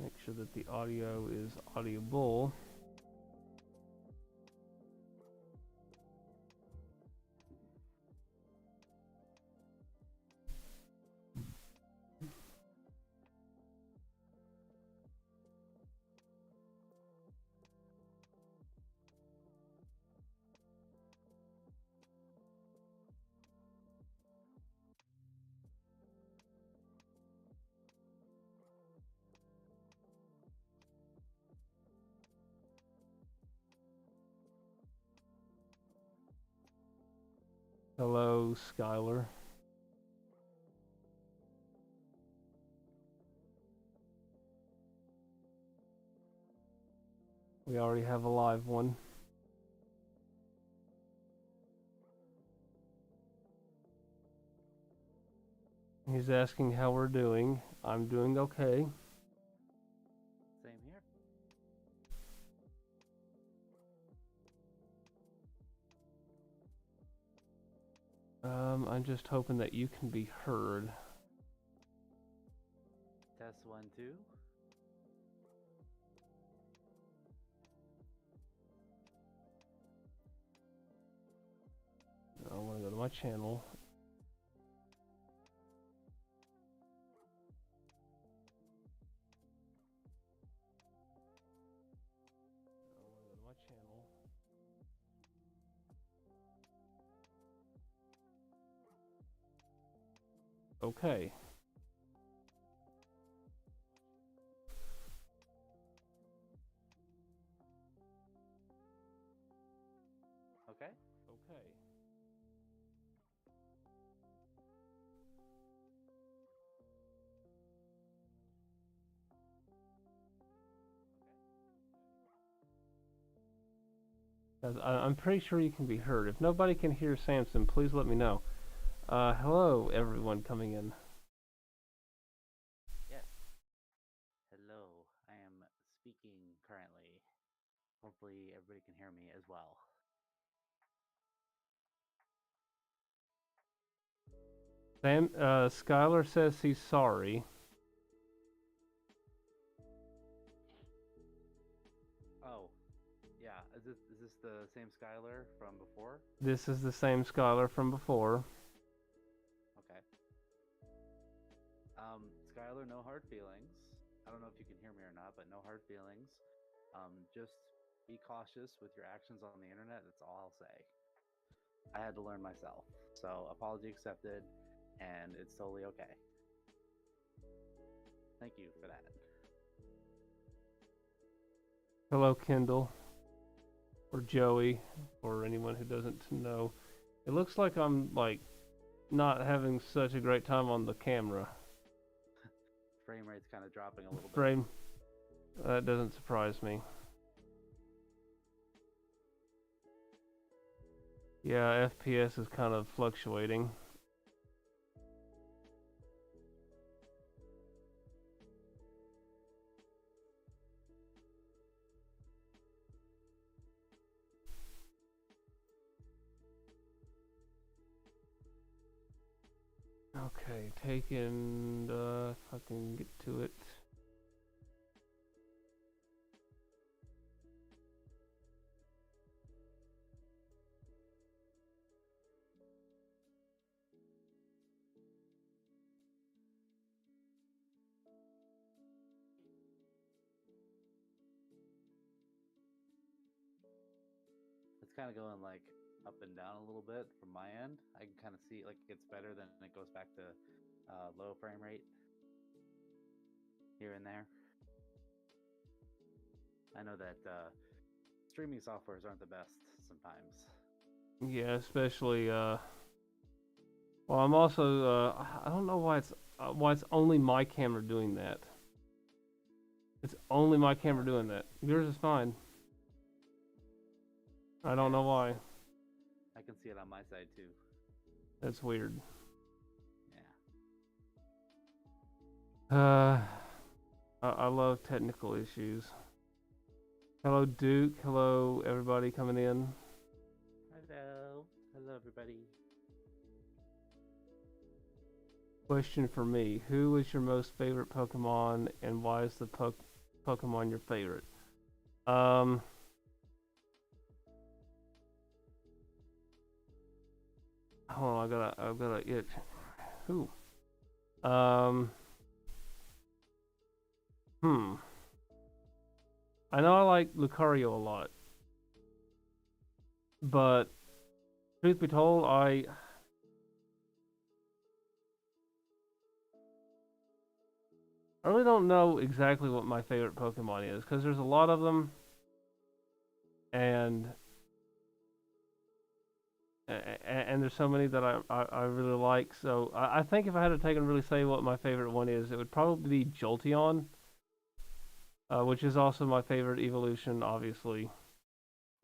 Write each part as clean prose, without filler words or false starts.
Make sure that the audio is audible. Hello, Skylar. We already have a live one. He's asking how we're doing. I'm doing okay. Same here. I'm just hoping that you can be heard. Test 1, 2. I want to go to my channel. Okay. Okay. Okay. I'm pretty sure you can be heard. If nobody can hear Samson, please let me know. Hello, everyone coming in. Yes. Hello. I am speaking currently. Hopefully everybody can hear me as well. Skylar says he's sorry. Oh. Yeah. Is this the same Skylar from before? This is the same Skylar from before. Okay. Skylar, no hard feelings. I don't know if you can hear me or not, but no hard feelings. Just be cautious with your actions on the internet. That's all I'll say. I had to learn myself. So apology accepted, and it's totally okay. Thank you for that. Hello, Kendall. Or Joey, or anyone who doesn't know. It looks like I'm, like, not having such a great time on the camera. Frame rate's kind of dropping a little bit. Frame, that doesn't surprise me. Yeah, FPS is kind of fluctuating. Okay, taking if I can get to it. It's kind of going like up and down a little bit from my end. I can kind of see like it gets better, then it goes back to low frame rate here and there. I know that streaming softwares aren't the best sometimes. Yeah, especially well, I'm also I don't know why it's only my camera doing that. It's only my camera doing that. Yours is fine. I don't know why. I can see it on my side too. That's weird. Yeah. I love technical issues. Hello, Duke. Hello, everybody coming in. Hello. Hello, everybody. Question for me: who is your most favorite Pokemon, and why is the Pokemon your favorite? Um, hold on, I've got a itch. Who? Um, hmm. I know I like Lucario a lot, but truth be told, I really don't know exactly what my favorite Pokemon is because there's a lot of them, and and there's so many that I really like. So I think if I had to take and really say what my favorite one is, it would probably be Jolteon, which is also my favorite evolution, obviously.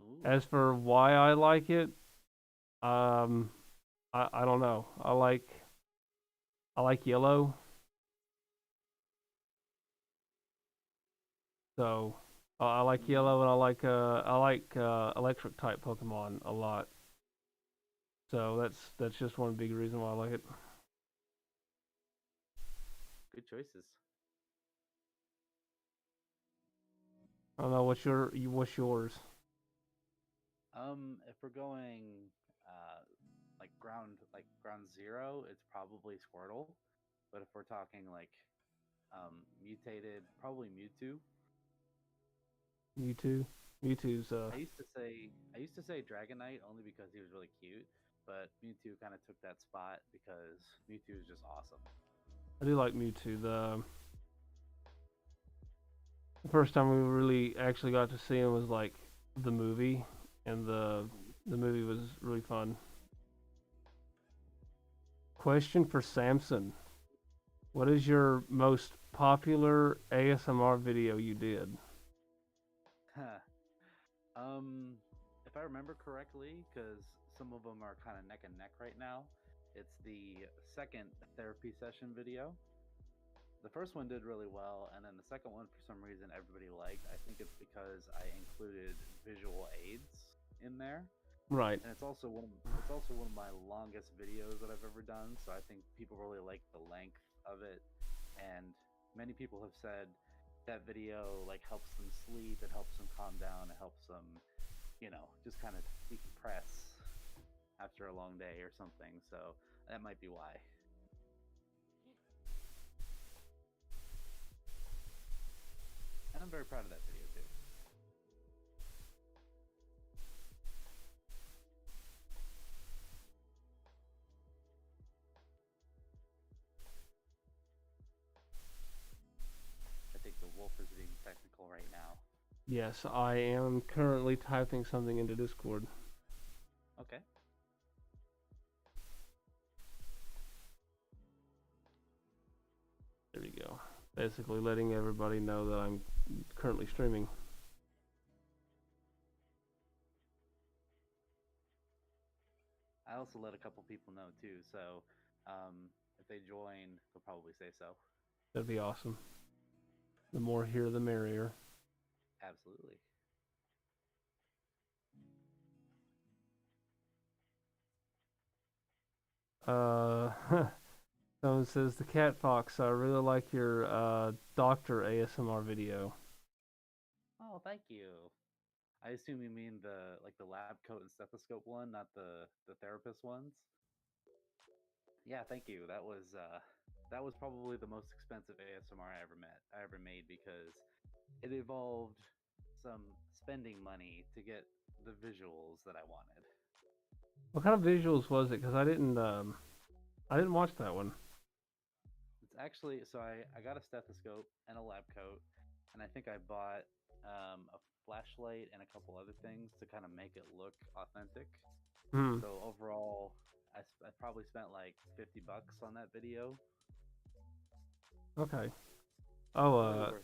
Ooh. As for why I like it, um, I don't know. I like yellow, so I like Mm, yellow, and I like electric type Pokemon a lot. So that's just one big reason why I like it. good choices. I don't know what's yours. If we're going like ground zero, it's probably Squirtle. But if we're talking like mutated, probably Mewtwo. Mewtwo, Mewtwo's I used to say Dragonite only because he was really cute, but Mewtwo kind of took that spot because Mewtwo is just awesome. I do like Mewtwo. The first time we really actually got to see him was like the movie, and Hmm. the movie was really fun. Question for Samson: what is your most popular ASMR video you did? If I remember correctly, because some of them are kind of neck and neck right now, it's the second therapy session video. The first one did really well, and then the second one, for some reason, everybody liked. I think it's because I included visual aids in there, Right. and it's also one of my longest videos that I've ever done. So I think people really like the length of it, and many people have said that video like helps them sleep, it helps them calm down, it helps them, just kind of decompress after a long day or something. So that might be why. And I'm very proud of that video too. I think the wolf is being technical right now. Yes, I am currently typing something into Discord. Okay. There you go. Basically, letting everybody know that I'm currently streaming. I also let a couple people know too. So if they join, they'll probably say so. That'd be awesome. The more here, the merrier. Absolutely. Uh, someone says the cat fox. I really like your doctor ASMR video. Oh, thank you. I assume you mean the lab coat and stethoscope one, not the therapist ones. Yeah, thank you. That was probably the most expensive ASMR I ever made because it involved some spending money to get the visuals that I wanted. What kind of visuals was it? Because I didn't watch that one. It's actually so I got a stethoscope and a lab coat, and I think I bought a flashlight and a couple other things to kind of make it look authentic. Hmm. So overall, I probably spent like $50 on that video. Okay. Oh, Totally worth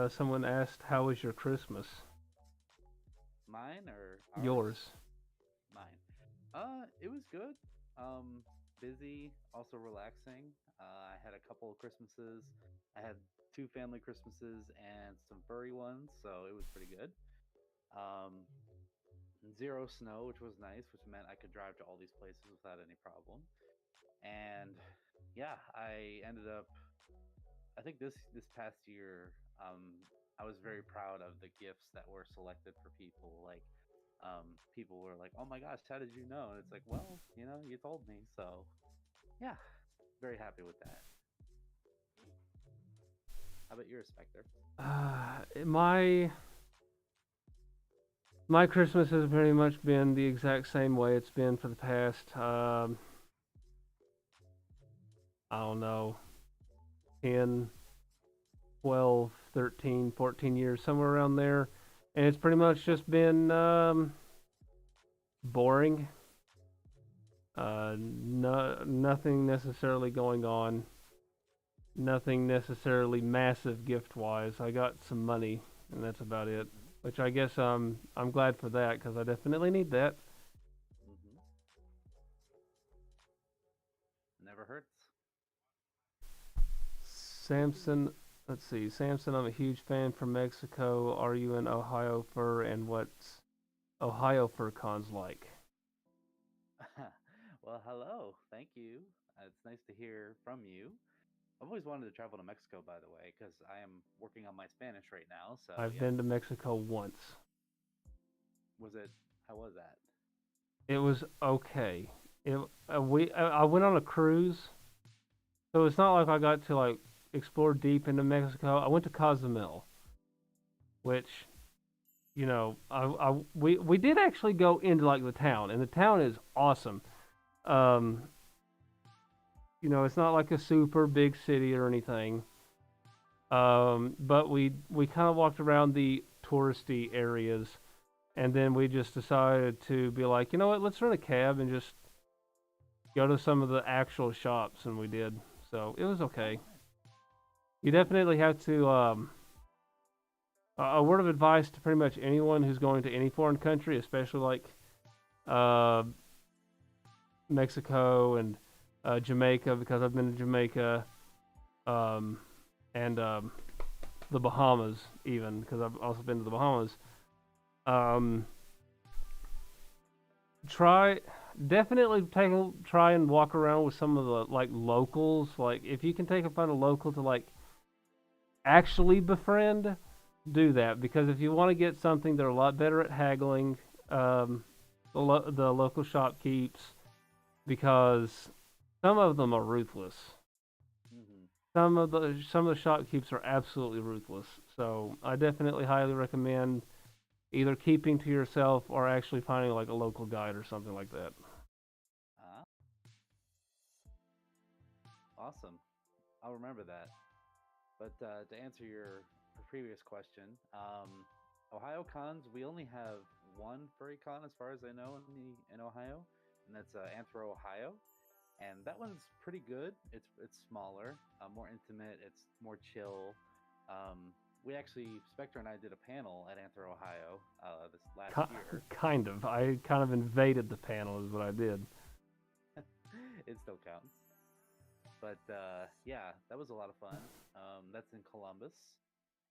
it. someone asked, "How was your Christmas?" Mine or ours? Yours. Mine. It was good. Busy, also relaxing. I had a couple of Christmases. I had two family Christmases and some furry ones, so it was pretty good. Um, Zero snow, which was nice, which meant I could drive to all these places without any problem. And yeah, I ended up. I think this past year, I was very proud of the gifts that were selected for people. Like, people were like, "Oh my gosh, how did you know?" And it's like, well, you told me, so yeah, very happy with that. How about yours, Spectre? My Christmas has pretty much been the exact same way it's been for the past I don't know, 10, 12, 13, 14 years, somewhere around there. And it's pretty much just been boring. Nothing necessarily going on. Nothing necessarily massive gift wise. I got some money, and that's about it. Mm-hmm. Which I guess I'm glad for that because I definitely need that. Mm-hmm. Never hurts. Samson, let's see. Samson, I'm a huge fan from Mexico. Are you in Ohio Fur? And what's Ohio Fur Cons like? Well, hello. Thank you. It's nice to hear from you. I've always wanted to travel to Mexico, by the way, because I am working on my Spanish right now. So I've yeah, been to Mexico once. was it? How was that? It was okay. I went on a cruise, so it's not like I got to like explore deep into Mexico. I went to Cozumel, which we did actually go into like the town, and the town is awesome. Um, it's not like a super big city or anything. But we kind of walked around the touristy areas, and then we just decided to be like, you know what, let's rent a cab and just go to some of the actual shops, and we did. So it was Oh, okay. nice. You definitely have to. A word of advice to pretty much anyone who's going to any foreign country, especially like uh, Mexico and Jamaica, because I've been to Jamaica um, and the Bahamas, even because I've also been to the Bahamas. Um, try definitely try and walk around with some of the like locals. Like if you can take a find a local to like actually befriend, do that because if you want to get something, they're a lot better at haggling. Um, the local shopkeepers because some of them are ruthless. Mm-hmm. Some of the shopkeepers are absolutely ruthless. So I definitely highly recommend either keeping to yourself or actually finding like a local guide or something like that. Ah, awesome. I'll remember that. But to answer your previous question, Ohio cons, we only have one furry con as far as I know in Ohio, and that's Anthro, Ohio. And that one's pretty good. It's smaller, more intimate. It's more chill. We actually Spectre and I did a panel at Anthro, Ohio, this last year. Kind of. I kind of invaded the panel, is what I did. It still counts. But yeah, that was a lot of fun. That's in Columbus.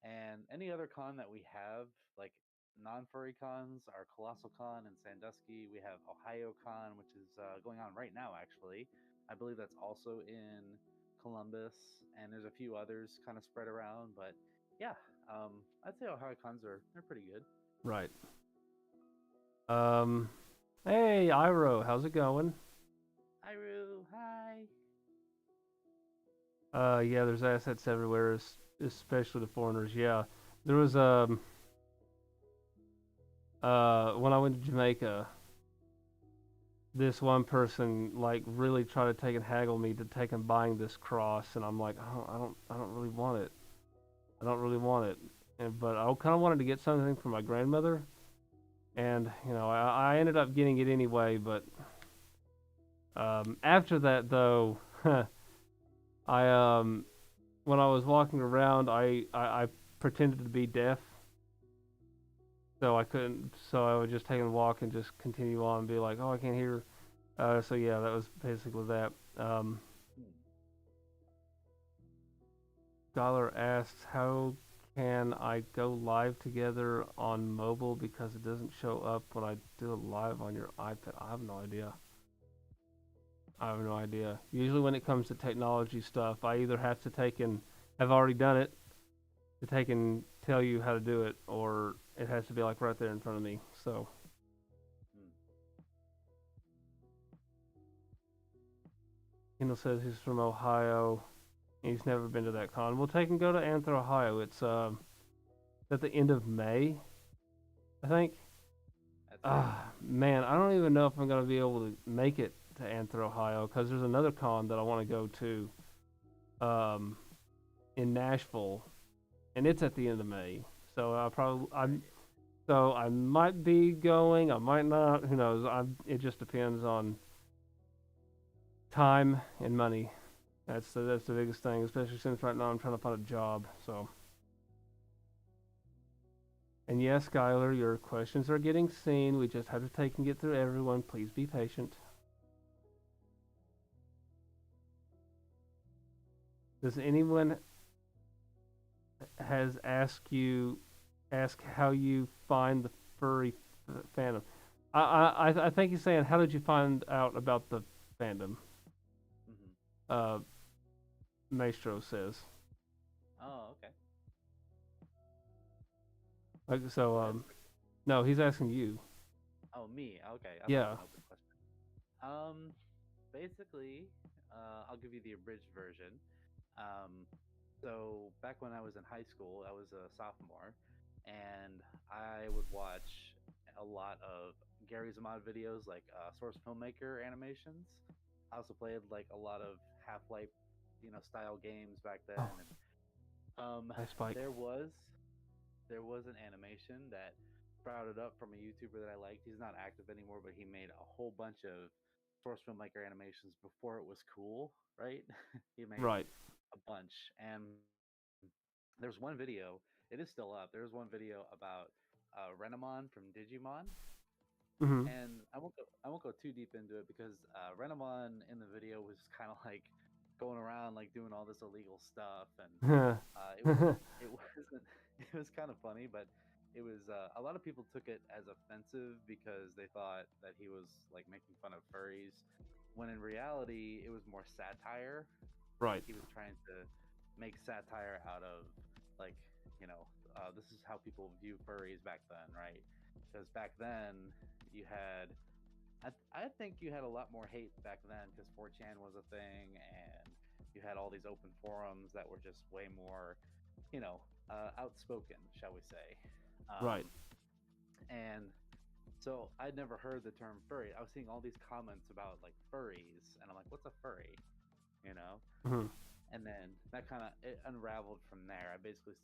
And any other con that we have, like non-furry cons, are Colossal Con in Sandusky. We have Ohio Con, which is going on right now, actually. I believe that's also in Columbus, and there's a few others kind of spread around. But yeah, I'd say Ohio cons they're pretty good. Right. Um. Hey, Iro, how's it going? Iru, hi. Yeah, there's assets everywhere, especially the foreigners. Yeah, there was when I went to Jamaica, this one person like really tried to take and haggle me to take and buying this cross, and I'm like, oh, I don't really want it. I don't really want it. But I kind of wanted to get something for my grandmother, and I ended up getting it anyway. But after that, though, I when I was walking around, I pretended to be deaf, so I couldn't. So I would just take a walk and just continue on and be like, oh, I can't hear. So yeah, that was basically that. Hmm. Scholar asks, how can I go live together on mobile because it doesn't show up when I do it live on your iPad? I have no idea. I have no idea. Usually, when it comes to technology stuff, I either have to take and have already done it to take and tell you how to do it, or it has to be like right there in front of me. So, Hmm. Kendall says he's from Ohio. He's never been to that con. We'll take and go to Anthro, Ohio. It's at the end of May, I think. That's right. Man, I don't even know if I'm gonna be able to make it to Anthro, Ohio, because there's another con that I want to go to, in Nashville, and it's at the end of May. So Right. I might be going. I might not. Who knows? It just depends on time and money. That's the biggest thing, especially since right now I'm trying to find a job. So, and yes, Skylar, your questions are getting seen. We just have to take and get through everyone. Please be patient. Does anyone has ask how you find the furry fandom? I think he's saying, how did you find out about the fandom? Hmm. Uh, Maestro says. Oh, okay. Like so. What? No, he's asking you. Oh, me. Okay, I thought it was Yeah. an open question. Um, basically, I'll give you the abridged version. Um, so back when I was in high school, I was a sophomore, and I would watch a lot of Gary Zmod videos, like source filmmaker animations. I also played like a lot of Half-Life, style games back Oh, then, and um, hi Spike. there was there was an animation that sprouted up from a YouTuber that I liked. He's not active anymore, but he made a whole bunch of source filmmaker animations before it was cool, right? He made Right. a bunch, and there's one video. It is still up. There's one video about Renamon from Digimon, Mhm. and I won't go too deep into it because Renamon in the video was kind of like going around like doing all this illegal stuff, and it wasn't it was kind of funny, but it was a lot of people took it as offensive because they thought that he was like making fun of furries, when in reality it was more satire. Like right. he was trying to make satire out of like this is how people view furries back then, right? Because back then you had I think you had a lot more hate back then because 4chan was a thing, and you had all these open forums that were just way more, outspoken, shall we say. Right. And so I'd never heard the term furry. I was seeing all these comments about like furries, and I'm like, what's a furry? You know? Mhm. And then that kind of it unraveled from there. I basically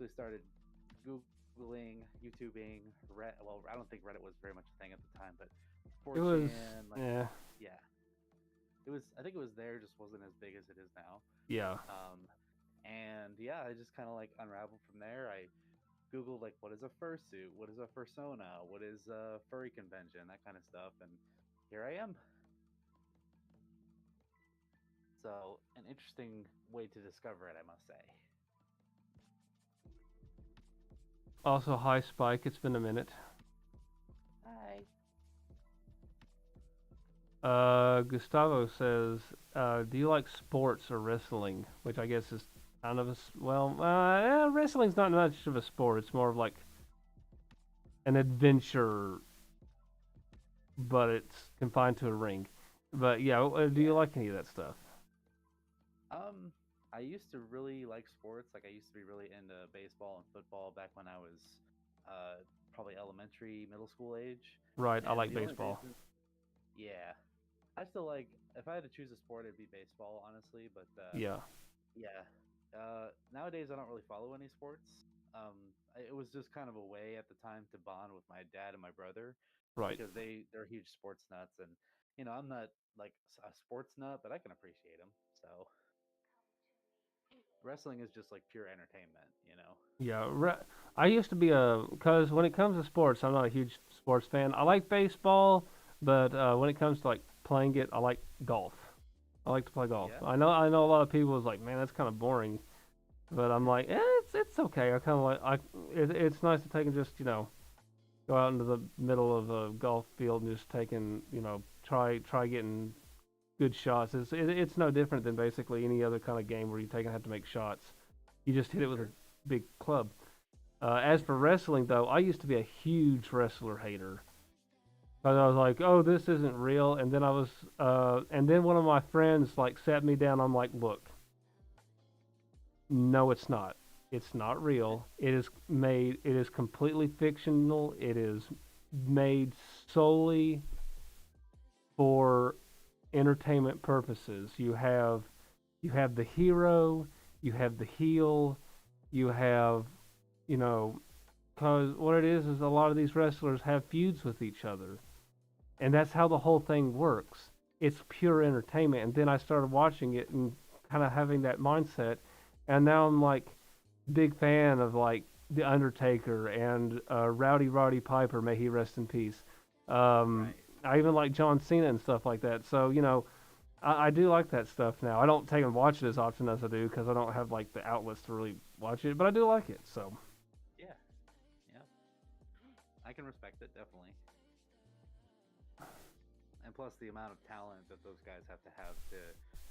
started Googling, YouTubing, well, I don't think Reddit was very much a thing at the time, but It was. 4chan, like, Yeah. yeah, I think it was there, just wasn't as big as it is now. Yeah. Um, and yeah, I just kind of like unraveled from there. I Googled like, what is a fursuit? What is a fursona? What is a furry convention? That kind of stuff. And here I am. So, an interesting way to discover it, I must say. Also, hi Spike. It's been a minute. Hi. Gustavo says, "Do you like sports or wrestling?" Which I guess is kind of wrestling's not much of a sport. It's more of like an adventure, but it's confined to a ring. But yeah, do you Yeah. like any of that stuff? Um, I used to really like sports. Like I used to be really into baseball and football back when I was probably elementary, middle school age. Right. I And like the only baseball. reason, yeah, I still like if I had to choose a sport, it'd be baseball, honestly. But Yeah. yeah, nowadays I don't really follow any sports. It was just kind of a way at the time to bond with my dad and my brother Right. because they're huge sports nuts, and I'm not like a sports nut, but I can appreciate them. So wrestling is just like pure entertainment. Yeah, I used to be because when it comes to sports, I'm not a huge sports fan. I like baseball, but when it comes to like playing it, I like golf. I like to play golf. Yeah. I know a lot of people is like, man, that's kind of boring, but I'm like, it's okay. I kind of like it's nice to take and just go out into the middle of a golf field and just take and try getting good shots. It's no different than basically any other kind of game where you have to make shots. You just hit it with a big club. As for wrestling, though, I used to be a huge wrestler hater. Because I was like, oh, this isn't real. And then and then one of my friends like sat me down. I'm like, look, no, it's not. It's not real. It is completely fictional. It is made solely for entertainment purposes. You have the hero, you have the heel, you have, you know, because what it is a lot of these wrestlers have feuds with each other, and that's how the whole thing works. It's pure entertainment. And then I started watching it and kind of having that mindset, and now I'm like big fan of like the Undertaker and Roddy Piper, may he rest in peace. Right. I even like John Cena and stuff like that. So I do like that stuff now. I don't take and watch it as often as I do because I don't have like the outlets to really watch it, but I do like it. So Yeah. Yeah. I can respect it, definitely. And plus the amount of talent that those guys have to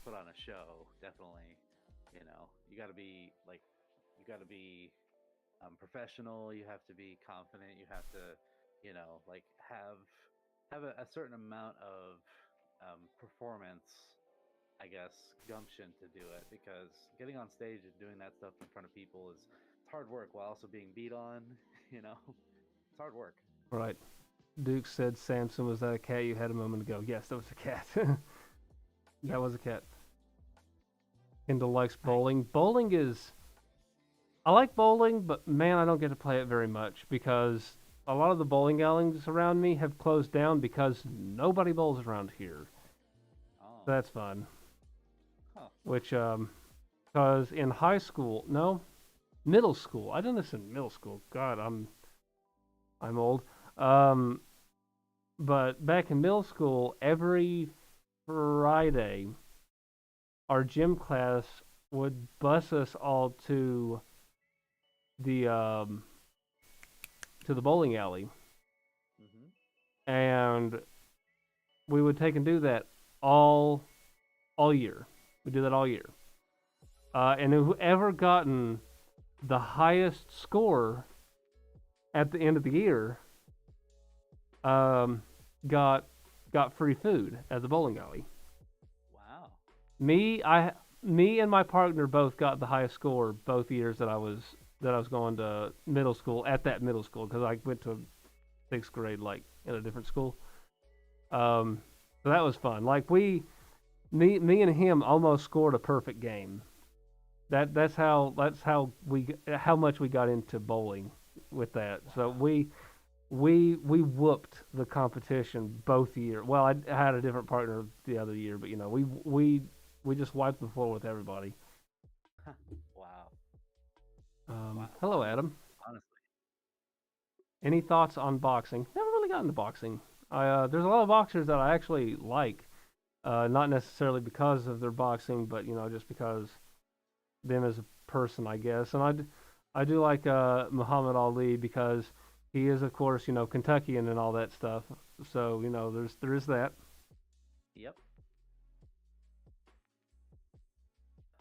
put on a show, definitely. You got to be like, you got to be professional. You have to be confident. You have to, like have a certain amount of performance, I guess, gumption to do it, because getting on stage and doing that stuff in front of people is it's hard work while also being beat on. It's hard work. right. Duke said Samson, was that a cat you had a moment ago? Yes, that was a cat. That was a cat. Kendall likes bowling. Bowling is. I like bowling, but man, I don't get to play it very much because a lot of the bowling alleys around me have closed down because nobody bowls around here. Oh, That's fun. huh. Which, because in high school, no, middle school. I done this in middle school. God, I'm old. Um, but back in middle school, every Friday, our gym class would bus us all the um, to the bowling alley, Mhm. and we would take and do that all year. We do that all year, and whoever gotten the highest score at the end of the year, um, got free food at the bowling alley. Wow. Me, I, me and my partner both got the highest score both years that I was going to middle school at that middle school because I went to sixth grade like in a different school. Um, so that was fun. Like me and him almost scored a perfect game. How much we got into bowling with that. So Wow. we whooped the competition both years. Well, I had a different partner the other year, but we just wiped the floor with everybody. Wow. Wow. Hello, Adam. Honestly. Any thoughts on boxing? Never really got into boxing. There's a lot of boxers that I actually like, not necessarily because of their boxing, but just because them as a person, I guess. And I do like Muhammad Ali because he is, of course, Kentuckian and all that stuff. So there is that. Yep.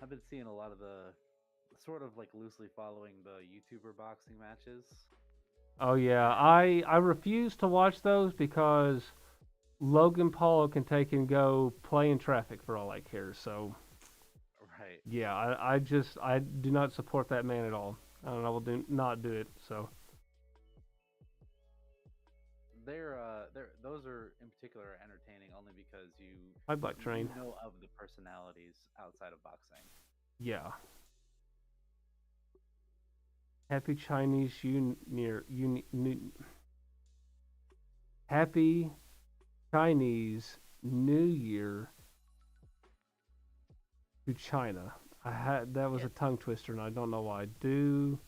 I've been seeing a lot of the sort of like loosely following the YouTuber boxing matches. Oh yeah, And I refuse to watch those because Logan Paul can take and go play in traffic for all I care. So right. yeah, I do not support that man at all. I will not do it. So They're those are in particular entertaining only because I bike you train. know of the personalities outside of boxing. Yeah. Happy Chinese Happy Chinese New Year to China. I had that was a Yes. tongue twister, and I don't know why. Do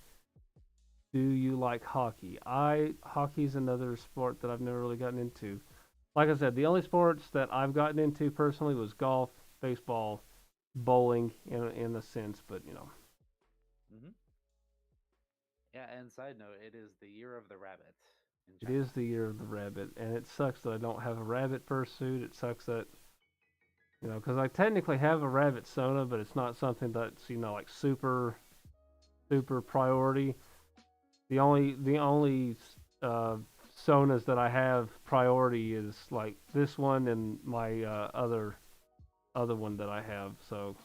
you like hockey? Hockey's another sport that I've never really gotten into. Like I said, the only sports that I've gotten into personally was golf, baseball, bowling, in a sense. But Hmm. Yeah, and side note, it is the year of the rabbit. in It China. is the year of the rabbit, and it sucks that I don't have a rabbit fursuit. It sucks that, because I technically have a rabbit Sona, but it's not something that's, like super, super priority. The only Sonas that I have priority is like this one and my other one that I have. So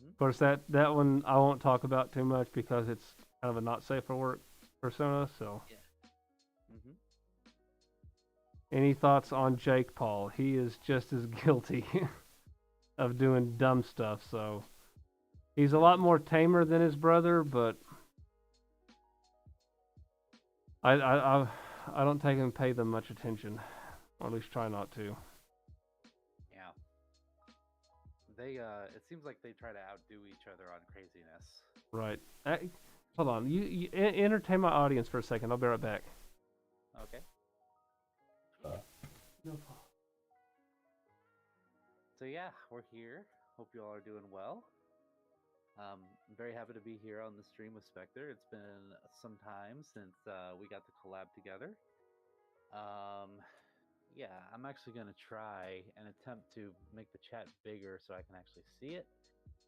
of course that one I won't talk about too much because it's kind of a not safe for work persona. So Yeah. Mhm. any thoughts on Jake Paul? He is just as guilty of doing dumb stuff. So he's a lot more tamer than his brother, but I don't take and pay them much attention, or at least try not to. Yeah. They it seems like they try to outdo each other on craziness. Right. Hold on. You entertain my audience for a second. I'll be right back. Okay. No problem. So yeah, we're here. Hope you all are doing well. I'm very happy to be here on the stream with Spector. It's been some time since we got to collab together. Um, yeah, I'm actually going to try and attempt to make the chat bigger so I can actually see it.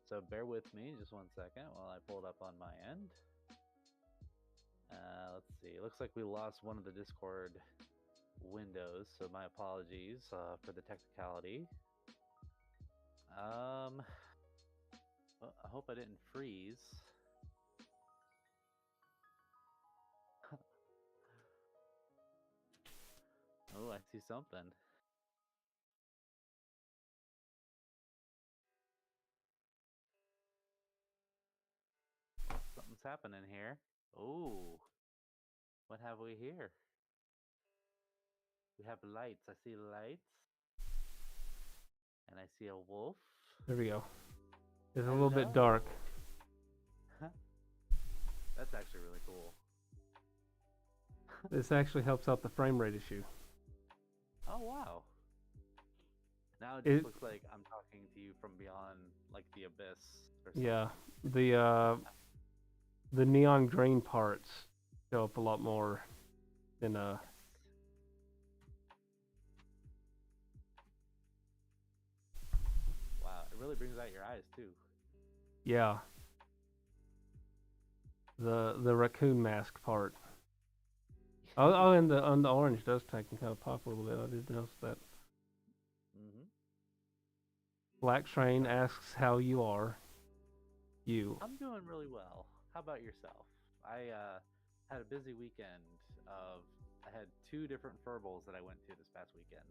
So bear with me just one second while I pull it up on my end. Let's see. It looks like we lost one of the Discord windows, so my apologies for the technicality. Well, I hope I didn't freeze. Oh, I see something. Something's happening here. Oh, what have we here? We have lights. I see lights. And I see a wolf. There we go. It's a little bit Hello. dark. That's actually really cool. This actually helps out the frame rate issue. Oh, wow. Now it just looks like I'm talking to you from beyond, like, the abyss or something. Yeah. The neon green parts show up a lot more than Yes. Wow, it really brings out your eyes too. Yeah. The raccoon mask part. And the orange does take and kind of pop a little bit. I did notice that. Black Train asks how you are. I'm doing really well. How about yourself? I had a busy weekend I had 2 different furballs that I went to this past weekend.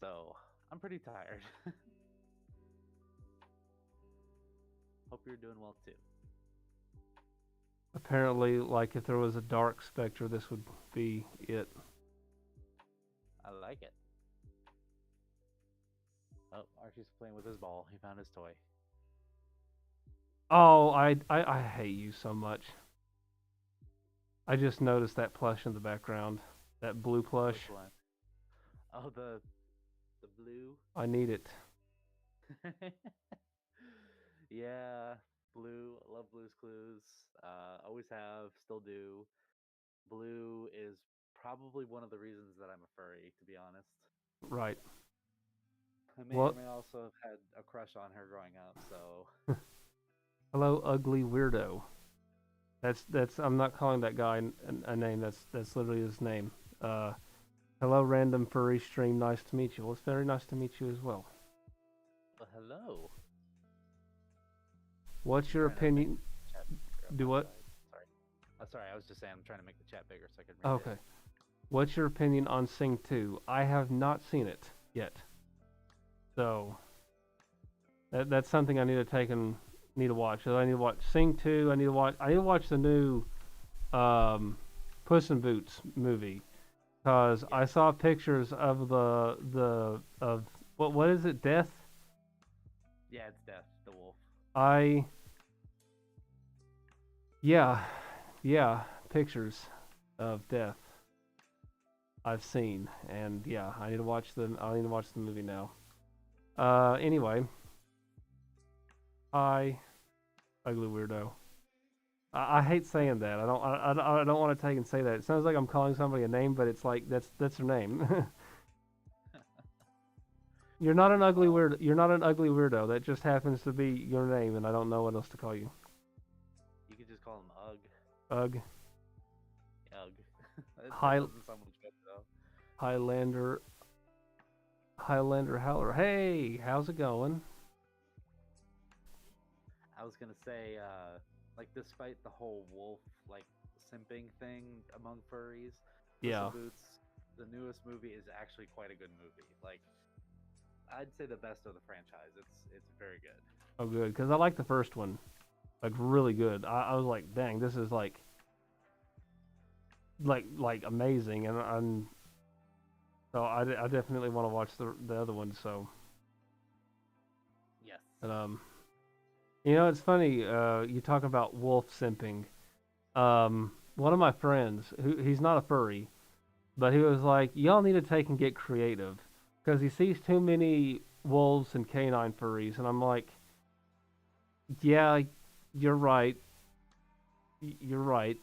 So, I'm pretty tired. Hope you're doing well too. Apparently, like if there was a dark Spectre, this would be it. I like it. Oh, Archie's playing with his ball. He found his toy. Oh, I hate you so much. I just noticed that plush in the background. That blue plush. Which one? Oh, the blue. I need it. Yeah, blue. I love Blue's Clues. Always have, still do. Blue is probably one of the reasons that I'm a furry, to be honest. Right. I may or may also have had a crush on her growing up, so. Hello, ugly weirdo. That's. I'm not calling that guy a name. That's literally his name. Hello, random furry stream. Nice to meet you. Well, it's very nice to meet you as well. Well, hello. What's your opinion? Do what? Sorry. Sorry, I was just saying I'm trying to make the chat bigger so I can read it. Okay. What's your opinion on Sing 2? I have not seen it yet. So that's something I need to take and need to watch. So I need to watch Sing 2. I need to watch the new Puss in Boots movie because I saw pictures of of what is it? Death? Yeah, it's Death, the wolf. Yeah, pictures of Death I've seen, and yeah, I need to watch the movie now. Anyway, hi, ugly weirdo. I hate saying that. I don't want to take and say that. It sounds like I'm calling somebody a name, but it's like that's their name. You're not an ugly Well, weird. You're not an ugly weirdo. That just happens to be your name, and I don't know what else to call you. you could just call him Ugg. Ugh. Ugg. That High doesn't sound much better though. Highlander Highlander Howler. Hey, how's it going? I was gonna say, like, despite the whole wolf like simping thing among furries, Puss in Yeah. Boots, the newest movie is actually quite a good movie. Like, I'd say the best of the franchise. It's very good. Oh, good. Because I like the first one, like really good. I was like, dang, this is like amazing, and I'm so I definitely want to watch the other one. So, Yes. but, it's funny. You talk about wolf simping. One of my friends, who he's not a furry, but he was like, y'all need to take and get creative, because he sees too many wolves and canine furries, and I'm like, yeah, you're right. You're right,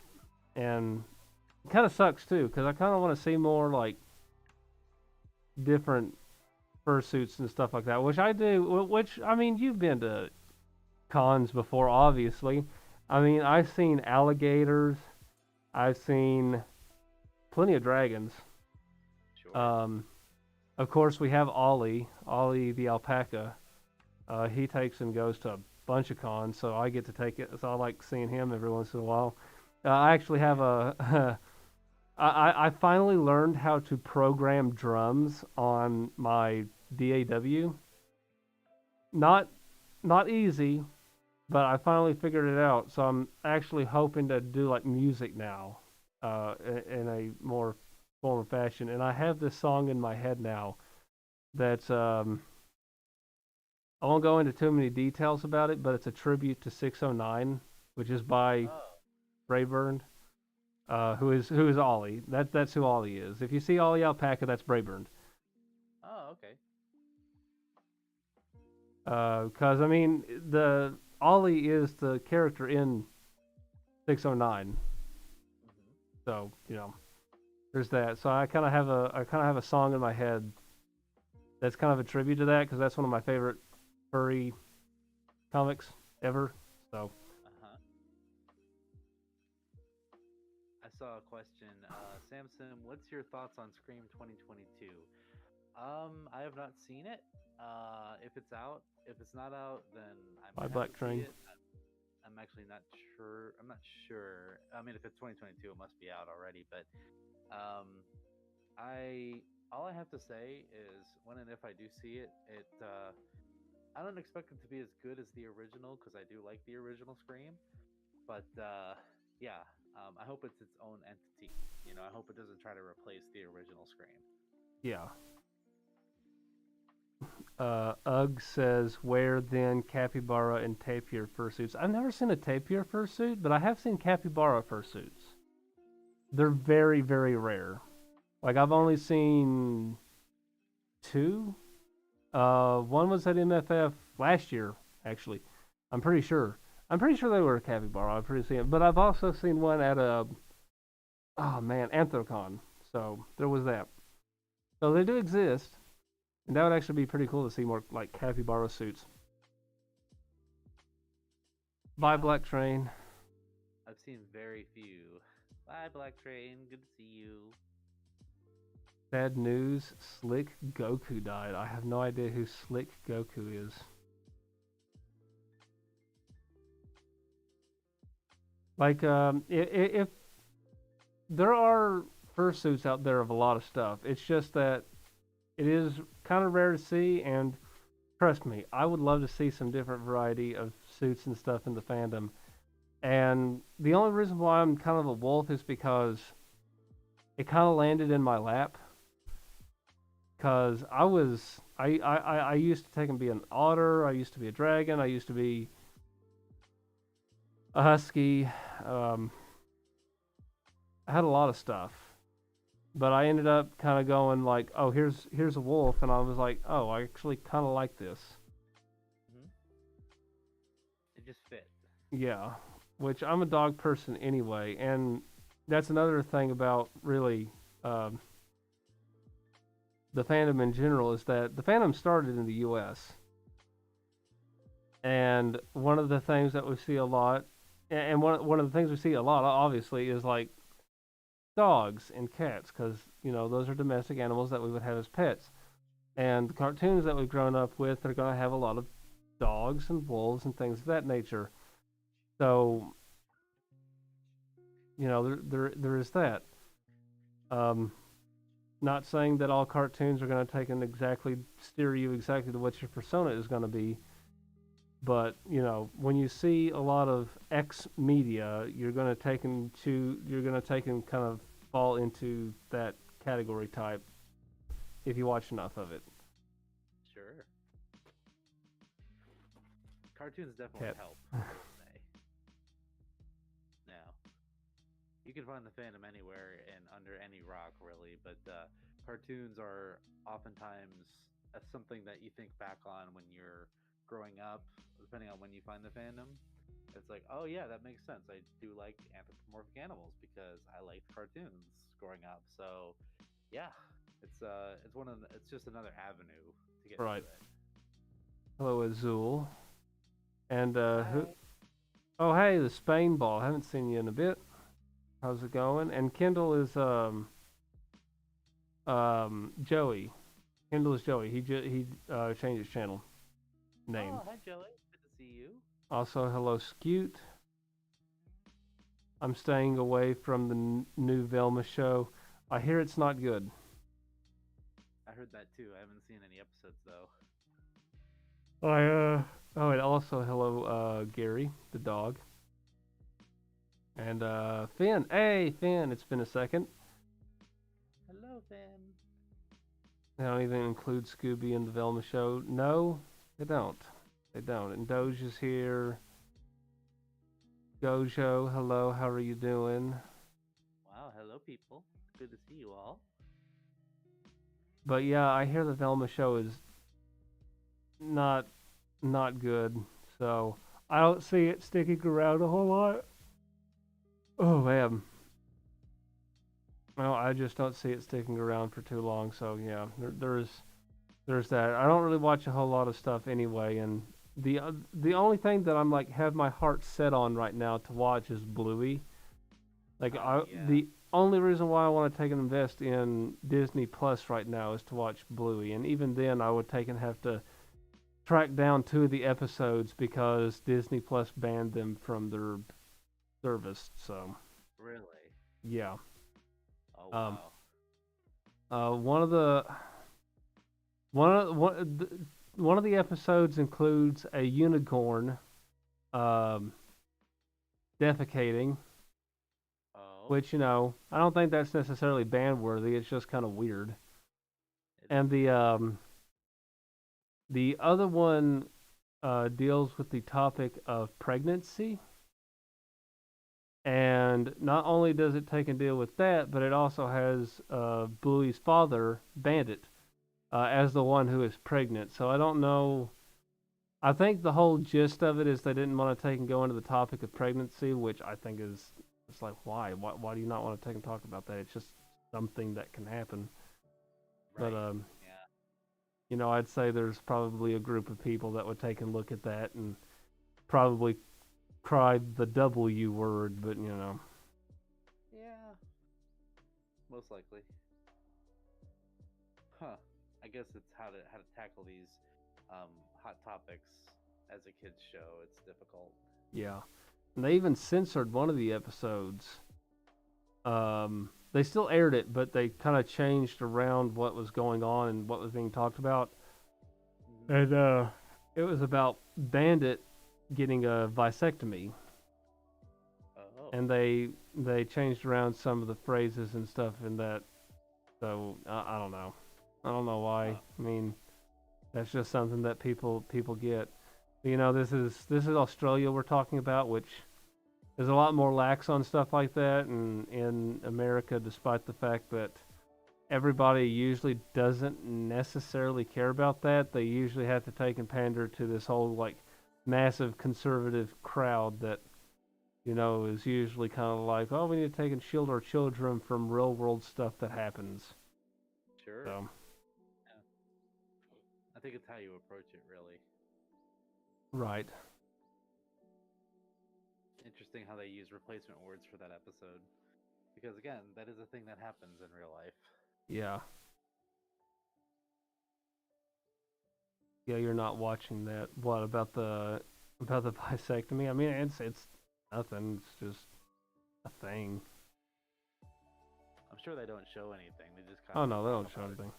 and it kind of sucks too, because I kind of want to see more like different fursuits and stuff like that, which I do. Which I mean, you've been to cons before, obviously. I mean, I've seen alligators. I've seen plenty of dragons. Sure. Um, of course, we have Ollie the alpaca. He takes and goes to a bunch of cons, so I get to take it. So I like seeing him every once in a while. I actually have a. I finally learned how to program drums on my DAW. Not not easy, but I finally figured it out. So I'm actually hoping to do like music now, in a more formal fashion. And I have this song in my head now that's I won't go into too many details about it, but it's a tribute to 609, which is by Oh. Brayburn, who is Ollie. That's who Ollie is. If you see Ollie Alpaca, that's Brayburn. Oh, okay. Because I mean, the Ollie is the character in 609, Hmm. so there's that. So I kind of have a song in my head that's kind of a tribute to that because that's one of my favorite furry comics ever. So Uh-huh. I saw a question. Samson, what's your thoughts on Scream 2022? I have not seen it. If it's out, if it's not out, then I by might have Black to see Train. it. I'm actually not sure. I'm not sure. I mean, if it's 2022, it must be out already. But um, I all I have to say is when and if I do see it, I don't expect it to be as good as the original because I do like the original Scream. But yeah, I hope it's its own entity. I hope it doesn't try to replace the original Scream. Yeah. Ugg says, where then capybara and tapir fursuits? I've never seen a tapir fursuit, but I have seen capybara fursuits. They're very, very rare. Like, I've only seen two. One was at MFF last year, actually. I'm pretty sure. I'm pretty sure they were a capybara. I've pretty seen it. But I've also seen one at oh man, Anthrocon. So there was that. So they do exist. And that would actually be pretty cool to see more like capybara suits. Bye, Yeah, Black Train. I've seen very few. Bye, Black Train. Good to see you. Sad news. Slick Goku died. I have no idea who Slick Goku is. Like, if there are fursuits out there of a lot of stuff, it's just that it is kind of rare to see. And trust me, I would love to see some different variety of suits and stuff in the fandom. And the only reason why I'm kind of a wolf is because it kind of landed in my lap. Because I used to take and be an otter. I used to be a dragon. I used to be a husky. Um, I had a lot of stuff, but I ended up kind of going like, oh, here's a wolf, and I was like, oh, I actually kind of like this. Hmm. It just fit. Yeah. which I'm a dog person anyway, and that's another thing about really um, the fandom in general is that the fandom started in the U.S. And one of the things that we see a lot, and one of the things we see a lot, obviously, is like dogs and cats, because those are domestic animals that we would have as pets. And the cartoons that we've grown up with are going to have a lot of dogs and wolves and things of that nature. So there is that. Um, Not saying that all cartoons are going to take and exactly steer you exactly to what your persona is going to be, but when you see a lot of X media, you're going to take and kind of fall into that category type if you watch enough of it. Sure. Cartoons definitely Cat. help, I would say. Now, you can find the fandom anywhere and under any rock, really, but cartoons are oftentimes something that you think back on when you're growing up, depending on when you find the fandom. It's like, oh yeah, that makes sense. I do like anthropomorphic animals because I liked cartoons growing up. So, yeah, it's just another avenue to get Right. to it. Hello, Azul. And who? Hi. Oh, hey, the Spain ball. Haven't seen you in a bit. How's it going? And Kendall is Joey. Kendall is Joey. He changed his channel name. Oh, hi Joey. Good to see you. Also, hello, Scute. I'm staying away from the new Velma show. I hear it's not good. I heard that too. I haven't seen any episodes though. Oh, and also hello, Gary, the dog. And Finn. Hey, Finn. It's been a second. Hello, Finn. They don't even include Scooby in the Velma show. No, they don't. They don't. And Doge is here. Gojo, hello. How are you doing? Wow, hello people. Good to see you all. But yeah, I hear the Velma show is not not good. So I don't see it sticking around a whole lot. Oh man. Well, I just don't see it sticking around for too long. So yeah, there's that. I don't really watch a whole lot of stuff anyway, and the only thing that I'm like have my heart set on right now to watch is Bluey. Like Yeah. the only reason why I want to take and invest in Disney Plus right now is to watch Bluey, and even then I would take and have to track down 2 of the episodes because Disney Plus banned them from their service. So Really? yeah, Oh um, wow. one of the one of the episodes includes a unicorn um, defecating, Oh, which I don't think that's necessarily ban worthy. It's just kind of weird. it is And weird. the other one deals with the topic of pregnancy. And not only does it take and deal with that, but it also has Bluey's father, Bandit, as the one who is pregnant. So I don't know. I think the whole gist of it is they didn't want to take and go into the topic of pregnancy, which I think is it's like why? Why do you not want to take and talk about that? It's just something that can happen. But Right. Yeah. I'd say there's probably a group of people that would take and look at that and probably cry the W word, but Yeah. Most likely. Huh. I guess it's how to tackle these um, hot topics as a kids show. It's difficult. yeah. And they even censored one of the episodes. They still aired it, but they kind of changed around what was going on and what was being talked about. Hmm. And it was about Bandit getting a vasectomy, Oh. and they changed around some of the phrases and stuff in that. So I don't know. I don't know why. Huh. I mean, that's just something that people get. This is Australia we're talking about, which is a lot more lax on stuff like that, and in America, despite the fact that everybody usually doesn't necessarily care about that, they usually have to take and pander to this whole like massive conservative crowd that is usually kind of like, oh, we need to take and shield our children from real world stuff that happens. Sure. So, Yeah. I think it's how you approach it, really. right. Interesting how they use replacement words for that episode. Because again, that is a thing that happens in real life. Yeah. Yeah, you're not watching that. What about the vasectomy? I mean, it's nothing. It's just a thing. I'm sure they don't show anything. They just kind Oh of no, they talk don't show about it. anything.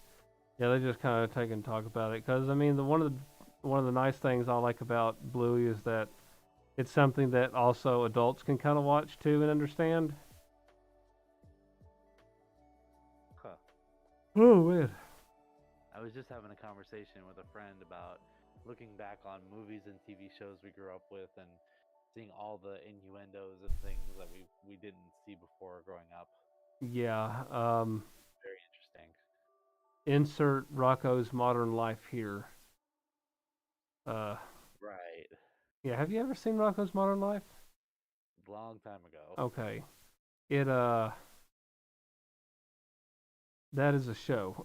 Yeah, they just kind of take and talk about it because I mean, one of the nice things I like about Bluey is that it's something that also adults can kind of watch too and understand. Huh. Oh man. I was just having a conversation with a friend about looking back on movies and TV shows we grew up with and seeing all the innuendos and things that we didn't see before growing up. Yeah. Very interesting. Insert Rocco's Modern Life here. Uh, Right. yeah. Have you ever seen Rocco's Modern Life? Long time ago. Okay. It that is a show.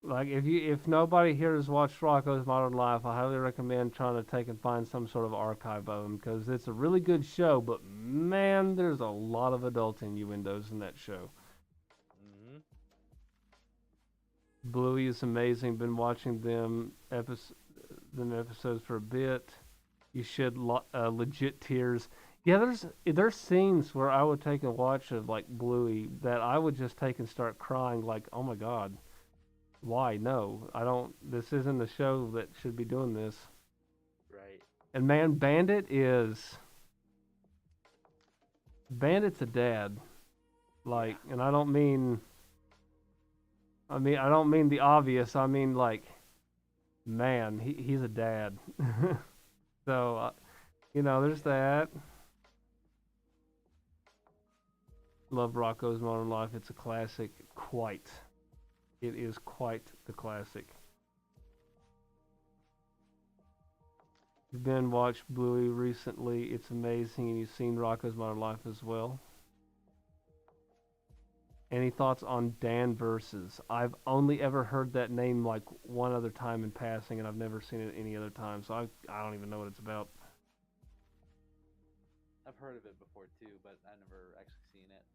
Like if nobody here has watched Rocco's Modern Life, I highly recommend trying to take and find some sort of archive of them because it's a really good show. But man, there's a lot of adult innuendos in that show. Hmm. Bluey is amazing. Been watching episodes for a bit. You should legit tears. Yeah, there's scenes where I would take and watch of like Bluey that I would just take and start crying like, oh my god. Why? No, I don't. This isn't the show that should be doing this. Right. And man, Bandit's a dad. Yeah. Like, and I don't mean the obvious. I mean like, man, he's a dad. So, there's Yeah. that. Love Rocco's Modern Life. It's a classic. Quite. It is quite the classic. You've been watched Bluey recently. It's amazing, and you've seen Rocco's Modern Life as well. Any thoughts on Dan Versus? I've only ever heard that name like one other time in passing, and I've never seen it any other time. So I don't even know what it's about. I've heard of it before too, but I never actually seen it.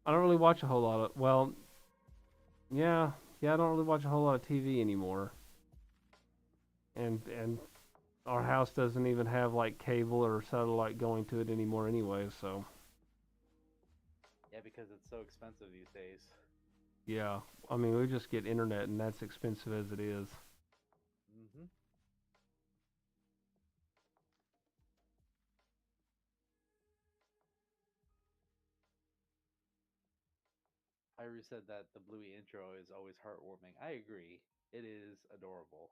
I don't really watch a whole lot of. Well, yeah, yeah. I don't really watch a whole lot of TV anymore, and our house doesn't even have like cable or satellite going to it anymore anyway. So Yeah, because it's so expensive these days. yeah, I mean we just get internet, and that's expensive as it is. Hmm. Irie said that the Bluey intro is always heartwarming. I agree. It is adorable.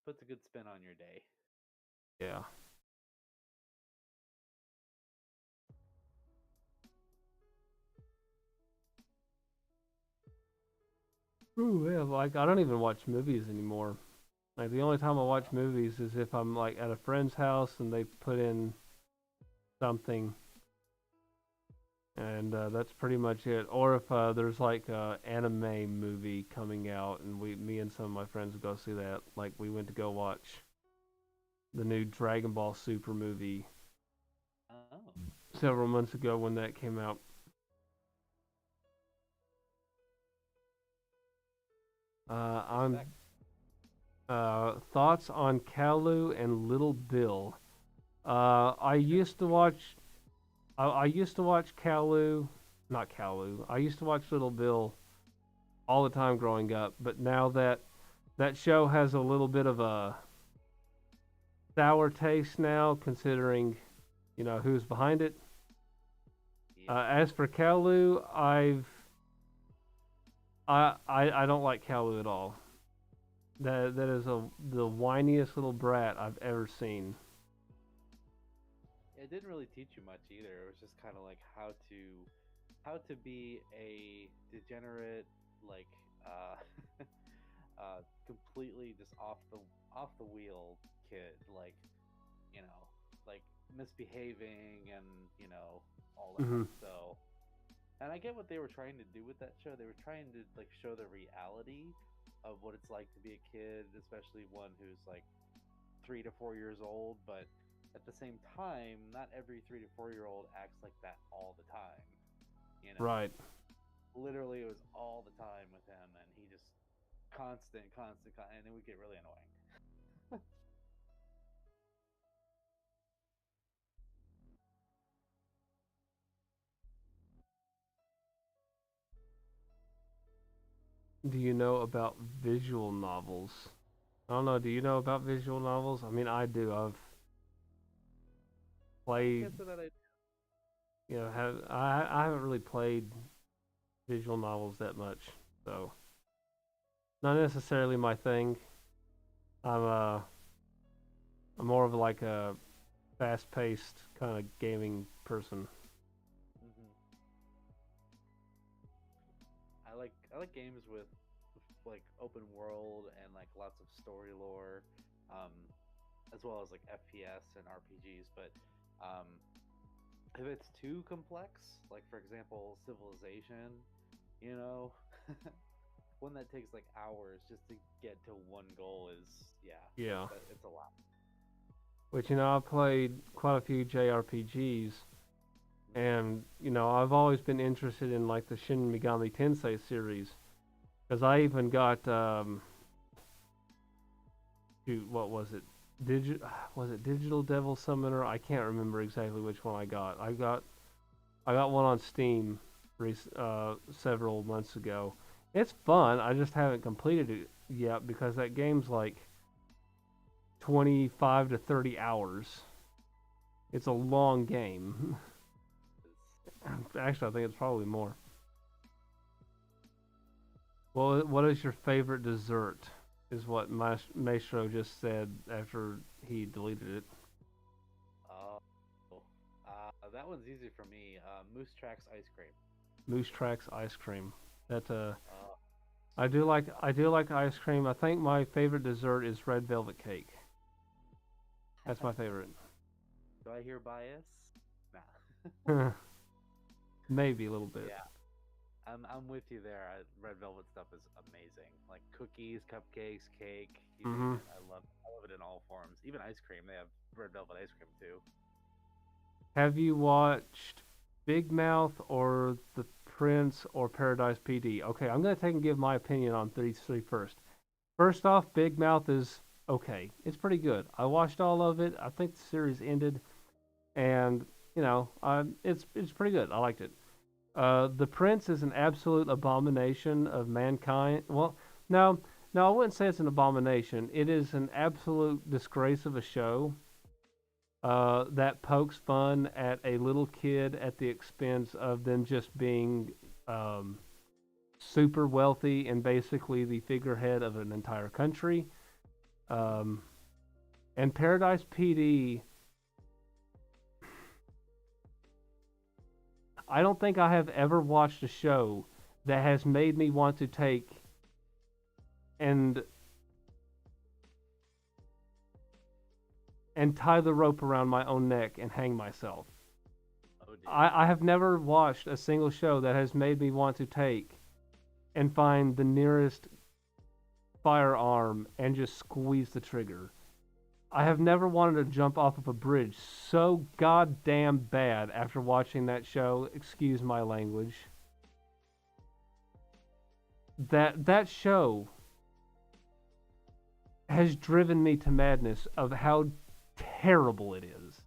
Puts a good spin on your day. Yeah. Ooh, yeah. Like I don't even watch movies anymore. Like the only time I watch Oh, movies is if I'm like at a friend's house and they put in something, and that's pretty much it. Or if there's like a anime movie coming out, and me and some of my friends would go see that. Like we went to go watch the new Dragon Ball Super movie oh, several months ago when that came out. I'm respect. thoughts on Kalu and Little Bill. I Never used to watch. I used to watch Kalu, not Kalu. I used to watch Little Bill all the time growing up, but now that show has a little bit of a sour taste now, considering who's behind it. Yep. As for Kalu, I don't like Kalu at all. That is the whiniest little brat I've ever seen. It didn't really teach you much either. It was just kind of like how to be a degenerate, like uh, completely just off the wheel kid, like, you know, like misbehaving and, you know, all that. Mm-hmm. So, and I get what they were trying to do with that show. They were trying to like show the reality of what it's like to be a kid, especially one who's like 3 to 4 years old. But at the same time, not every 3 to 4 year old acts like that all the time. You know, Right. literally, it was all the time with him, and he just constant, and it would get really annoying. Do you know about visual novels? I don't know. Do you know about visual novels? I mean, I do. I've I played. can't say that I. I haven't really played visual novels that much, so not necessarily my thing. I'm I'm more of like a fast-paced kind of gaming person. Hmm. I like games with like open world and like lots of story lore, um, as well as like FPS and RPGs. But um, if it's too complex, like for example, Civilization, you know, one that takes like hours just to get to one goal is, yeah, Yeah. it's a lot. Which, I've played quite a few JRPGs, Hmm. and, I've always been interested in, like, the Shin Megami Tensei series. Because I even got, shoot, what was it? Was it Digital Devil Summoner? I can't remember exactly which one I got. I got one on Steam several months ago. It's fun. I just haven't completed it yet because that game's like 25 to 30 hours. It's a long game. Actually, I think it's probably more. Well, what is your favorite dessert? Is what Maestro just said after he deleted it. Oh, that one's easy for me. Moose Tracks ice cream. Moose Tracks ice cream. That Uh, I do Super like. soft. I do like ice cream. I think my favorite dessert is red velvet cake. That's my favorite. Do I hear bias? Nah. Maybe a little bit. Yeah, I'm with you there. Red velvet stuff is amazing. Like cookies, cupcakes, cake, you name Hmm. it. I love it in all forms. Even ice cream. They have red velvet ice cream too. Have you watched Big Mouth or The Prince or Paradise PD? Okay, I'm gonna take and give my opinion on these three first. First off, Big Mouth is okay. It's pretty good. I watched all of it. I think the series ended, and it's pretty good. I liked it. The Prince is an absolute abomination of mankind. Well, no, no, I wouldn't say it's an abomination. It is an absolute disgrace of a show that pokes fun at a little kid at the expense of them just being um, super wealthy and basically the figurehead of an entire country. Um, and Paradise PD, I don't think I have ever watched a show that has made me want to take and tie the rope around my own neck and hang myself. Oh dear. I have never watched a single show that has made me want to take and find the nearest firearm and just squeeze the trigger. I have never wanted to jump off of a bridge so goddamn bad after watching that show. Excuse my language. That show has driven me to madness of how terrible it is.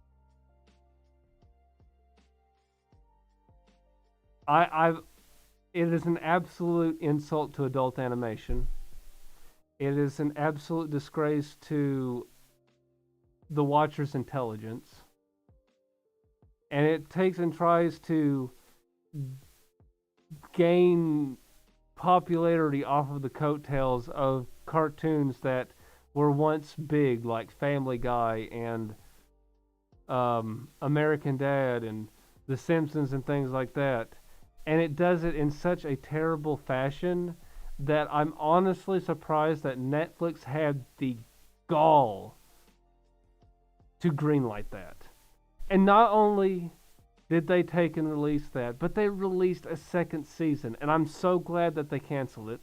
I've it is an absolute insult to adult animation. It is an absolute disgrace to the watcher's intelligence. And it takes and tries to gain popularity off of the coattails of cartoons that were once big, like Family Guy and American Dad and The Simpsons and things like that. And it does it in such a terrible fashion that I'm honestly surprised that Netflix had the gall to greenlight that. And not only did they take and release that, but they released a second season, and I'm so glad that they canceled it.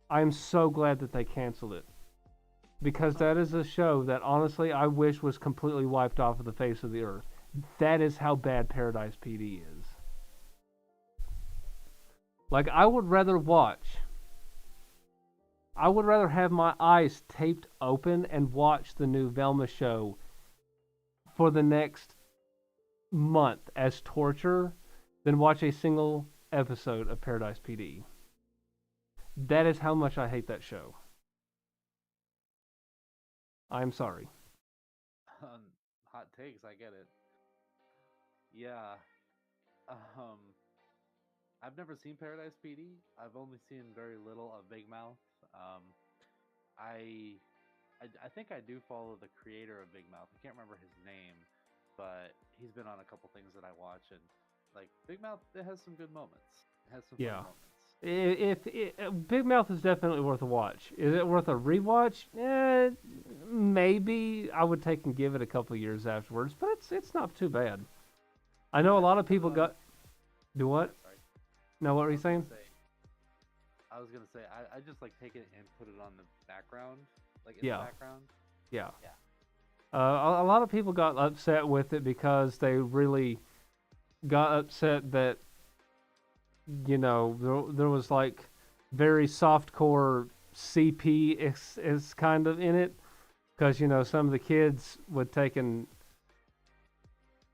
I'm so glad that they canceled it. Because that is a show that honestly I wish was completely wiped off of the face of the earth. That is how bad Paradise PD is. Like I would rather have my eyes taped open and watch the new Velma show for the next month as torture than watch a single episode of Paradise PD. That is how much I hate that show. I'm sorry. Hot takes, I get it. Yeah. Um, I've never seen Paradise PD. I've only seen very little of Big Mouth. Um, I, I think I do follow the creator of Big Mouth. I can't remember his name, but he's been on a couple things that I watch, and like Big Mouth, it has some good moments. It has some funny Yeah. moments. If Big Mouth is definitely worth a watch. Is it worth a rewatch? Maybe I would take and give it a couple years afterwards, but it's not too bad. I know a lot of people got. Do what? Sorry. No, what were you saying? I was gonna say I just like take it and put it on the background, like in Yeah. the background. Yeah. Yeah. A lot of people got upset with it because they really got upset that there was like very softcore CP is kind of in it because some of the kids would take and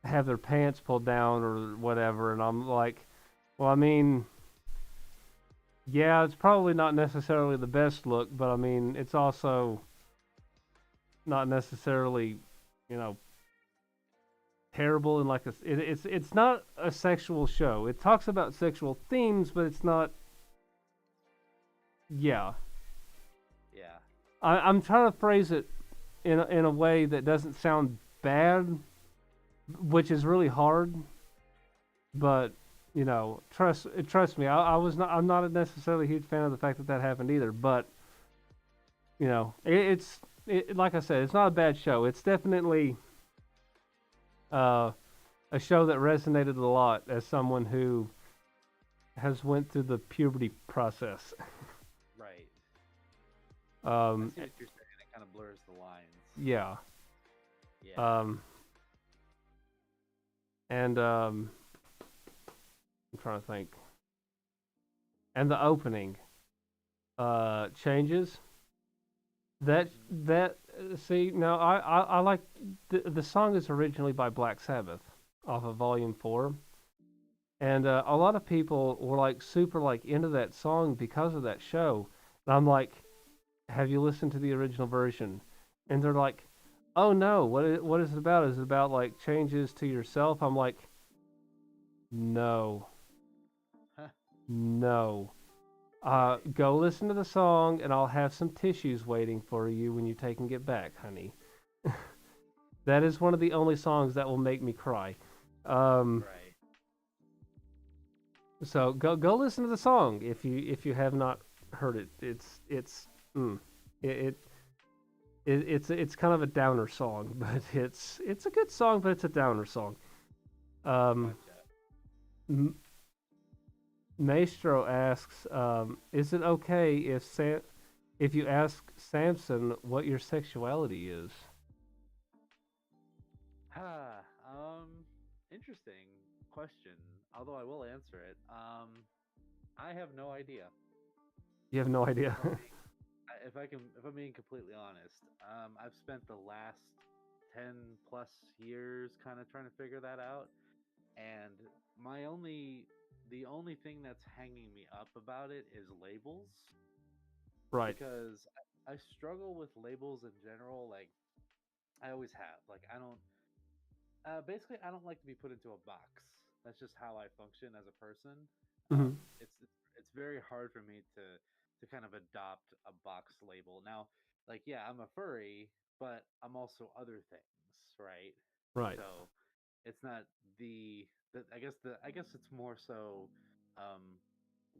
have their pants pulled down or whatever, and I'm like, well, I mean, yeah, it's probably not necessarily the best look, but I mean, it's also not necessarily, you know, terrible and like it's not a sexual show. It talks about sexual themes, but it's not. Yeah, Yeah. I'm trying to phrase it in a way that doesn't sound bad, which is really hard. But trust me, I'm not necessarily a huge fan of the fact that that happened either. But it's like I said, it's not a bad show. It's definitely a show that resonated a lot as someone who has went through the puberty process. Right. I see what you're saying. It kind of blurs the lines. Yeah. Yeah. And I'm trying to think. And the opening changes. That see now I like the song is originally by Black Sabbath off of Volume 4. And a lot of people were like super like into that song because of that show. And I'm like, have you listened to the original version? And they're like, oh no, what is it about? Is it about like changes to yourself? I'm like, no, no. Go listen to the song, and I'll have some tissues waiting for you when you take and get back, honey. That is one of the only songs that will make me cry. Right. So go listen to the song if you have not heard it. It's kind of a downer song, but it's a good song, but it's a downer song. Gotcha. Maestro asks, is it okay if you ask Samson what your sexuality is? Interesting question. Although I will answer it. I have no idea. You have no idea. If I'm being completely honest, I've spent the last 10+ years kind of trying to figure that out, and the only thing that's hanging me up about it is labels, Right. because I struggle with labels in general. Like I always have. Like I don't. Basically, I don't like to be put into a box. That's just how I function as a person. Mm-hmm. It's very hard for me to kind of adopt a box label. Now, like yeah, I'm a furry, but I'm also other things, right? Right. So it's not the I guess it's more so um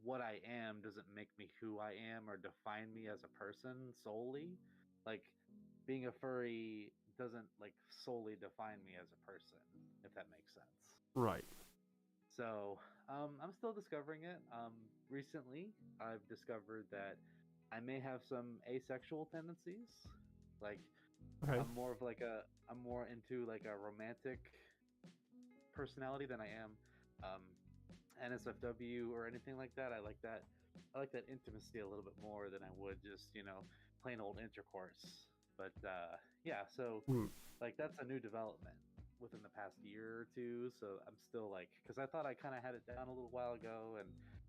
what I am doesn't make me who I am or define me as a person solely. Like being a furry doesn't like solely define me as a person, if that makes sense. Right. So I'm still discovering it. Recently, I've discovered that I may have some asexual tendencies. Like Okay. I'm more into like a romantic personality than I am um, NSFW or anything like that. I like that intimacy a little bit more than I would just plain old intercourse. But yeah, so Hmm. like that's a new development within the past year or two. So I'm still like, because I thought I kind of had it down a little while ago, and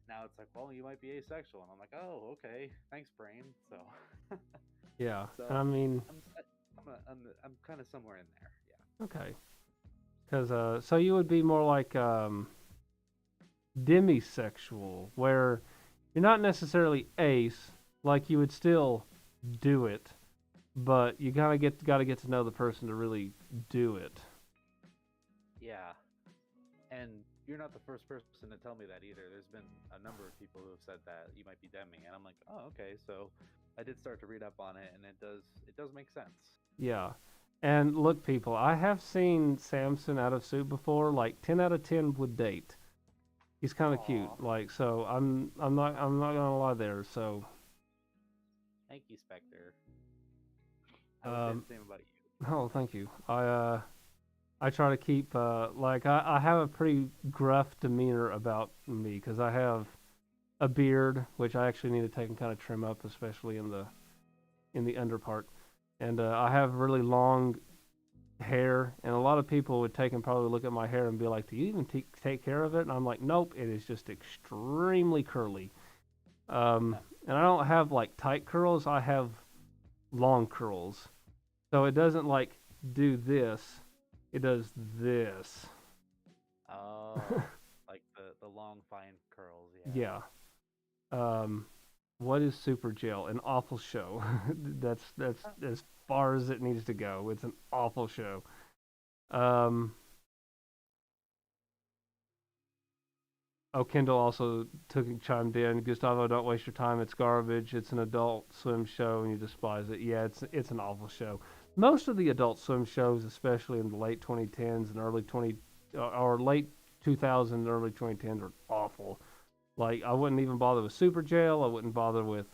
now it's like, well, you might be asexual, and I'm like, oh, okay, thanks, brain. So, Yeah. so And I mean, I'm kind of somewhere in there. Yeah. okay. Because so you would be more like demisexual, where you're not necessarily ace, like you would still do it, but you gotta get to know the person to really do it. Yeah. And you're not the first person to tell me that either. There's been a number of people who have said that you might be demi, and I'm like, oh, okay. So I did start to read up on it, and it does make sense. Yeah. And look, people, I have seen Samson out of suit before. Like 10 out of 10 would date. He's kind of cute. Aw, Like so, I'm not gonna lie there. So, thank you, Spectre. I would say um, the same about you. oh, thank you. I try to keep like I have a pretty gruff demeanor about me because I have a beard, which I actually need to take and kind of trim up, especially in the under part. And I have really long hair, and a lot of people would take and probably look at my hair and be like, "Do you even take care of it?" And I'm like, "Nope, it is just extremely curly." And I don't have like tight curls; I have long curls, so it doesn't like do this; it does this. Oh, like the long fine curls. Yeah. Yeah. Um, what is Super Jail? An awful show. That's as far as it needs to go. It's an awful show. Um, oh, Kendall also chimed in. Gustavo, don't waste your time. It's garbage. It's an Adult Swim show, and you despise it. Yeah, it's an awful show. Most of the Adult Swim shows, especially in the late 2010s and early 20 or late 2000s, early 2010s, are awful. Like I wouldn't even bother with Super Jail. I wouldn't bother with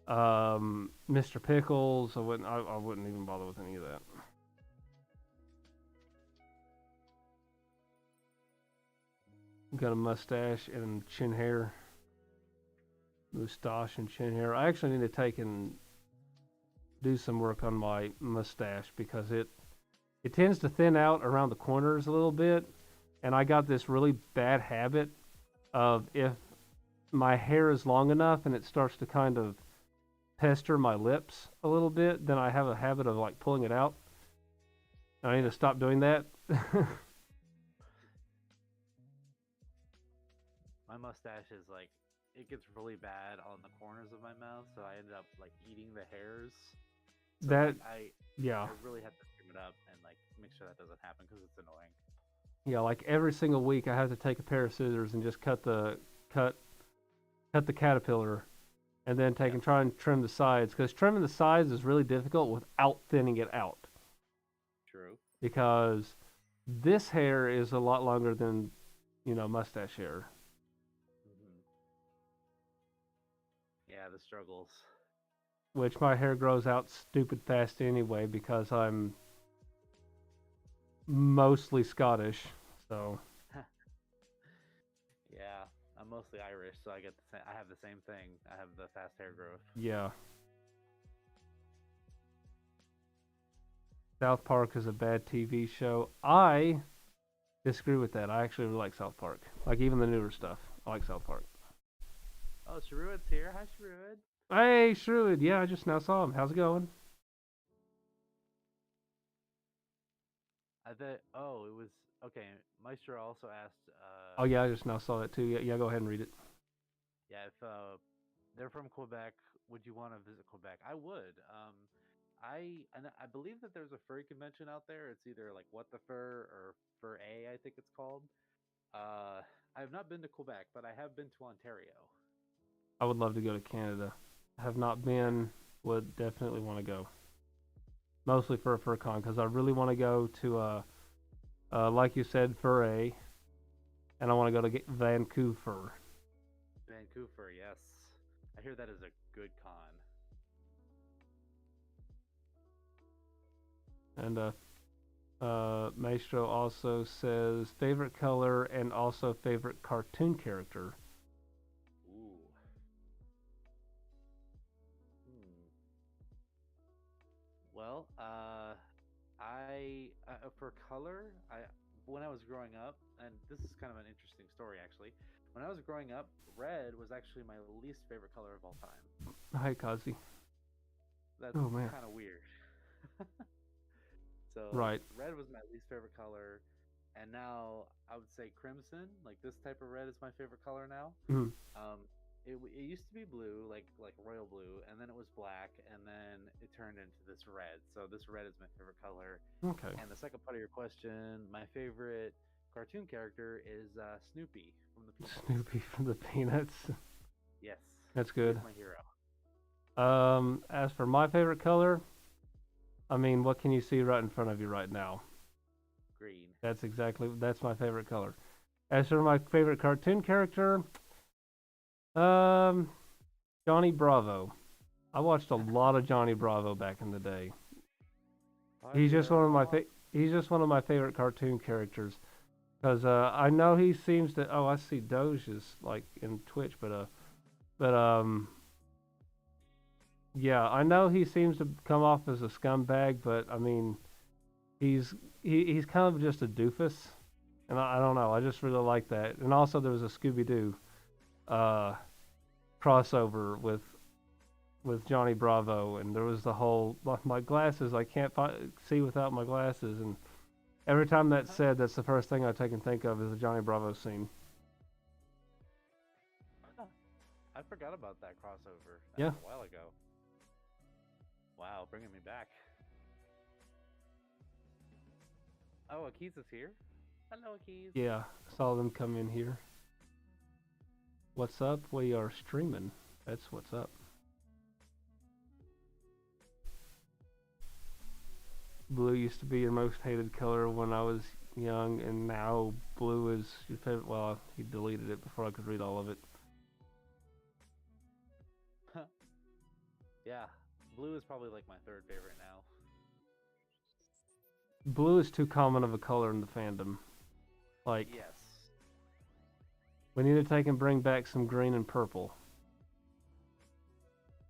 Mr. Pickles. I wouldn't even bother with any of that. Got a mustache and chin hair. Mustache and chin hair. I actually need to take and do some work on my mustache because it tends to thin out around the corners a little bit, and I got this really bad habit of if my hair is long enough and it starts to kind of pester my lips a little bit, then I have a habit of like pulling it out. I need to stop doing that. My mustache is like it gets really bad on the corners of my mouth, so I ended up like eating the hairs. So That like yeah. I really have to trim it up and like make sure that doesn't happen because it's annoying. Yeah, like every single week I have to take a pair of scissors and just cut cut the caterpillar and then take Yeah, and try and trim the sides because trimming the sides is really difficult without thinning it out true. because this hair is a lot longer than mustache hair, Hmm. Yeah, the struggles. which my hair grows out stupid fast anyway because I'm mostly Scottish. So Yeah, I'm mostly Irish, so I get the same. I have the same thing. I have the fast hair growth. yeah, South Park is a bad TV show. I disagree with that. I actually really like South Park, like even the newer stuff. I like South Park. Oh, Shrewd's here. Hi, Shrewd. Hey, Shrewd. Yeah, I just now saw him. How's it going? I thought. Oh, it was okay. Maestro also asked. Oh yeah, I just now saw that too. Yeah, yeah. Go ahead and read it. Yeah, if they're from Quebec, would you want to visit Quebec? I would. I believe that there's a furry convention out there. It's either like What the Fur or Fur A, I think it's called. I have not been to Quebec, but I have been to Ontario. I would love to go to Canada. Have not been, would definitely want to go. Mostly for a FurCon, because I really want to go to, like you said, Furry, and I want to go to Vancouver. Vancouver, yes. I hear that is a good con. And Maestro also says favorite color and also favorite cartoon character. Ooh. Hmm. Well, for color, when I was growing up, and this is kind of an interesting story actually. When I was growing up, red was actually my least favorite color of all time. Hi, Kazi. That's Oh man. kind of weird. So Right. red was my least favorite color, and now I would say crimson. Like this type of red is my favorite color now. Mm. It used to be blue, like royal blue, and then it was black, and then it turned into this red. So this red is my favorite color. Okay. And the second part of your question, my favorite cartoon character is Snoopy from the Peanuts. Snoopy from the Peanuts. Yes, That's he is good. my hero. As for my favorite color, I mean, what can you see right in front of you right now? Green. That's my favorite color. As for my favorite cartoon character, Johnny Bravo. I watched a lot of Johnny Bravo back in the day. He's just one of my he's just one of my favorite cartoon characters. Cause I know he seems to. Oh, I see Doge is like in Twitch, but yeah, I know he seems to come off as a scumbag, but I mean, he's kind of just a doofus, and I don't know. I just really like that. And also, there was a Scooby Doo crossover with Johnny Bravo, and there was the whole my glasses. I can't see without my glasses, and every time that's said, that's the first thing I take and think of is the Johnny Bravo scene. I forgot about that crossover. That Yeah. was a while ago. Wow, bringing me back. Oh, Akiz is here. Hello, Akiz. Yeah, saw them come in here. What's up? We are streaming. That's what's up. Blue used to be your most hated color when I was young, and now blue is your favorite. Well, he deleted it before I could read all of it. Yeah, blue is probably like my third favorite now. Blue is too common of a color in the fandom. Like, Yes. we need to take and bring back some green and purple.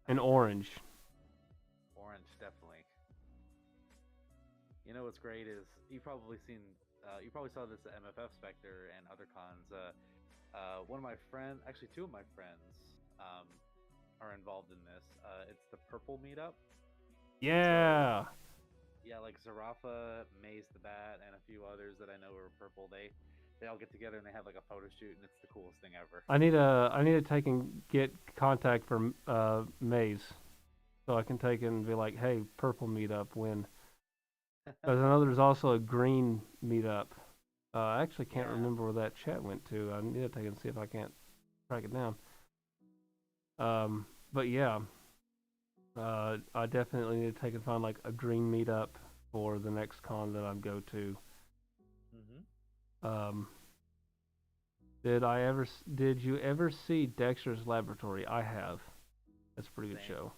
And orange. Orange, definitely. You know what's great is you probably saw this at MFF Spectre and other cons. One of my friends, actually two of my friends, are involved in this. It's the Purple Meetup. Yeah. So, yeah, like Zarafa, Maze the Bat, and a few others that I know are purple. They all get together and they have like a photo shoot, and it's the coolest thing ever. I need to take and get contact from Maze, so I can take and be like, hey, purple meetup when. Because I know there's also a green meetup. I actually can't remember where that chat went to. I need to take and see if I can't track it down. But yeah, I definitely need to take and find like a green meetup for the next con that I go to. Mm-hmm. Did you ever see Dexter's Laboratory? I have. That's a pretty good show.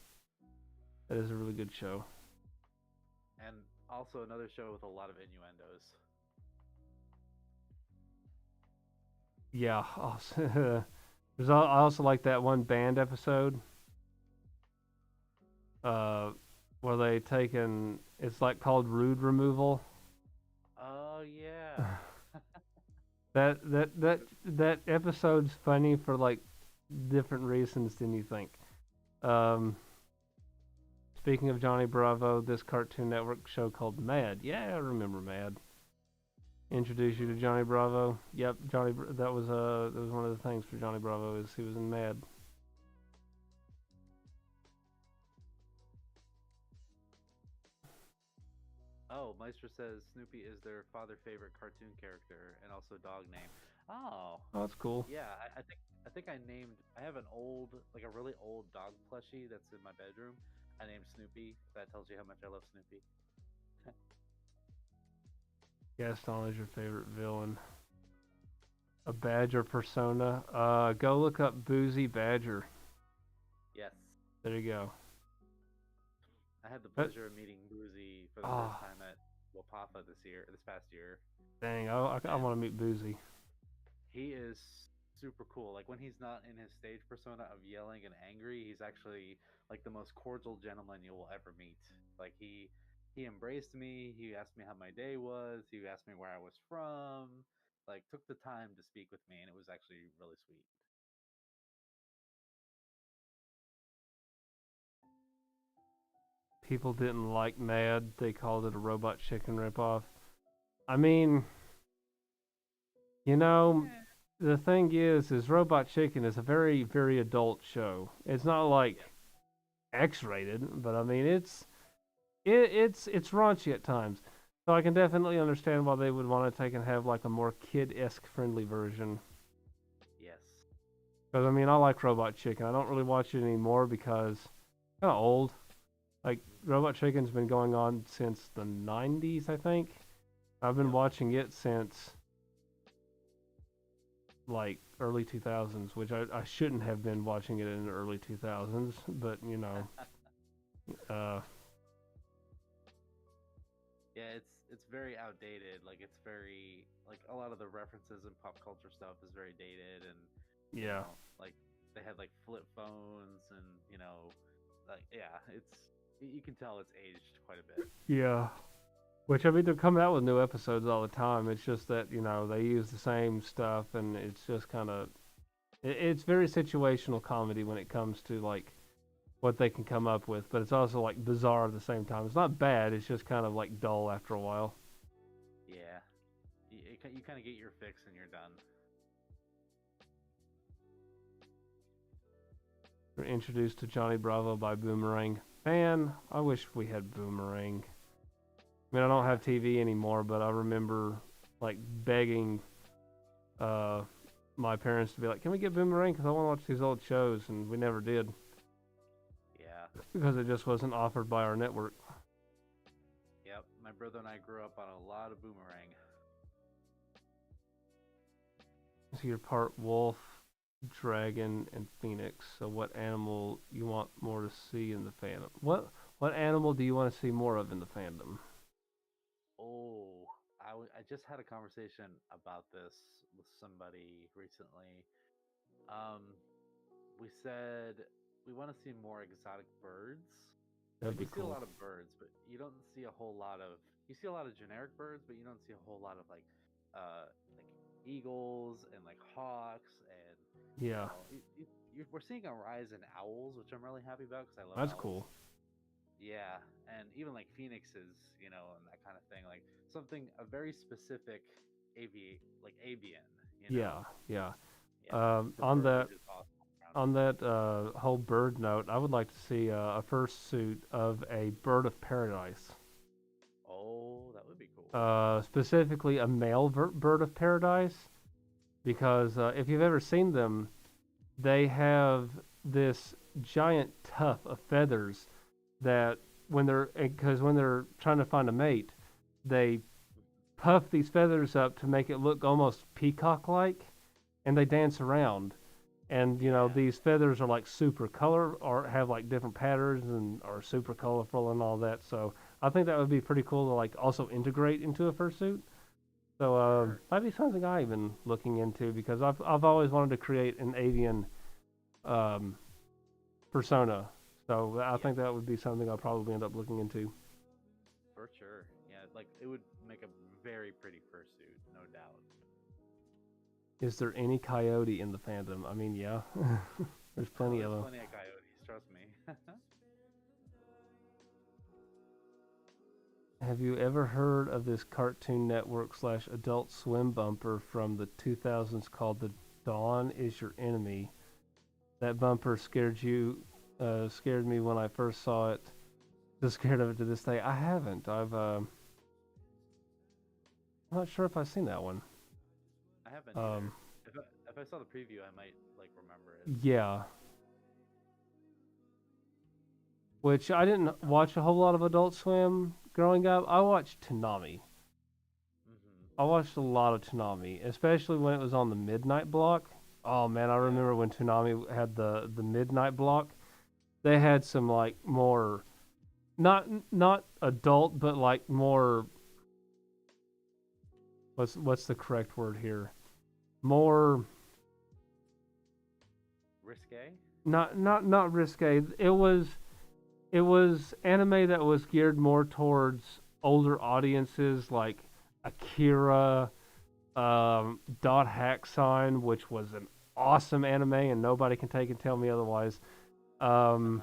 That is a really good show. And also another show with a lot of innuendos. Yeah. I also like that one band episode. Where they taken, it's like called Rude Removal. Oh yeah. That episode's funny for like different reasons than you think. Speaking of Johnny Bravo, this Cartoon Network show called Mad. Yeah, I remember Mad. Introduce you to Johnny Bravo. Yep, that was one of the things for Johnny Bravo is he was in Mad. Oh, Meister says Snoopy is their favorite cartoon character and also dog name. Oh, that's cool. yeah. I think I have an old, like a really old dog plushie that's in my bedroom. I named Snoopy. That tells you how much I love Snoopy. Gaston is your favorite villain. A badger persona. Go look up Boozy Badger. Yes. There you go. I had the pleasure of meeting Boozy for the first Ah, time at Wapapa this past year. dang, I And want to meet Boozy. he is super cool. Like when he's not in his stage persona of yelling and angry, he's actually like the most cordial gentleman you will ever meet. Like he embraced me. He asked me how my day was. He asked me where I was from. Like took the time to speak with me, and it was actually really sweet. People didn't like Mad. They called it a Robot Chicken ripoff. I mean, you know, Eh, the thing is Robot Chicken is a very, very adult show. It's not like yeah, X-rated, but I mean it's raunchy at times. So I can definitely understand why they would want to take and have like a more kid-esque friendly version. yes, Because I mean, I like Robot Chicken. I don't really watch it anymore because kind of old. Like Robot Chicken's been going on since the '90s, I think. I've been yep. watching it since like early 2000s, which I shouldn't have been watching it in the early 2000s, but you know, uh, Yeah, it's very outdated. Like it's very like a lot of the references and pop culture stuff is very dated, and yeah, like they had like flip phones, and like yeah, you can tell it's aged quite a bit. yeah. Which I mean, they're coming out with new episodes all the time. It's just that they use the same stuff, and it's just kind of it's very situational comedy when it comes to like what they can come up with, but it's also like bizarre at the same time. It's not bad. It's just kind of like dull after a while. Yeah, you kind of get your fix and you're done. We're introduced to Johnny Bravo by Boomerang. Man, I wish we had Boomerang. I mean, I don't Yeah, have TV anymore, but I remember like begging uh, my parents to be like, "Can we get Boomerang? Because I want to watch these old shows," and we never did yeah, because it just wasn't offered by our network. yep. My brother and I grew up on a lot of Boomerang. So you're part wolf, dragon, and phoenix. So what animal you want more to see in the fandom? What animal do you want to see more of in the fandom? Oh, I just had a conversation about this with somebody recently. Um, we said we want to see more exotic birds. That'd Like be we see a cool. lot of birds, but you don't see a whole lot of you see a lot of generic birds, but you don't see a whole lot of like eagles and like hawks and Yeah, we're seeing a rise in owls, which I'm really happy about because I love that's owls. cool. Yeah, and even like phoenixes, and that kind of thing. Like something a very specific avian, you know. Yeah, yeah. Yeah, the On bird that is just awesome around it. on that whole bird note, I would like to see a fursuit of a bird of paradise. Oh, that would be cool. Specifically a male bird of paradise, because if you've ever seen them, they have this giant tuft of feathers that when they're trying to find a mate, they puff these feathers up to make it look almost peacock-like, and they dance around. And Yeah, these feathers are like super color or have like different patterns and are super colorful and all that. So I think that would be pretty cool to like also integrate into a fursuit. So sure. that'd be something I've been looking into because I've always wanted to create an avian um, persona. So I Yep, think that would be something I'll probably end up looking into. for sure. Yeah, like it would make a very pretty fursuit, no doubt. Is there any coyote in the fandom? I mean, yeah, there's Oh, plenty of there's them. plenty of coyotes, trust me. Have you ever heard of this Cartoon Network / Adult Swim bumper from the 2000s called "The Dawn Is Your Enemy"? That bumper scared me when I first saw it. Still scared of it to this day. I haven't. I'm not sure if I've seen that one. I haven't either. Um, If if I saw the preview, I might like remember it. Yeah. Which I didn't watch a whole lot of Adult Swim growing up. I watched Toonami. I watched a lot of Toonami, especially when it was on the midnight block. Oh man, I remember when Toonami had the midnight block. They had some like more not adult, but like more what's the correct word here? More Risque? Not risque. It was anime that was geared more towards older audiences, like Akira, Dot Hack Sign, which was an awesome anime, and nobody can take and tell me otherwise. So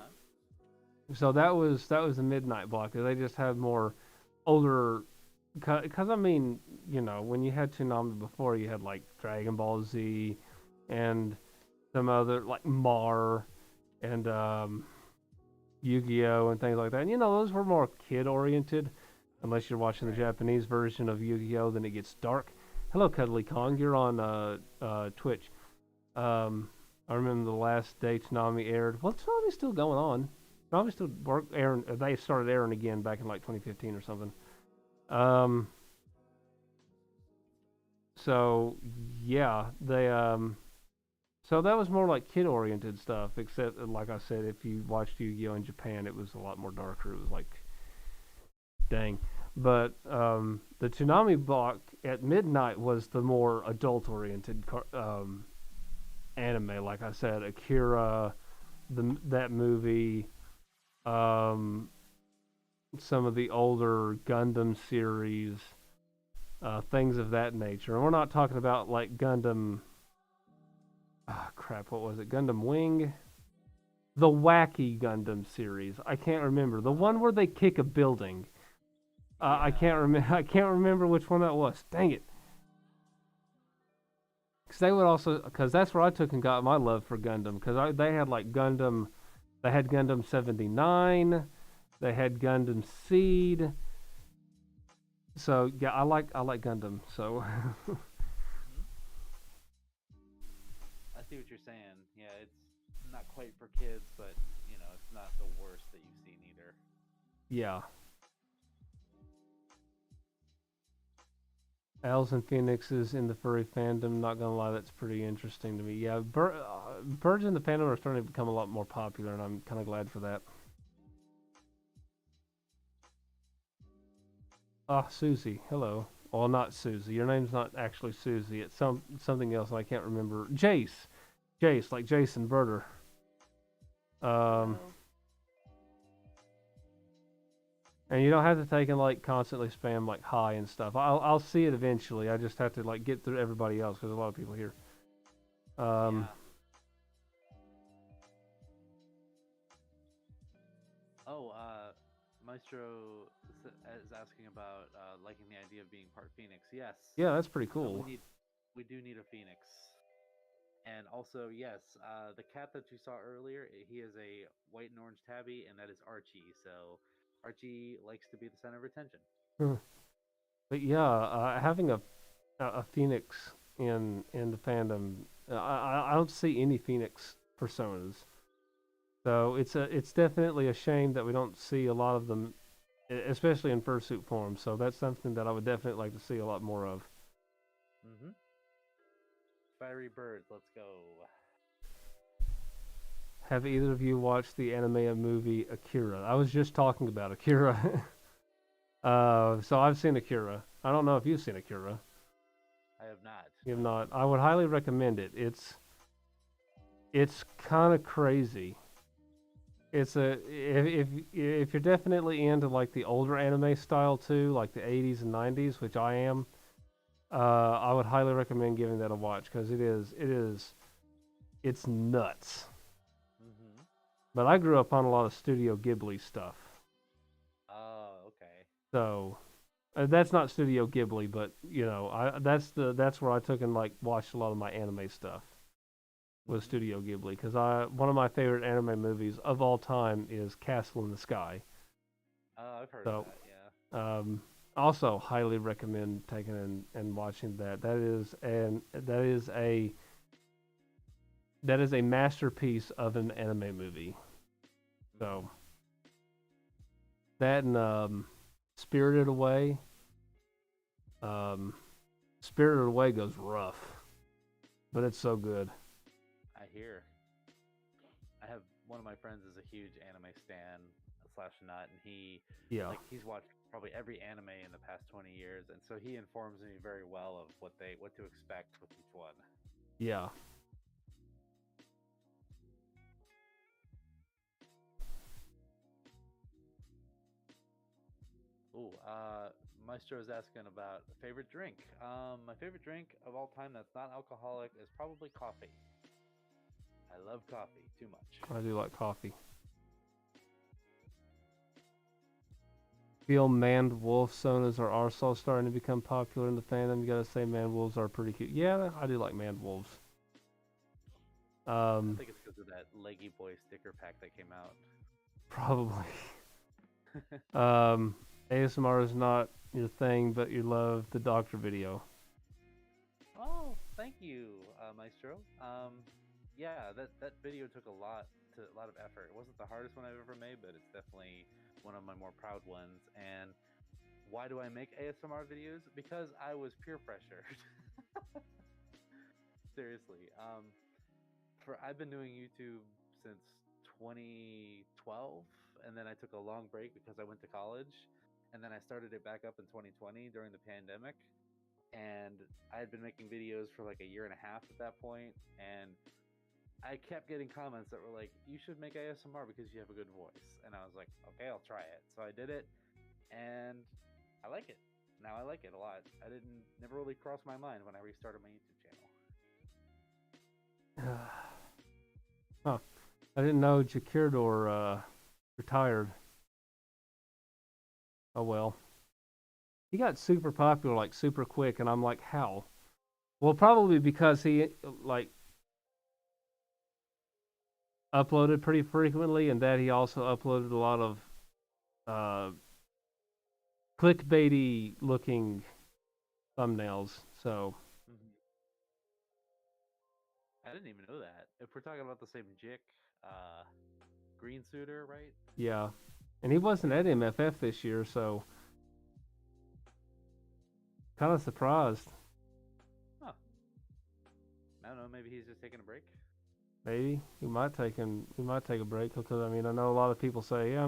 that was the midnight block. They just had more older, because I mean, you know, when you had Toonami before, you had like Dragon Ball Z, and some other like Mar, and Yu-Gi-Oh and things like that. And, you know, those were more kid-oriented, unless you're watching the Japanese version of Yu-Gi-Oh, then it gets dark. Hello, Cuddly Kong. You're on Twitch. I remember the last day Toonami aired. Well, Toonami's still going on. Toonami still airing. They started airing again back in like 2015 or something. So yeah, they so that was more like kid-oriented stuff. Except, like I said, if you watched Yu-Gi-Oh in Japan, it was a lot more darker. It was like, dang. But the Toonami block at midnight was the more adult-oriented anime. Like I said, Akira, that movie, some of the older Gundam series, things of that nature. And we're not talking about like Gundam. Ah, crap, what was it? Gundam Wing? The Wacky Gundam series. I can't remember. The one where they kick a building. I can't remember. I can't remember which one that was. Dang it. Because they would also, because that's where I took and got my love for Gundam. Because they had like Gundam, they had Gundam 79, they had Gundam Seed. So yeah, I like Gundam. So. I see what you're saying. Yeah, it's not quite for kids, but you know, it's not the worst that you've seen either. Yeah. Owls and Phoenixes in the furry fandom. Not gonna lie, that's pretty interesting to me. Yeah, birds in the fandom are starting to become a lot more popular, and I'm kind of glad for that. Ah, Susie, hello. Well, not Susie. Your name's not actually Susie. It's something else, and I can't remember. Jace, like Jason Birder. And you don't have to take and like constantly spam like hi and stuff. I'll see it eventually. I just have to like get through everybody else because there's a lot of people here. Oh, Maestro is asking about liking the idea of being part Phoenix. Yes. Yeah, that's pretty cool. We do need a Phoenix. And also, yes, the cat that you saw earlier, he is a white and orange tabby, and that is Archie. So Archie likes to be the center of attention. But yeah, having a Phoenix in the fandom, I don't see any Phoenix personas. So it's definitely a shame that we don't see a lot of them, especially in fursuit form. So that's something that I would definitely like to see a lot more of. Fiery Bird, let's go. Have either of you watched the anime movie Akira? I was just talking about Akira. So I've seen Akira. I don't know if you've seen Akira. I have not. You have not. I would highly recommend it. It's kind of crazy. It's if you're definitely into like the older anime style too, like the 80s and 90s, which I am. I would highly recommend giving that a watch because it's nuts. But I grew up on a lot of Studio Ghibli stuff. Oh, okay. So that's not Studio Ghibli, but you know, that's where I took and like watched a lot of my anime stuff. Was Studio Ghibli because one of my favorite anime movies of all time is Castle in the Sky. Oh, I've heard of that. Yeah. Also, highly recommend taking and watching that. That is that is a masterpiece of an anime movie. So that and Spirited Away. Spirited Away goes rough, but it's so good. I hear. I have one of my friends is a huge anime stan slash nut, and Yeah, he's watched probably every anime in the past 20 years, and so he informs me very well of what to expect with each one. yeah. Ooh, Maestro's asking about favorite drink. My favorite drink of all time that's not alcoholic is probably coffee. I love coffee too much. I do like coffee. Feel manned wolf sonas are also starting to become popular in the fandom. You gotta say, manned wolves are pretty cute. Yeah, I do like manned wolves. I think it's because of that Leggy Boy sticker pack that came out. Probably. ASMR is not your thing, but you love the doctor video. Oh, thank you, Maestro. Yeah, that video took a lot of effort. It wasn't the hardest one I've ever made, but it's definitely one of my more proud ones. And why do I make ASMR videos? Because I was peer pressured. Seriously. I've been doing YouTube since 2012, and then I took a long break because I went to college, and then I started it back up in 2020 during the pandemic. And I had been making videos for like a year and a half at that point, and I kept getting comments that were like, "You should make ASMR because you have a good voice." And I was like, "Okay, I'll try it." So I did it, and I like it. Now I like it a lot. Never really crossed my mind when I restarted my YouTube channel. Huh. I didn't know Jakirdor retired. Oh well. He got super popular like super quick, and I'm like, how? Well, probably because he like uploaded pretty frequently, and that he also uploaded a lot of uh, clickbaity looking thumbnails. So Mm-hmm. I didn't even know that. If we're talking about the same Jick, uh, green suitor, right? yeah, and he wasn't at MFF this year, so kind of surprised. Huh. I don't know. Maybe he's just taking a break. Maybe he might take a break because I mean I know a lot of people say yeah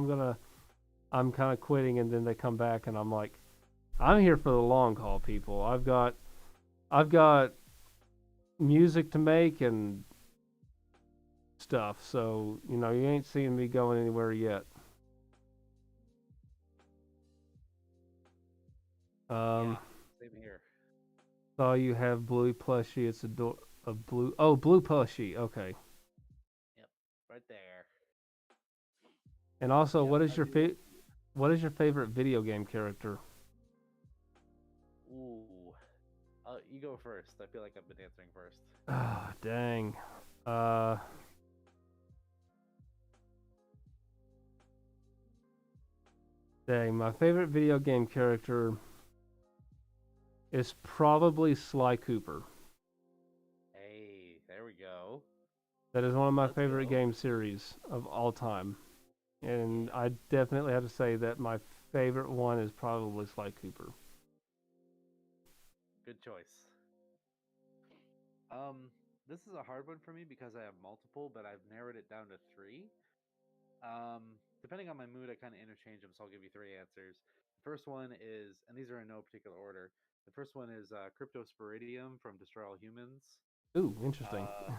I'm kind of quitting, and then they come back, and I'm like, I'm here for the long haul, people. I've got music to make and stuff, so you ain't seeing me going anywhere yet. Yeah, same here. Saw you have blue plushie. It's a blue. Oh, blue plushie. Okay. Yep, right there. And also, Yep, I do. what is your favorite video game character? Ooh, you go first. I feel like I've been answering first. Ah, dang. Uh, Dang. My favorite video game character is probably Sly Cooper. Hey, there we go. That is one of my Let's favorite go. game series of all time. And Yeah, I definitely have to say that my favorite one is probably Sly Cooper. good choice. This is a hard one for me because I have multiple, but I've narrowed it down to three. Depending on my mood, I kind of interchange them, so I'll give you three answers. The first one is, and these are in no particular order. The first one is Cryptosporidium from Destroy All Humans. Ooh, interesting. Uh,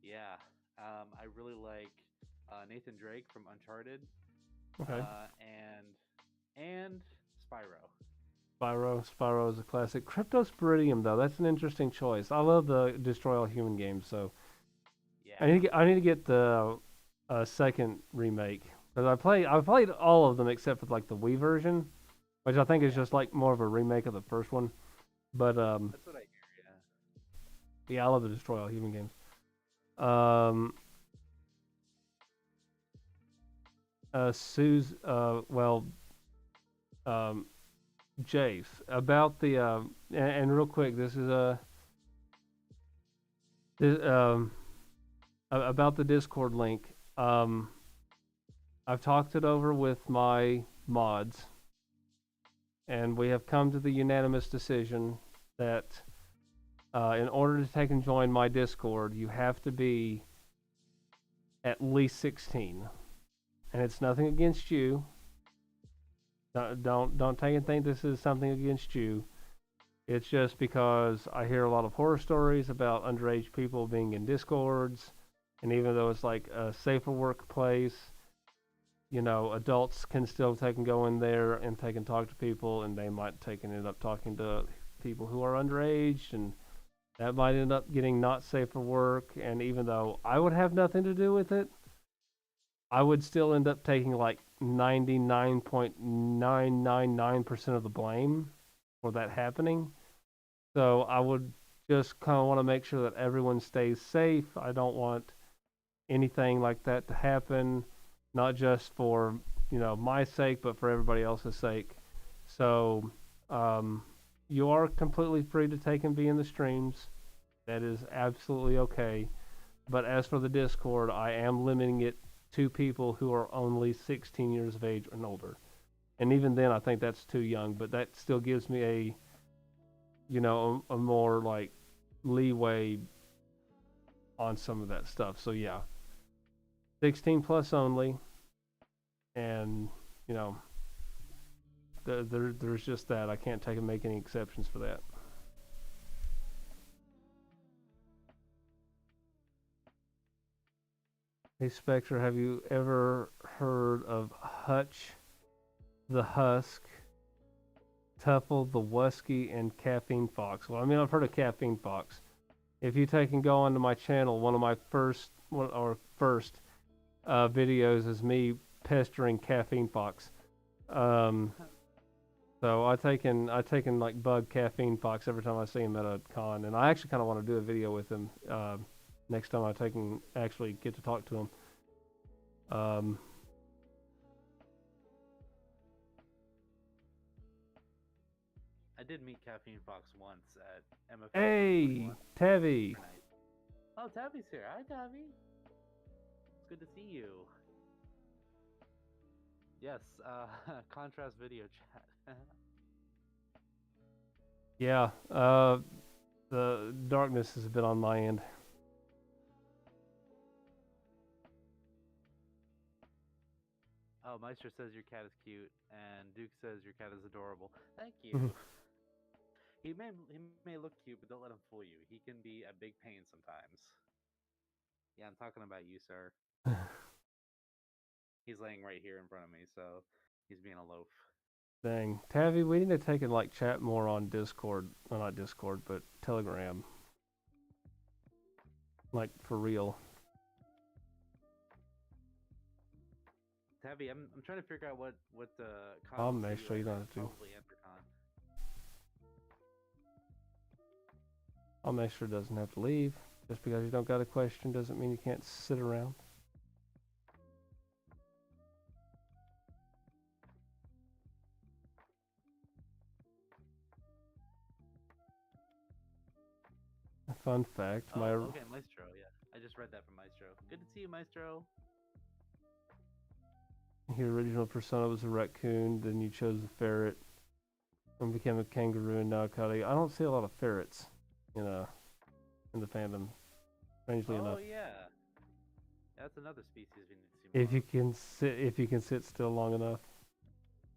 yeah, I really like Nathan Drake from Uncharted, Okay. and Spyro. Spyro is a classic. Cryptosporidium, though, that's an interesting choice. I love the Destroy All Human games, so Yeah, I need to get the second remake because I played all of them except for like the Wii version, which I think is yeah, just like more of a remake of the first one. But that's what I hear. Yeah. yeah, I love the Destroy All Human games. Um, Sue's um, Jace about the and real quick, this is this, about the Discord link. I've talked it over with my mods, and we have come to the unanimous decision that in order to take and join my Discord, you have to be at least 16. And it's nothing against you. Don't take and think this is something against you. It's just because I hear a lot of horror stories about underage people being in Discords, and even though it's like a safer workplace, you know, adults can still take and go in there and take and talk to people, and they might take and end up talking to people who are underage, and that might end up getting not safe for work. And even though I would have nothing to do with it, I would still end up taking like 99.999% of the blame for that happening. So I would just kind of want to make sure that everyone stays safe. I don't want anything like that to happen, not just for, you know, my sake, but for everybody else's sake. So you are completely free to take and be in the streams. That is absolutely okay. But as for the Discord, I am limiting it to people who are only 16 years of age and older. And even then, I think that's too young, but that still gives me a, you know, a more like leeway on some of that stuff. So yeah, 16 plus only. And, you know, there's just that. I can't take and make any exceptions for that. Hey Spectre, have you ever heard of Hutch the Husk, Tuffle the Wusky, and Caffeine Fox? Well, I mean, I've heard of Caffeine Fox. If you take and go onto my channel, one of my first videos is me pestering Caffeine Fox. So I take and like bug Caffeine Fox every time I see him at a con, and I actually kind of want to do a video with him next time I take and actually get to talk to him. I did meet Caffeine Fox once at MFL. Hey, Tavi. Oh, Tavi's here. Hi, Tavi. It's good to see you. Yes, contrast video chat. Yeah, the darkness has been on my end. Oh, Meister says your cat is cute, and Duke says your cat is adorable. Thank you. He may look cute, but don't let him fool you. He can be a big pain sometimes. Yeah, I'm talking about you, sir. He's laying right here in front of me, so he's being a loaf. Dang, Tavi, we need to take and like chat more on Discord. Well, not Discord, but Telegram. Like for real. Tavi, I'm trying to figure out what the I'll make sure you don't have to. Probably Entercon. I'll make sure it doesn't have to leave. Just because you don't got a question doesn't mean you can't sit around. A fun fact, okay, Maestro, yeah. I just read that from Maestro. Good to see you, Maestro. Your original persona was a raccoon, then you chose a ferret, and became a kangaroo, and now a coyote. I don't see a lot of ferrets, you know, in the fandom. Strangely enough. Oh yeah, that's another species we need to see more. If you can sit still long enough.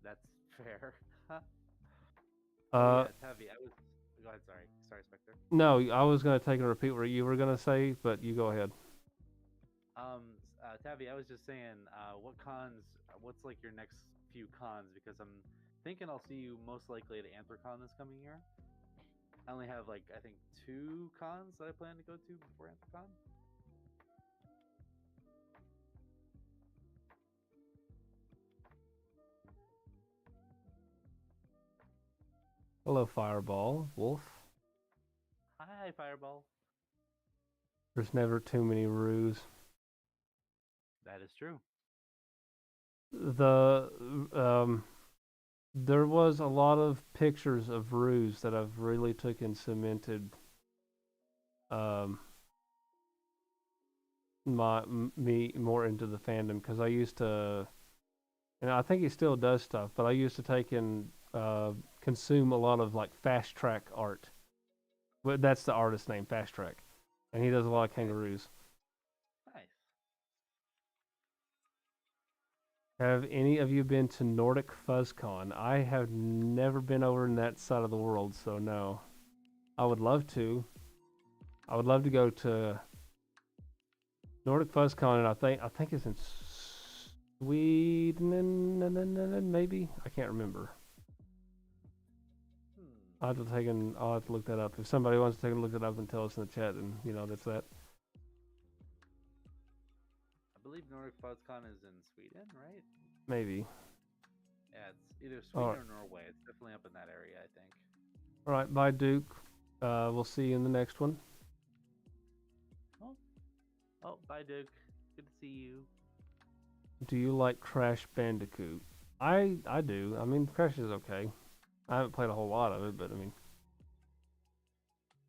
That's fair. Yeah, Tavi, Go ahead. Sorry, Spectre. No, I was gonna take and repeat what you were gonna say, but you go ahead. Tavi, I was just saying, what's like your next few cons? Because I'm thinking I'll see you most likely at Anthrocon this coming year. I only have like, I think 2 cons that I plan to go to before Anthrocon. Hello, Fireball, Wolf. Hi, Fireball. There's never too many roos. That is true. There was a lot of pictures of roos that I've really took and cemented me more into the fandom because I used to, and I think he still does stuff, but I used to take and consume a lot of like fast track art. But that's the artist name, Fast Track, and he does a lot of kangaroos. Nice. Have any of you been to Nordic FuzzCon? I have never been over in that side of the world, so no. I would love to. I would love to go to Nordic FuzzCon, and I think it's in Sweden, maybe. I can't remember. I'll have to look that up. If somebody wants to take a look at it up and tell us in the chat, then that's that. I believe Nordic FuzzCon is in Sweden, right? Maybe. Yeah, it's either Sweden or Norway. It's definitely up in that area, I think. All right, bye, Duke. We'll see you in the next one. Oh, bye, Duke. Good to see you. Do you like Crash Bandicoot? I do. I mean, Crash is okay. I haven't played a whole lot of it, but I mean,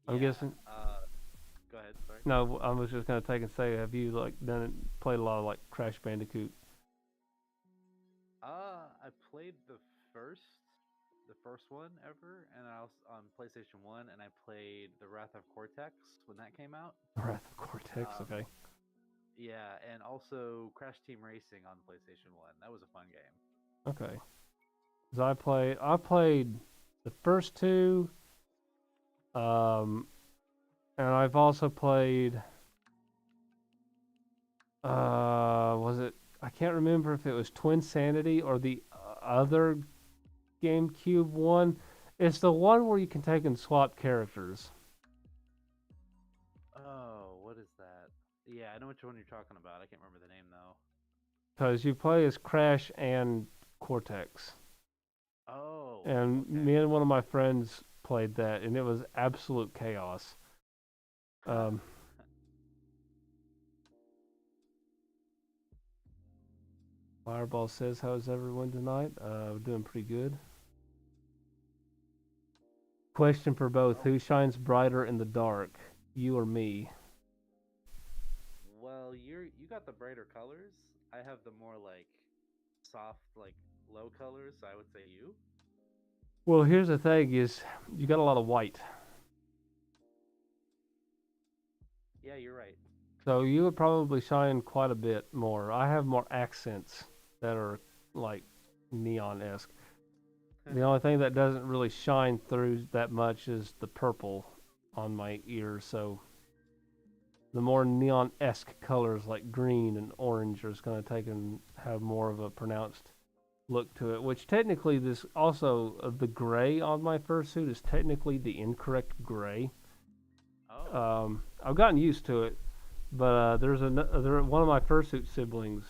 I'm guessing. Go ahead. Sorry. No, I was just gonna take and say, have you like played a lot of like Crash Bandicoot? I played the first one ever, and I was on PlayStation 1, and I played the Wrath of Cortex when that came out. Wrath of Cortex, okay. Yeah, and also Crash Team Racing on PlayStation 1. That was a fun game. Okay. Cause I played the first two, and I've also played. Was it? I can't remember if it was Twin Sanity or the other GameCube one. It's the one where you can take and swap characters. Oh, what is that? Yeah, I know which one you're talking about. I can't remember the name though. Because you play as Crash and Cortex. Oh. And okay. me and one of my friends played that, and it was absolute chaos. Fireball says, how's everyone tonight? Doing pretty good. Question for both. Who shines brighter in the dark, you or me? Well, you got the brighter colors. I have the more like soft, like low colors, so I would say you. Well, here's the thing is you got a lot of white. Yeah, you're right. So you would probably shine quite a bit more. I have more accents that are like neon-esque. The only thing that doesn't really shine through that much is the purple on my ears. So the more neon-esque colors like green and orange are going to take and have more of a pronounced look to it. Which technically, this also the gray on my fursuit is technically the incorrect gray. Oh. I've gotten used to it, but there's one of my fursuit siblings.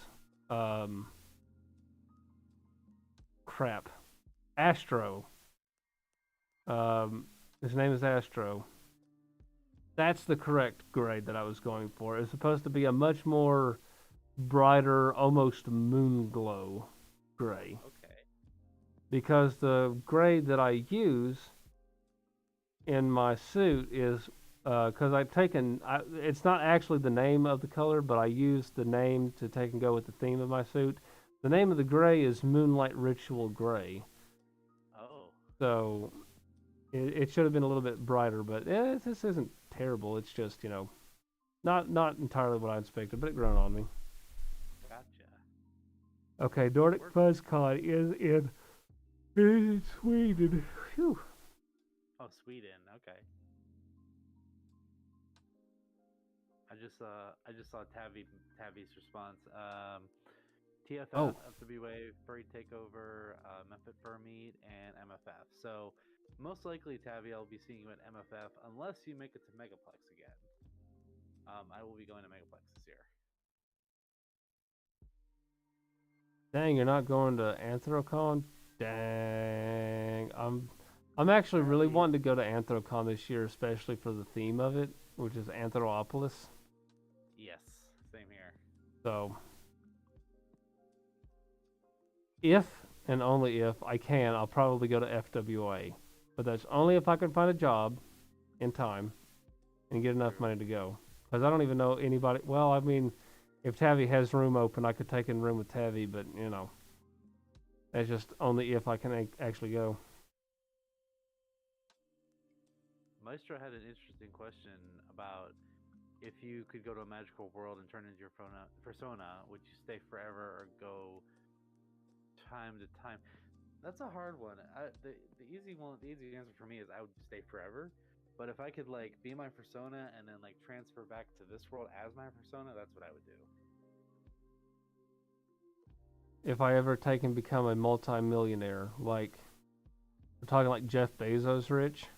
Astro. His name is Astro. That's the correct grade that I was going for. It's supposed to be a much more brighter, almost moon glow gray. Okay. Because the grade that I use in my suit is because it's not actually the name of the color, but I use the name to take and go with the theme of my suit. The name of the gray is Moonlight Ritual Gray. Oh. So it should have been a little bit brighter, but this isn't terrible. It's just, not entirely what I expected, but it grown on me. Gotcha. Okay, Nordic FuzzCon is in Sweden. Whew. Oh, Sweden. Okay. I just saw Tabby's response. TFF, FW Wave, Furry Takeover, Method Fur Meet, and MFF. So most likely, Tabby, I'll be seeing you at MFF unless you make it to Megaplex again. I will be going to Megaplex this year. Dang, you're not going to Anthrocon? Dang, I'm actually really wanting to go to Anthrocon this year, especially for the theme of it, which is Anthropolis. Yes, same here. So, if and only if I can, I'll probably go to FWA. But that's only if I can find a job in time and get enough money to go. Because I don't even know anybody. Well, I mean, if Tavi has room open, I could take in room with Tavi, but you know, that's just only if I can actually go. Maestro had an interesting question about if you could go to a magical world and turn into your persona, would you stay forever or go time to time? That's a hard one. The easy answer for me is I would stay forever. But if I could like be my persona and then like transfer back to this world as my persona, that's what I would do. If I ever take and become a multi-millionaire, like we're talking like Jeff Bezos rich,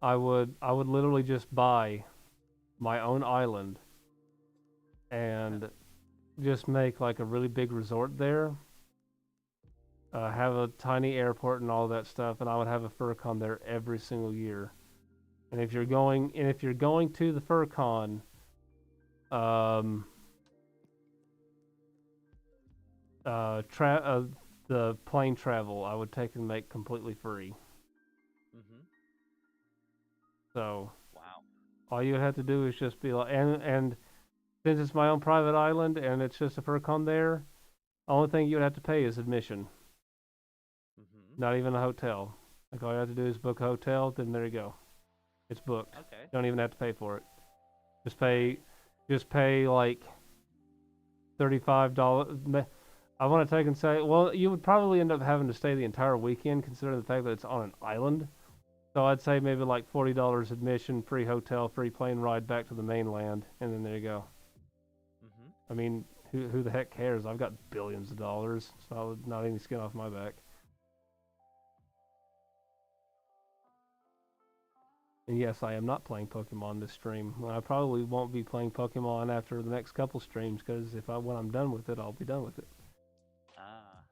I would literally just buy my own island and just make like a really big resort there. Have a tiny airport and all that stuff, and I would have a FurCon there every single year. And if you're going to the FurCon, the plane travel I would take and make completely free. Mm-hmm. So Wow. all you have to do is just be like, and since it's my own private island and it's just a FurCon there, the only thing you would have to pay is admission. Mm-hmm. Not even a hotel. Like all you have to do is book a hotel, then there you go. It's booked. Okay. You don't even have to pay for it. Just pay like $35. I want to take and say, well, you would probably end up having to stay the entire weekend, considering the fact that it's on an island. So I'd say maybe like $40 admission, free hotel, free plane ride back to the mainland, and then there you go. Mm-hmm. I mean, who the heck cares? I've got billions of dollars, so not any skin off my back. And yes, I am not playing Pokemon this stream. I probably won't be playing Pokemon after the next couple streams, because when I'm done with it, I'll be done with it. Ah.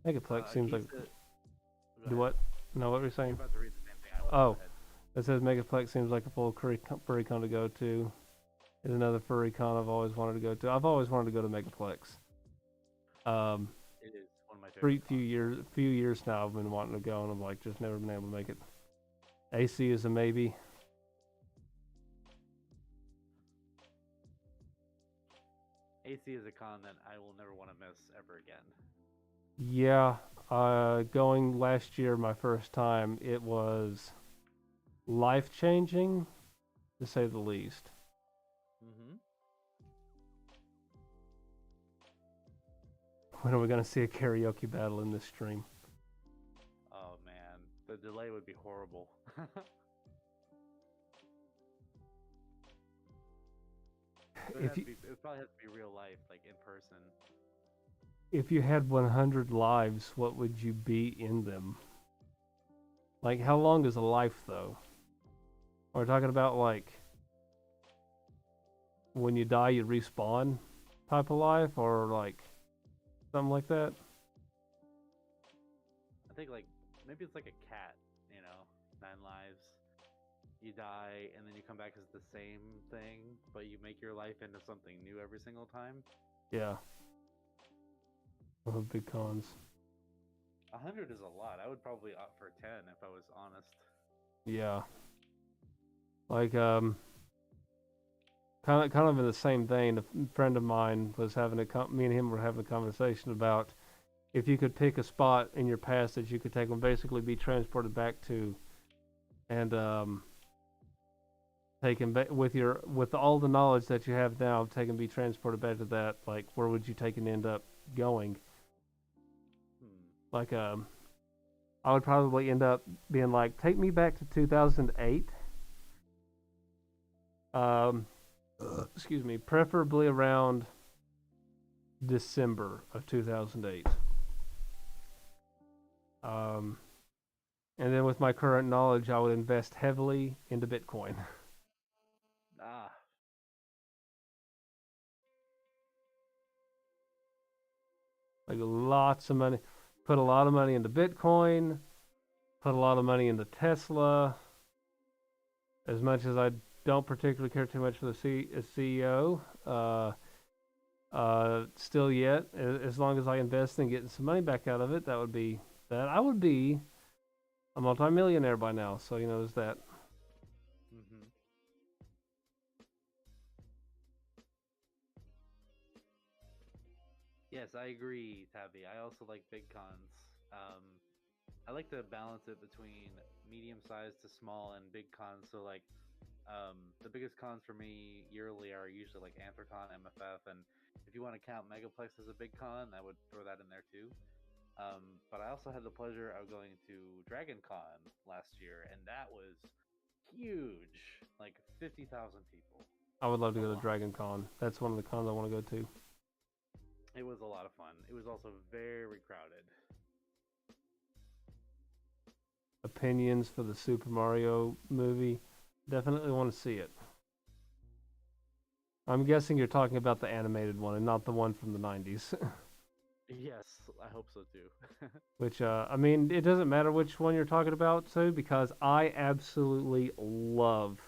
Megaplex seems like. Do what? No, what were you saying? You're about to read the same thing I was. Oh, it says Megaplex seems like a full furry con to go to. Is another furry con I've always wanted to go to. I've always wanted to go to Megaplex. It is one of my favorite. Few years now I've been wanting to go, and I'm like just never been able to make it. AC is a maybe. AC is a con that I will never want to miss ever again. Yeah, going last year, my first time, it was life-changing, to say the least. Mm-hmm. When are we going to see a karaoke battle in this stream? Oh man, the delay would be horrible. It probably has to be real life, like in person. If you had 100 lives, what would you be in them? Like, how long is a life, though? Are we talking about, like, when you die, you respawn type of life? Or, like, something like that? I think, like, maybe it's like a cat, 9 lives. You die, and then you come back as the same thing, but you make your life into something new every single time. Yeah. Big cons. 100 is a lot. I would probably opt for 10 if I was honest. Yeah. Like, kind of in the same vein, a friend of mine was me and him were having a conversation about if you could pick a spot in your past that you could take and basically be transported back to, and taken back with all the knowledge that you have now, be transported back to that. Like, where would you take and end up going? Like, I would probably end up being like, take me back to 2008. Excuse me, preferably around December of 2008. And then with my current knowledge, I would invest heavily into Bitcoin. Ah. Like lots of money. Put a lot of money into Bitcoin. Put a lot of money into Tesla. As much as I don't particularly care too much for the CEO, still yet, as long as I invest in getting some money back out of it, that would be that. I would be a multimillionaire by now, so there's that. Mm-hmm. Yes, I agree, Tabby. I also like big cons. Um, I like to balance it between medium sized to small and big cons. So like the biggest cons for me yearly are usually like Anthrocon, MFF, and if you want to count Megaplex as a big con, I would throw that in there too. But I also had the pleasure of going to Dragon Con last year, and that was huge, like 50,000 people. I would love to A go to lot. Dragon Con. That's one of the cons I want to go to. It was a lot of fun. It was also very crowded. Opinions for the Super Mario movie. Definitely want to see it. I'm guessing you're talking about the animated one and not the one from the 90s. Yes, I hope so too. Which, I mean, it doesn't matter which one you're talking about, too, because I absolutely love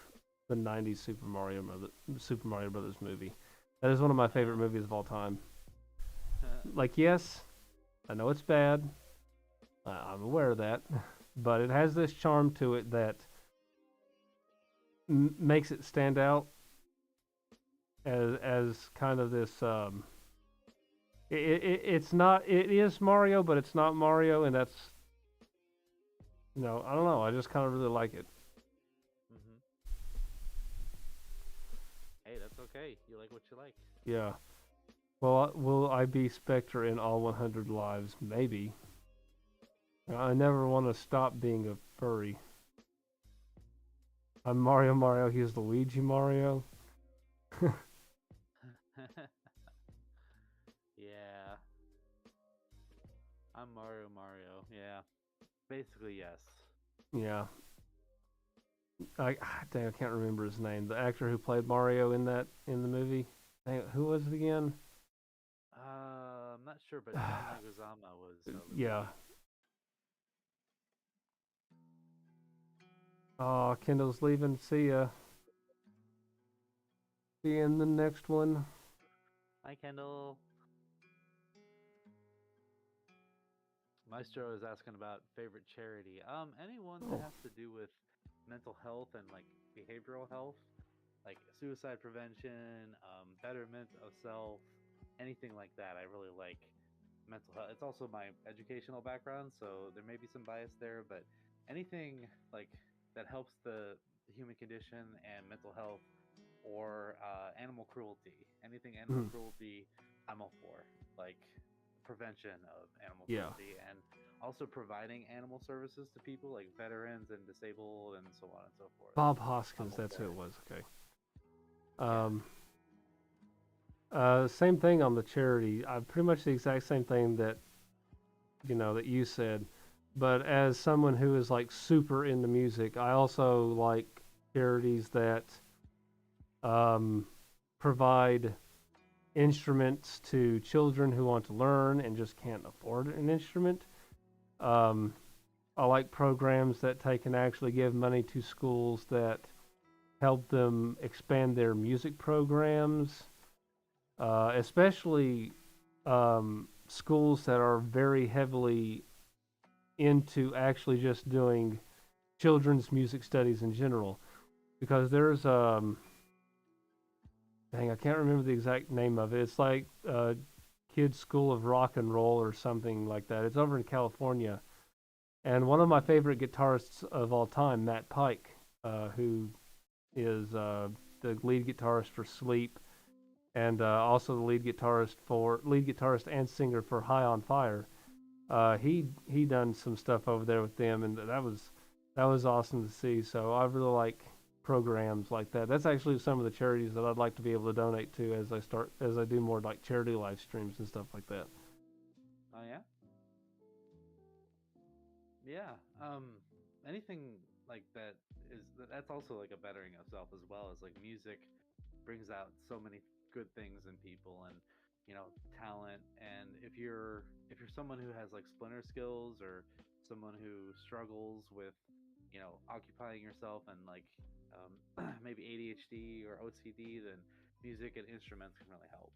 the 90s Super Mario Brothers movie. That is one of my favorite movies of all time. Like, yes, I know it's bad. I'm aware of that. But it has this charm to it that makes it stand out as kind of this. It's not. It is Mario, but it's not Mario, and that's. I don't know. I just kind of really like it. Hmm. Hey, that's okay. You like what you like. Yeah. Well, will I be Spectre in all 100 lives? Maybe. I never want to stop being a furry. I'm Mario Mario. He's Luigi Mario. Yeah, I'm Mario Mario. Yeah, basically yes. Yeah. Dang, I can't remember his name. The actor who played Mario in the movie. Dang, who was it again? I'm not sure, but John Leguizamo was Yeah. Luigi. Oh, Kendall's leaving. See ya. See you in the next one. Hi, Kendall. Maestro is asking about favorite charity. Anyone that Oh, has to do with mental health and like behavioral health, like suicide prevention, betterment of self, anything like that. I really like mental health. It's also my educational background, so there may be some bias there, but anything like that helps the human condition and mental health or animal cruelty, anything animal mhm. cruelty, I'm all for. Like prevention of animal Yeah. cruelty and also providing animal services to people like veterans and disabled and so on and so forth. Bob I'm Hoskins, all that's who for it it. was. Okay. Yeah. Um, Same thing on the charity. Pretty much the exact same thing that you said. But as someone who is like super into music, I also like charities that um, provide instruments to children who want to learn and just can't afford an instrument. Um, I like programs that take and actually give money to schools that help them expand their music programs, especially schools that are very heavily into actually just doing children's music studies in general. Because there's dang, I can't remember the exact name of it. It's like Kids School of Rock and Roll or something like that. It's over in California. And one of my Mm-hmm. favorite guitarists of all time, Matt Pike, who is the lead guitarist for Sleep, and also the lead guitarist and singer for High on Fire. He done some stuff over there with them, and that was awesome to see. So I really like programs like that. That's actually some of the charities that I'd like to be able to donate to as I do more like charity live streams and stuff like that. Oh yeah. Yeah. Anything like that that's also like a bettering of self as well as like music brings out so many good things in people and talent and if you're someone who has like splinter skills or someone who struggles with occupying yourself and like maybe ADHD or OCD, then music and instruments can really help.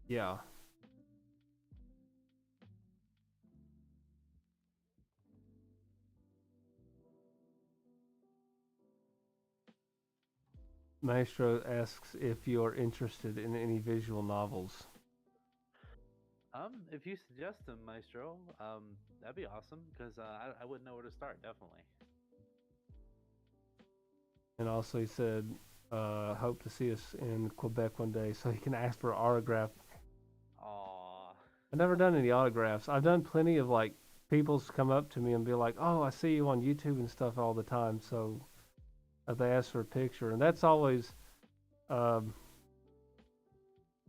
Yeah. Maestro asks if you're interested in any visual novels. If you suggest them, Maestro, that'd be awesome because I wouldn't know where to start. Definitely. And also, he said, hope to see us in Quebec one day so he can ask for an autograph. Aw. I've never done any autographs. I've done plenty of like people's come up to me and be like, "Oh, I see you on YouTube and stuff all the time." So they ask for a picture, and that's always um,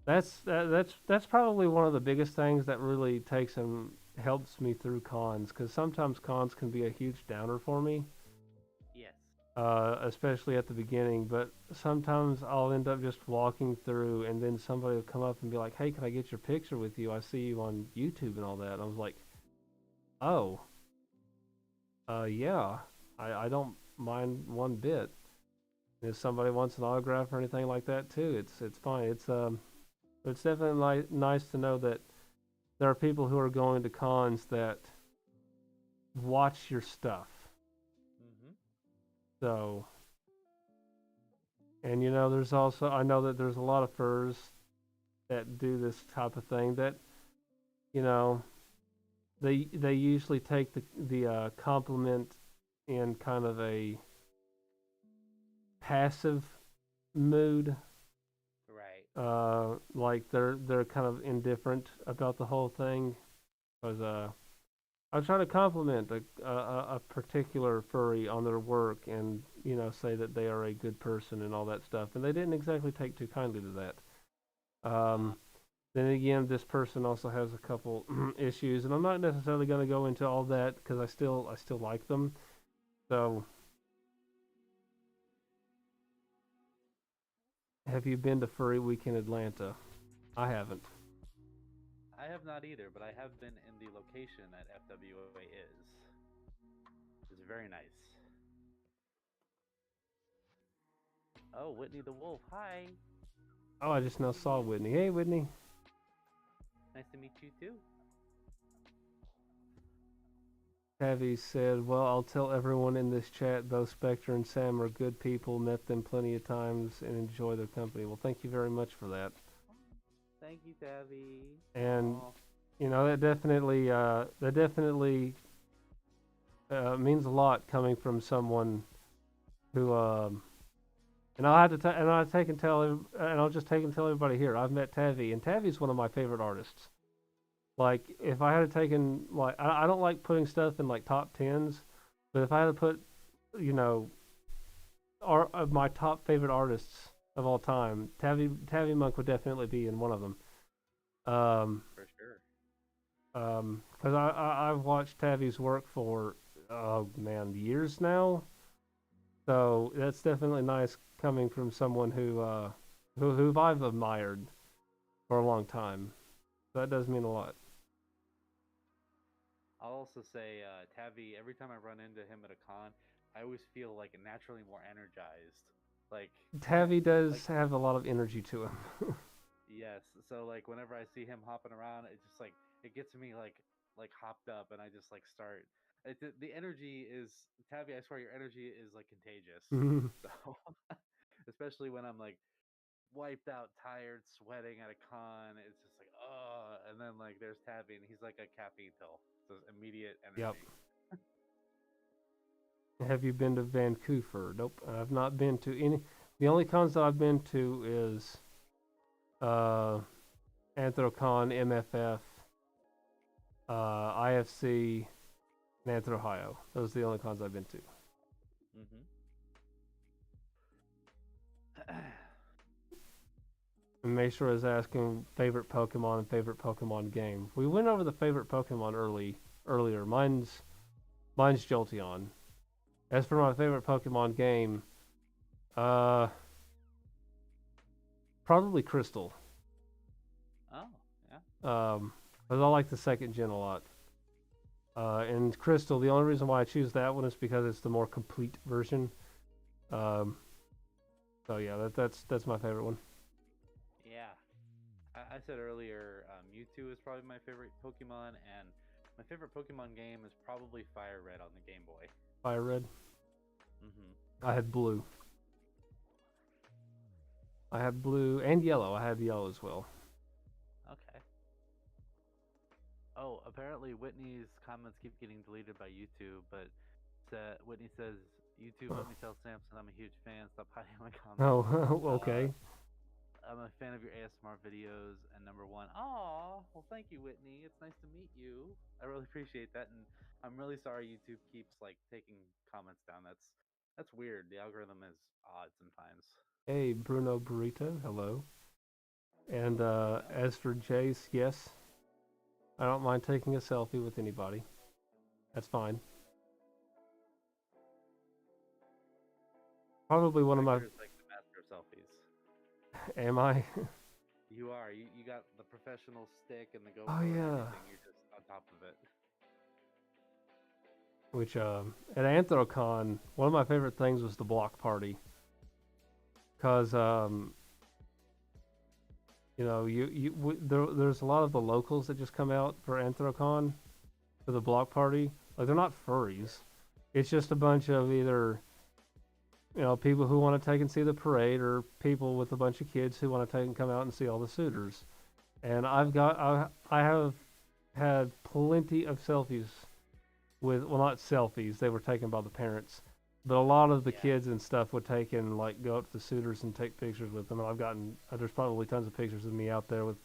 that's probably one of the biggest things that really takes and helps me through cons, because sometimes cons can be a huge downer for me, Yes. especially at the beginning. But sometimes I'll end up just walking through, and then somebody will come up and be like, "Hey, can I get your picture with you? I see you on YouTube and all that." And I was like, "Oh, yeah, I don't mind one bit. If somebody wants an autograph or anything like that too, it's fine. It's definitely nice to know that there are people who are going to cons that watch your stuff. Mhm. So, and you know, there's also, I know that there's a lot of furs that do this type of thing that, you know, they usually take the compliment in kind of a passive mood. Right. Like they're kind of indifferent about the whole thing. Because I was trying to compliment a particular furry on their work, and you know, say that they are a good person and all that stuff, and they didn't exactly take too kindly to that. Then again, this person also has a couple issues, and I'm not necessarily going to go into all that because I still like them. So, have you been to Furry Week in Atlanta? I haven't. I have not either, but I have been in the location that FWA is. It's very nice. Oh, Whitney the Wolf. Hi. Oh, I just now saw Whitney. Hey, Whitney. Nice to meet you too. Tavi said, "Well, I'll tell everyone in this chat both Spectre and Sam are good people, met them plenty of times, and enjoy their company." Well, thank you very much for that. Thank you, Tabby. And Aw. you know that definitely means a lot coming from someone who and I'll just take and tell everybody here. I've met Tavi, and Tavi's one of my favorite artists. Like if I had taken like I don't like putting stuff in like top tens, but if I had to put, you know, of my top favorite artists of all time, Tavi Monk would definitely be in one of them. Um, For sure. because I've watched Tavi's work for, oh man, years now. So that's definitely nice coming from someone who I've admired for a long time. So that does mean a lot. I'll also say, Tavi, every time I run into him at a con, I always feel like naturally more energized. Like, Tavi like does have a lot of energy to him. yes. So like whenever I see him hopping around, it just like it gets me like hopped up, and I just like start. The energy is Tavi. I swear your energy is like contagious. So especially when I'm like wiped out, tired, sweating at a con, it's just like oh, and then like there's Tavi, and he's like a caffeine pill. So it's immediate Yep. energy. Have you been to Vancouver? Nope. I've not been to any. The only cons that I've been to is uh, Anthrocon, MFF, IFC, and Anthro Ohio. Those are the only cons I've been to. Mm-hmm. And Mesa is asking favorite Pokemon and favorite Pokemon game. We went over the favorite Pokemon earlier. Mine's Jolteon. As for my favorite Pokemon game, uh, probably Crystal. Oh yeah. Because I like the second gen a lot. And Crystal, the only reason why I choose that one is because it's the more complete version. Um, so yeah, that's my favorite one. Yeah. I said earlier, Mewtwo is probably my favorite Pokemon, and my favorite Pokemon game is probably Fire Red on the Game Boy. Fire Red. Mm-hmm. I had Blue. I had blue and yellow. I had yellow as well. Okay. Oh, apparently Whitney's comments keep getting deleted by YouTube, but Whitney says, YouTube, let me tell Samson I'm a huge fan. Stop hiding my comments. Oh, Uh, okay. I'm a fan of your ASMR videos. And number one, aw, well, thank you, Whitney. It's nice to meet you. I really appreciate that, and I'm really sorry YouTube keeps like taking comments down. That's weird. The algorithm is odd sometimes. Hey, Bruno Burrito. Hello. And Yeah. as for Jace, yes, I don't mind taking a selfie with anybody. That's fine. Probably one of my. Spector is like the master of selfies. Am I? You are. You got the professional stick and the Oh GoPro and yeah. everything. You're just on top of it. Which at Anthrocon, one of my favorite things was the block party, cause you know there's a lot of the locals that just come out for Anthrocon for the block party. Like they're not Sure. furries. It's just a bunch of either people who want to take and see the parade, or people with a bunch of kids who want to take and come out and see all the suitors. And I have had plenty of selfies with, well, not selfies, they were taken by the parents, but a lot of the Yeah. kids and stuff would take and like go up to the suitors and take pictures with them. And I've gotten there's probably tons of pictures of me out there with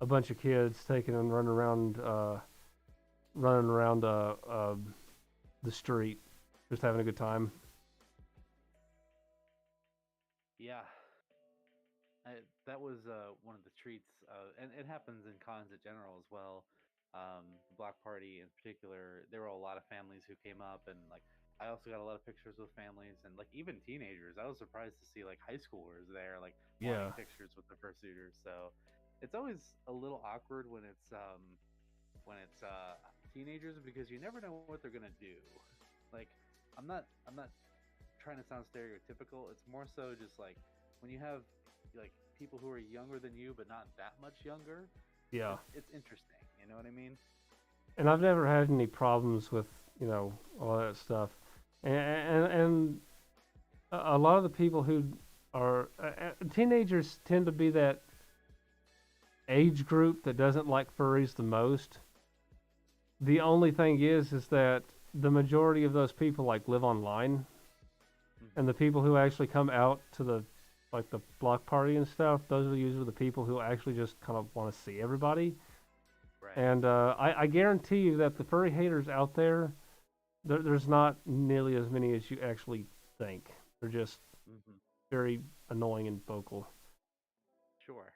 a bunch of kids taking and running around the street, just having a good time. Yeah. That was one of the treats, and it happens in cons in general as well. The block party in particular, there were a lot of families who came up, and like I also got a lot of pictures with families and like even teenagers. I was surprised to see like high schoolers there, like Yeah. wanting pictures with the fursuiters. So it's always a little awkward when it's teenagers because you never know what they're gonna do. Like I'm not trying to sound stereotypical. It's more so just like when you have like people who are younger than you but not that much younger. Yeah. It's interesting. You know what I mean? And I've never had any problems with all that stuff, and a lot of the people who are teenagers tend to be that age group that doesn't like furries the most. The only thing is that the majority of those people like live online, and the Mm-hmm. people who actually come out to the like the block party and stuff, those are usually the people who actually just kind of want to see everybody. Right. And I guarantee you that the furry haters out there's not nearly as many as you actually think. They're just Mm-hmm. very annoying and vocal. Sure.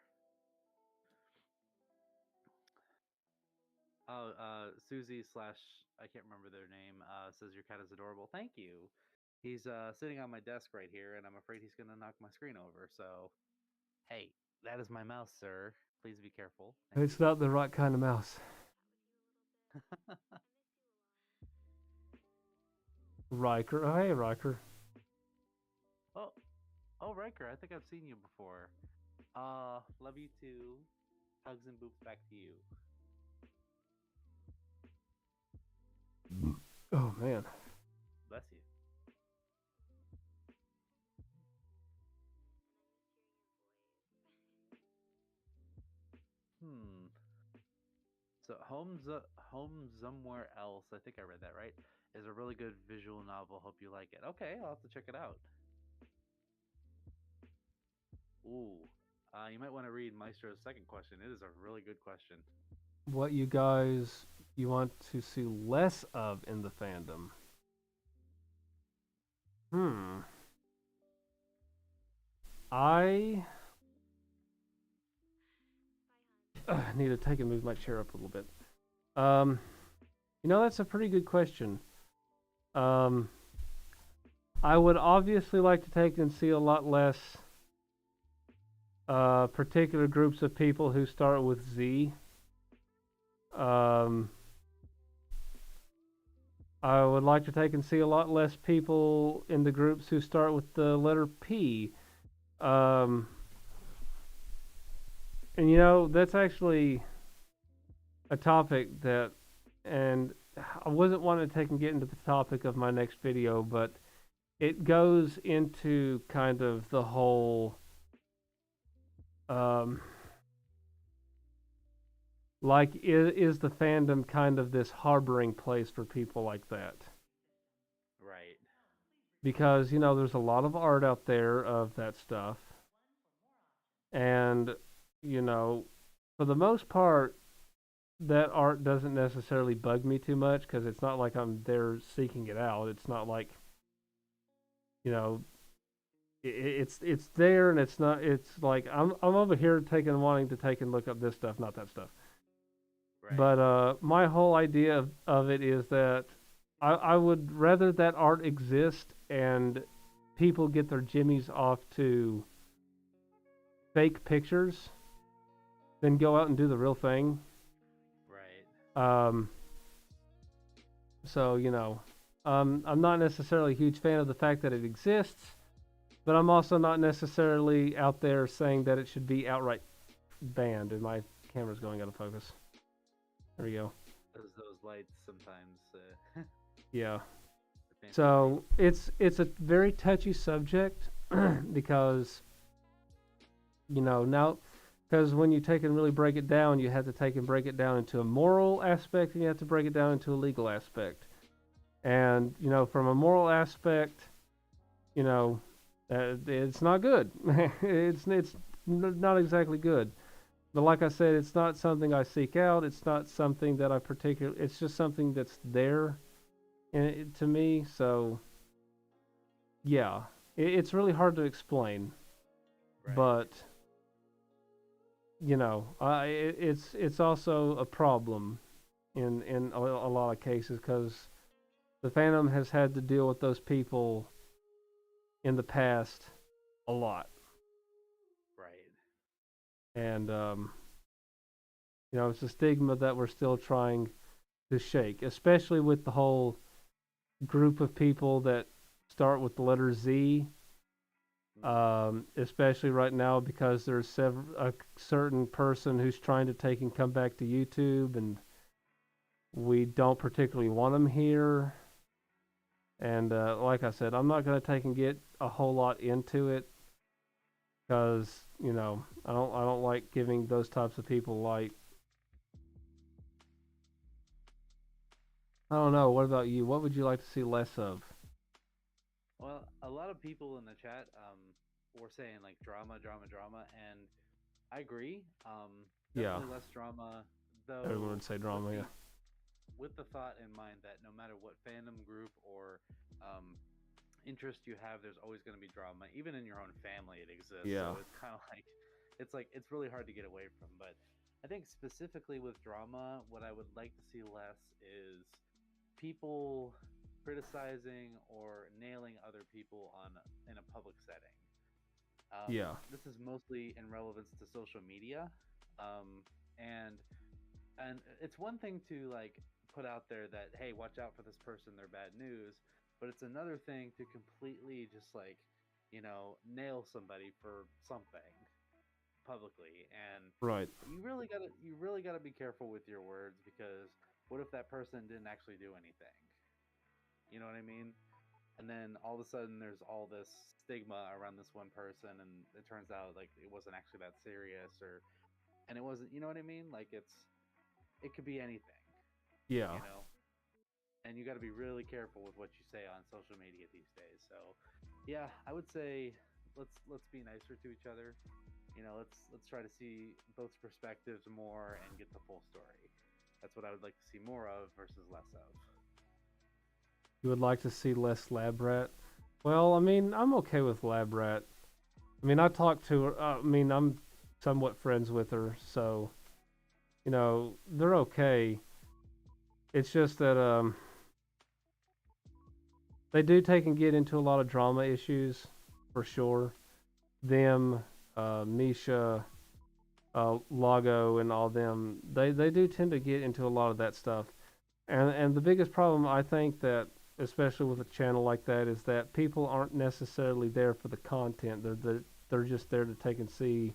Oh, Susie slash I can't remember their name. Says your cat is adorable. Thank you. He's sitting on my desk right here, and I'm afraid he's gonna knock my screen over. So, hey, that is my mouse, sir. Please be careful. Thank It's not the right kind of mouse. you. Riker. Oh, hey, Riker. Oh, oh, Riker. I think I've seen you before. Love you too. Hugs and boops back to you. Oh, man. Bless you. Hmm. So Home Somewhere Else, I think I read that right, is a really good visual novel. Hope you like it. Okay, I'll have to check it out. Ooh. You might want to read Maestro's second question. It is a really good question. What you want to see less of in the fandom? Hmm. I need to take and move my chair up a little bit. Um, that's a pretty good question. Um, I would obviously like to take and see a lot less particular groups of people who start with Z. Um, I would like to take and see a lot less people in the groups who start with the letter P. Um, and that's actually a topic that, and I wasn't wanting to take and get into the topic of my next video, but it goes into kind of the whole Um, like, is the fandom kind of this harboring place for people like that? Right. Because, there's a lot of art out there of that stuff. And, you know, for the most part, that art doesn't necessarily bug me too much because it's not like I'm there seeking it out. It's not like, you know, it's there and it's not. It's like I'm over here wanting to take and look up this stuff, not that stuff. Right. But my whole idea of it is that I would rather that art exist and people get their jimmies off to fake pictures than go out and do the real thing. Right. Um, so I'm not necessarily a huge fan of the fact that it exists, but I'm also not necessarily out there saying that it should be outright banned. And my camera's going out of focus. There we go. Those lights sometimes. Yeah. The fancy So lights. it's a very touchy subject because now because when you take and really break it down, you have to take and break it down into a moral aspect and you have to break it down into a legal aspect. And from a moral aspect, it's not good. it's not exactly good. But like I said, it's not something I seek out. It's not something that I particularly. It's just something that's there, to me. So yeah, it's really hard to explain. Right. But it's also a problem in a lot of cases because the Phantom has had to deal with those people in the past a lot, Right. and it's a stigma that we're still trying to shake, especially with the whole group of people that start with the letter Z. Especially right now because there's a certain person who's trying to take and come back to YouTube, and we don't particularly want them here. And like I said, I'm not going to take and get a whole lot into it because I don't like giving those types of people light. I don't know. What about you? What would you like to see less of? Well, a lot of people in the chat were saying like drama, drama, drama, and I agree. Yeah, Definitely less drama, everyone though. would say With drama. Yeah, the with the thought in mind that no matter what fandom group or um, interest you have, there's always going to be drama. Even in your own family, it exists. yeah, So it's kind of like it's really hard to get away from. But I think specifically with drama, what I would like to see less is people criticizing or nailing other people in a public setting. yeah, This is mostly in relevance to social media, and it's one thing to like put out there that hey, watch out for this person, they're bad news, but it's another thing to completely just like nail somebody for something publicly, and right. you really gotta be careful with your words because what if that person didn't actually do anything? You know what I mean? And then all of a sudden there's all this stigma around this one person and it turns out like it wasn't actually that serious or and it wasn't, you know what I mean? Like it could be anything, Yeah, you know? And you got to be really careful with what you say on social media these days. So, yeah, I would say let's be nicer to each other. Let's try to see both perspectives more and get the full story. That's what I would like to see more of versus less of. you would like to see less lab rat. Well, I mean, I'm okay with lab rat. I mean, I talked to her. I mean, I'm somewhat friends with her, so they're okay. It's just that they do take and get into a lot of drama issues, for sure. Them, Misha, Lago, and all them. They do tend to get into a lot of that stuff. And the biggest problem I think that, especially with a channel like that, is that people aren't necessarily there for the content. They're just there to take and see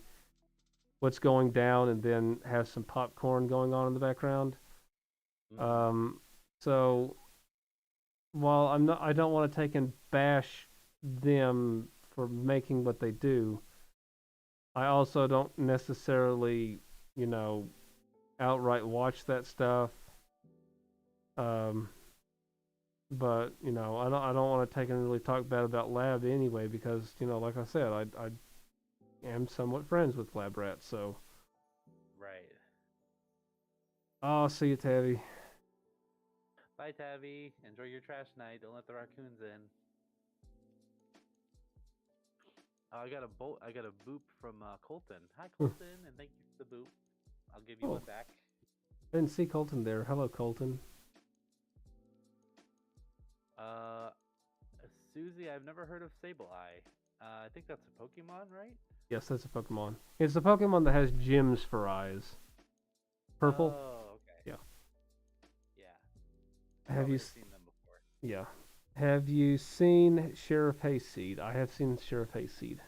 what's going down and then have some popcorn going on in the background. Mm-hmm. Um, so while I don't want to take and bash them for making what they do. I also don't necessarily, you know, outright watch that stuff. Um, but I don't want to take and really talk bad about Lab anyway because like I said, I am somewhat friends with Lab Rats. So, Right. oh, see you, Tabby. Bye, Tabby. Enjoy your trash night. Don't let the raccoons in. I got a boop from Colton. Hi, Colton, and thank you for the boop. I'll give you Oh, one back. I didn't see Colton there. Hello, Colton. Uh, Susie, I've never heard of Sableye. I think that's a Pokemon, right? Yes, that's a Pokemon. It's a Pokemon that has gems for eyes. Purple. Oh, okay. Yeah. Yeah. Have you? Seen them before? Yeah. Have you seen Sheriff Hayseed? I have seen Sheriff Hayseed.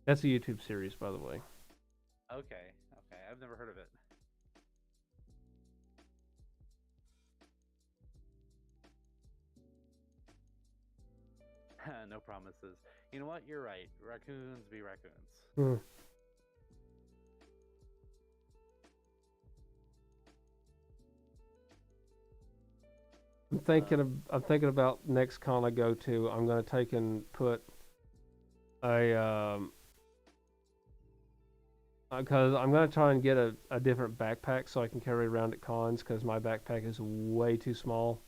That's a YouTube series, by the way. Okay. Okay. I've never heard of it. No promises. You know what? You're right. Raccoons be raccoons. I'm thinking about next con I go to. I'm gonna take and put a because I'm gonna try and get a different backpack so I can carry around at cons because my backpack is way too small.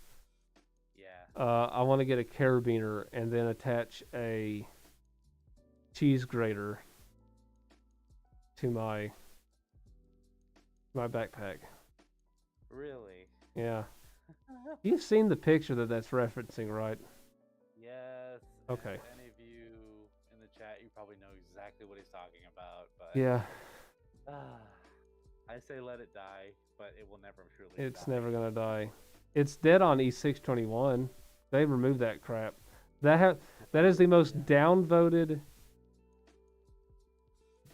Yeah. I want to get a carabiner and then attach a cheese grater to my backpack. Really? Yeah. You've seen the picture that's referencing, right? Yes. Okay. If any of you in the chat, you probably know exactly what he's talking about. But Yeah. I say let it die, but it will never truly It's die. never gonna die. It's dead on E621. They removed that crap. That is the most downvoted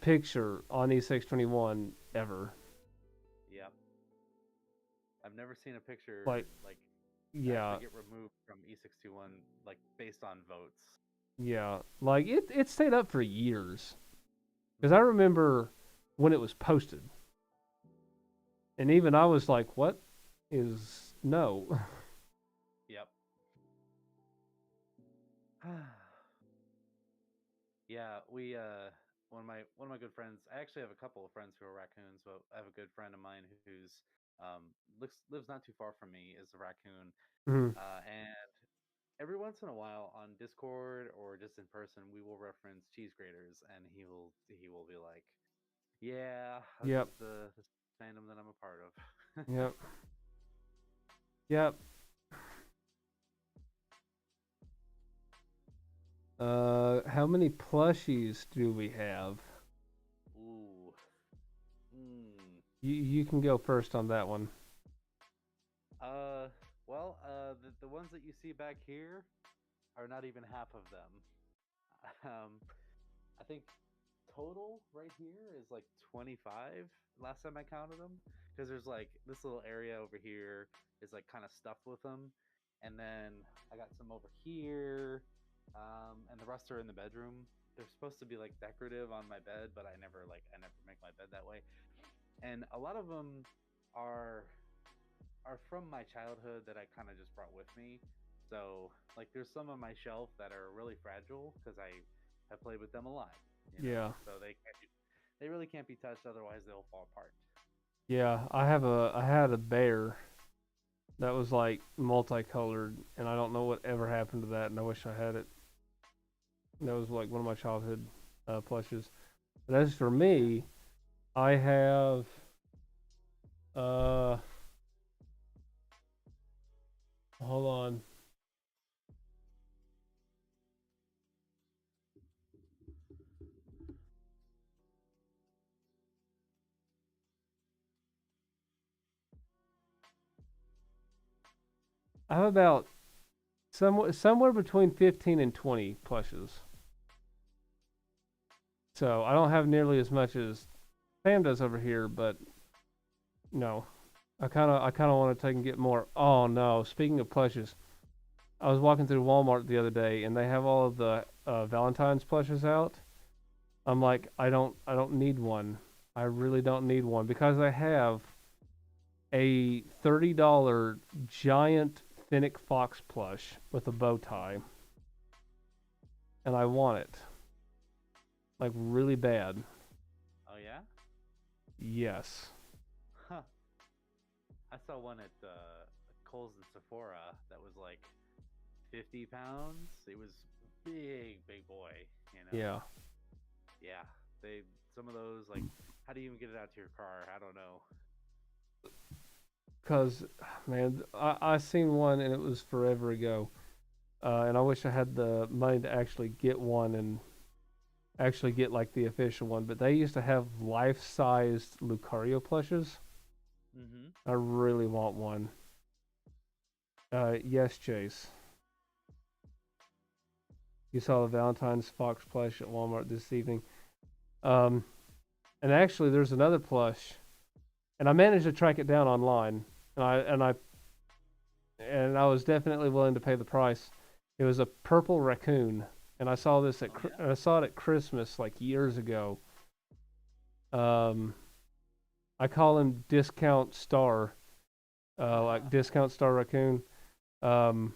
picture on E621 ever. Yep. I've never seen a picture Like yeah, get removed from E621 like based on votes. yeah. Like it stayed up for years. Because I remember when it was posted. And even I was like, what is no? Yep. Yeah, we one of my good friends. I actually have a couple of friends who are raccoons, but I have a good friend of mine who's lives not too far from me, is a raccoon. Mhm. And every once in a while on Discord or just in person, we will reference cheese graters, and he will be like, "Yeah, this Yep. is the fandom that I'm a part of." Yep. Yep. How many plushies do we have? Ooh. Hmm. You can go first on that one. Well, the ones that you see back here are not even half of them. I think total right here is like 25 last time I counted them, because there's like this little area over here is like kind of stuffed with them, and then I got some over here, and the rest are in the bedroom. They're supposed to be like decorative on my bed, but I never make my bed that way. And a lot of them are from my childhood that I kind of just brought with me. So like there's some on my shelf that are really fragile because I have played with them a lot. Yeah. So they really can't be touched, otherwise they'll fall apart. Yeah, I had a bear that was like multicolored, and I don't know what ever happened to that, and I wish I had it. That was like one of my childhood plushes. But as for me, I have uh hold on. I have about somewhere between 15 and 20 plushes. So I don't have nearly as much as Sam does over here, but no, I kind of want to take and get more. Oh no! Speaking of plushes, I was walking through Walmart the other day, and they have all of the Valentine's plushes out. I'm like, I don't need one. I really don't need one because I have a $30 giant Finnick Fox plush with a bow tie, and I want it like really bad. Oh yeah? Yes. Huh. I saw one at Kohl's and Sephora that was like 50 pounds. It was big boy, you know? Yeah. Yeah. They some of those like how do you even get it out to your car? I don't know. Cause man, I seen one and it was forever ago, and I wish I had the money to actually get one and actually get like the official one. But they used to have life-sized Lucario plushes. Mm-hmm. I really want one. Yes, Chase. You saw the Valentine's Fox plush at Walmart this evening. Um, and actually, there's another plush, and I managed to track it down online, and I was definitely willing to pay the price. It was a purple raccoon, and I saw this Oh yeah? I saw it at Christmas like years ago. Um, I call him Discount Star, like Discount Star Raccoon. Um,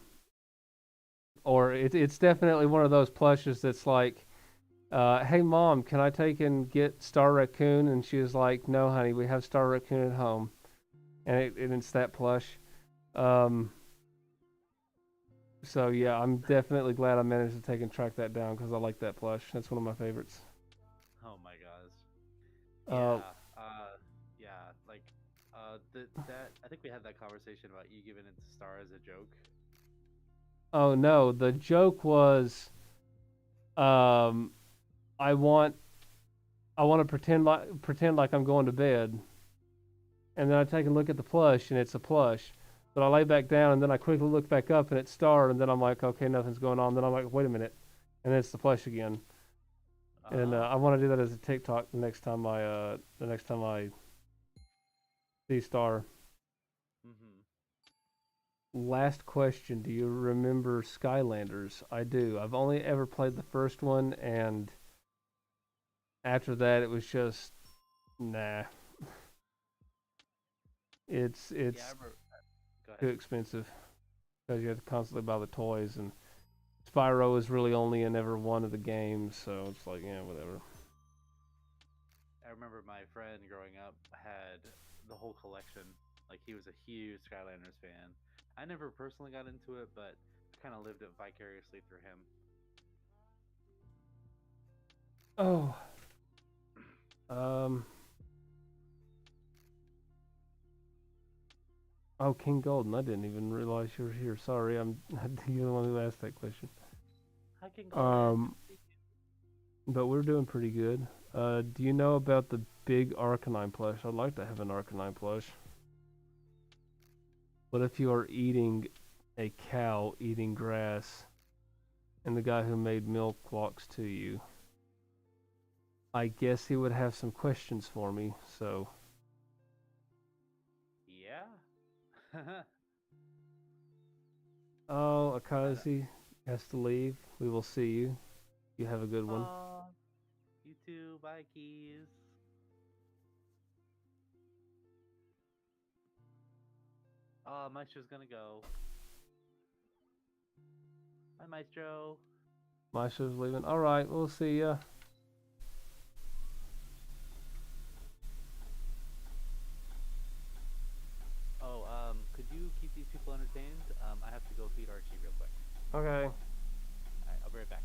or it's definitely one of those plushes that's like, hey mom, can I take and get Star Raccoon? And she was like, no honey, we have Star Raccoon at home, and it's that plush. Um, so yeah, I'm definitely glad I managed to take and track that down because I like that plush. That's one of my favorites. Oh my gosh. Uh, Yeah. Yeah, like that I think we had that conversation about you giving it to Star as a joke. oh no, the joke was, um, I want to pretend like I'm going to bed, and then I take a look at the plush, and it's a plush. But I lay back down, and then I quickly look back up, and it's Star, and then I'm like, okay, nothing's going on. Then I'm like, wait a minute, and then it's the plush again. And Uh-huh. I want to do that as a TikTok the next time I see Star. Mm-hmm. Last question: do you remember Skylanders? I do. I've only ever played the first one, and after that, it was just nah. It's Yeah, I it's remember. Go too ahead. expensive because you have to constantly buy the toys, and Spyro is really only in ever one of the games, so it's like yeah, whatever. I remember my friend growing up had the whole collection. Like he was a huge Skylanders fan. I never personally got into it, but I kind of lived it vicariously through him. Oh, um, oh, King Golden. I didn't even realize you were here. Sorry, I'm you the one who asked that question. Hi, King Golden. Good Um, to see you. but we're doing pretty good. Do you know about the big Arcanine plush? I'd like to have an Arcanine plush. What if you are eating a cow eating grass, and the guy who made milk walks to you? I guess he would have some questions for me, so. Yeah. Oh, I don't. Akazi has to leave. We will see you. You have a good one. Oh, you too. Bye, Keys. Oh, Maestro's gonna go. Bye, Maestro. My show's leaving. All right, we'll see ya. Oh, could you keep these people entertained? I have to go feed Archie real quick. Okay. All right, I'll be right back.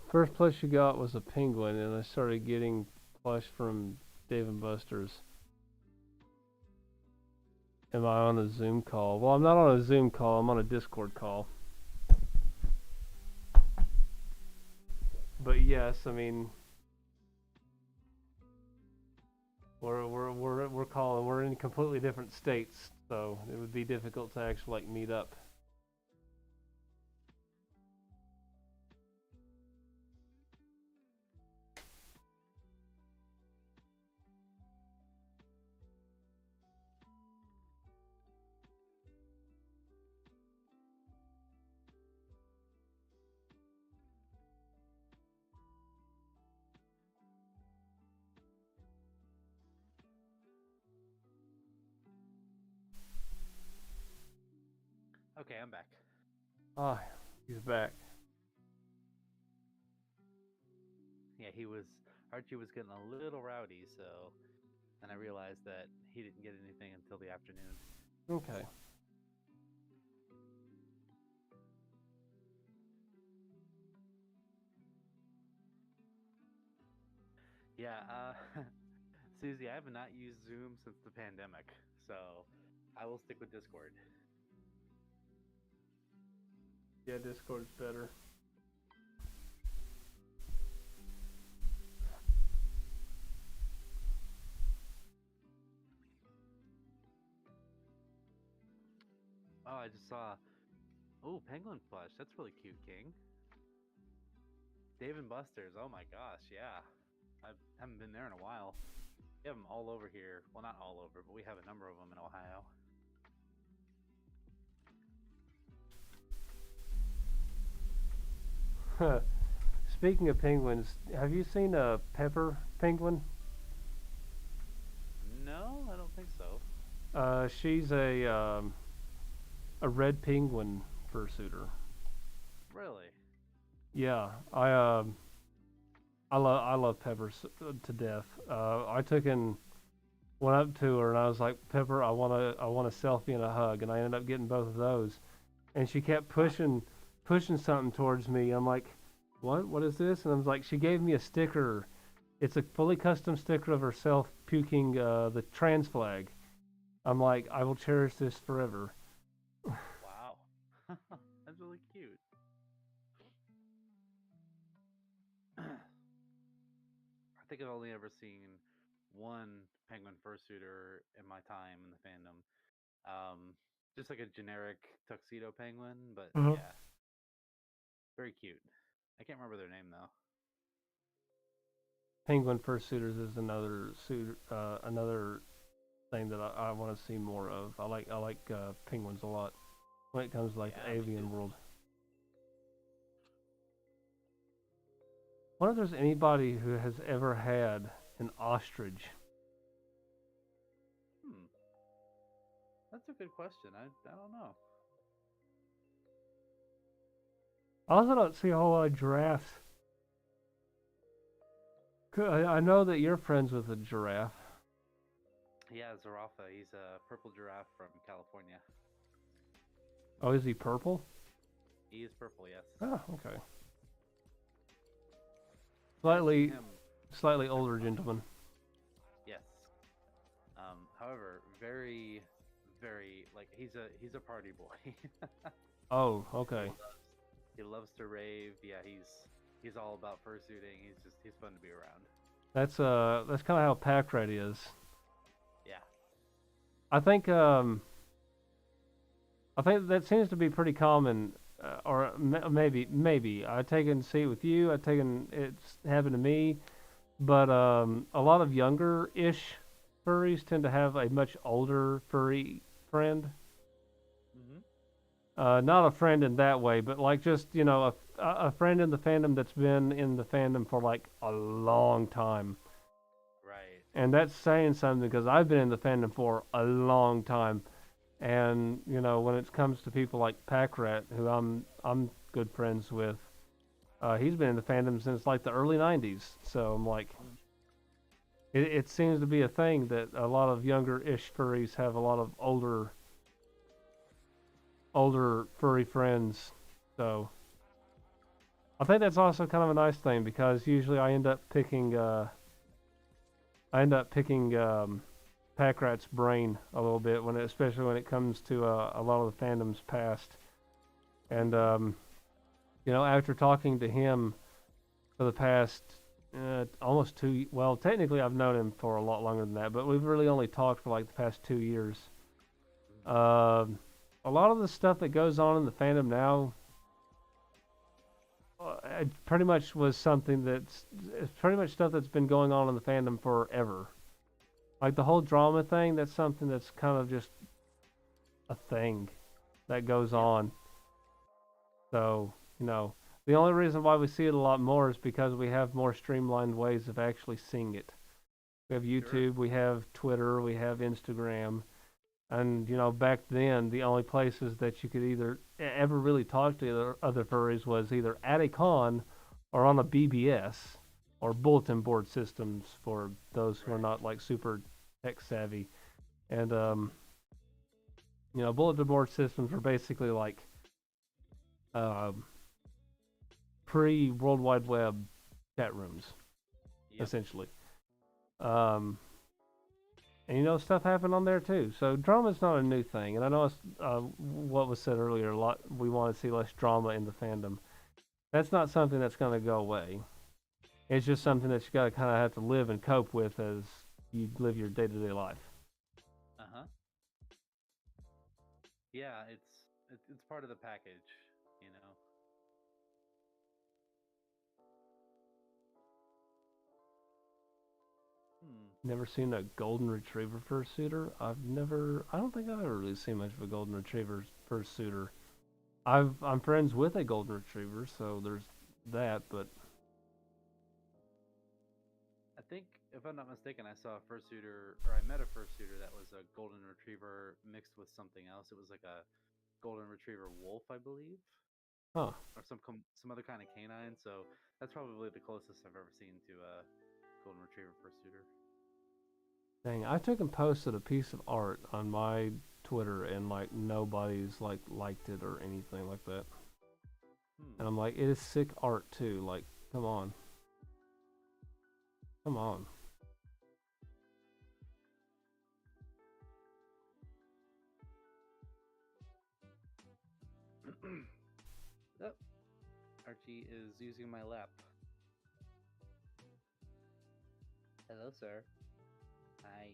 First plush you got was a penguin, and I started getting plush from Dave and Buster's. Am I on a Zoom call? Well, I'm not on a Zoom call. I'm on a Discord call. But yes, I mean, we're in completely different states, so it would be difficult to actually like meet up. Okay, I'm back. Ah, he's back. Yeah, Archie was getting a little rowdy, so then I realized that he didn't get anything until the afternoon. Okay. Yeah, Susie, I have not used Zoom since the pandemic, so I will stick with Discord. Yeah, Discord's better. Oh, I just saw. Oh, penguin plush. That's really cute, King. Dave and Buster's. Oh my gosh, yeah. I haven't been there in a while. We have them all over here. Well, not all over, but we have a number of them in Ohio. Speaking of penguins, have you seen a pepper penguin? No, I don't think so. She's a red penguin fursuiter. Really? Yeah, I love Pepper to death. Went up to her and I was like, Pepper, I want a selfie and a hug, and I ended up getting both of those. And she kept pushing something towards me. I'm like, what is this? And I was like, she gave me a sticker. It's a fully custom sticker of herself puking the trans flag. I'm like, I will cherish this forever. Wow. That's really cute. I think I've only ever seen one penguin fursuiter in my time in the fandom. Just like a generic tuxedo penguin, but Uh-huh. yeah, very cute. I can't remember their name though. Penguin fursuiters is another thing that I want to see more of. I like penguins a lot when it comes to like the avian world. I wonder if there's anybody who has ever had an ostrich. That's a good question. I don't know. I also don't see a whole lot of giraffes. I know that you're friends with a giraffe. Yeah, Zarafa. He's a purple giraffe from California. Oh, is he purple? He is purple, yes. Oh, okay. Slightly older gentleman. Yes. However, very, very like he's a party boy. Oh, okay. He loves to rave. Yeah, he's all about fursuiting. He's fun to be around. That's kind of how Pack Rat is. Yeah. I think that seems to be pretty common, or maybe I taken see it with you. It's happened to me, but a lot of younger-ish furries tend to have a much older furry friend. Not a friend in that way, but like just a friend in the fandom that's been in the fandom for like a long time. Right. And that's saying something because I've been in the fandom for a long time. And when it comes to people like Pack Rat, who I'm good friends with, he's been in the fandom since like the early '90s. So I'm like, it seems to be a thing that a lot of younger-ish furries have a lot of older furry friends. So I think that's also kind of a nice thing because usually I end up picking Pack Rat's brain a little bit especially when it comes to a lot of the fandom's past. And after talking to him for the past almost two. Well, technically, I've known him for a lot longer than that, but we've really only talked for like the past 2 years. Mm-hmm. A lot of the stuff that goes on in the fandom now, it pretty much was something that's it's pretty much stuff that's been going on in the fandom forever. Like the whole drama thing, that's something that's kind of just a thing that goes Yep. on. So, the only reason why we see it a lot more is because we have more streamlined ways of actually seeing it. We have Sure. YouTube, we have Twitter, we have Instagram, and back then the only places that you could either ever really talk to other furries was either at a con or on a BBS or bulletin board systems for those who are Right. not like super tech savvy. And bulletin board systems were basically like um, pre World Wide Web chat rooms, Yep. essentially. Um, and stuff happened on there too. So drama's not a new thing. And I know it's, what was said earlier. A lot we want to see less drama in the fandom. That's not something that's going to go away. It's just something that you got to kind of have to live and cope with as you live your day-to-day life. Uh huh. Yeah, it's part of the package, you know. Hmm. Never seen a golden retriever fursuiter. I don't think I've ever really seen much of a golden retriever fursuiter. I'm friends with a golden retriever, so there's that. But I think, if I'm not mistaken, I saw a fursuiter, or I met a fursuiter that was a golden retriever mixed with something else. It was like a golden retriever wolf, I believe, huh, or some other kind of canine. So that's probably the closest I've ever seen to a golden retriever fursuiter. dang! I took and posted a piece of art on my Twitter, and like nobody's like liked it or anything like that. Hmm. And I'm like, it is sick art too. Like, come on, come on. Oh, Archie is using my lap. Hello, sir. Hi.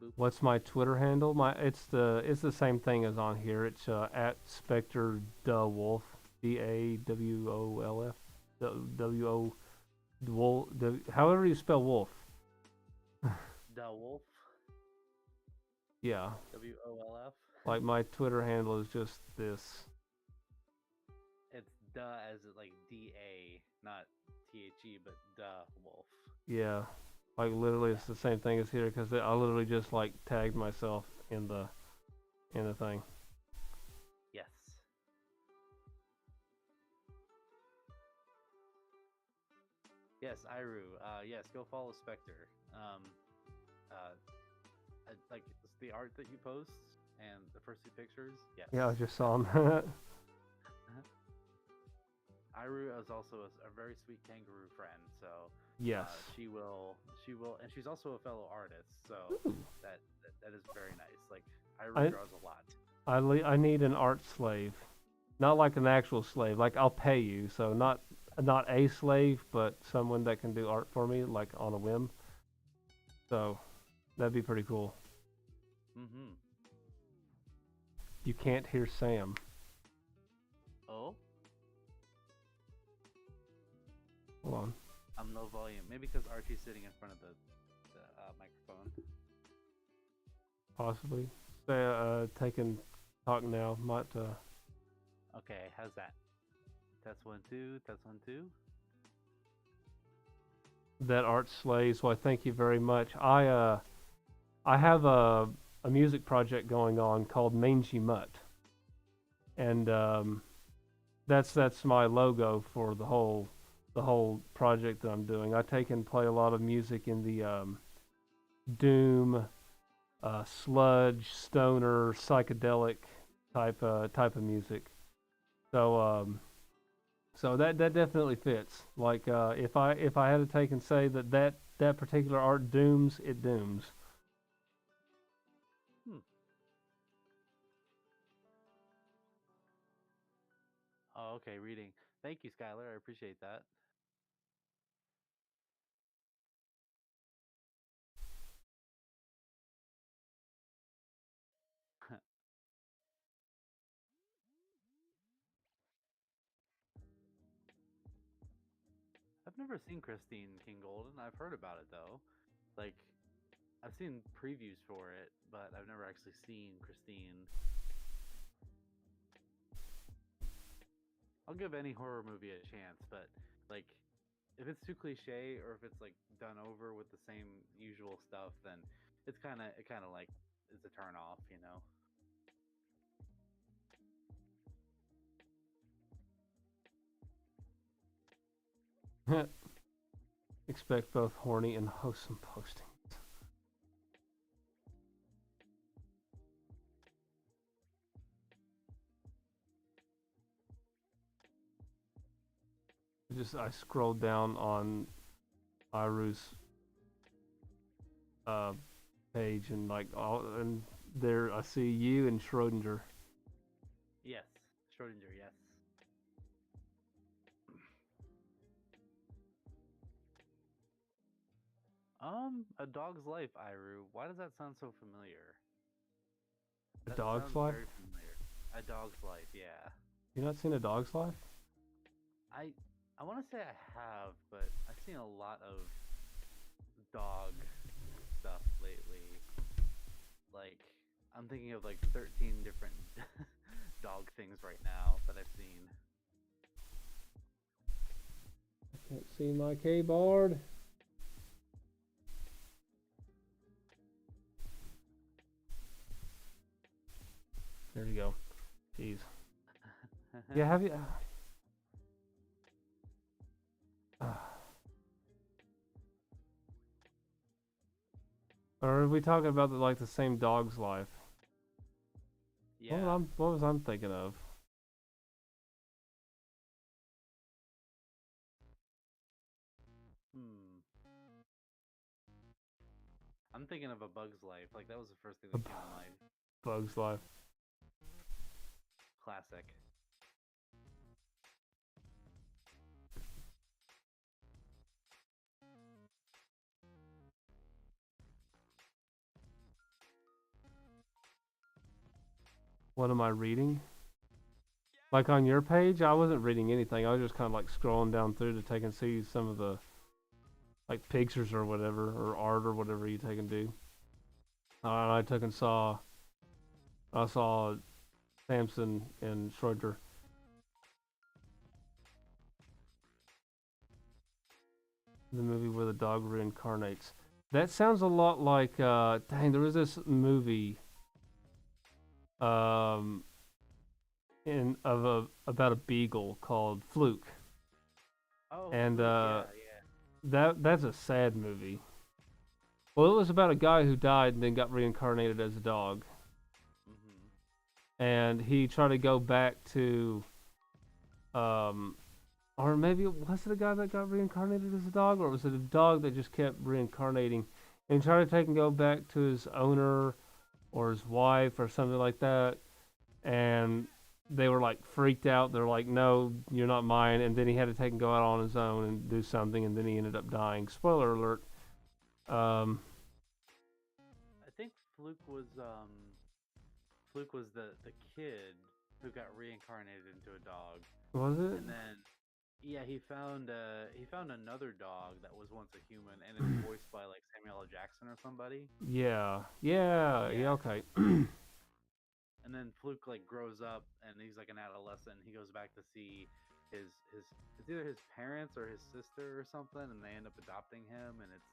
Boop. What's my Twitter handle? It's the same thing as on here. It's at SpectordaWolf, DAWOLF, WO Wolf. However you spell wolf. Da Wolf. Yeah, WOLF. like my Twitter handle is just this. It's da as it like DA, not THE, but da wolf. Yeah, like literally Yeah. it's the same thing as here because I literally just like tagged myself in the thing. Yes. Yes, Iru. Yes, go follow Spectre. Uh, like the art that you post and the first two pictures. Yes. Yeah, I just That saw that. Iru is also a very sweet kangaroo friend, so Yes. she will, and she's also a fellow artist, so Ooh. that is very nice. Like Iru I draws a lot. I need an art slave, not like an actual slave. Like I'll pay you, so not a slave, but someone that can do art for me, like on a whim. So that'd be pretty cool. Mm-hmm. You can't hear Sam. Oh, Hold on. I'm low volume. Maybe because Archie's sitting in front of the microphone. Possibly. Say, take and talk now. Might Okay, how's that? Test 1 2. Test 1 2. that art slays. Why, thank you very much. I have a music project going on called Mangy Mutt, and that's my logo for the whole project that I'm doing. I take and play a lot of music in the doom, sludge, stoner, psychedelic type of music. So that definitely fits. Like if I had to take and say that particular art dooms, it dooms. Hmm. Oh, okay. Reading. Thank you, Skylar. I appreciate that. I've never seen Christine King Golden. I've heard about it though. Like, I've seen previews for it, but I've never actually seen Christine. I'll give any horror movie a chance, but like, if it's too cliche or if it's like done over with the same usual stuff, then it kind of like is a turn off, you know. Expect both horny and wholesome postings. I scrolled down on Iru's page and and there I see you and Schrodinger. Yes, Schrodinger. Yes. A Dog's Life, Iru. Why does that sound so familiar? A That Dog's sounds Life? very familiar. A Dog's Life, yeah. You not seen A Dog's Life? I want to say I have, but I've seen a lot of dog stuff lately. Like, I'm thinking of like 13 different dog things right now that I've seen. I can't see my keyboard. There you go. Jeez. Yeah, have you? Or are we talking about the same dog's life? Yeah. What was I thinking of? I'm thinking of A Bug's Life. Like, that was the first thing that came to mind. Bug's Life. Classic. What am I reading? Like on your page, I wasn't reading anything. I was just kind of like scrolling down through to take and see some of the like pictures or whatever, or art or whatever you take and do. And I took and I saw Samson and Schroeder. The movie where the dog reincarnates. That sounds a lot like, dang, there was this movie, about a beagle called Fluke. Oh, And Fluke, yeah. that's a sad movie. Well, it was about a guy who died and then got reincarnated as a dog. And he tried to go back to, or maybe was it a guy that got reincarnated as a dog, or was it a dog that just kept reincarnating and tried to take and go back to his owner or his wife or something like that, and they were like freaked out. They're like, "No, you're not mine." And then he had to take and go out on his own and do something, and then he ended up dying. Spoiler alert. I think Fluke was the kid who got reincarnated into a dog. Was it? And then yeah, he found another dog that was once a human and it's voiced by like Samuel L. Jackson or somebody. Yeah, okay. And then Fluke like grows up and he's like an adolescent. He goes back to see his it's either his parents or his sister or something, and they end up adopting him. And it's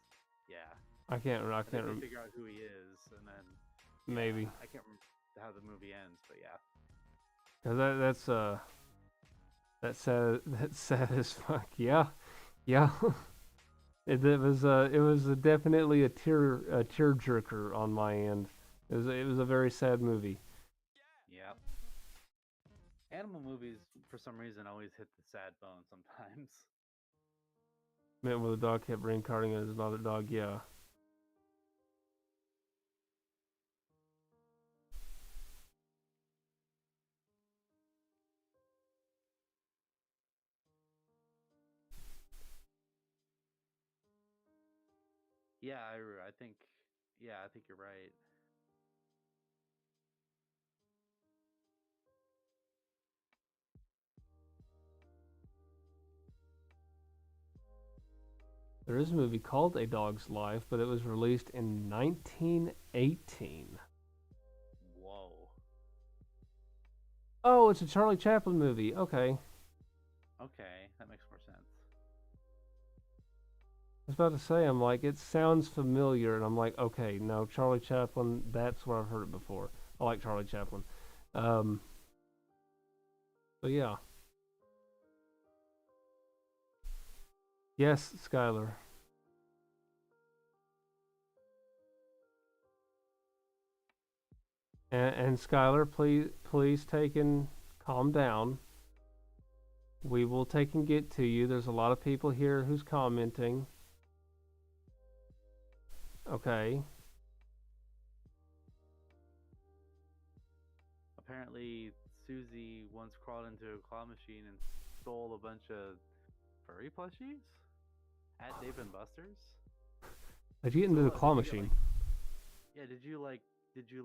I can't remember. Figure out who he is, and then maybe I can't remember how the movie ends, but yeah. Cause that's sad as fuck. Yeah. It was definitely a tear jerker on my end. It was a very sad movie. Yep. Animal movies, for some reason, always hit the sad bone sometimes. Man, where the dog kept reincarnating as another dog, yeah. Yeah, I think you're right. There is a movie called A Dog's Life, but it was released in 1918. Whoa. Oh, it's a Charlie Chaplin movie. Okay. Okay, that makes more sense. I was about to say, I'm like, it sounds familiar, and I'm like, okay, no, Charlie Chaplin, that's where I've heard it before. I like Charlie Chaplin. Um, but yeah. Yes, Skylar. And Skylar, please take and calm down. We will take and get to you. There's a lot of people here who's commenting. Okay. Apparently, Susie once crawled into a claw machine and stole a bunch of furry plushies at Dave and Buster's. Did you get So into the what? claw machine? Yeah, did you get your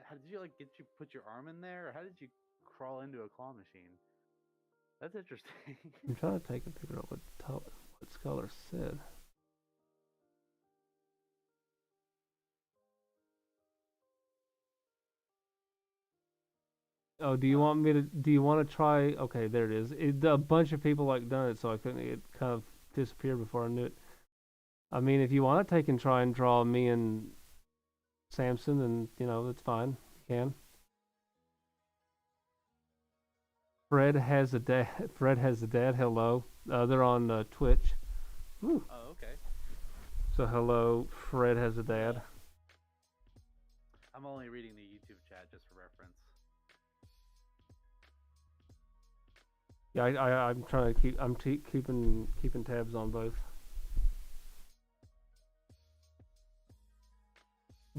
how did you like get you put your arm in there, or how did you crawl into a claw machine? That's interesting. I'm trying to take and figure out what Skylar said. Oh, do you want me to? Do you want to try? Okay, there it is. A bunch of people like done it, so I couldn't. It kind of disappeared before I knew it. I mean, if you want to take and try and draw me and Samson, then that's fine. You can. Fred has a dad. Fred has a dad. Hello. They're on Twitch. Woo. Oh, okay. So hello, Fred has a dad. I'm only reading the YouTube chat just for reference. Yeah, I'm trying to keep. I'm keeping tabs on both.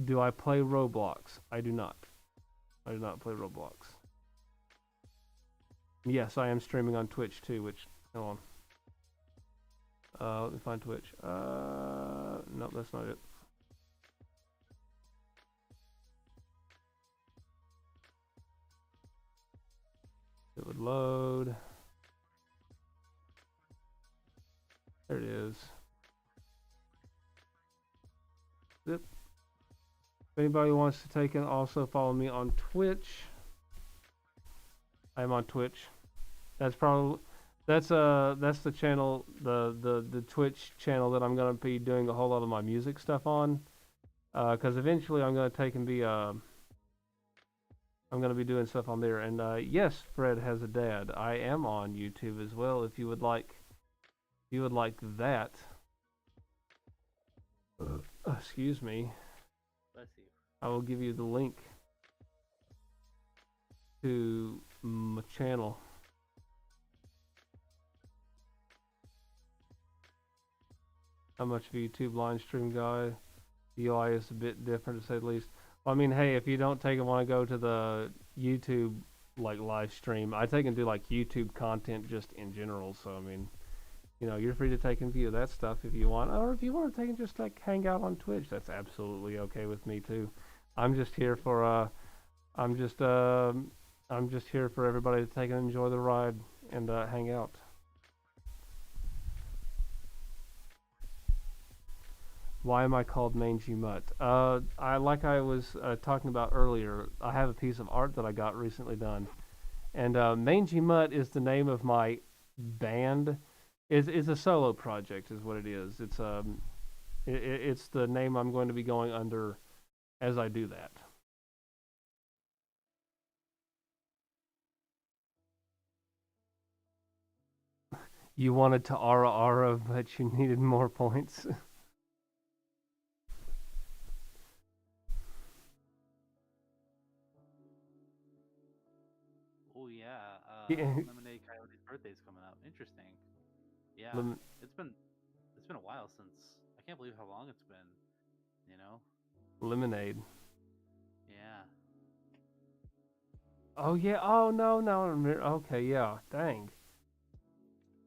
Do I play Roblox? I do not. I do not play Roblox. Yes, I am streaming on Twitch too. Which hold on. Let me find Twitch. Nope, that's not it. It would load. There it is. Yep. If anybody wants to take and also follow me on Twitch, I am on Twitch. That's the channel, the Twitch channel that I'm gonna be doing a whole lot of my music stuff on. Because eventually I'm gonna take and be I'm gonna be doing stuff on there. And yes, Fred has a dad. I am on YouTube as well. If you would like that. Excuse me. Bless you. I will give you the link to my channel. How much of a YouTube live stream guy? The UI is a bit different to say the least. Well, I mean, hey, if you don't take and want to go to the YouTube like live stream, I take and do like YouTube content just in general. So I mean, you're free to take and view that stuff if you want, or if you want to take and just like hang out on Twitch, that's absolutely okay with me too. I'm just here for I'm just here for everybody to take and enjoy the ride and hang out. Why am I called Mangy Mutt? I was talking about earlier. I have a piece of art that I got recently done, and Mangy Mutt is the name of my band. It's a solo project, is what it is. It's the name I'm going to be going under as I do that. You wanted to ara, but you needed more points. Oh yeah, Yeah. Lemonade Coyote's birthday's coming up. Interesting. Yeah, Lem- it's been a while since. I can't believe how long it's been. You know? Lemonade. Yeah. Oh yeah. Oh no. Okay. Yeah. Dang.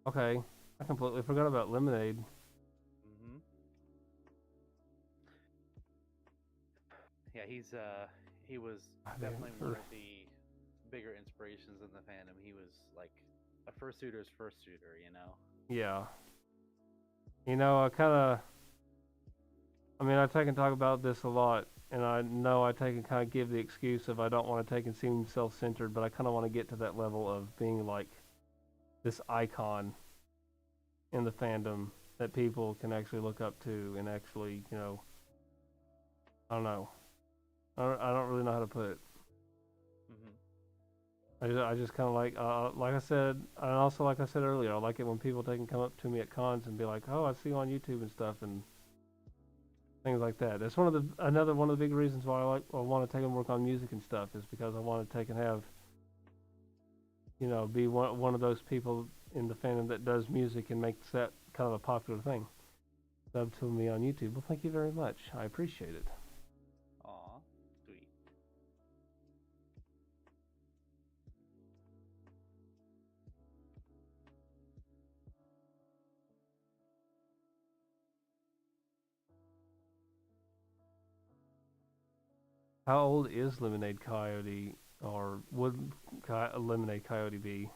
Okay. I completely forgot about Lemonade. Mhm. Yeah, he was definitely one of the bigger inspirations in the fandom. He was like a fursuiter's first shooter, Yeah. You know, I take and talk about this a lot, and I know I take and kind of give the excuse of I don't want to take and seem self-centered, but I kind of want to get to that level of being like this icon in the fandom that people can actually look up to and actually, I don't know. I don't really know how to put it. Hmm. I just kind of like I said, and also like I said earlier, I like it when people take and come up to me at cons and be like, "Oh, I see you on YouTube and stuff," and things like that. That's another one of the big reasons why I want to take and work on music and stuff is because I want to take and have, be one of those people in the fandom that does music and makes that kind of a popular thing. Sub to me on YouTube. Well, thank you very much. I appreciate it. Aw, sweet. How old is Lemonade Coyote, or would Lemonade Coyote be?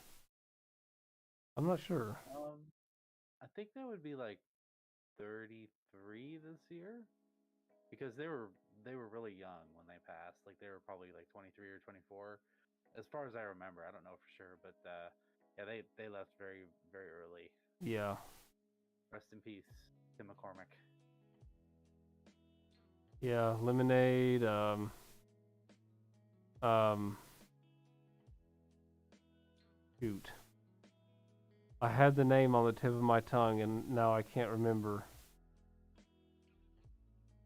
I'm not sure. I think that would be like 33 this year because they were really young when they passed. Like they were probably like 23 or 24, as far as I remember. I don't know for sure, but yeah, they left very very early. Yeah, Rest in peace, Tim McCormick. yeah. Lemonade. Um. Shoot. I had the name on the tip of my tongue, and now I can't remember.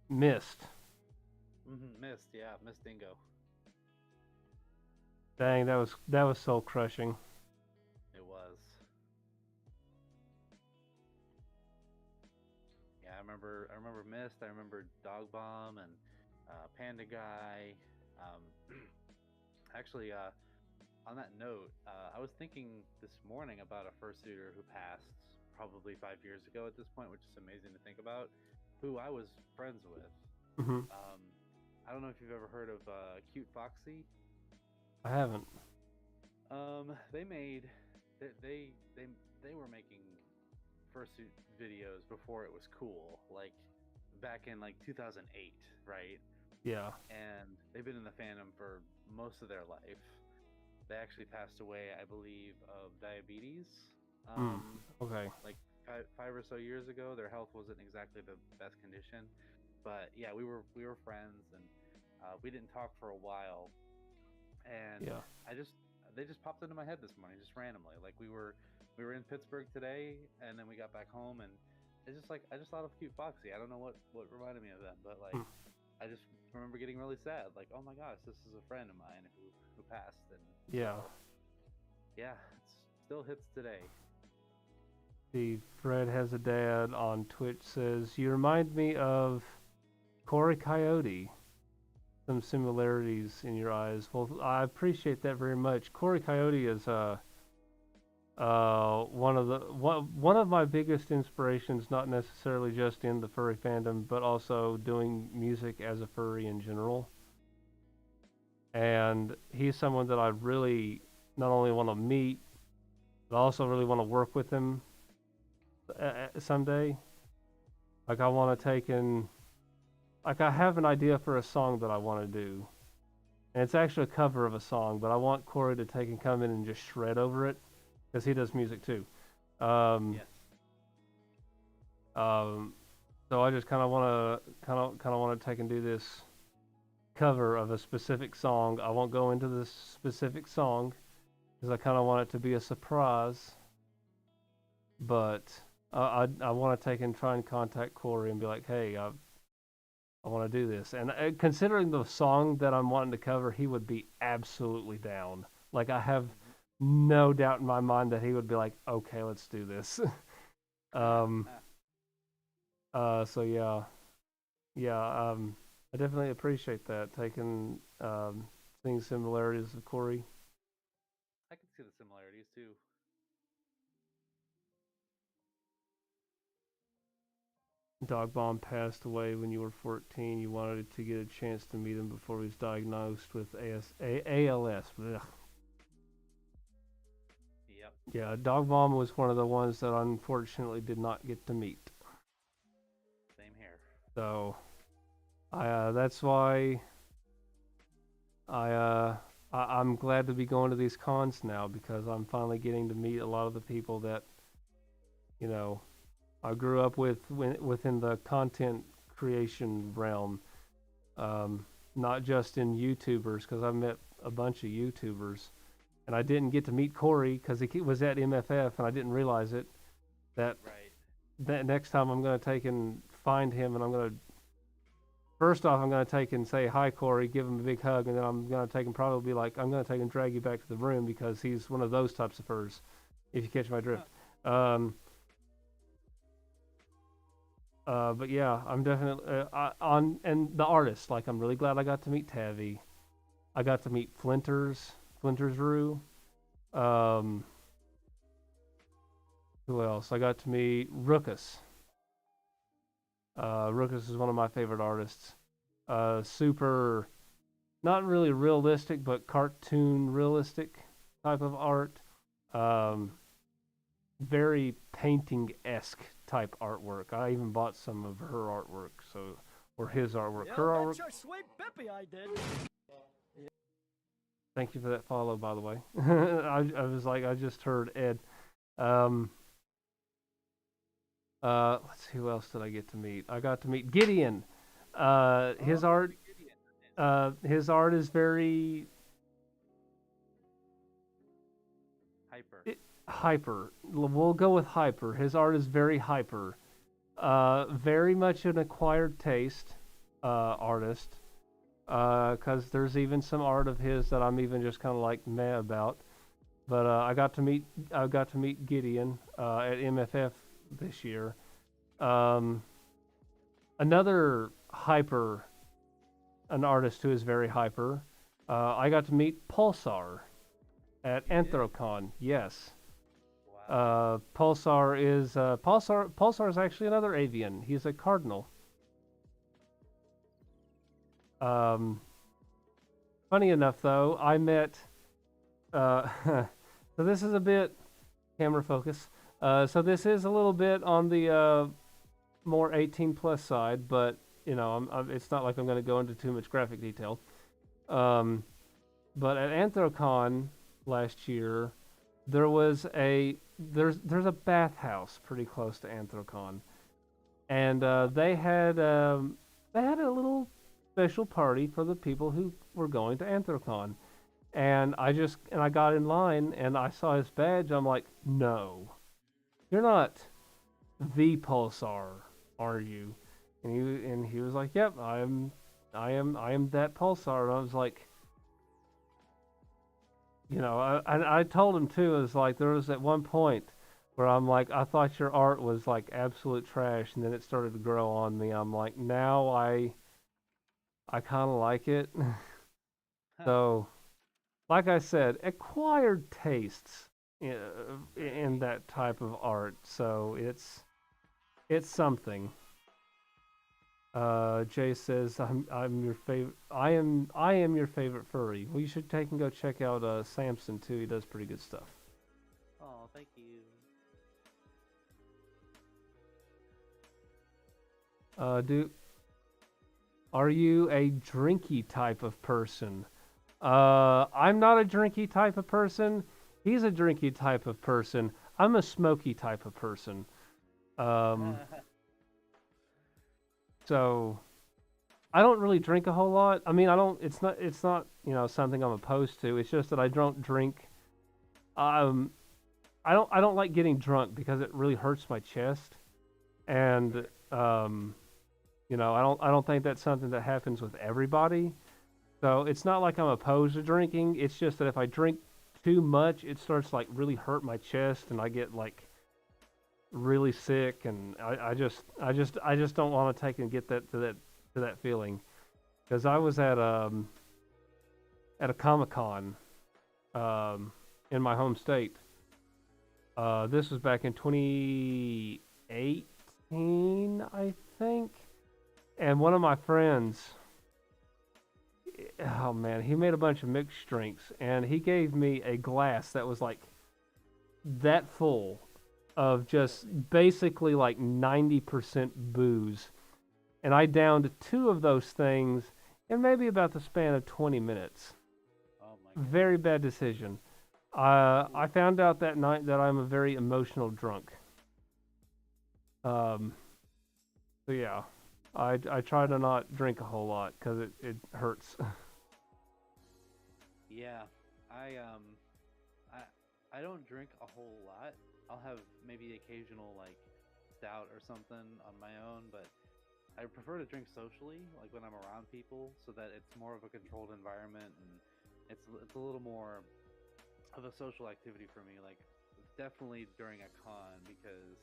Mist. Missed, yeah, Miss Dingo. Dang, that was soul crushing. It was. Yeah, I remember Mist. I remember Dog Bomb and Panda Guy. Um, actually, on that note, I was thinking this morning about a fursuiter who passed probably 5 years ago at this point, which is amazing to think about, who I was friends with. Hmm. Um, I don't know if you've ever heard of Cute Foxy. I haven't. They made they were making fursuit videos before it was cool, like back in like 2008, right? Yeah. And they've been in the fandom for most of their life. They actually passed away, I believe, of diabetes. Hmm. Um, Okay. like five or so years ago, their health wasn't exactly the best condition. But yeah, we were friends, and we didn't talk for a while. And Yeah. I just they just popped into my head this morning, just randomly. Like we were in Pittsburgh today, and then we got back home, and it's just like I just thought of Cute Foxy. I don't know what reminded me of them, but Hmm. like I just remember getting really sad. Like, oh my gosh, this is a friend of mine who passed, and Yeah. so yeah, it still hits today. The Fred has a dad on Twitch says you remind me of Corey Coyote. Some similarities in your eyes. Well, I appreciate that very much. Corey Coyote is one of my biggest inspirations, not necessarily just in the furry fandom, but also doing music as a furry in general. And he's someone that I really not only want to meet, but also really want to work with him someday. Like I want to take and like I have an idea for a song that I want to do, and it's actually a cover of a song, but I want Corey to take and come in and just shred over it because he does music too. Um, Yes. um, so I just kind of want to take and do this cover of a specific song. I won't go into this specific song because I kind of want it to be a surprise, but I want to take and try and contact Corey and be like, hey, I want to do this. And considering the song that I'm wanting to cover, he would be absolutely down. Like, I have no doubt in my mind that he would be like, okay, let's do this. um, so yeah, yeah, I definitely appreciate that. Taking, seeing similarities of Corey. I can see the similarities too. Dog Bomb passed away when you were 14. You wanted to get a chance to meet him before he was diagnosed with ALS. Ugh. Yep. Yeah, Dog Bomb was one of the ones that I unfortunately did not get to meet. So that's why I'm glad to be going to these cons now, because I'm finally getting to meet a lot of the people that, you know, I grew up with within the content creation realm. Not just in YouTubers, because I've met a bunch of YouTubers, and I didn't get to meet Corey because he was at MFF, and I didn't realize it. That next time I'm going to take and find him, and I'm going to first off I'm going to take and say hi Corey, give him a big hug, and then I'm going to take and probably be like, I'm going to take and drag you back to the room because he's one of those types of furs, if you catch my drift. But yeah, I'm definitely and the artists. Like, I'm really glad I got to meet Tavi. I got to meet Flinters Rue. Who else? I got to meet Rookus. Rookus is one of my favorite artists. Super, not really realistic, but cartoon realistic type of art. Very painting-esque type artwork. I even bought some of her artwork, or his artwork. Yeah, Her artwork. Your sweet Bippy, I did. Thank you for that follow, by the way. I was like, I just heard Ed. Let's see, who else did I get to meet? I got to meet Gideon. His art is very hyper. We'll go with hyper. His art is very hyper. Very much an acquired taste artist. Because there's even some art of his that I'm even just kind of like meh about. But I got to meet Gideon at MFF this year. Another hyper, an artist who is very hyper. I got to meet Pulsar at Anthrocon. Yes. Wow. Pulsar is actually another avian. He's a cardinal. Funny enough, though, I met. So this is a bit camera focus. So this is a little bit on the more 18 plus side, but you know, it's not like I'm going to go into too much graphic detail. But at Anthrocon last year, there's a bathhouse pretty close to Anthrocon, and they had a little special party for the people who were going to Anthrocon. And I got in line and I saw his badge. I'm like, no, you're not the Pulsar, are you? And he was like, yep, I am that Pulsar. And I was like, you know, I told him too. It was like, there was at one point where I'm like, I thought your art was like absolute trash, and then it started to grow on me. I'm like, now I kind of like it. So, like I said, acquired tastes in that type of art. So it's something. Jay says, I'm your favorite. I am your favorite furry. Well, you should take and go check out Samson too. He does pretty good stuff. Oh, thank you. Are you a drinky type of person? I'm not a drinky type of person. He's a drinky type of person. I'm a smoky type of person. So I don't really drink a whole lot. I mean, it's not you know, something I'm opposed to. It's just that I don't drink. I don't like getting drunk because it really hurts my chest, and you know, I don't think that's something that happens with everybody. So it's not like I'm opposed to drinking. It's just that if I drink too much, it starts like really hurt my chest, and I get like really sick, and I just don't want to take and get to that feeling. Because I was at a Comic-Con in my home state. This was back in 2018, I think. And one of my friends, oh man, he made a bunch of mixed drinks, and he gave me a glass that was like that full of just basically like 90% booze. and I downed 2 of those things in maybe about the span of 20 minutes. Oh my goodness. Very bad decision. I found out that night that I'm a very emotional drunk. So yeah, I try to not drink a whole lot because it hurts. Yeah, I I don't drink a whole lot. I'll have maybe occasional like stout or something on my own, but I prefer to drink socially, like when I'm around people, so that it's more of a controlled environment and it's a little more of a social activity for me. Like definitely during a con, because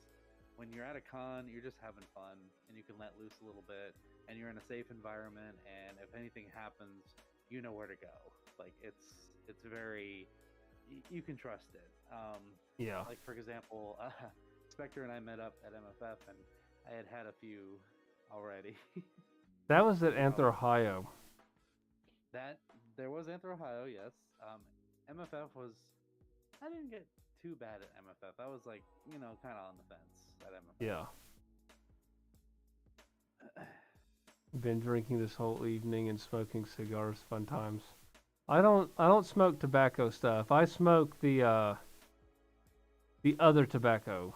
when you're at a con, you're just having fun and you can let loose a little bit, and you're in a safe environment, and if anything happens, you know where to go. Like it's very you can trust it. Yeah, Like for example, Spectre and I met up at MFF, and I had a few already. that was at You know, Anther, Ohio. that there was Anther, Ohio, yes. MFF was I didn't get too bad at MFF. I was like, kind of on the fence at MFF. Yeah, been drinking this whole evening and smoking cigars. Fun times. I don't smoke tobacco stuff. I smoke the other tobacco,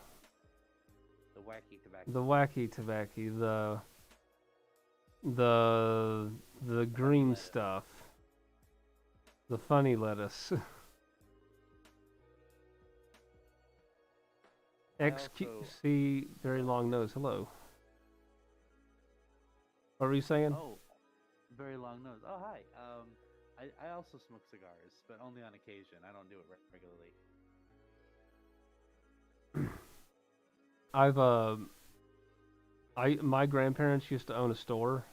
The wacky tobacco. the wacky tobacco, the green lettuce. stuff, the funny lettuce. I also XQC very long nose. Hello. What were you saying? oh, very long nose. Oh hi. I also smoke cigars, but only on occasion. I don't do it regularly. I've my grandparents used to own a store,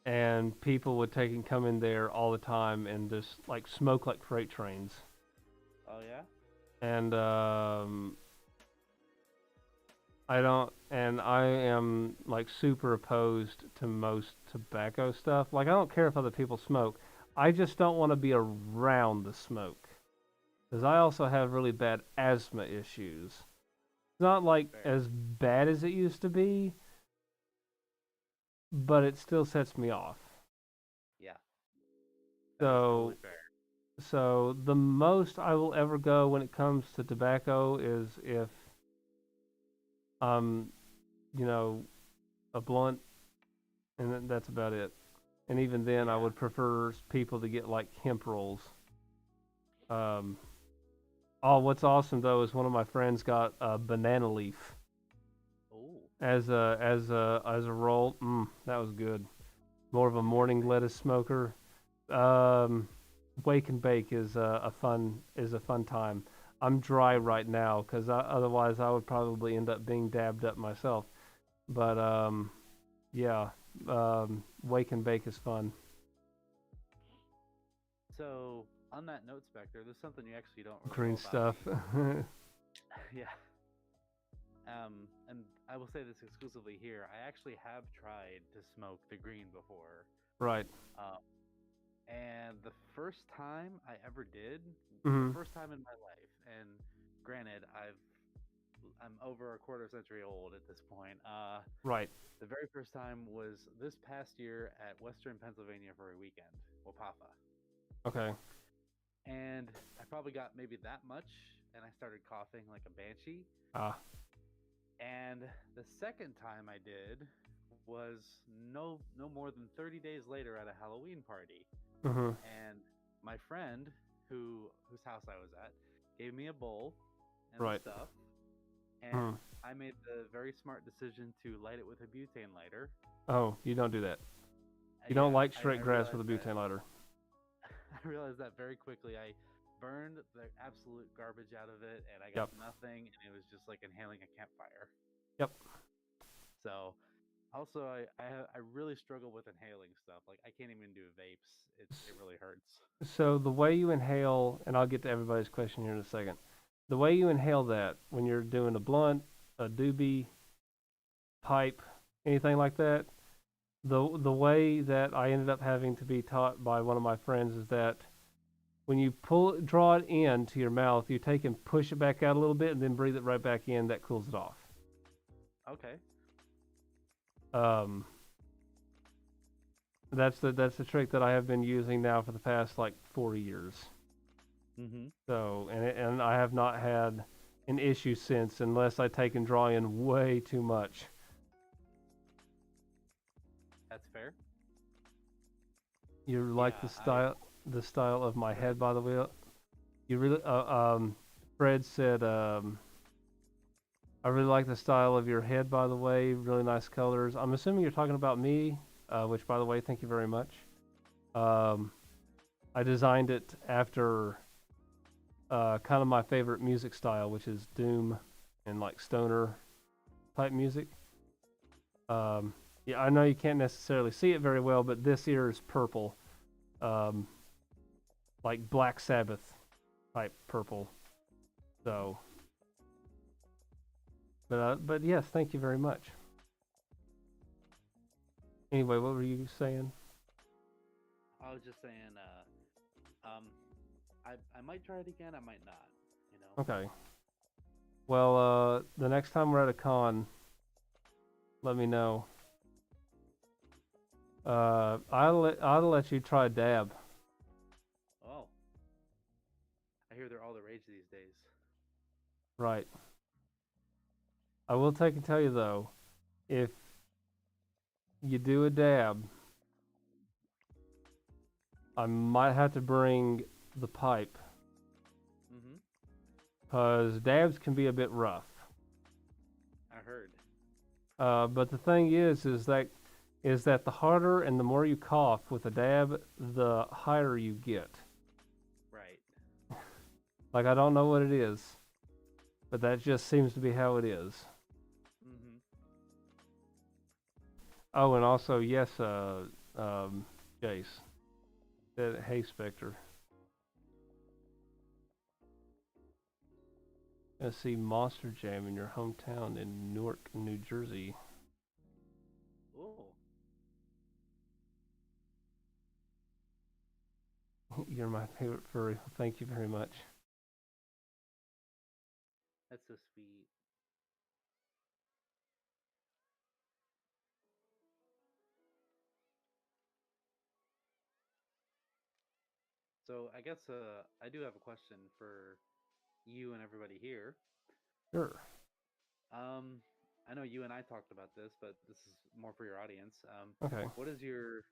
and people would come in there all the time and just like smoke like freight trains. Oh yeah. And I am like super opposed to most tobacco stuff. Like I don't care if other people smoke. I just don't want to be around the smoke. Because I also have really bad asthma issues. It's not like Fair. as bad as it used to be, but it still sets me off. Yeah. That is totally So fair. so the most I will ever go when it comes to tobacco is if you know, a blunt, and that's about it. And even then, I Yeah. would prefer people to get like hemp rolls. Um, oh, what's awesome though is one of my friends got a banana leaf Oh. as a roll. That was good. More of a morning Interesting. lettuce smoker. Um, Wake and bake is a fun time. I'm dry right now because otherwise I would probably end up being dabbed up myself. But yeah, wake and bake is fun. So on that note, Spectre, there's something you actually don't really Green know about stuff. me. Yeah. And I will say this exclusively here. I actually have tried to smoke the green before. Right. Um, and the first time I ever did, the Hmm. first time in my life, and granted, I'm over a quarter century old at this point. Right. The very first time was this past year at Western Pennsylvania for a weekend, Wapapa. Okay. And I probably got maybe that much, and I started coughing like a banshee. Ah. And the second time I did was no more than 30 days later at a Halloween party. Hmm. And my friend whose house I was at gave me a bowl and the Right. stuff, and Hmm. I made the very smart decision to light it with a butane lighter. Oh, you don't do that. You don't Yeah, light I straight grass with a realized that butane lighter. I realized that very quickly. I burned the absolute garbage out of it, and I got Yep. nothing, and it was just like inhaling a campfire. Yep. So, also, I really struggle with inhaling stuff. Like I can't even do vapes. It really hurts. So the way you inhale, and I'll get to everybody's question here in a second. The way you inhale that when you're doing a blunt, a doobie, pipe, anything like that, the way that I ended up having to be taught by one of my friends is that when you draw it into your mouth, you take and push it back out a little bit, and then breathe it right back in. That cools it off. Okay. Um, that's the trick that I have been using now for the past like 4 years. Mm-hmm. So and I have not had an issue since, unless I take and draw in way too much. That's fair. You like Yeah, the style of my go ahead. head, by the way. You really Fred said I really like the style of your head, by the way. Really nice colors. I'm assuming you're talking about me, which, by the way, thank you very much. Um, I designed it after kind of my favorite music style, which is doom and like stoner type music. Yeah, I know you can't necessarily see it very well, but this ear is purple, um, like Black Sabbath type purple. So, but yes, thank you very much. Anyway, what were you saying? I was just saying, I might try it again. I might not. You know. Okay. Well, the next time we're at a con, let me know. I'll let you try dab. Oh, I hear they're all the rage these days. Right. I will take and tell you though, if you do a dab, I might have to bring the pipe, Mm-hmm. cause dabs can be a bit rough. I heard. But the thing is that the harder and the more you cough with a dab, the higher you get. Right. Like I don't know what it is, but that just seems to be how it is. Mm-hmm. Oh, and also yes, Jace said, "Hey Spectre, gonna see Monster Jam in your hometown in Newark, New Jersey." Oh, You're my favorite furry. Thank you very much. that's so sweet. So I guess I do have a question for you and everybody here. Sure. Um, I know you and I talked about this, but this is more for your audience. Okay. What is your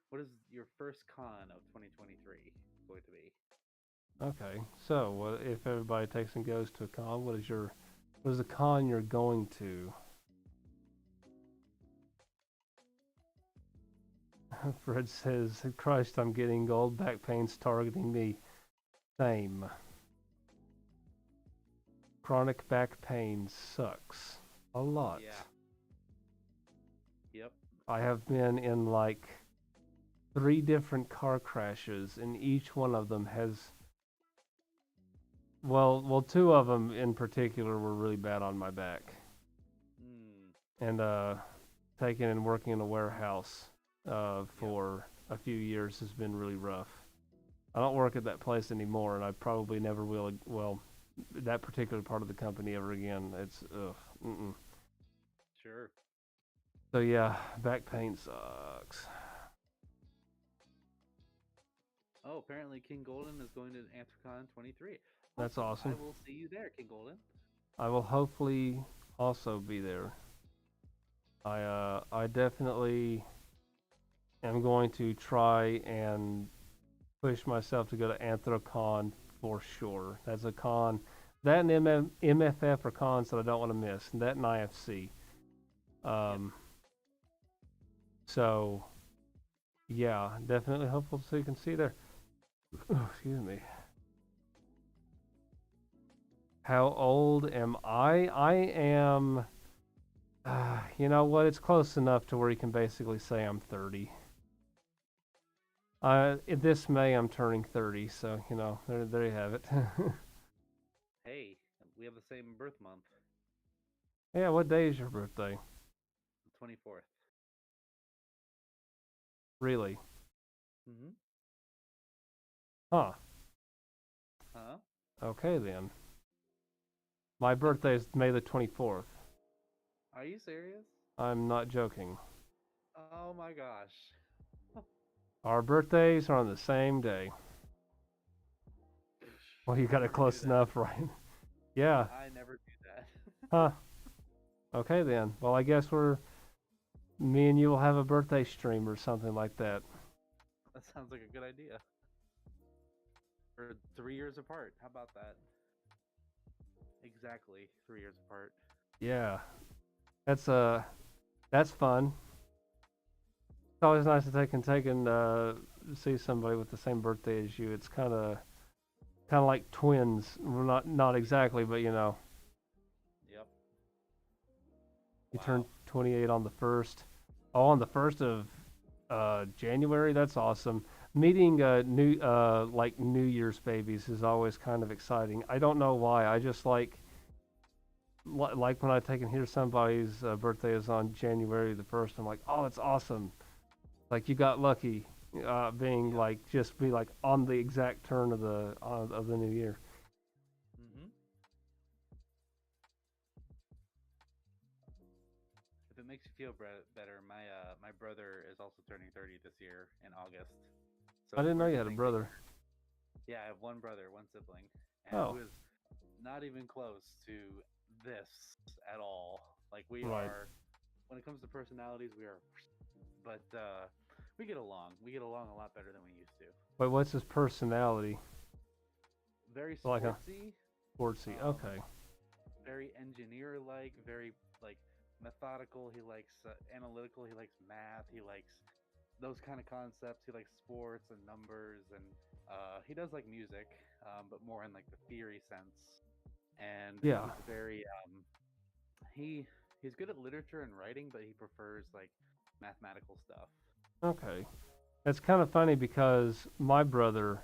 first con of 2023 going to be? Okay. So, if everybody takes and goes to a con, what is the con you're going to? Fred says, "Christ, I'm getting gold. Back pain's targeting me." Same. Chronic back pain sucks a lot. Yeah. Yep. I have been in like 3 different car crashes, and each one of them has well, 2 of them in particular were really bad on my back, Hmm. and taking and working in a warehouse Yep. for a few years has been really rough. I don't work at that place anymore, and I probably never will. Well, that particular part of the company ever again. It's ugh. Mm-mm. Sure. So yeah, back pain sucks. Oh, apparently King Golden is going to Anthrocon 23. That's Awesome. I awesome. will see you there, King Golden. I will hopefully also be there. I definitely am going to try and push myself to go to Anthrocon for sure. That's a con. That and MFF are cons that I don't want to miss. And that and IFC. Yep. Um, so yeah, definitely hopeful so you can see there. Excuse me. How old am I? I am. You know what? It's close enough to where you can basically say I'm 30. This May I'm turning 30, so there you have it. Hey, we have the same birth month, Yeah, what day is your birthday? the 24th. Really? Mm-hmm. Huh. Huh? Okay then. My birthday is May the 24th. Are you serious? I'm not joking. Oh my gosh. Our birthdays are on the same day. Well, you I got it never do close that. enough, right? Yeah. I never do that. Huh. Okay then. Well, I guess me and you will have a birthday stream or something like that. That sounds like a good idea. We're 3 years apart. How about that? Exactly 3 years apart. Yeah. That's fun. It's always nice to take and see somebody with the same birthday as you. It's kind of like twins. Well, not exactly, but you know, Yep. you turn Wow. 28 on the first. Oh, on the first of January. That's awesome. Meeting New Year's babies is always kind of exciting. I don't know why. I just like when I take and hear somebody's birthday is on January the 1st. I'm like, oh, it's awesome. Like you got lucky, being Yep. like just be like on the exact turn of the new year. Mm-hmm. If it makes you feel better, my brother is also turning 30 this year in August. I So didn't know we're you had a thinking, brother. yeah, I have one brother, one sibling, and Oh, who is not even close to this at all. Like we right. are, when it comes to personalities, we are, but we get along. We get along a lot better than we used to. Wait, what's his personality? Very Like a sportsy, sportsy. um, Okay. very engineer-like, very like methodical. He likes analytical. He likes math. He likes those kind of concepts. He likes sports and numbers, and he does like music, but more in like the theory sense. And Yeah. he's very he he's good at literature and writing, but he prefers like mathematical stuff. Okay. That's kind of funny because my brother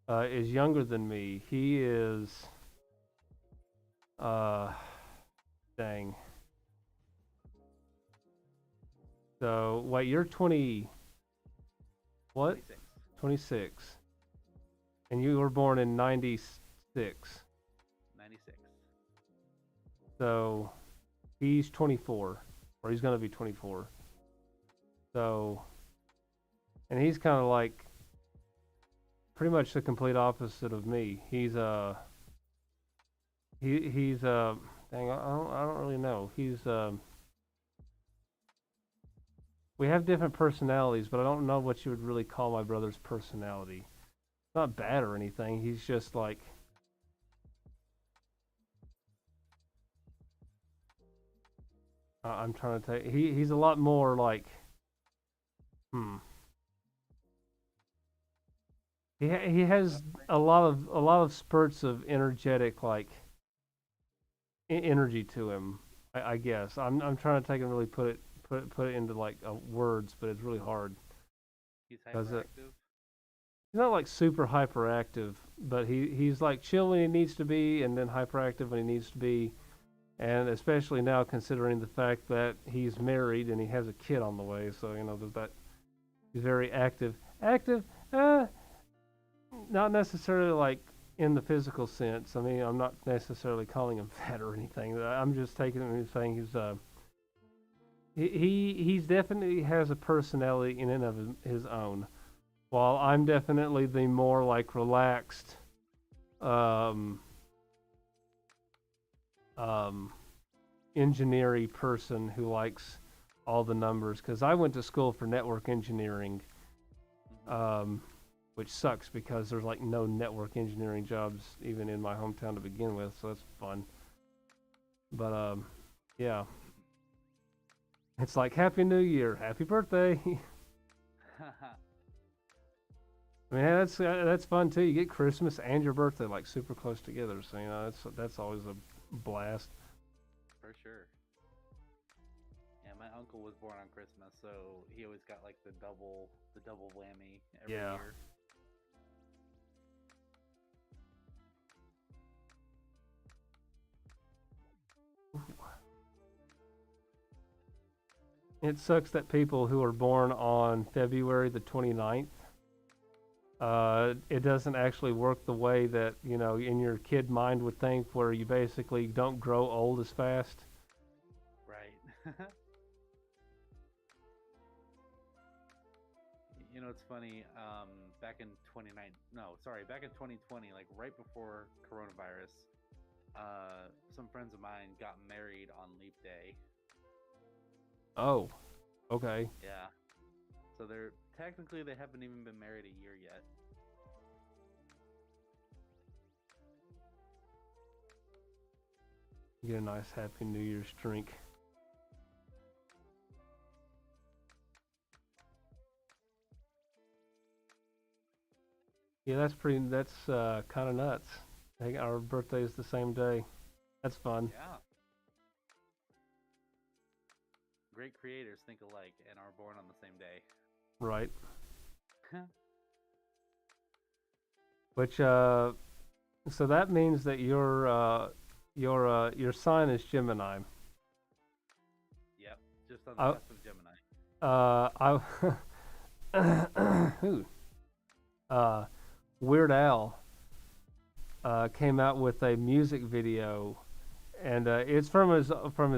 is younger than me. He is uh, dang. So wait, you're 20. What? 26, 26. And you were born in 96. 96. So he's 24, or he's gonna be 24. So, and he's kind of like pretty much the complete opposite of me. He's dang, I don't really know. We have different personalities, but I don't know what you would really call my brother's personality. It's not bad or anything. He's just like I'm trying to take. He's a lot more like hmm. He has a lot of spurts of energetic like energy to him. I guess I'm trying to take and really put it into like words, but it's really hard He's because hyperactive. he's not like super hyperactive, but he's like chill when he needs to be, and then hyperactive when he needs to be, and especially now considering the fact that he's married and he has a kid on the way, so you know there's that. He's very active. Active, not necessarily like in the physical sense. I mean, I'm not necessarily calling him fat or anything. I'm just taking him and saying he's definitely has a personality in and of his own. While I'm definitely the more like relaxed, um, um, engineering person who likes all the numbers. Because I went to school for network engineering, Hmm. which sucks because there's like no network engineering jobs even in my hometown to begin with. So that's fun. But yeah, it's like Happy New Year, Happy Birthday. I mean, that's fun too. You get Christmas and your birthday like super close together, so you know that's always a blast. For sure. Yeah, my uncle was born on Christmas, so he always got like the double whammy every Yeah, year. it sucks that people who are born on February the 29th, it doesn't actually work the way that you know in your kid mind would think, where you basically don't grow old as fast. Right. it's funny. Back in 2020, like right before coronavirus, some friends of mine got married on Leap Day. Oh, okay. Yeah. So they're technically they haven't even been married a year yet. You get a nice Happy New Year's drink. Yeah, that's kind of nuts. Our birthday is the same day. That's fun. Yeah. Great creators think alike and are born on the same day. Right. Which so that means that your sign is Gemini. Yep, just on the cusp of Gemini. Weird Al came out with a music video, and it's from his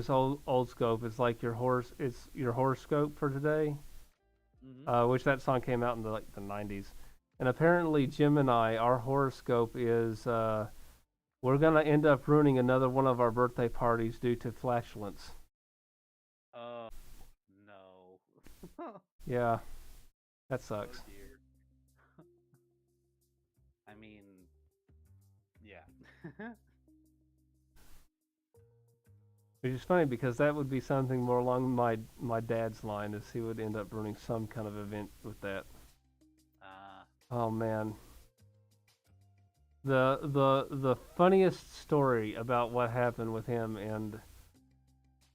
old scope. It's like it's your horoscope for today. Mm-hmm. Which that song came out in the 90s. And apparently Gemini, our horoscope is we're gonna end up ruining another one of our birthday parties due to flatulence. Oh no. Yeah, that sucks. Oh dear. I mean, yeah. Which is funny because that would be something more along my dad's line, is he would end up running some kind of event with that. Oh man. The funniest story about what happened with him and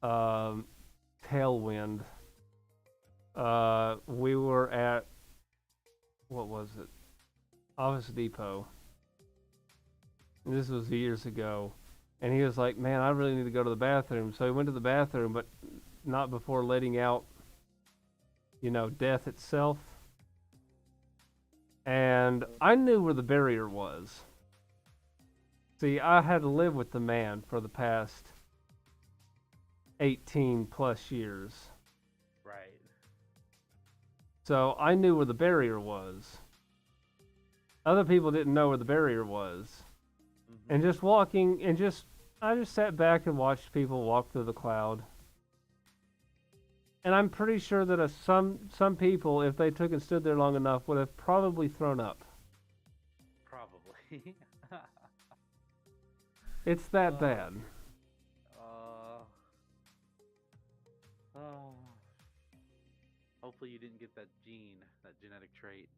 Tailwind. We were at, what was it? Office Depot. And this was years ago. And he was like, man, I really need to go to the bathroom. So he went to the bathroom, but not before letting out, death itself. And I knew where the barrier was. See, I had to live with the man for the past 18 plus years. Right. So I knew where the barrier was. Other people didn't know where the barrier was. Mm-hmm. And just walking, I just sat back and watched people walk through the cloud. And I'm pretty sure that some people, if they took and stood there long enough, would have probably thrown up. Probably. It's that bad. Hopefully you didn't get that gene, that genetic trait.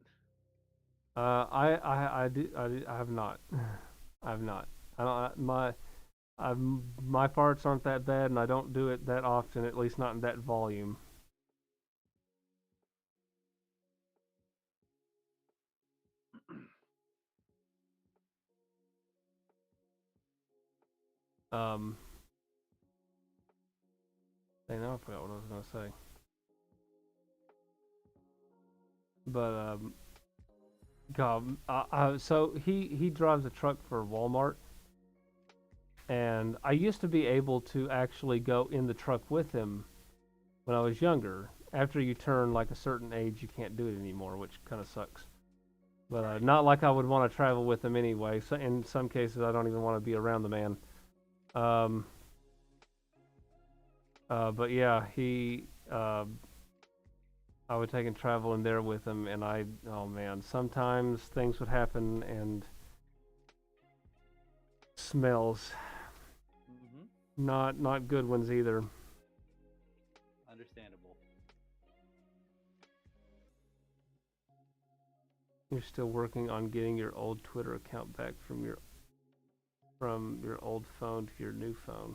I have not. I have not. My farts aren't that bad, and I don't do it that often, at least not in that volume. I know I forgot what I was gonna say. But God, so he drives a truck for Walmart, and I used to be able to actually go in the truck with him when I was younger. After you turn like a certain age, you can't do it anymore, which kind of sucks. But not like I would want to travel with him anyway. So in some cases, I don't even want to be around the man. But yeah, I would take and travel in there with him, and oh man, sometimes things would happen and smells. Mm-hmm. Not good ones either. Understandable. You're still working on getting your old Twitter account back from your old phone to your new phone.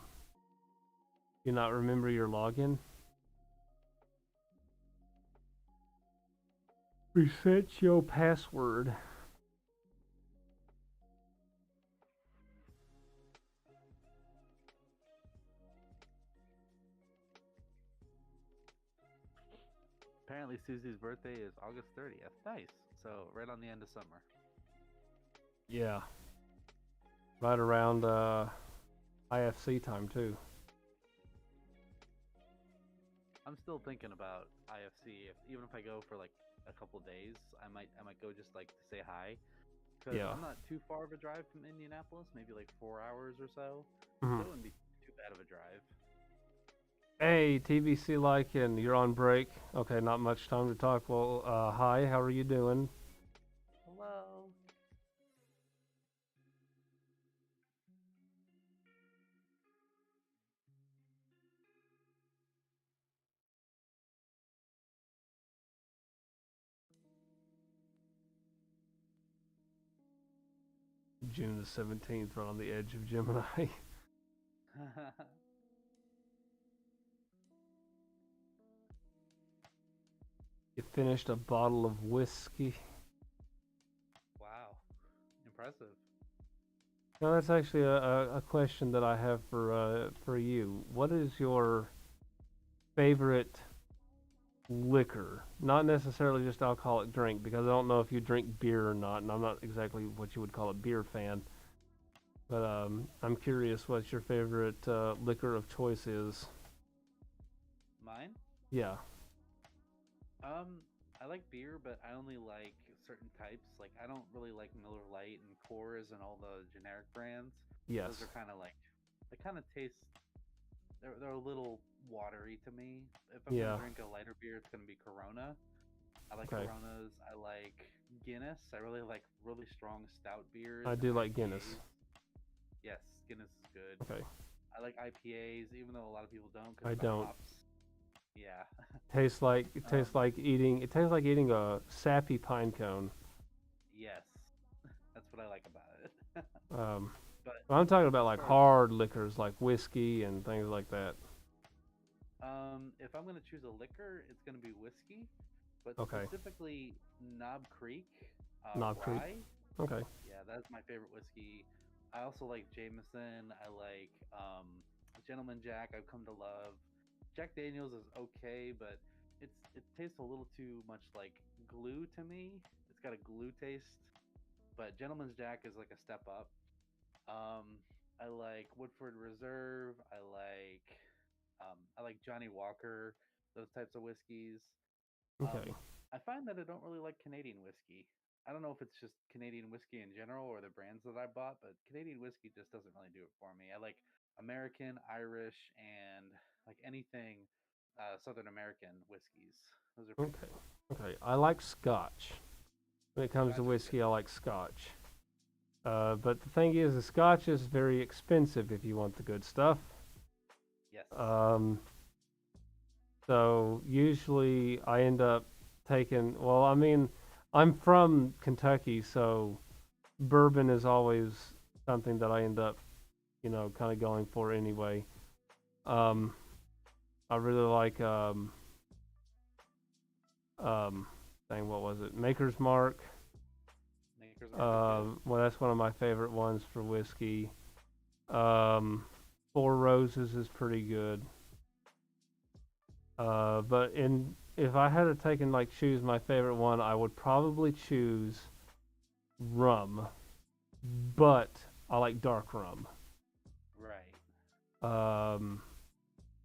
You not remember your login? Reset your password. Apparently Susie's birthday is August 30th. Nice. So right on the end of summer. Yeah. Right around IFC time too. I'm still thinking about IFC. Even if I go for like a couple days, I might go just like to say hi, because Yeah. I'm not too far of a drive from Indianapolis, maybe like 4 hours or so. So Mhm. it wouldn't be too bad of a drive. Hey, TBC Lycan, you're on break. Okay, not much time to talk. Well, hi, how are you doing? Hello. June the 17th, right on the edge of Gemini. You finished a bottle of whiskey. Wow, impressive. Now, that's actually a question that I have for you. What is your favorite liquor? Not necessarily just alcoholic drink, because I don't know if you drink beer or not, and I'm not exactly what you would call a beer fan. But I'm curious what your favorite liquor of choice is. Mine? Yeah. I like beer, but I only like certain types. Like, I don't really like Miller Lite and Coors and all the generic brands. Those Yes. are kind of like, they kind of taste, they're a little watery to me. If I'm gonna Yeah. drink a lighter beer, it's gonna be Corona. I like Okay. Coronas. I like Guinness. I really like really strong stout beers I and do like Guinness. IPAs. Yes, Guinness is good. Okay. I like IPAs, even though a lot of people don't, because I of the don't. hops. Yeah. Tastes like eating. It tastes like eating a sappy pine cone. Yes, that's what I like about it. Um, But I'm talking about as like far as hard liquors, like whiskey and things like that. if I'm gonna choose a liquor, it's gonna be whiskey, but Okay. specifically Knob Creek Knob Creek. rye. Okay. Yeah, that's my favorite whiskey. I also like Jameson. I like Gentleman Jack. I've come to love. Jack Daniels is okay, but it tastes a little too much like glue to me. It's got a glue taste, but Gentleman's Jack is like a step up. Um, I like Woodford Reserve. I like Johnny Walker. Those types of whiskeys. Okay. I find that I don't really like Canadian whiskey. I don't know if it's just Canadian whiskey in general or the brands that I bought, but Canadian whiskey just doesn't really do it for me. I like American, Irish, and like anything Southern American whiskeys. Those are pretty Okay. cool. Okay. I like Scotch. When it comes to Scotch is good. whiskey, I like Scotch. But the thing is, the Scotch is very expensive if you want the good stuff. Yes. Um, so usually I end up taking. Well, I mean, I'm from Kentucky, so bourbon is always something that I end up, kind of going for anyway. Um, I really like um, dang, what was it? Maker's Mark. Maker's Mark is good. Well, that's one of my favorite ones for whiskey. Um, Four Roses is pretty good. But if I had to take and like choose my favorite one, I would probably choose rum. But I like dark rum. Right. Um,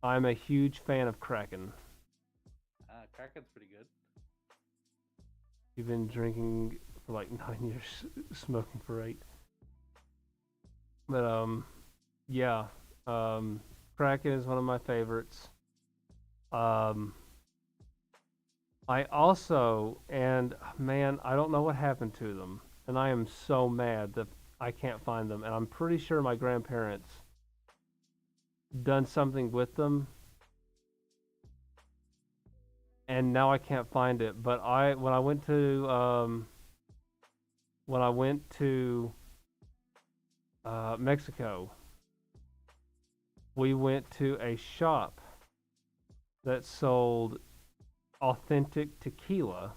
I'm a huge fan of Kraken. Kraken's pretty good. You've been drinking for like 9 years, smoking for 8. But yeah, Kraken is one of my favorites. Um, I also, and man, I don't know what happened to them, and I am so mad that I can't find them. And I'm pretty sure my grandparents done something with them, and now I can't find it. But when I went to Mexico, we went to a shop that sold authentic tequila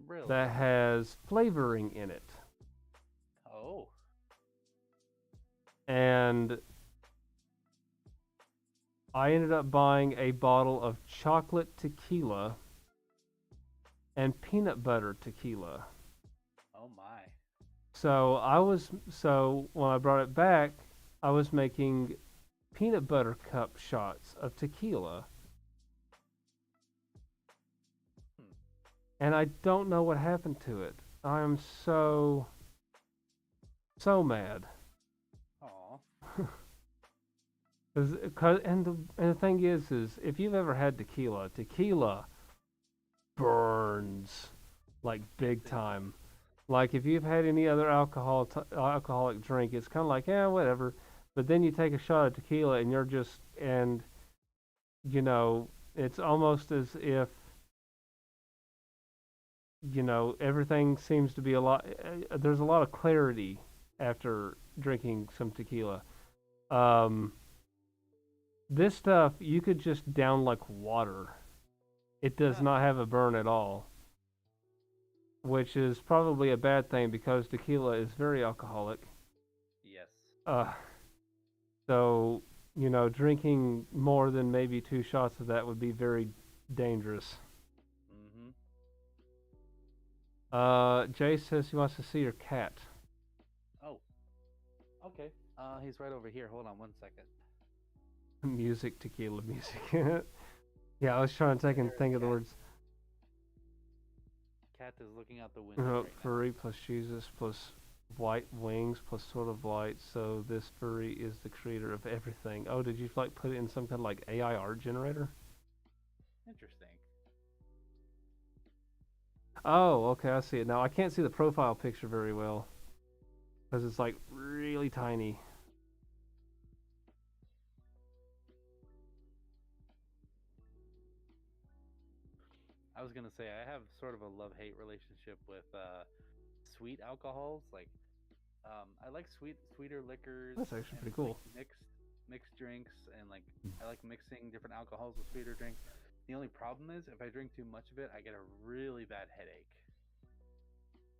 Really? that has flavoring in it. Oh. And I ended up buying a bottle of chocolate tequila and peanut butter tequila. Oh my. So when I brought it back, I was making peanut butter cup shots of tequila. Hmm. and I don't know what happened to it. I am so mad. Aw. And the thing is if you've ever had tequila burns like big It does. time. Like if you've had any other alcoholic drink, it's kind of like, yeah, whatever. But then you take a shot of tequila and you're just and you know, it's almost as if everything seems to be a lot. There's a lot of clarity after drinking some tequila. Um, this stuff you could just down like water. It does Huh. not have a burn at all, which is probably a bad thing because tequila is very alcoholic. Yes. Uh, so drinking more than maybe 2 shots of that would be very dangerous. Mm-hmm. Jay says he wants to see your cat. Oh, okay. He's right over here. Hold on 1 second. Music, tequila music. Yeah, I was trying to There is think of the cat. words. Cat is looking out the window right now. Furry plus Jesus plus white wings plus sort of light. So this furry is the creator of everything. Oh, did you like put it in some kind of like AI art generator? Interesting. Oh, okay, I see it now. I can't see the profile picture very well because it's like really tiny. I was gonna say I have sort of a love-hate relationship with sweet alcohols. Like, I like sweeter liquors That's actually and pretty like cool. mixed drinks, and like I like mixing different alcohols with sweeter drinks. The only problem is if I drink too much of it, I get a really bad headache.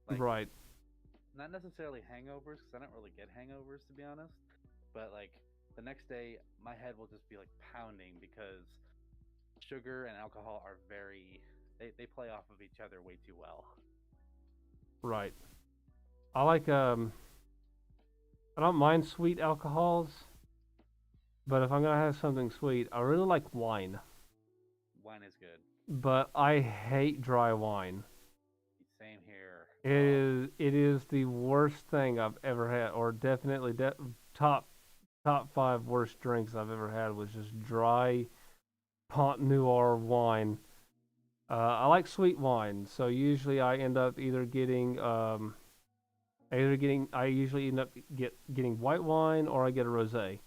Like, Right, not necessarily hangovers, because I don't really get hangovers to be honest. But like the next day, my head will just be like pounding because sugar and alcohol are they play off of each other way too well. right. I like I don't mind sweet alcohols, but if I'm gonna have something sweet, I really like wine. Wine is good. But I hate dry wine. Same here. It is the worst thing I've ever had, or definitely top five worst drinks I've ever had was just dry Pont Noir wine. I like sweet wine, so usually I end up I usually end up getting white wine or I get a rosé.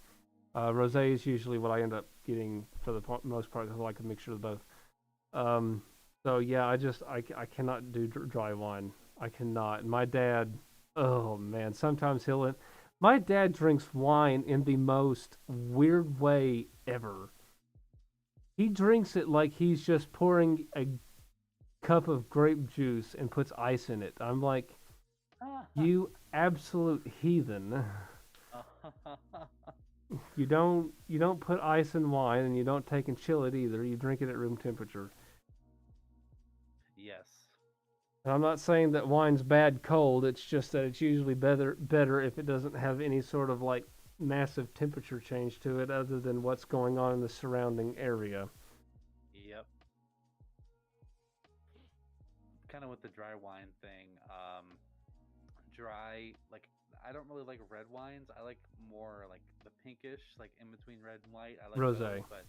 Rosé is usually what I end up getting for the most part because I like a mixture of both. Um, so yeah, I cannot do dry wine. I cannot. My dad, oh man, sometimes my dad drinks wine in the most weird way ever. He drinks it like he's just pouring a cup of grape juice and puts ice in it. I'm like, you absolute heathen. You don't put ice in wine and you don't take and chill it either. You drink it at room temperature. Yes. And I'm not saying that wine's bad cold. It's just that it's usually better if it doesn't have any sort of like massive temperature change to it, other than what's going on in the surrounding area. Yep. Kind of with the dry wine thing. Dry, like, I don't really like red wines. I like more like the pinkish, like in between red and white. I like those, Rosé. but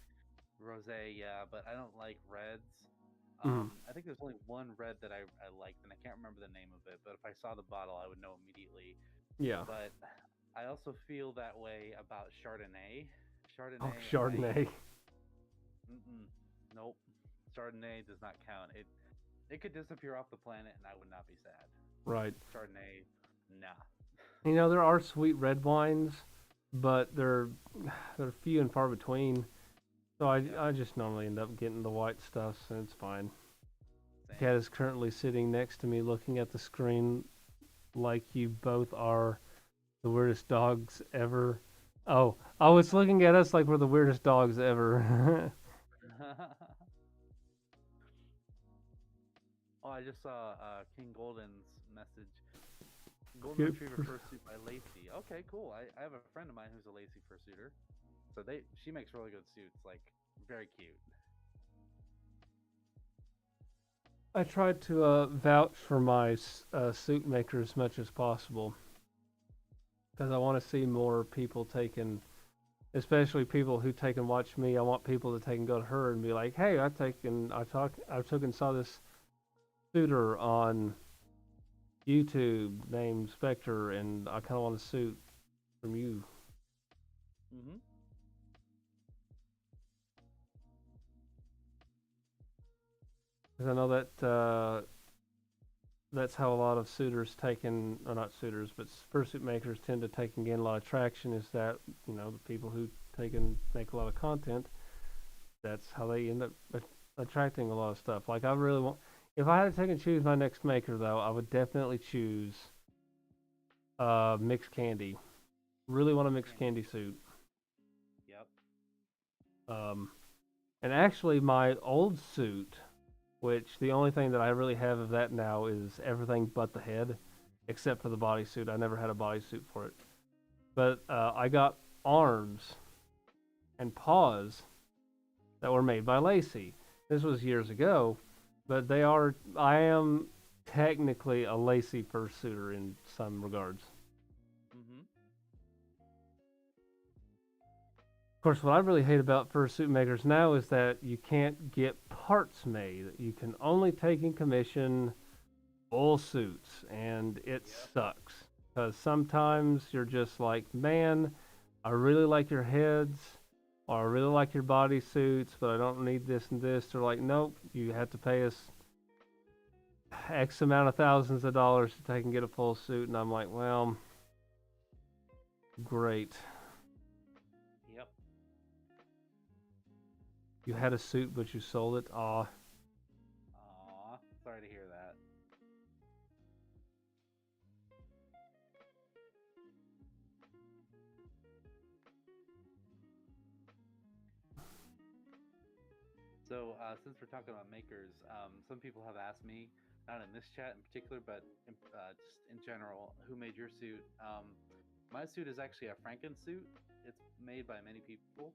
rosé, yeah, but I don't like reds. Mm. I think there's only one red that I liked, and I can't remember the name of it. But if I saw the bottle, I would know immediately. Yeah. But I also feel that way about Chardonnay. Oh, Chardonnay, Chardonnay. nope. Chardonnay does not count. It could disappear off the planet, and I would not be sad. Right. Chardonnay, nah. There are sweet red wines, but they're few and far between. So Yep, I just normally end up getting the white stuff, and it's fine. The cat same. is currently sitting next to me, looking at the screen like you both are the weirdest dogs ever. Oh, it's looking at us like we're the weirdest dogs ever. Oh, I just saw King Golden's message. Golden Good Retriever for- Fursuit by Lacey. Okay, cool. I have a friend of mine who's a Lacey Fursuiter. So she makes really good suits, like very cute. I tried to vouch for my suit maker as much as possible because I want to see more people taking, especially people who take and watch me. I want people to take and go to her and be like, "Hey, I took and saw this suitor on YouTube named Spectre, and I kind of want a suit from you." Mm-hmm. Because I know that that's how a lot of suitors taking, or not suitors, but fursuit makers tend to take and gain a lot of traction. Is that the people who take and make a lot of content, that's how they end up attracting a lot of stuff. Like I really want, if I had to take and choose my next maker though, I would definitely choose mixed candy. Really want a mixed candy suit. Yep. Um, and actually my old suit, which the only thing that I really have of that now is everything but the head, except for the bodysuit. I never had a bodysuit for it. But I got arms and paws that were made by Lacey. This was years ago, but I am technically a Lacey fursuiter in some regards. Mm-hmm. Of course, what I really hate about fursuit makers now is that you can't get parts made. You can only take in commission full suits, and it sucks. Because sometimes you're just like, man, I really like your heads, or I really like your body suits, but I don't need this and this. They're like, nope, you have to pay us X amount of thousands of dollars to take and get a full suit. And I'm like, well, great. Yep. You had a suit, but you sold it. Aw. Aw, sorry to hear that. So, since we're talking about makers, some people have asked me, not in this chat in particular, but just in general, who made your suit? My suit is actually a Franken suit. It's made by many people.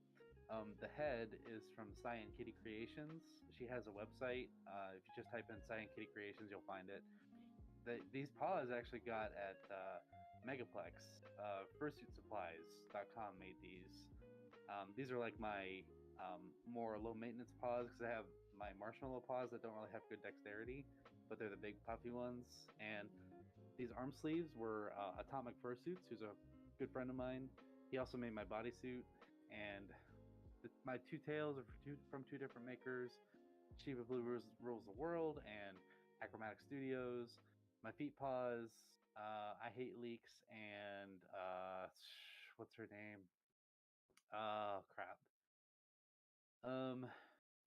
The head is from Cyan Kitty Creations. She has a website. If you just type in Cyan Kitty Creations, you'll find it. These paws actually got at Megaplex. Fursuitsupplies.com made these. These are like my more low maintenance paws because I have my marshmallow paws that don't really have good dexterity, but they're the big puffy ones. And these arm sleeves were Atomic Fursuits, who's a good friend of mine. He also made my bodysuit, and my two tails are from two different makers. Shiva Blue rules the world, and Achromatic Studios. My feet paws, I hate leaks, and what's her name? Oh crap. Um,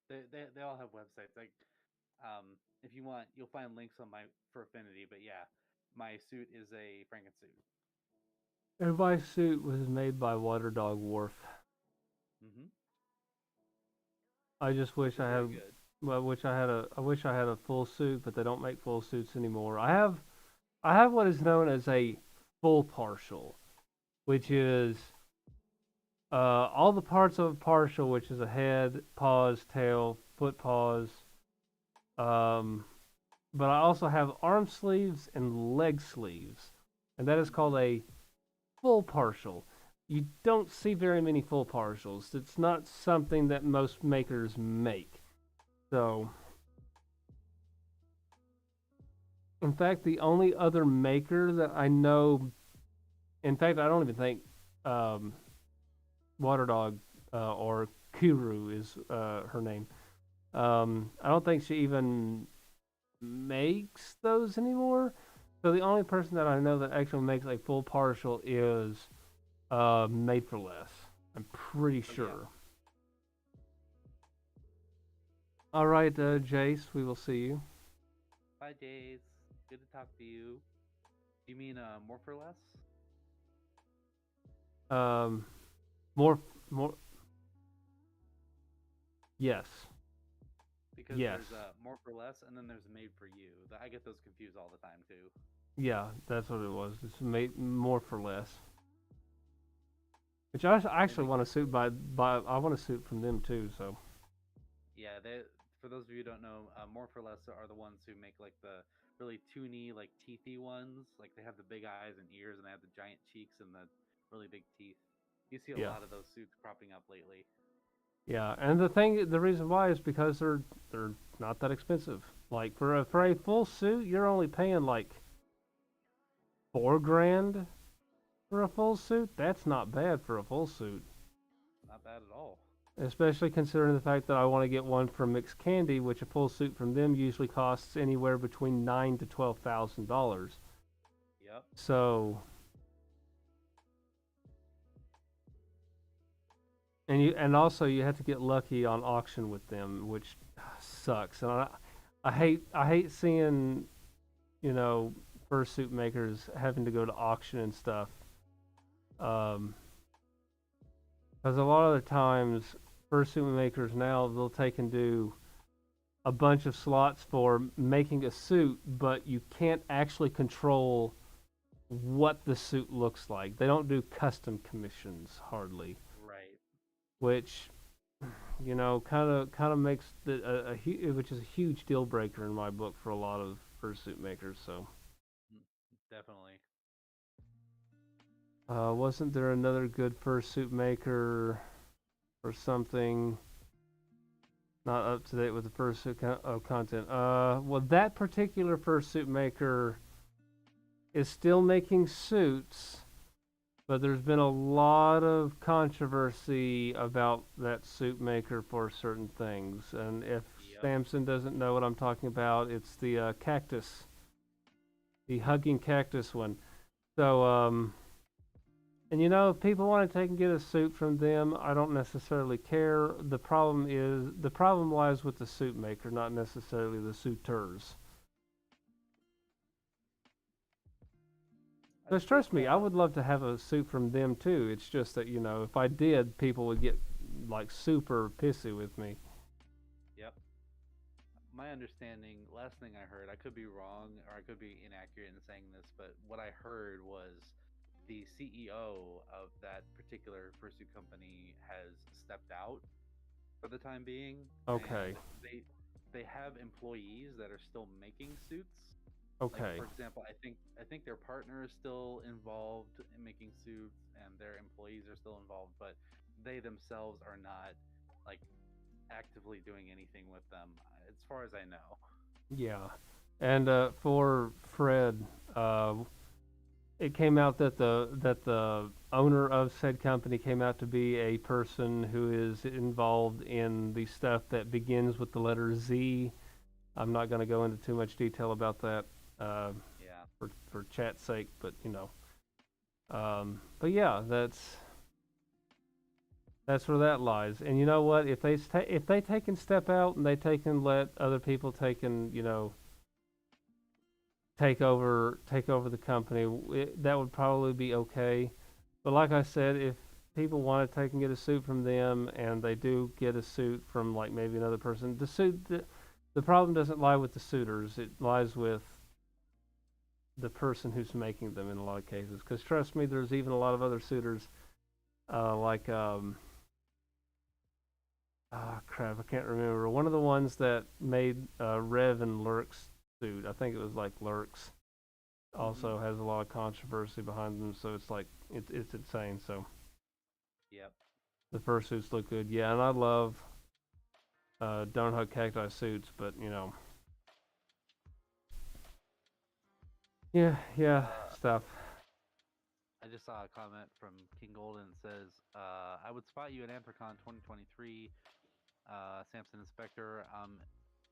they all have websites. Like, if you want, you'll find links on my for Affinity. But yeah, my suit is a Frankensuit. My suit was made by SpectordaWolf. Mm-hmm. I just Which wish is I very had, good. well, I wish I had a full suit, but they don't make full suits anymore. I have what is known as a full partial, which is all the parts of a partial, which is a head, paws, tail, foot paws. Um, but I also have arm sleeves and leg sleeves, and that is called a full partial. You don't see very many full partials. It's not something that most makers make. So, in fact, the only other maker that I know, in fact, I don't even think um, Water Dog or Kuru is her name. I don't think she even makes those anymore. So the only person that I know that actually makes a full partial is Made for Less. I'm pretty sure. Yeah. All right, Jace, we will see you. Bye, Jace. Good to talk to you. You mean more for less? Um, more, more. Yes, Because yes, there's more for less, and then there's made for you. I get those confused all the time too. yeah. That's what it was. It's made more for less. Which I Well, actually want to suit by I want to suit from them too. So yeah, they for those of you who don't know, More for Less are the ones who make like the really toony, like teethy ones. Like they have the big eyes and ears, and they have the giant cheeks and the really big teeth. You see a Yeah. lot of those suits cropping up lately. Yeah, and the reason why is because they're not that expensive. Like for a Right. full suit, you're only paying like $4,000 for a full suit. That's not bad for a full suit, Not bad at all. especially considering the fact that I want to get one from Mixed Candy, which a full suit from them usually costs anywhere between $9,000 to $12,000. Yep. So, and also you have to get lucky on auction with them, which sucks. And I hate seeing, you know, fursuit makers having to go to auction and stuff. Because a lot of the times, fursuit makers now they'll take and do a bunch of slots for making a suit, but you can't actually control what the suit looks like. They don't do custom commissions hardly, Right. which kind of makes which is a huge deal breaker in my book for a lot of fursuit makers. So, Definitely. wasn't there another good fursuit maker or something? Not up to date with the fursuit content. Well, that particular fursuit maker is still making suits, but there's been a lot of controversy about that suit maker for certain things. And if Yep. Samson doesn't know what I'm talking about, it's the cactus, the hugging cactus one. So, and if people want to take and get a suit from them, I don't necessarily care. The problem lies with the suit maker, not necessarily the suitors. I Because think trust me, I would love to have a suit from them too. It's just that, if I did, people would get like super pissy with me. Yep. My understanding, last thing I heard, I could be wrong or I could be inaccurate in saying this, but what I heard was the CEO of that particular fursuit company has stepped out for the time being, and Okay, they have employees that are still making suits. Like okay. for example, I think their partner is still involved in making suits, and their employees are still involved, but they themselves are not like actively doing anything with them, as far as I know. Yeah. And for Fred, it came out that the owner of said company came out to be a person who is involved in the stuff that begins with the letter Z. I'm not going to go into too much detail about that uh, Yeah. for chat's sake, but but yeah, that's where that lies. And you know what? If they take and step out and they take and let other people take and take over the company, that would probably be okay. But like I said, if people want to take and get a suit from them, and they do get a suit from like maybe another person, the problem doesn't lie with the suitors. It lies with the person who's making them in a lot of cases. Because trust me, there's even a lot of other suitors like crap, I can't remember. One of the ones that made Rev and Lurk's suit, I think it was like Lurk's, Hmm. also has a lot of controversy behind them. So it's like it's insane. So Yep. the fursuits look good, yeah, and I love Don't Hug Cacti suits, but yeah, Uh, stuff. I just saw a comment from King Golden that says, "I would spot you at Anthrocon 2023, Samson Inspector.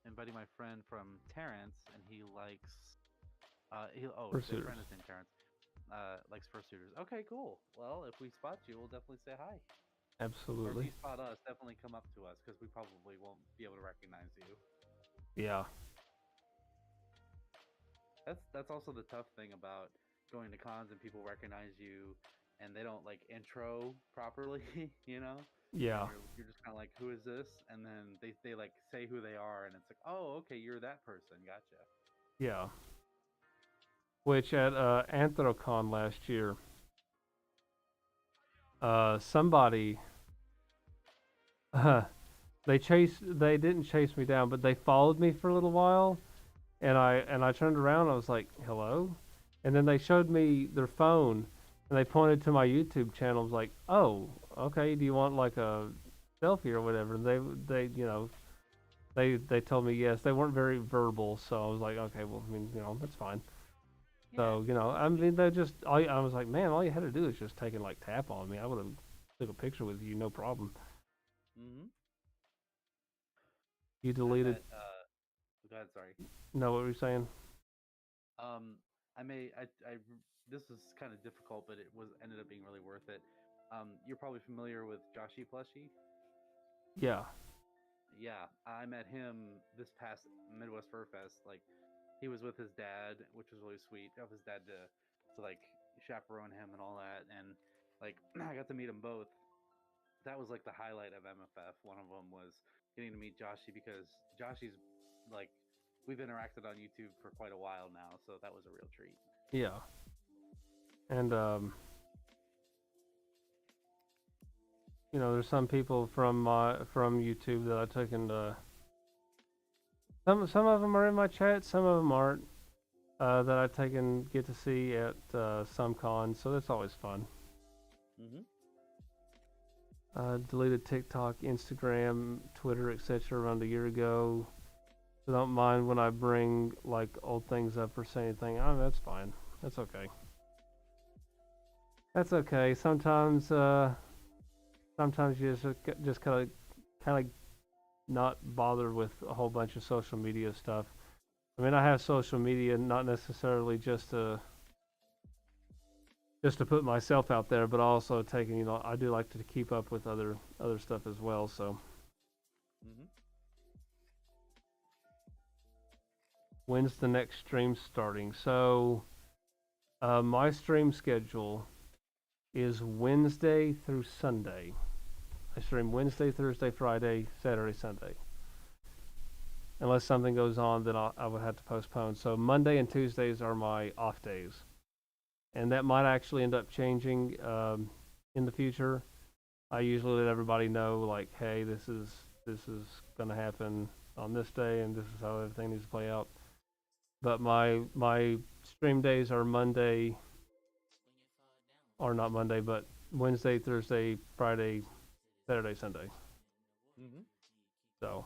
Inviting my friend from Terrence, and he likes, their Fursuiters, friend is named Terrence. Likes fursuiters. Okay, cool. Well, if we spot you, we'll definitely say hi. Or if absolutely, you spot us, definitely come up to us because we probably won't be able to recognize you. yeah, That's also the tough thing about going to cons and people recognize you and they don't like intro properly, you know? And yeah, you're just kind of like, who is this? And then they like say who they are, and it's like, oh, okay, you're that person. Gotcha. yeah. Which at Anthrocon last year, somebody They didn't chase me down, but they followed me for a little while, and I turned around. I was like, "Hello," and then they showed me their phone, and they pointed to my YouTube channel. I was like, "Oh, okay. Do you want like a selfie or whatever?" And they told me yes. They weren't very verbal, so I was like, "Okay, well, I mean, that's fine." Yeah. So I mean, they just I was like, "Man, all you had to do is just take and like tap on me. I would have took a picture with you, no problem." Mhm. You I deleted. met. Go ahead. Sorry. No, what were you saying? Um, I may. I. This was kind of difficult, but it was ended up being really worth it. You're probably familiar with Joshy Plushy. Yeah, Yeah, I met him this past Midwest Fur Fest. Like, he was with his dad, which was really sweet. Of his dad to like chaperone him and all that, and like I got to meet them both. That was like the highlight of MFF. One of them was getting to meet Joshy because Joshy's like we've interacted on YouTube for quite a while now, so that was a real treat. yeah, and there's some people from YouTube that I took into. Some of them are in my chat, some of them aren't. That I take and get to see at some cons, so that's always fun. Mm-hmm. Deleted TikTok, Instagram, Twitter, etc. around a year ago. So don't mind when I bring like old things up or say anything. Oh, that's fine. That's okay. That's okay. Sometimes you just kind of not bothered with a whole bunch of social media stuff. I mean, I have social media not necessarily just to put myself out there, but also taking, I do like to keep up with other stuff as well. So Mm-hmm. when's the next stream starting? So my stream schedule is Wednesday through Sunday. I stream Wednesday, Thursday, Friday, Saturday, Sunday. Unless something goes on, then I would have to postpone. So Monday and Tuesdays are my off days, and that might actually end up changing in the future. I usually let everybody know, like, hey, this is gonna happen on this day, and this is how everything needs to play out. But my stream days are Monday, or not Monday, but Wednesday, Thursday, Friday, Saturday, Sunday. Mm-hmm. So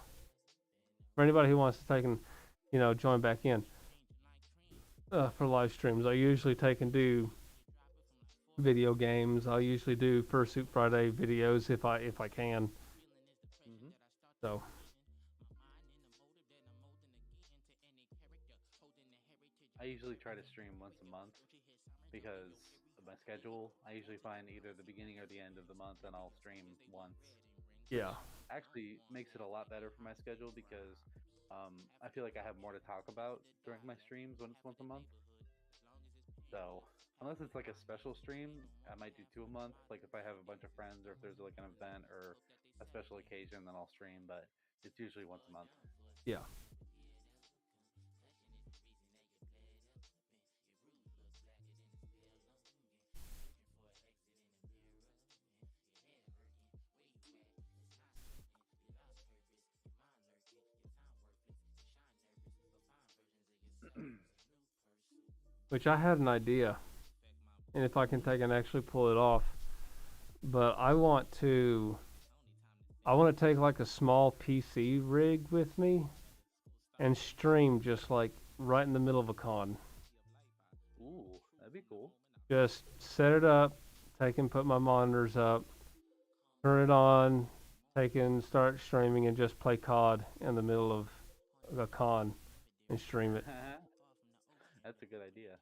for anybody who wants to take and join back in for live streams, I usually take and do video games. I usually do Fursuit Friday videos if I can. Mm-hmm. So I usually try to stream once a month because of my schedule. I usually find either the beginning or the end of the month, and I'll stream once, which yeah, actually makes it a lot better for my schedule because I feel like I have more to talk about during my streams when it's once a month. So unless it's like a special stream, I might do two a month. Like if I have a bunch of friends or if there's like an event or a special occasion, then I'll stream. But it's usually once a month. yeah. Which I had an idea, and if I can Hmm. take and actually pull it off, but I want to take like a small PC rig with me and stream just like right in the middle of a con. Ooh, that'd be cool. Just set it up, take and put my monitors up, turn it on, take and start streaming, and just play COD in the middle of a con and stream it. That's a good idea.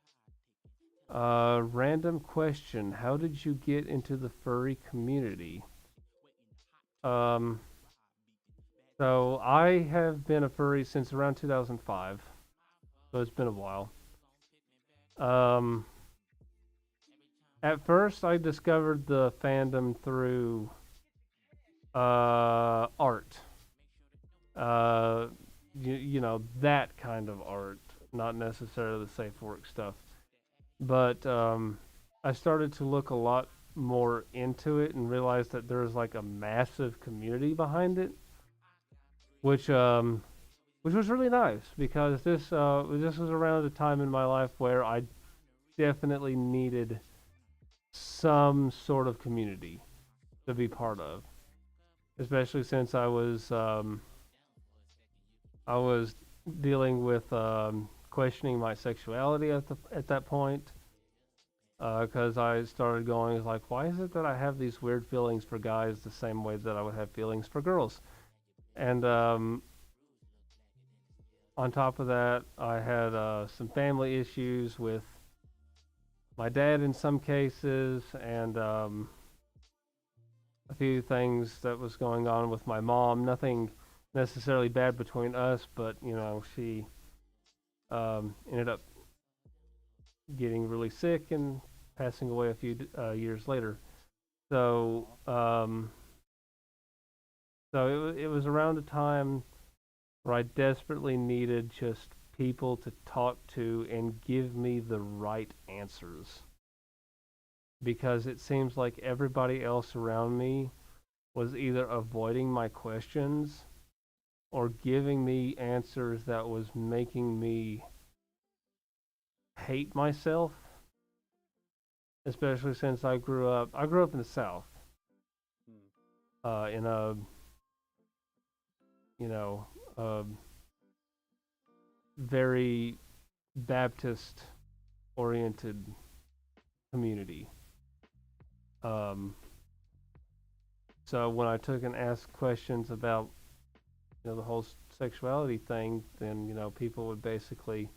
Random question: how did you get into the furry community? Um, so I have been a furry since around 2005, so it's been a while. Um, at first, I discovered the fandom through art. Uh, that kind of art, not necessarily the safe work stuff. But I started to look a lot more into it and realized that there's like a massive community behind it. which was really nice because this was around a time in my life where I definitely needed some sort of community to be part of, especially since I was dealing with questioning my sexuality at that point. Because I started going like, why is it that I have these weird feelings for guys the same way that I would have feelings for girls? And on top of that, I had some family issues with my dad in some cases, and a few things that was going on with my mom. Nothing necessarily bad between us, but she ended up getting really sick and passing away a few years later. So, it was around a time where I desperately needed just people to talk to and give me the right answers. Because it seems like everybody else around me was either avoiding my questions or giving me answers that was making me hate myself, especially since I grew up in the South, in a a very Baptist oriented community. So when I took and asked questions about the whole sexuality thing, then people would basically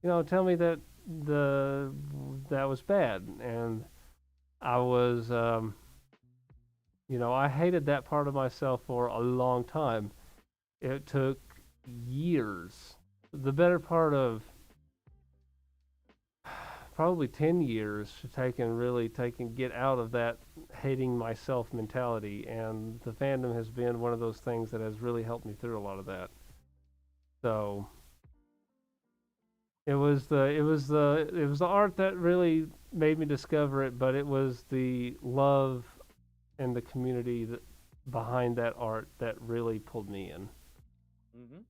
tell me that that was bad, and I was I hated that part of myself for a long time. It took years, the better part of probably 10 years to get out of that hating myself mentality, and the fandom has been one of those things that has really helped me through a lot of that. So it was the art that really made me discover it, but it was the love and the community behind that art that really pulled me in. Mm-hmm.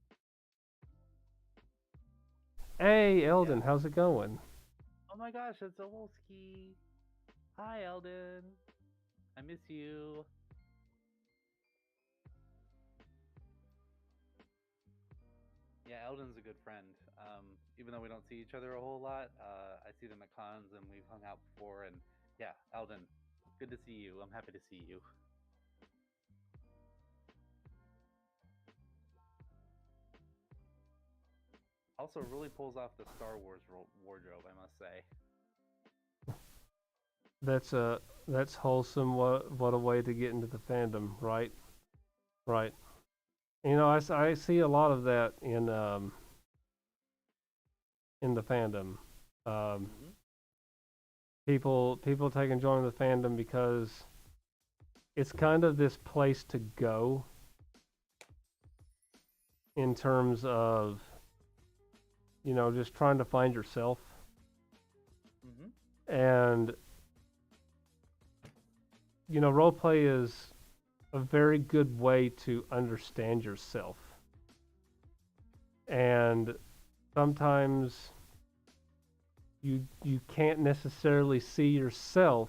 Hey, Eldon, Yeah. how's it going? Oh my gosh, it's Olski. Hi, Eldon. I miss you. Yeah, Eldon's a good friend. Even though we don't see each other a whole lot, I see them at cons and we've hung out before. And yeah, Eldon, good to see you. I'm happy to see you. Also, really pulls off the Star Wars wardrobe, I must say. That's wholesome. What a way to get into the fandom, right? Right. I see a lot of that in the fandom. Um, Mm-hmm. people take and join the fandom because it's kind of this place to go in terms of just trying to find yourself, Mm-hmm. and roleplay is a very good way to understand yourself. And sometimes you can't necessarily see yourself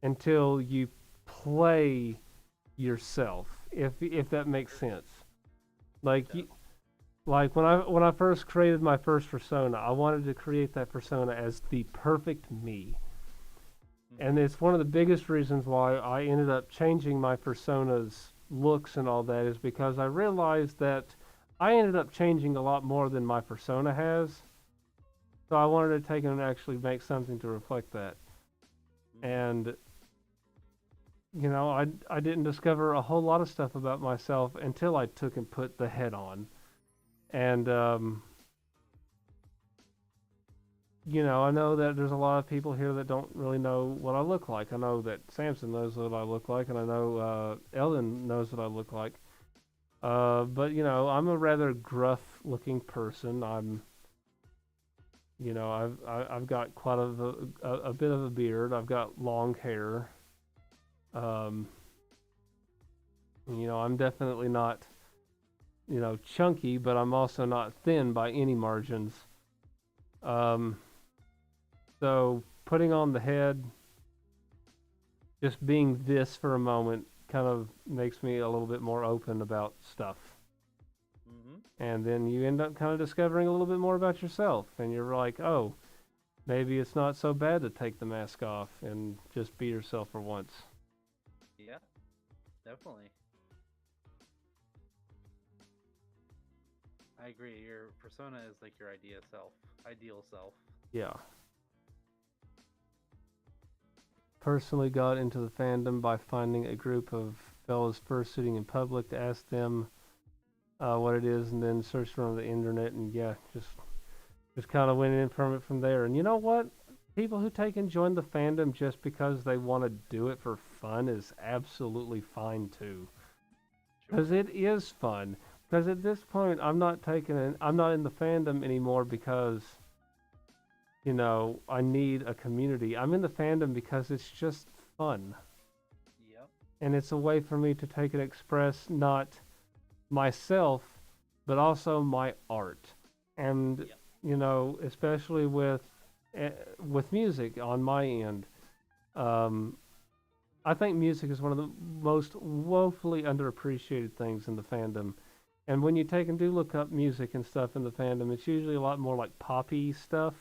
until you play yourself, if that makes sense. Like like when I first created my first persona, I wanted to create that persona as the perfect me. Mm-hmm. And it's one of the biggest reasons why I ended up changing my persona's looks and all that, is because I realized that I ended up changing a lot more than my persona has. So I wanted to take and actually make something to reflect that. Mm-hmm. And I didn't discover a whole lot of stuff about myself until I took and put the head on. And I know that there's a lot of people here that don't really know what I look like. I know that Samson knows what I look like, and I know Ellen knows what I look like. But I'm a rather gruff-looking person. I've got quite a bit of a beard. I've got long hair. I'm definitely not chunky, but I'm also not thin by any margins. So putting on the head, just being this for a moment, kind of makes me a little bit more open about stuff. And then you end up kind of discovering a little bit more about yourself, and you're like, oh, maybe it's not so bad to take the mask off and just be yourself for once. Yeah, definitely. I agree. Your persona is like your ideal self. Yeah. Personally got into the fandom by finding a group of fellas fursuiting in public to ask them what it is, and then searched around the internet, and just kind of went in from there. And you know what? People who take and join the fandom just because they want to do it for fun is absolutely fine too. Because it is fun. Because at this point, I'm not in the fandom anymore because, I need a community. I'm in the fandom because it's just fun. Yep. And it's a way for me to take and express not myself, but also my art. And, yep. Especially with music on my end, I think music is one of the most woefully underappreciated things in the fandom. And when you take and do look up music and stuff in the fandom, it's usually a lot more like poppy stuff.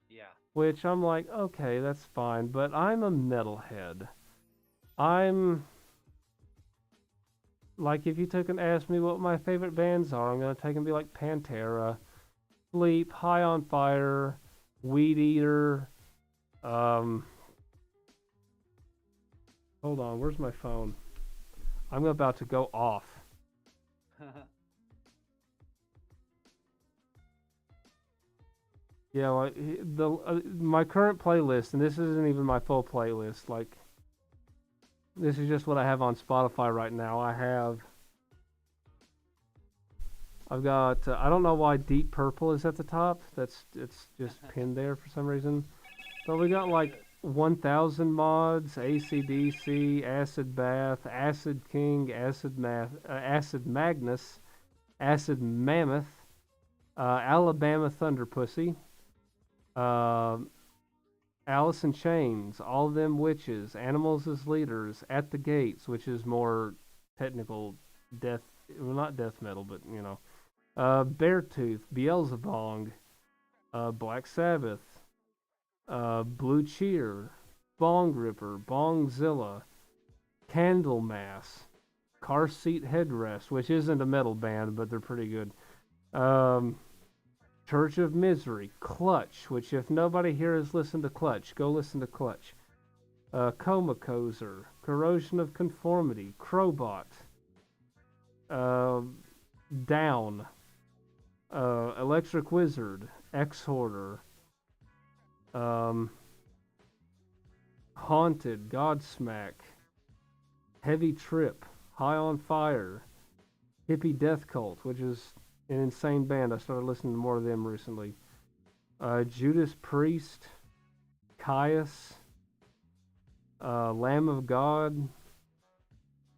Yeah. Which I'm like, okay, that's fine, but I'm a metalhead. I'm like, if you took and asked me what my favorite bands are, I'm gonna take and be like Pantera, Sleep, High on Fire, Weed Eater. Hold on, where's my phone? I'm about to go off. Yeah, like my current playlist, and this isn't even my full playlist. Like, this is just what I have on Spotify right now. I've got. I don't know why Deep Purple is at the top. It's just pinned there for some reason. But we got like 1000 mods, AC/DC, Acid Bath, Acid King, Acid Magnus, Acid Mammoth, Alabama Thunder Pussy. Alice in Chains, All of Them Witches, Animals as Leaders, At the Gates, which is more technical death, well, not death metal, but Beartooth, Beelzebong, Black Sabbath, Blue Cheer, Bong Ripper, Bongzilla, Candlemass, Car Seat Headrest, which isn't a metal band, but they're pretty good. Church of Misery, Clutch, which if nobody here has listened to Clutch, go listen to Clutch. Coma Cozer, Corrosion of Conformity, Crowbot, Down, Electric Wizard, X-Hoarder, Haunted, Godsmack, Heavy Trip, High on Fire, Hippie Death Cult, which is an insane band. I started listening to more of them recently. Judas Priest, Caius, Lamb of God,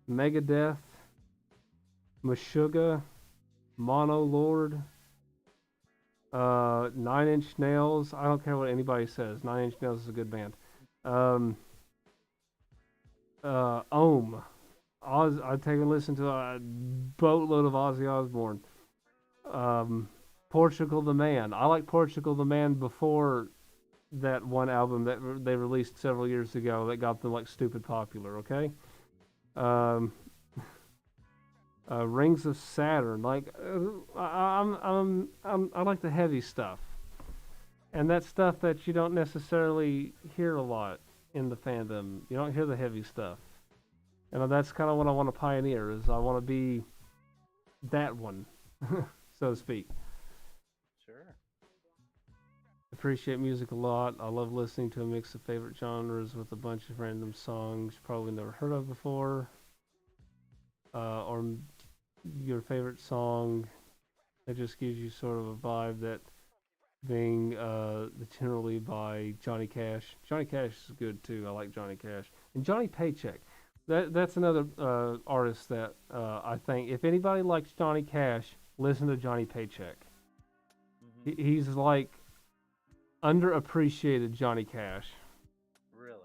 Megadeth, Meshuggah, Mono Lord, Nine Inch Nails. I don't care what anybody says. Nine Inch Nails is a good band. Ohm. I've taken a listen to a boatload of Ozzy Osbourne. Portugal the Man. I like Portugal the Man before that one album that they released several years ago that got them like stupid popular. Okay. Rings of Saturn. Like, I like the heavy stuff, and that stuff that you don't necessarily hear a lot in the fandom. You don't hear the heavy stuff, and that's kind of what I want to pioneer. Is I want to be that one, so to speak. Sure. Appreciate music a lot. I love listening to a mix of favorite genres with a bunch of random songs probably never heard of before. Or your favorite song that just gives you sort of a vibe, that being generally by Johnny Cash. Johnny Cash is good too. I like Johnny Cash. And Johnny Paycheck. That's another artist that I think if anybody likes Johnny Cash, listen to Johnny Paycheck. Mm-hmm. He's like underappreciated Johnny Cash. Really?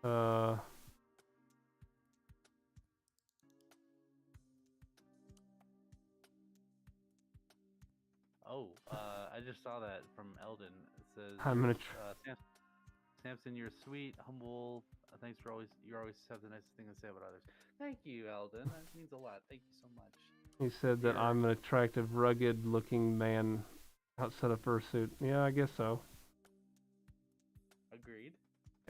Uh, Oh, I just saw that from Eldon. It says I'm you're gonna. Samson, you're sweet, humble. Thanks for always. You always have the nicest thing to say about others. Thank you, Eldon. That means a lot. Thank you so much. He said that You're I'm an attractive, rugged-looking man outside a fursuit. Yeah, I guess so. agreed.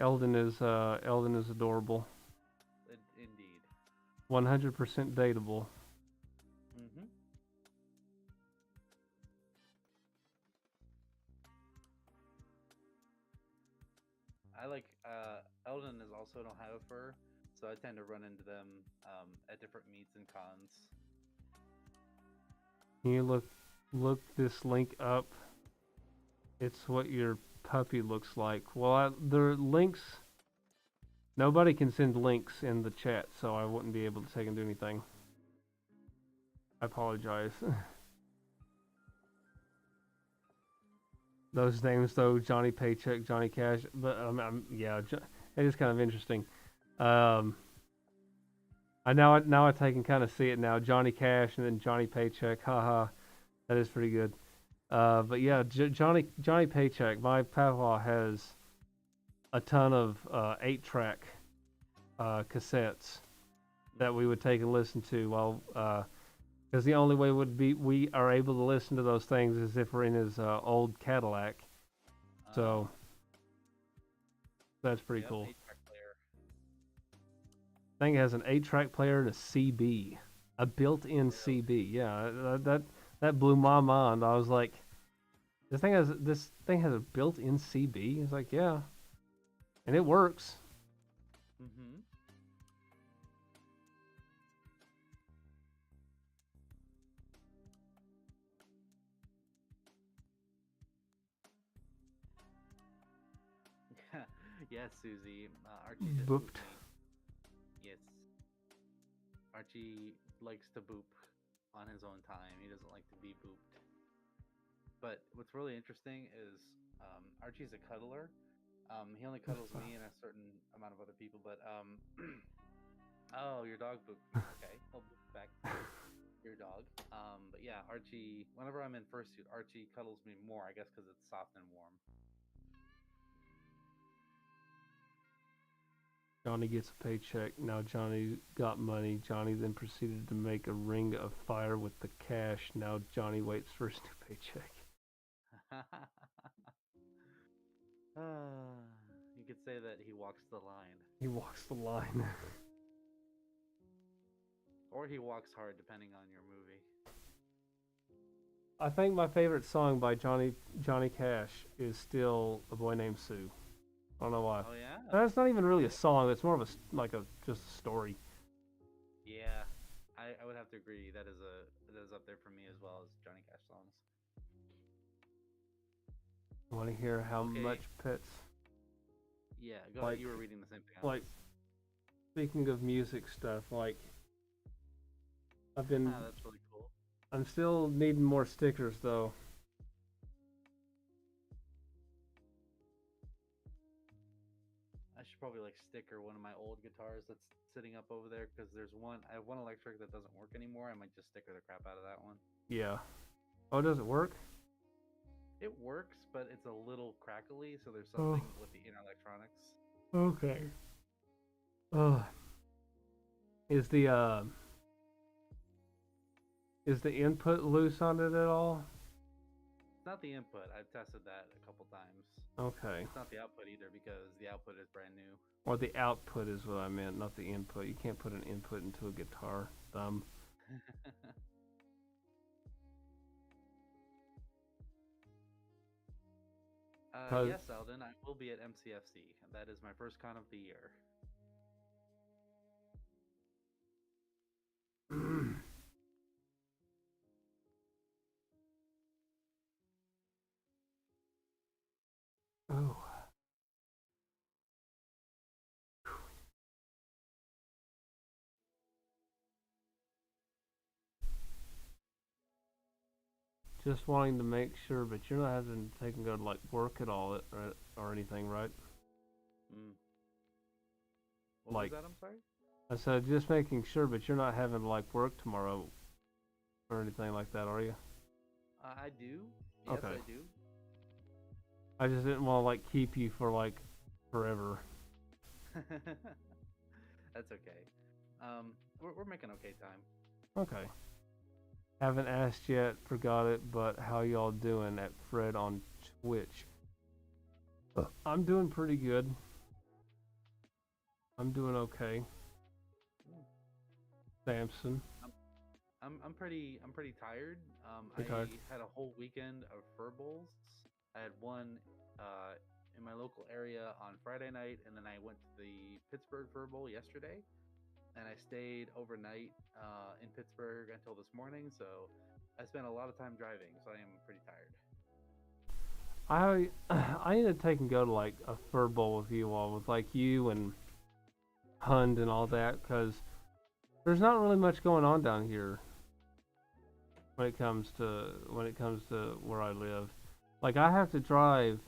Eldon is adorable. Indeed. 100% dateable. Mm-hmm. I like Eldon is also an Ohio fur, so I tend to run into them at different meets and cons. Can you look this link up? It's what your puppy looks like. Well, the links. Nobody can send links in the chat, so I wouldn't be able to take and do anything. I apologize. Those names though, Johnny Paycheck, Johnny Cash, but yeah, it is kind of interesting. I now I can kind of see it now. Johnny Cash and then Johnny Paycheck. Haha, that is pretty good. But yeah, Johnny Paycheck. My papa has a ton of 8-track cassettes that we would take and listen to while. Because the only way we are able to listen to those things is if we're in his old Cadillac. So that's pretty cool. 8-track player. Thing has an 8-track player and a CB, a built-in Really? CB. Yeah, that blew my mind. I was like, this thing has a built-in CB. It's like, yeah, and it works. Mm-hmm. Yes, Susie. Archie just Booped. booped me. Yes. Archie likes to boop on his own time. He doesn't like to be booped. But what's really interesting is Archie's a cuddler. He only cuddles me and a certain amount of other people. But oh, your dog booped me. Okay, he'll boop back your dog. But yeah, Archie. Whenever I'm in fursuit, Archie cuddles me more. I guess because it's soft and warm. Johnny gets a paycheck. Now Johnny got money. Johnny then proceeded to make a ring of fire with the cash. Now Johnny waits for his new paycheck. You could say that he walks the line. He walks the line. Or he walks hard, depending on your movie. I think my favorite song by Johnny Cash is still "A Boy Named Sue." I don't know why. Oh yeah. That's not even really a song. It's more of just a story. Yeah, I would have to agree. That is up there for me as well as Johnny Cash songs. I want to hear how Okay. much pets. Yeah, go ahead. You were reading the same thing. Like, speaking of music stuff, like I've been. That's really cool. I'm still needing more stickers though. I should probably like sticker one of my old guitars that's sitting up over there because I have one electric that doesn't work anymore. I might just sticker the crap out of that one. Yeah. Oh, does it work? It works, but it's a little crackly, so there's something with the inner electronics. Okay. Is the input loose on it at all? It's not the input. I've tested that a couple times. Okay. It's not the output either because the output is brand new. Or the output is what I meant, not the input. You can't put an input into a guitar. Dumb. Yes, Eldon, I will be at MCFC. That is my first con of the year. Oh. just wanting to make sure, but you're not having to take and go to like work at all or anything, right? Mm. What Like was that? I'm sorry. I said, just making sure, but you're not having to like work tomorrow or anything like that, are you? I do. Yes, Okay. I do. I just didn't want to like keep you for like forever. That's okay. We're making okay time. Okay. Haven't asked yet, forgot it, but how y'all doing at Fred on Twitch? I'm doing pretty good. I'm doing okay. Samson. I'm pretty tired. You I tired? had a whole weekend of fur bowls. I had one in my local area on Friday night, and then I went to the Pittsburgh Fur Bowl yesterday, and I stayed overnight in Pittsburgh until this morning. So I spent a lot of time driving, so I am pretty tired. I need to take and go to like a fur bowl with you all, with like you and Hund and all that, because there's not really much going on down here when it comes to where I live. Like I have to drive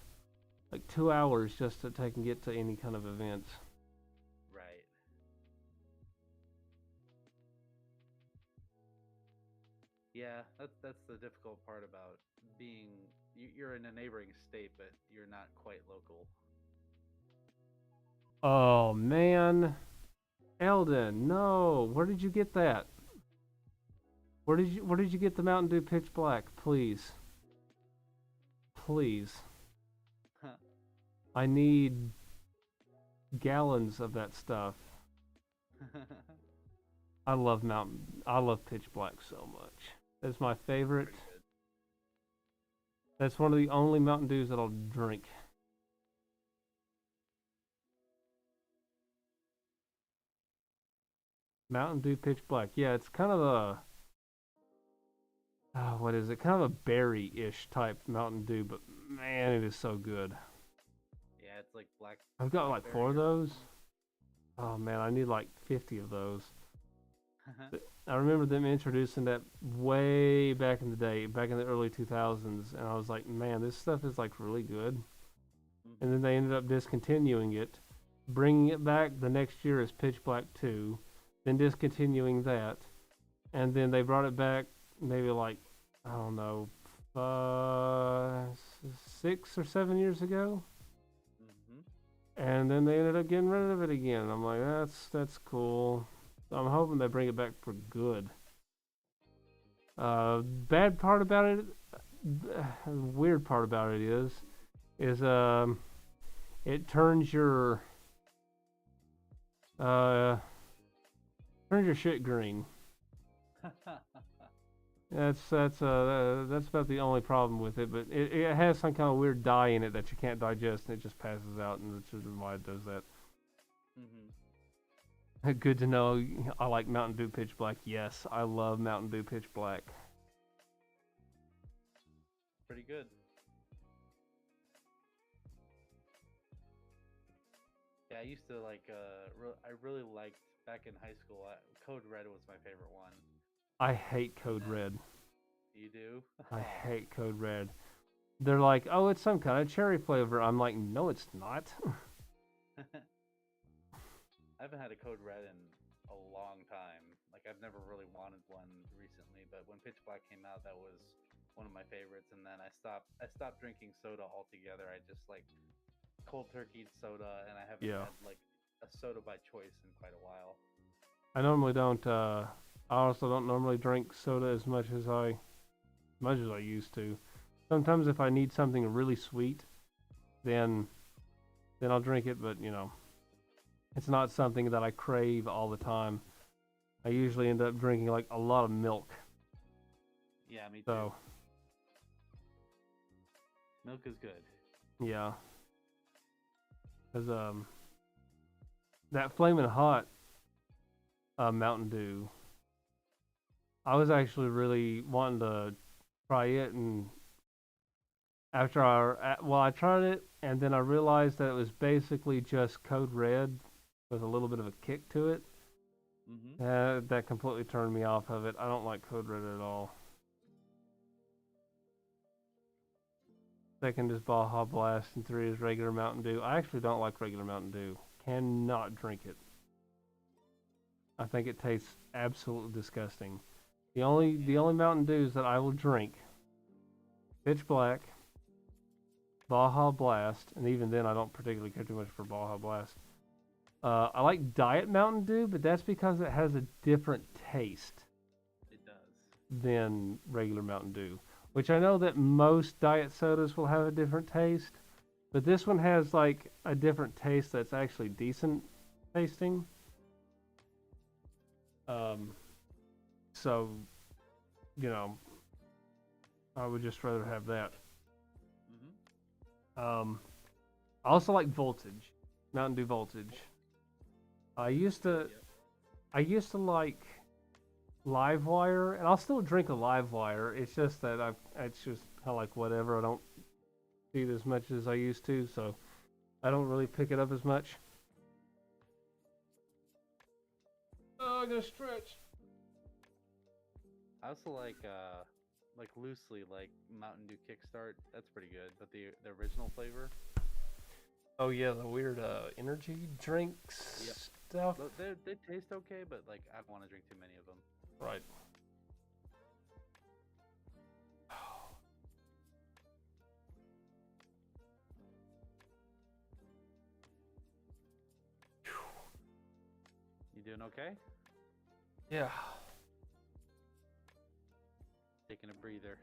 like 2 hours just to take and get to any kind of events. Right. Yeah, that's the difficult part about being you're in a neighboring state, but you're not quite local. Oh man, Eldon, no. Where did you get that? Where did you get the Mountain Dew Pitch Black? Please. Please. I need gallons of that stuff. I love Pitch Black so much. That's my favorite. Pretty good. That's one of the only Mountain Dews that I'll drink. Mountain Dew Pitch Black. Yeah, it's kind of a what is it? Kind of a berry-ish type Mountain Dew, but man, it is so good. Yeah, it's like I've got like blackberry 4 of or those. something. Oh man, I need like 50 of those. I remember them introducing that way back in the day, back in the early 2000s, and I was like, man, this stuff is like really good. And then they ended up discontinuing it, bringing it back the next year as Pitch Black 2, then discontinuing that, and then they brought it back maybe like, I don't know, 6 or 7 years ago, and then they ended up getting rid of it again. I'm like, that's cool. I'm hoping they bring it back for good. Bad part about it, weird part about it is it turns your shit green. That's about the only problem with it. But it has some kind of weird dye in it that you can't digest, and it just passes out, and that's why it does that. Good to know. I like Mountain Dew Pitch Black. Yes, I love Mountain Dew Pitch Black. Pretty good. Yeah, I used to like. I really liked back in high school. Code Red was my favorite one. I hate Code Red. You do? I hate Code Red. They're like, oh, it's some kind of cherry flavor. I'm like, no, it's not. I haven't had a Code Red in a long time. Like I've never really wanted one recently, but when Pitch Black came out, that was one of my favorites. And then I stopped drinking soda altogether. I just like cold turkeyed soda, and I haven't had like a soda by choice in quite a while. I normally don't. I also don't normally drink soda as much as I used to. Sometimes if I need something really sweet, then I'll drink it. But it's not something that I crave all the time. I usually end up drinking like a lot of milk. Yeah, me too. So milk is good. Yeah. Cause that Flamin' Hot Mountain Dew, I was actually really wanting to try it, and after I tried it, and then I realized that it was basically just Code Red with a little bit of a kick to it. That completely turned me off of it. I don't like Code Red at all. Second is Baja Blast, and 3 is regular Mountain Dew. I actually don't like regular Mountain Dew. Cannot drink it. I think it tastes absolutely disgusting. The only Mountain Dews that I will drink, Pitch Black, Baja Blast, and even then I don't particularly care too much for Baja Blast. I like Diet Mountain Dew, but that's because it has a different taste. It does. Than regular Mountain Dew, which I know that most diet sodas will have a different taste, but this one has like a different taste that's actually decent tasting. So, you know, I would just rather have that. Mm-hmm. I also like Voltage, Mountain Dew Voltage. I used to like Livewire, and I'll still drink a Livewire. It's just that it's just kind of like whatever. I don't see it as much as I used to, so I don't really pick it up as much. Oh, I'm gonna stretch. I also like loosely like Mountain Dew Kickstart. That's pretty good, but the original flavor. Oh yeah, the weird energy drinks stuff. They taste okay, but like I don't want to drink too many of them. Right. You doing okay? Yeah. Taking a breather.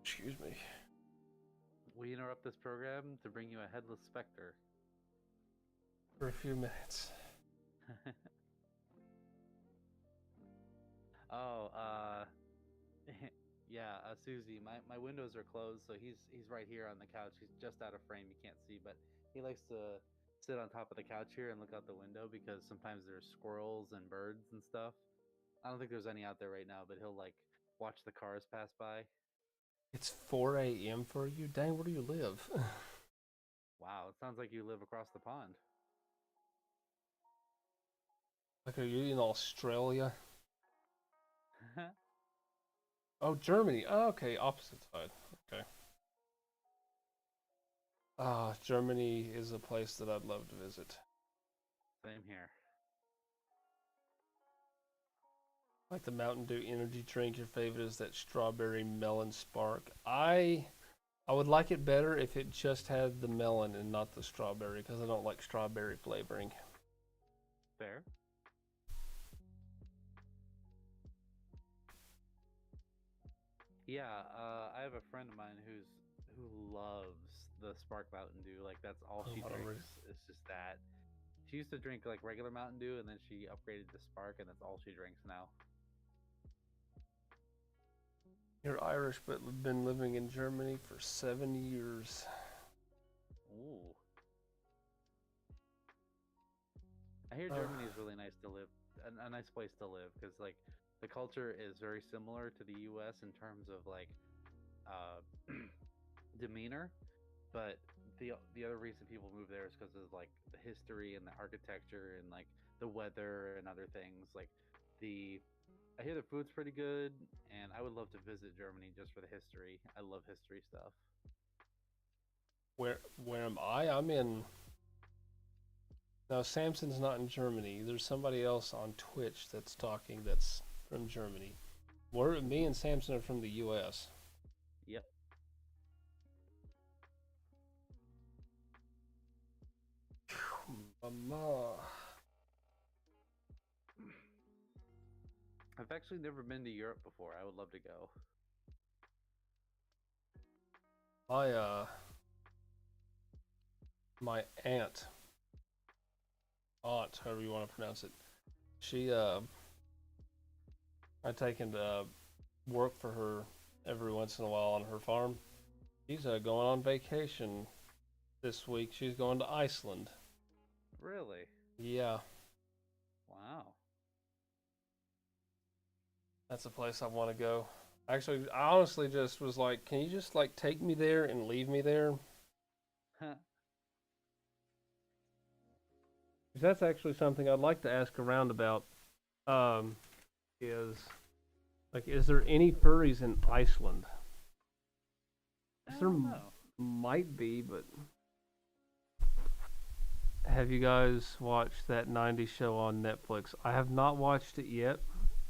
Excuse me. We interrupt this program to bring you a headless specter. For a few minutes. Oh, yeah, Susie, my windows are closed, so he's right here on the couch. He's just out of frame, you can't see, but he likes to sit on top of the couch here and look out the window because sometimes there's squirrels and birds and stuff. I don't think there's any out there right now, but he'll like watch the cars pass by. It's 4 a.m. for you? Dang, where do you live? Wow, it sounds like you live across the pond. Like, are you in Australia? Oh, Germany. Oh, okay, opposite side. Okay. Germany is a place that I'd love to visit. Same here. Like the Mountain Dew energy drink, your favorite is that strawberry melon spark. I would like it better if it just had the melon and not the strawberry, because I don't like strawberry flavoring. Fair. Yeah, I have a friend of mine who loves the Spark Mountain Dew. Like that's all she drinks. It's just that. She used to drink like regular Mountain Dew, and then she upgraded to Spark, and that's all she drinks now. You're Irish, but been living in Germany for 7 years. Ooh. I hear Germany is really nice to live, a nice place to live, because like the culture is very similar to the U.S. in terms of like demeanor, but the other reason people move there is because of like the history and the architecture and like the weather and other things. Like I hear the food's pretty good, and I would love to visit Germany just for the history. I love history stuff. Where am I? I'm in. No, Samson's not in Germany. There's somebody else on Twitch that's talking that's from Germany. Me and Samson are from the U.S. Yep. Mama. I've actually never been to Europe before. I would love to go. My aunt, however you want to pronounce it, she, I take him to work for her every once in a while on her farm. She's going on vacation this week. She's going to Iceland. Really? Yeah. Wow. That's a place I want to go. Actually, I honestly just was like, can you just like take me there and leave me there? That's actually something I'd like to ask around about. Is there any furries in Iceland? might be, but have you guys watched that '90s show on Netflix? I have not watched it yet.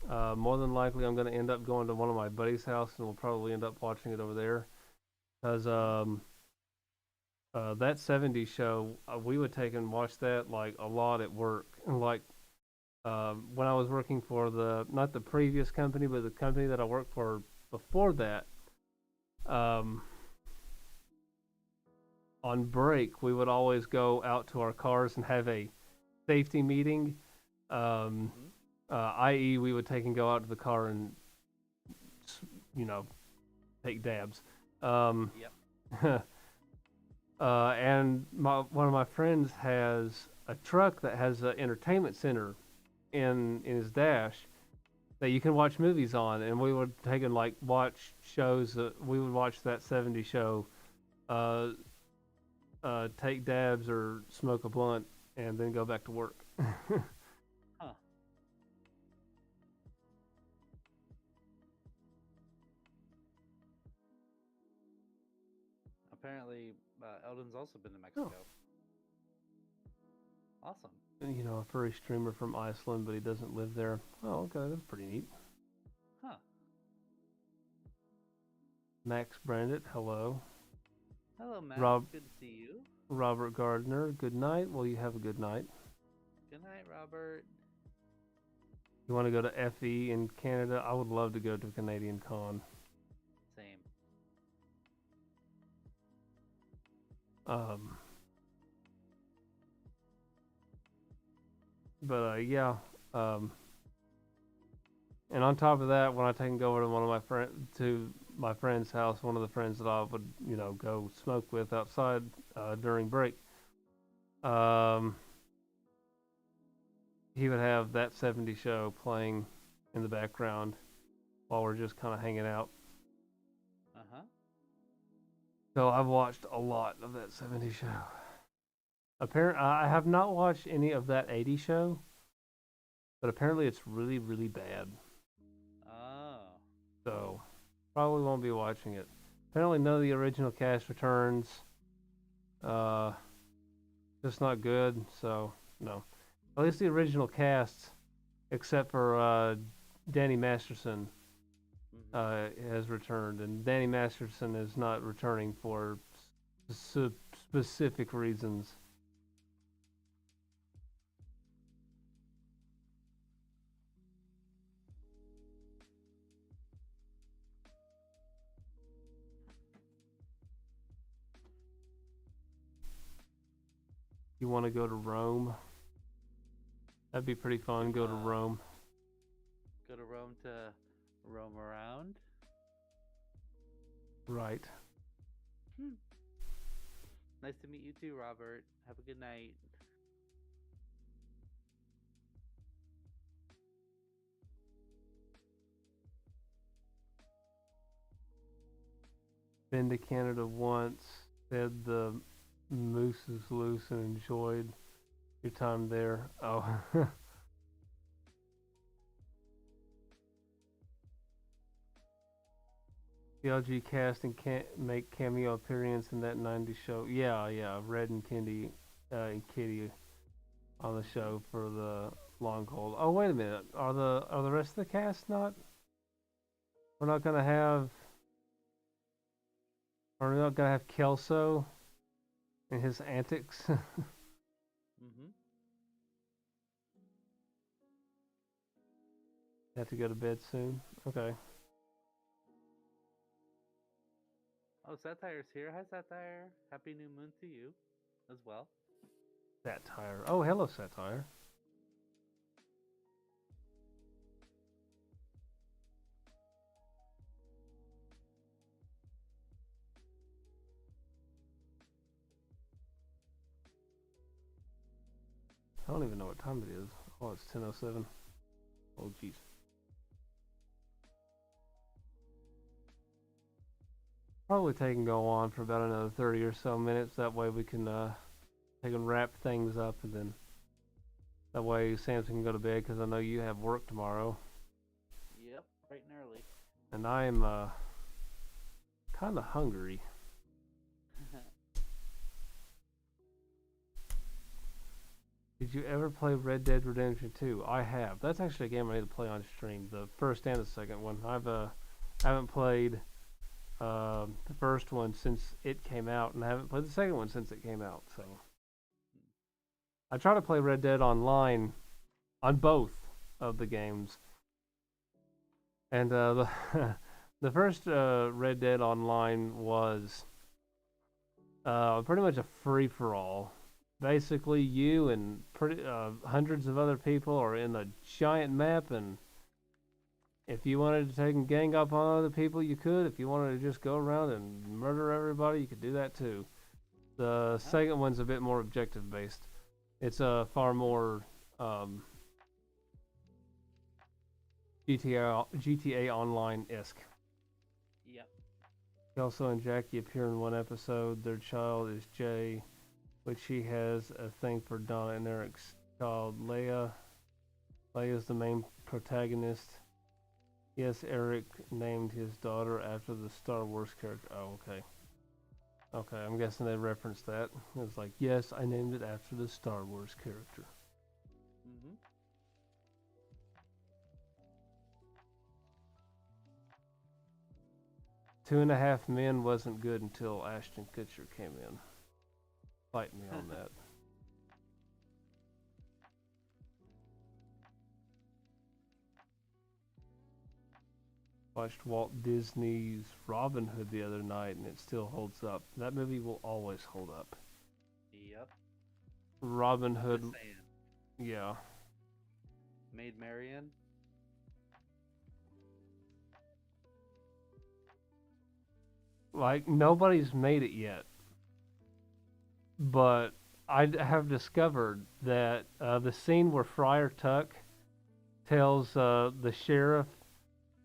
More than likely, I'm going to end up going to one of my buddy's house, and we'll probably end up watching it over there. Because that '70s show, we would take and watch that like a lot at work. And like when I was working for not the previous company, but the company that I worked for before that. Um, on break, we would always go out to our cars and have a safety meeting. Um, i.e., we would take and go out to the car and, you know, take dabs. Yep. And one of my friends has a truck that has an entertainment center in his dash that you can watch movies on, and we would take and like watch shows. We would watch that '70s show, take dabs or smoke a blunt, and then go back to work. Huh. Apparently, Eldon's also been to Mexico. Awesome. You know, a furry streamer from Iceland, but he doesn't live there. Oh, okay, that's pretty neat. Huh. Max Brandit, hello. Hello, Matt. Good to see you. Robert Gardner, good night. Well, you have a good night. Good night, Robert. You want to go to FE in Canada? I would love to go to a Canadian con. Same. But yeah. And on top of that, when I take and go over to my friend's house, one of the friends that I would, go smoke with outside during break, he would have that '70s show playing in the background while we're just kind of hanging out. So I've watched a lot of that '70s show. Apparently, I have not watched any of that '80s show, but apparently it's really, really bad. Oh. So probably won't be watching it. Apparently none of the original cast returns. Just not good, so no. At least the original cast, except for Danny Masterson, has returned, and Danny Masterson is not returning for specific reasons. You want to go to Rome? That'd be pretty fun. Go to Rome. Go to Rome to roam around? Right. Nice to meet you too, Robert. Have a good night. Been to Canada once. Said the moose is loose and enjoyed your time there. Oh. PLG casting can't make cameo appearance in that '90s show. Yeah. Red and Kitty on the show for the long hold. Oh, wait a minute. Are the rest of the cast not? We're not gonna have. Are we not gonna have Kelso and his antics? Have to go to bed soon. Okay. Oh, Satire's here. Hi, Satire. Happy new moon to you as well. Satire. Oh, hello, Satire. I don't even know what time it is. Oh, it's 10:07. Oh, jeez. Probably take and go on for about another 30 or so minutes. That way we can take and wrap things up, and then that way Samson can go to bed because I know you have work tomorrow. Yep, bright and early. And I am kind of hungry. Did you ever play Red Dead Redemption 2? I have. That's actually a game I need to play on stream. The first and the second one. I haven't played the first one since it came out, and I haven't played the second one since it came out. So I try to play Red Dead online on both of the games, and the the first Red Dead Online was pretty much a free for all. Basically, you and hundreds of other people are in a giant map, and if you wanted to take and gang up on other people, you could. If you wanted to just go around and murder everybody, you could do that too. The second one's a bit more objective based. It's far more GTA Online-esque. Yep. Kelso and Jackie appear in one episode. Their child is Jay, which she has a thing for Donna and Eric's child, Leia. Leia is the main protagonist. Yes, Eric named his daughter after the Star Wars character. Oh, okay. Okay, I'm guessing they referenced that. It was like, yes, I named it after the Star Wars character. Mm-hmm. Two and a Half Men wasn't good until Ashton Kutcher came in. Fight me on that. Watched Walt Disney's Robin Hood the other night, and it still holds up. That movie will always hold up. Yep. Robin Hood. Just saying. Yeah. Maid Marian. Like, nobody's made it yet. But I have discovered that the scene where Friar Tuck tells the sheriff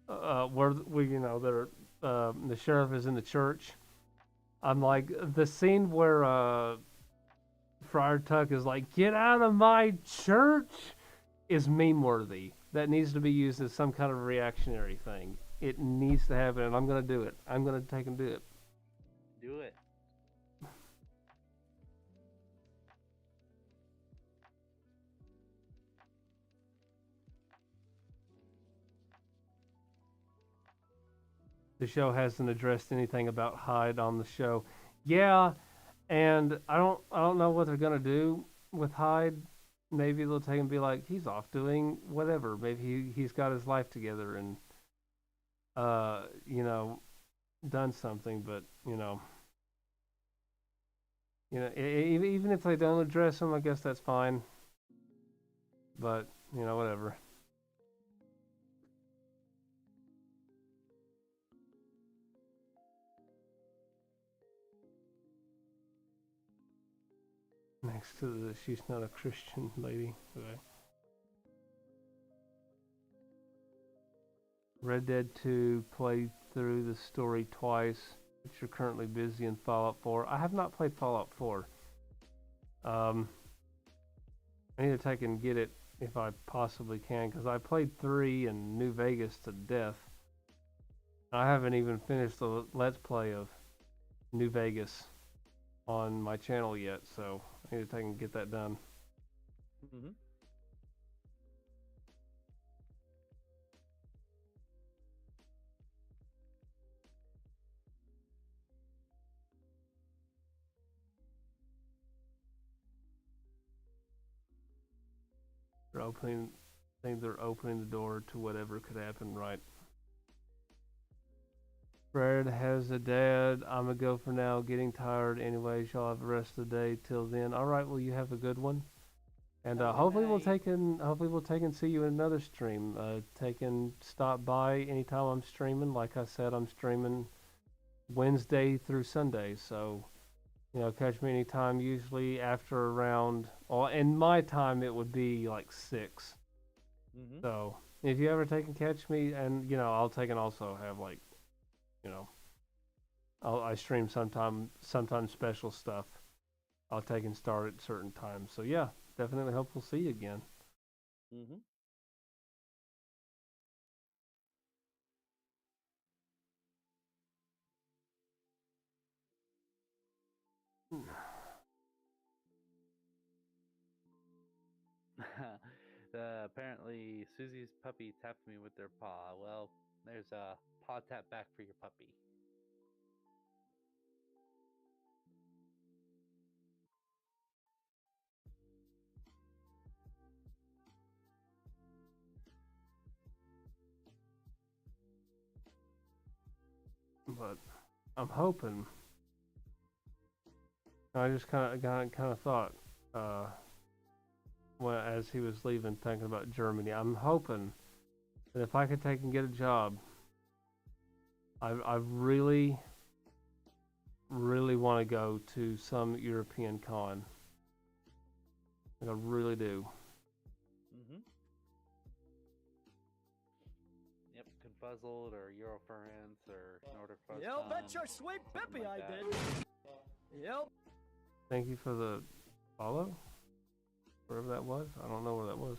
where the sheriff is in the church. I'm like, the scene where Friar Tuck is like, "Get out of my church," is meme worthy. That needs to be used as some kind of reactionary thing. It needs to happen, and I'm gonna do it. I'm gonna take and do it. Do it. The show hasn't addressed anything about Hyde on the show. Yeah, and I don't know what they're gonna do with Hyde. Maybe they'll take and be like, he's off doing whatever. Maybe he's got his life together and done something. But even if they don't address him, I guess that's fine. But whatever. Next to the she's not a Christian lady. Okay. Red Dead 2 played through the story twice, but you're currently busy in Fallout 4. I have not played Fallout 4. I need to take and get it if I possibly can, because I played 3 in New Vegas to death. I haven't even finished the Let's Play of New Vegas on my channel yet, so I need to take and get that done. Mm-hmm. I think they're opening the door to whatever could happen, right? Fred has a dad. I'm gonna go for now. Getting tired. Anyways, y'all have the rest of the day. Till then, all right. Well, you have a good one, and hopefully we'll take and see you in another stream. Take and stop by anytime I'm streaming. Like I said, I'm streaming Wednesday through Sunday, so catch me anytime. Usually after around, well, in my time it would be like 6. Mm-hmm. So if you ever take and catch me, and I'll take and also have like. I stream sometimes special stuff. I'll take and start at certain times. So yeah, definitely hope we'll see you again. Mm-hmm. Apparently Susie's puppy tapped me with their paw. Well, there's a paw tap back for your puppy. But I'm hoping. I just kind of thought, when as he was leaving, thinking about Germany. I'm hoping that if I could take and get a job, I really, really want to go to some European con. Like I really do. Mm-hmm. Yep, Confuzzled or Eurofurence or Nordic Fuzz. You'll bet your sweet Bippy I did. Yep. Thank you for the follow. Wherever that was, I don't know where that was.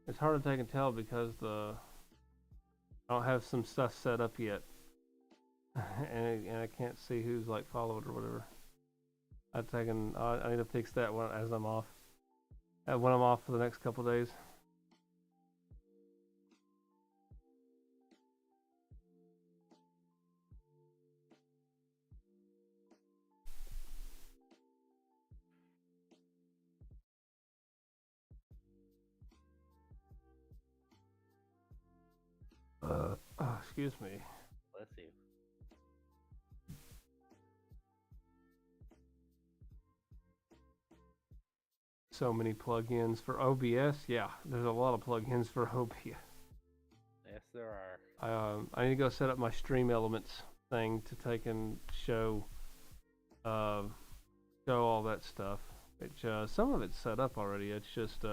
It's hard to take and tell because I don't have some stuff set up yet, and I can't see who's like followed or whatever. I need to fix that when I'm off. When I'm off for the next couple days. Excuse me. Bless you. So many plugins for OBS. Yeah, there's a lot of plugins for OBS. Yes, there are. I need to go set up my Stream Elements thing to take and show all that stuff. Which some of it's set up already. It's just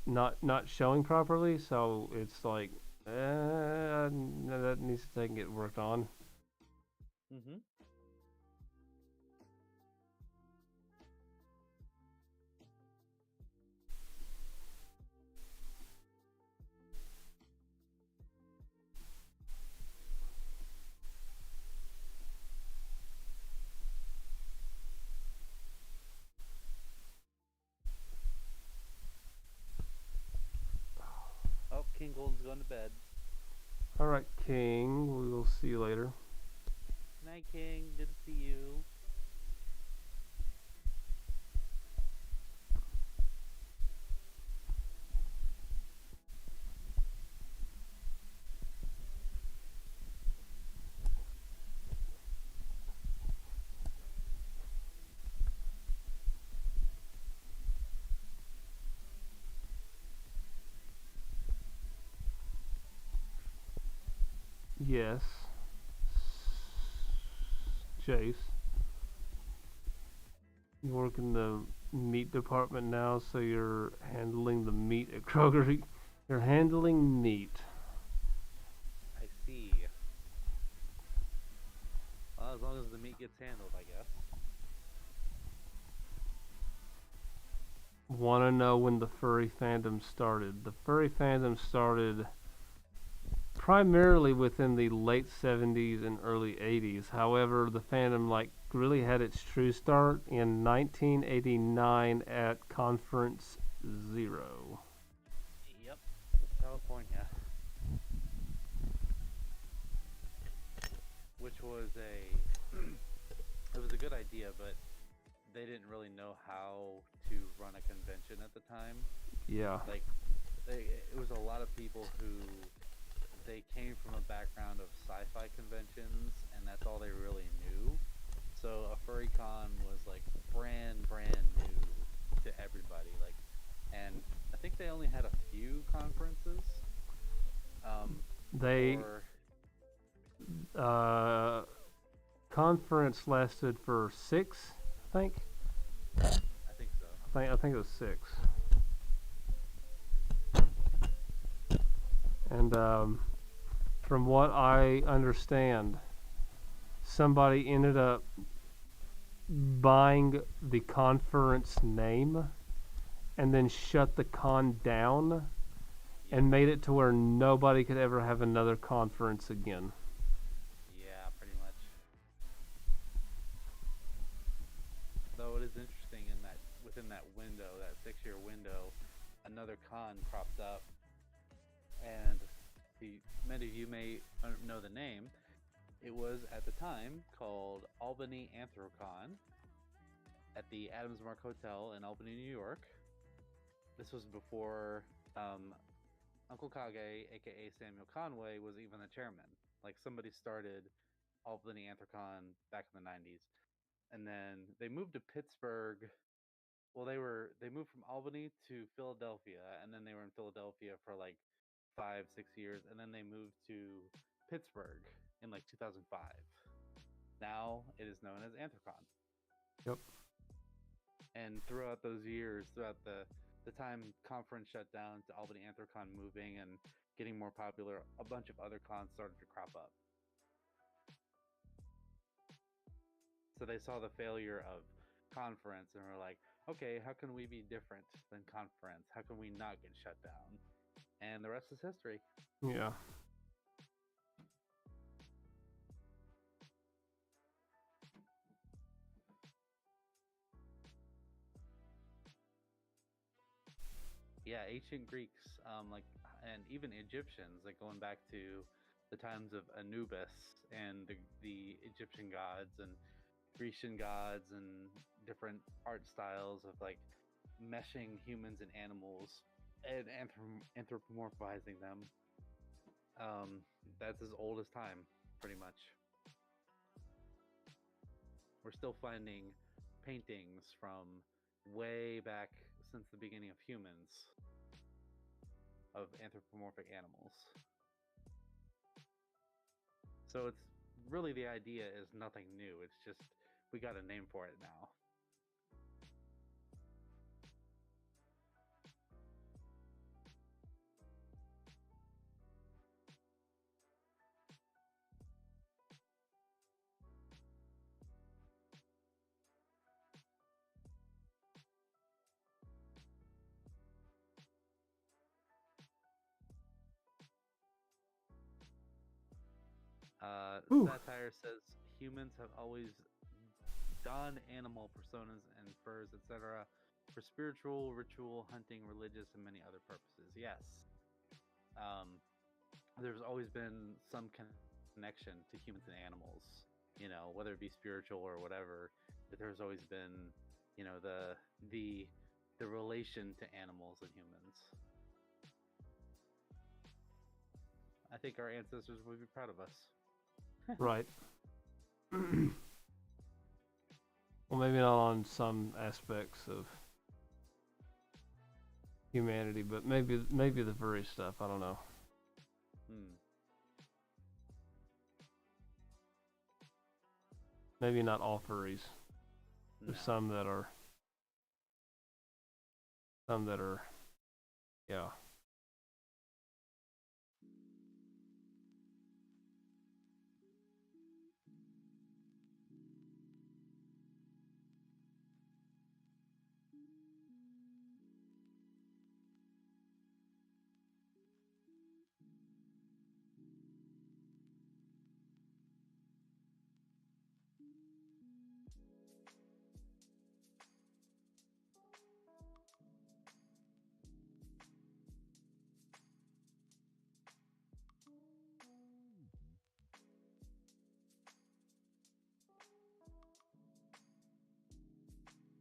not showing properly. So it's like that needs to take and get worked on. Mm-hmm. Oh, King Golden's going to bed. All right, King. We will see you later. Night, King. Good to see you. Yes. Chase. You work in the meat department now, so you're handling the meat at Kroger. You're handling meat. I see. Well, as long as the meat gets handled, I guess. Want to know when the furry fandom started? The furry fandom started primarily within the late 70s and early 80s. However, the fandom really had its true start in 1989 at Conference Zero. Yep, California. Which was it was a good idea, but they didn't really know how to run a convention at the time. Yeah. It was a lot of people who they came from a background of sci-fi conventions, and that's all they really knew. So a furry con was brand new to everybody. And I think they only had a few conferences. Conference lasted for 6, I think. I think so. I think it was 6. And from what I understand, somebody ended up buying the conference name and then shut the con down and made it to where nobody could ever have another conference again. Yeah, pretty much. Though it is interesting in that within that window, that 6-year window, another another con cropped up, and many of you may know the name. It was at the time called Albany Anthrocon at the Adams Mark Hotel in Albany, New York. This was before Uncle Kage, aka Samuel Conway, was even the chairman. Like, somebody started Albany Anthrocon back in the 90s, and then they moved to Pittsburgh. Well, they moved from Albany to Philadelphia, and then they were in Philadelphia for like 5-6 years, and then they moved to Pittsburgh in like 2005. Now it is known as Anthrocon. Yep. And throughout those years, throughout the time conference shut down to Albany Anthrocon moving and getting more popular, a bunch of other cons started to crop up. So they saw the failure of conference and were like, okay, how can we be different than conference? How can we not get shut down? And the rest is history. Yeah. Yeah, ancient Greeks, and even Egyptians, like going back to the times of Anubis and the Egyptian gods and Grecian gods and different art styles of like meshing humans and animals and anthropomorphizing them. That's as old as time, pretty much. We're still finding paintings from way back since the beginning of humans of anthropomorphic animals. So it's really, the idea is nothing new. It's just we got a name for it now. Satire says humans have always done animal personas and furs, etc., for spiritual, ritual, hunting, religious, and many other purposes. Yes. There's always been some connection to humans and animals, you know, whether it be spiritual or whatever. But there's always been, you know, the relation to animals and humans. I think our ancestors would be proud of us. Right. Well, maybe not on some aspects of humanity, but maybe the furry stuff. I don't know. Maybe not all furries. No. There's some that are. Yeah.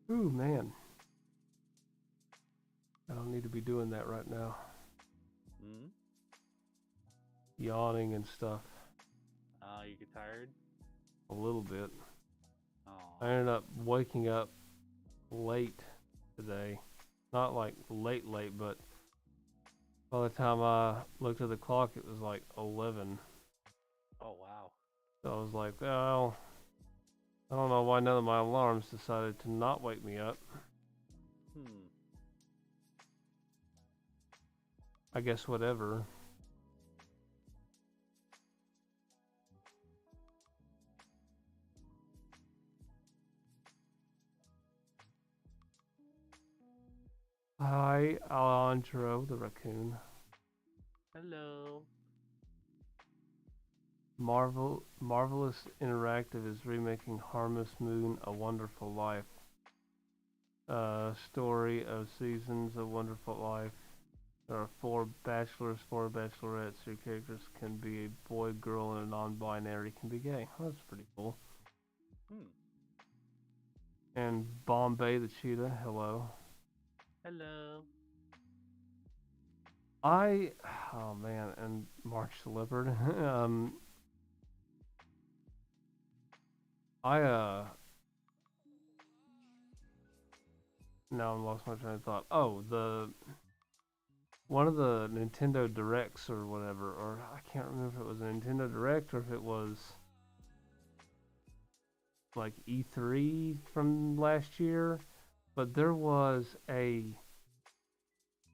Ooh, man. I don't need to be doing that right now. Yawning and stuff. You get tired? A little bit. Oh. I ended up waking up late today. Not like late, but by the time I looked at the clock, it was like 11. Oh, wow. So I was like, well, I don't know why none of my alarms decided to not wake me up. I guess whatever. Hi, Alejandro the raccoon. Hello. Marvelous Interactive is remaking Harvest Moon: A Wonderful Life. Story of Seasons: A Wonderful Life. There are 4 bachelors, 4 bachelorettes. Your characters can be a boy, girl, and a non-binary can be gay. Oh, that's pretty cool. And Bombay the cheetah, hello. Hello. Oh man, and March the leopard. Now I'm lost my train of thought. Oh, one of the Nintendo Directs or whatever, or I can't remember if it was a Nintendo Direct or if it was like E3 from last year, but there was a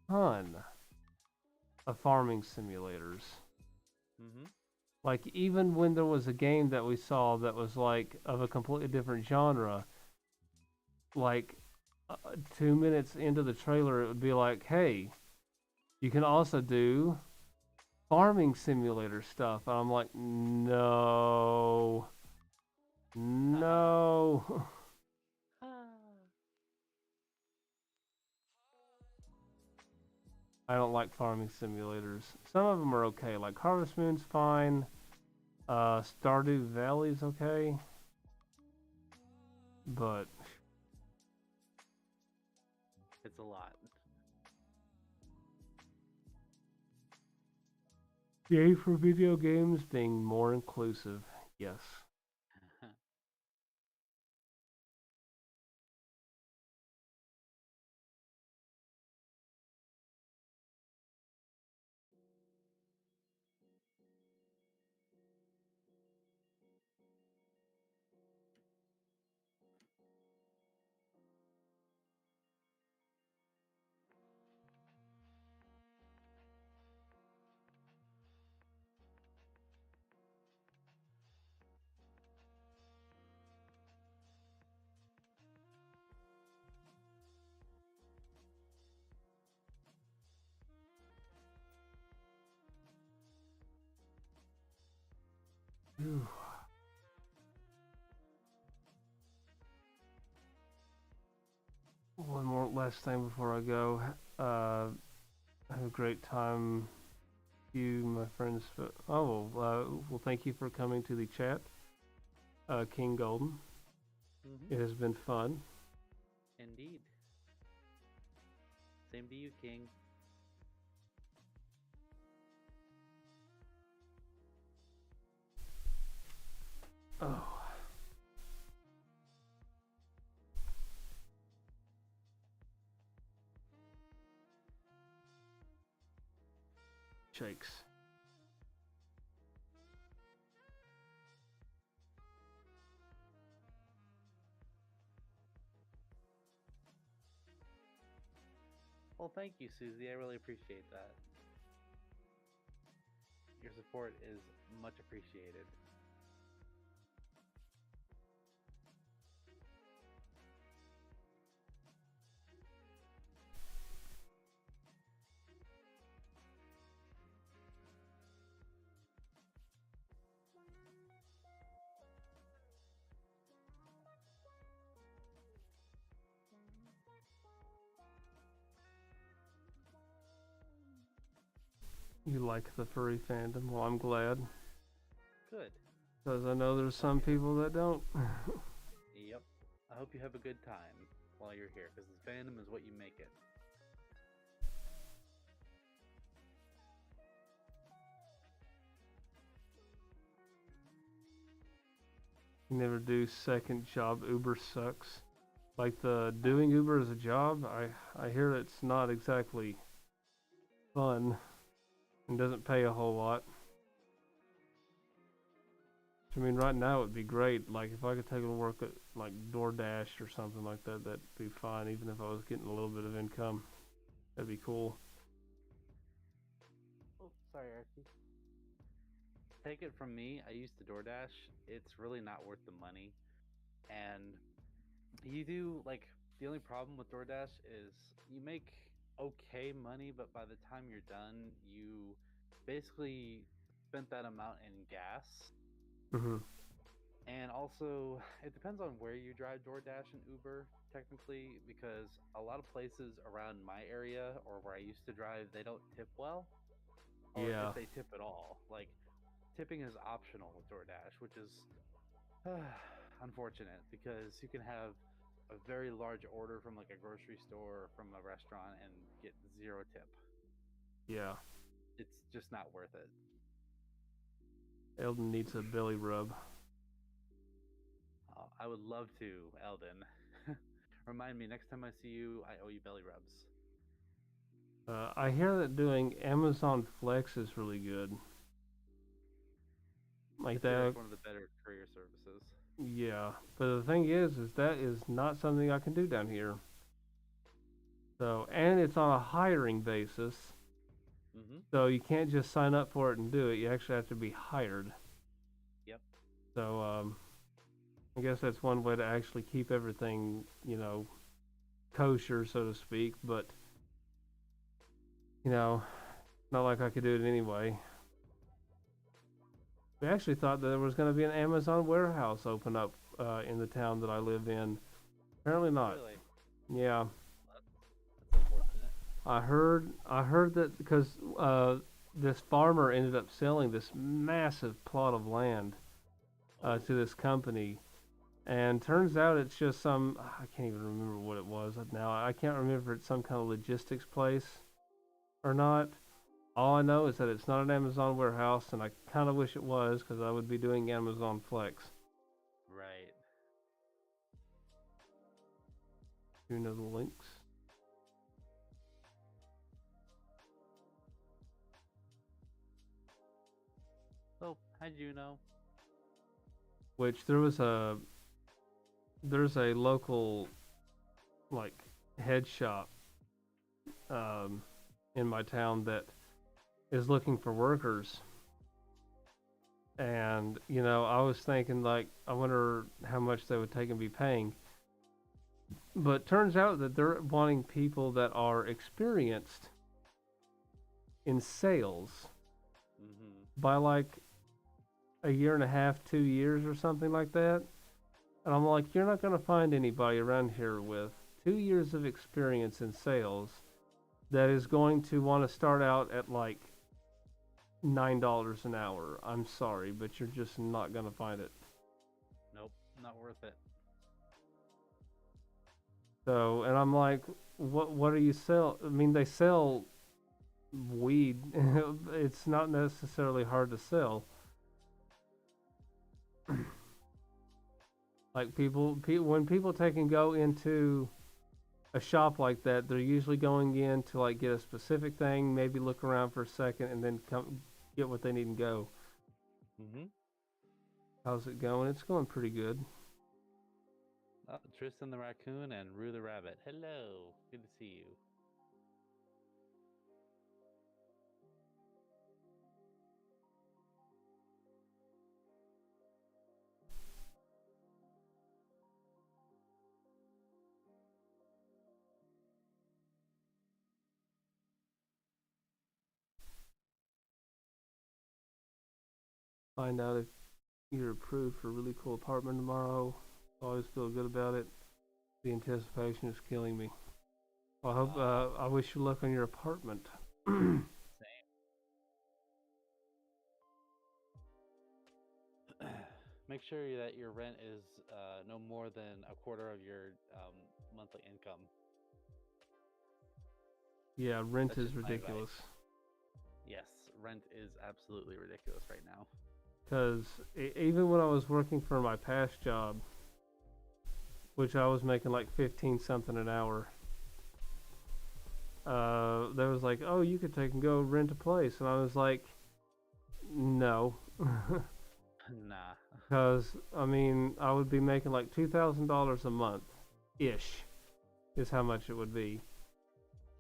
ton of farming simulators. Like, even when there was a game that we saw that was like of a completely different genre, like 2 minutes into the trailer, it would be like, hey, you can also do farming simulator stuff. And I'm like, no. No. I don't like farming simulators. Some of them are okay. Like Harvest Moon's fine. Stardew Valley's okay. But It's a lot. yay for video games being more inclusive. Yes. Whew. One more last thing before I go. Have a great time, you, my friends. Well, thank you for coming to the chat, King Golden. It has been fun. Indeed. Same to you, King. Oh. Shakes. Well, thank you, Susie. I really appreciate that. Your support is much appreciated. You like the furry fandom? Well, I'm glad. Good. Because I know there's some people that don't. Yep. I hope you have a good time while you're here, because the fandom is what you make it. You never do second job. Uber sucks. Like the doing Uber as a job, I hear it's not exactly fun and doesn't pay a whole lot. I mean, right now it would be great. Like if I could take it to work at like DoorDash or something like that, that'd be fine. Even if I was getting a little bit of income, that'd be cool. Oh, sorry, Archie. Take it from me, I used to DoorDash. It's really not worth the money. And you do, like, the only problem with DoorDash is you make okay money, but by the time you're done, you basically spent that amount in gas. Mm-hmm. And also, it depends on where you drive DoorDash and Uber, technically, because a lot of places around my area or where I used to drive, they don't tip well, or Yeah. if they tip at all. Like, tipping is optional with DoorDash, which is unfortunate because you can have a very large order from like a grocery store or from a restaurant and get 0 tip. Yeah. It's just not worth it. Eldon needs a belly rub. I would love to, Eldon. Remind me next time I see you, I owe you belly rubs. I hear that doing Amazon Flex is really good. Like I'd say that. that's one of the better courier services. Yeah. But the thing is that is not something I can do down here. So, and it's on a hiring basis. Mm-hmm. So you can't just sign up for it and do it. You actually have to be hired. Yep. So, I guess that's one way to actually keep everything, kosher, so to speak. But, not like I could do it anyway. We actually thought that there was going to be an Amazon warehouse open up in the town that I live in. Apparently not. Really? Yeah. That's unfortunate. I heard that because this farmer ended up selling this massive plot of land to this company, and turns out it's just some, I can't even remember what it was now. I can't remember if it's some kind of logistics place or not. All I know is that it's not an Amazon warehouse, and I kind of wish it was because I would be doing Amazon Flex. Right. You know the links. So, how'd you know? Which there's a local like head shop in my town that is looking for workers, and I was thinking like I wonder how much they would take and be paying, but turns out that they're wanting people that are experienced in sales Mm-hmm. by like a year and a half, 2 years or something like that. And I'm like, you're not going to find anybody around here with 2 years of experience in sales that is going to want to start out at like $9 an hour. I'm sorry, but you're just not going to find it. Nope, not worth it. So, and I'm like, what do you sell? I mean, they sell weed. It's not necessarily hard to sell. Like when people take and go into a shop like that, they're usually going in to like get a specific thing, maybe look around for a second, and then come get what they need and go. Mm-hmm. How's it going? It's going pretty good. Oh, Tristan the raccoon and Rue the rabbit. Hello, good to see you. Find out if you're approved for a really cool apartment tomorrow. Always feel good about it. The anticipation is killing me. Well, I hope. I wish you luck on your apartment. Same. Make sure that your rent is no more than a quarter of your monthly income. Yeah, rent That's is just my ridiculous. advice. Yes, rent is absolutely ridiculous right now. Because even when I was working for my past job, which I was making like 15 something an hour, there was like, oh, you could take and go rent a place, and I was like, no. Nah. Because I mean, I would be making like $2,000 a month, ish, is how much it would be,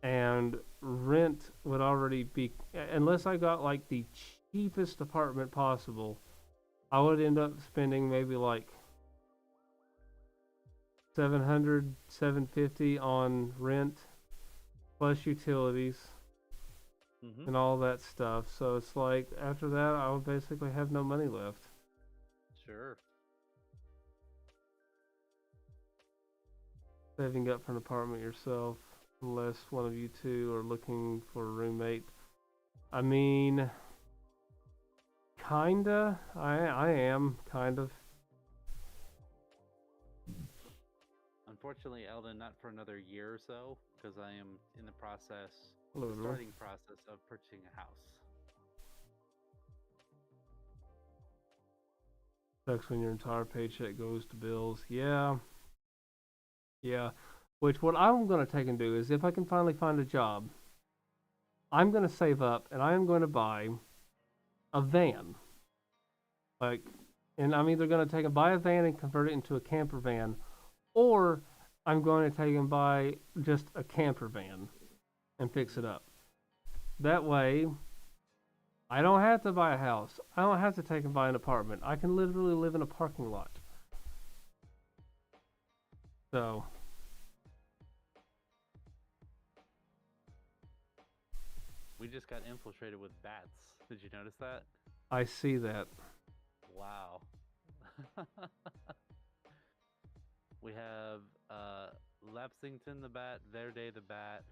and rent would already be, unless I got like the cheapest apartment possible, I would end up spending maybe like $700, $750 on rent, plus utilities Mm-hmm. and all that stuff. So it's like after that, I would basically have no money left. Sure. Saving up for an apartment yourself, unless one of you two are looking for a roommate. I mean, kinda. I am kind of. Unfortunately, Eldon, not for another year or so, because I am in the Hello, everyone. starting process of purchasing a house. Sucks when your entire paycheck goes to bills. Yeah. Yeah. Which what I'm gonna take and do is if I can finally find a job, I'm gonna save up and I am going to buy a van. Like, and I'm either gonna take and buy a van and convert it into a camper van, or I'm going to take and buy just a camper van and fix it up. That way, I don't have to buy a house. I don't have to take and buy an apartment. I can literally live in a parking lot. So, We just got infiltrated with bats. Did you notice that? I see that. Wow. We have Lapsington the Bat, Verde the Bat,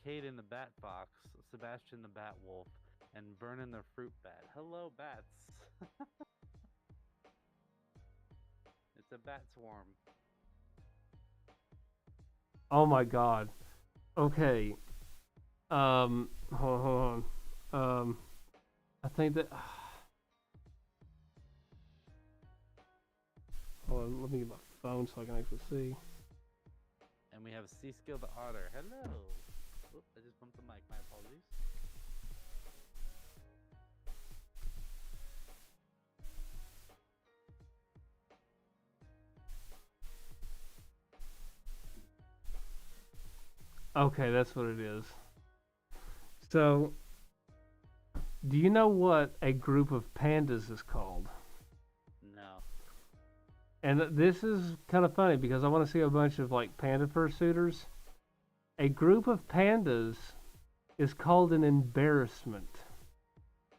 Caden the Bat Fox, Sebastian the Bat Wolf, and Vernon the Fruit Bat. Hello, bats. It's a bat swarm. Oh my god. Okay. Hold on. I think that. Hold on, let me get my phone so I can actually see. And we have Seaskill the Otter. Hello. Oops, I just bumped the mic. My apologies. Okay, that's what it is. So, do you know what a group of pandas is called? No. And this is kind of funny because I want to see a bunch of like panda fursuiters. A group of pandas is called an embarrassment.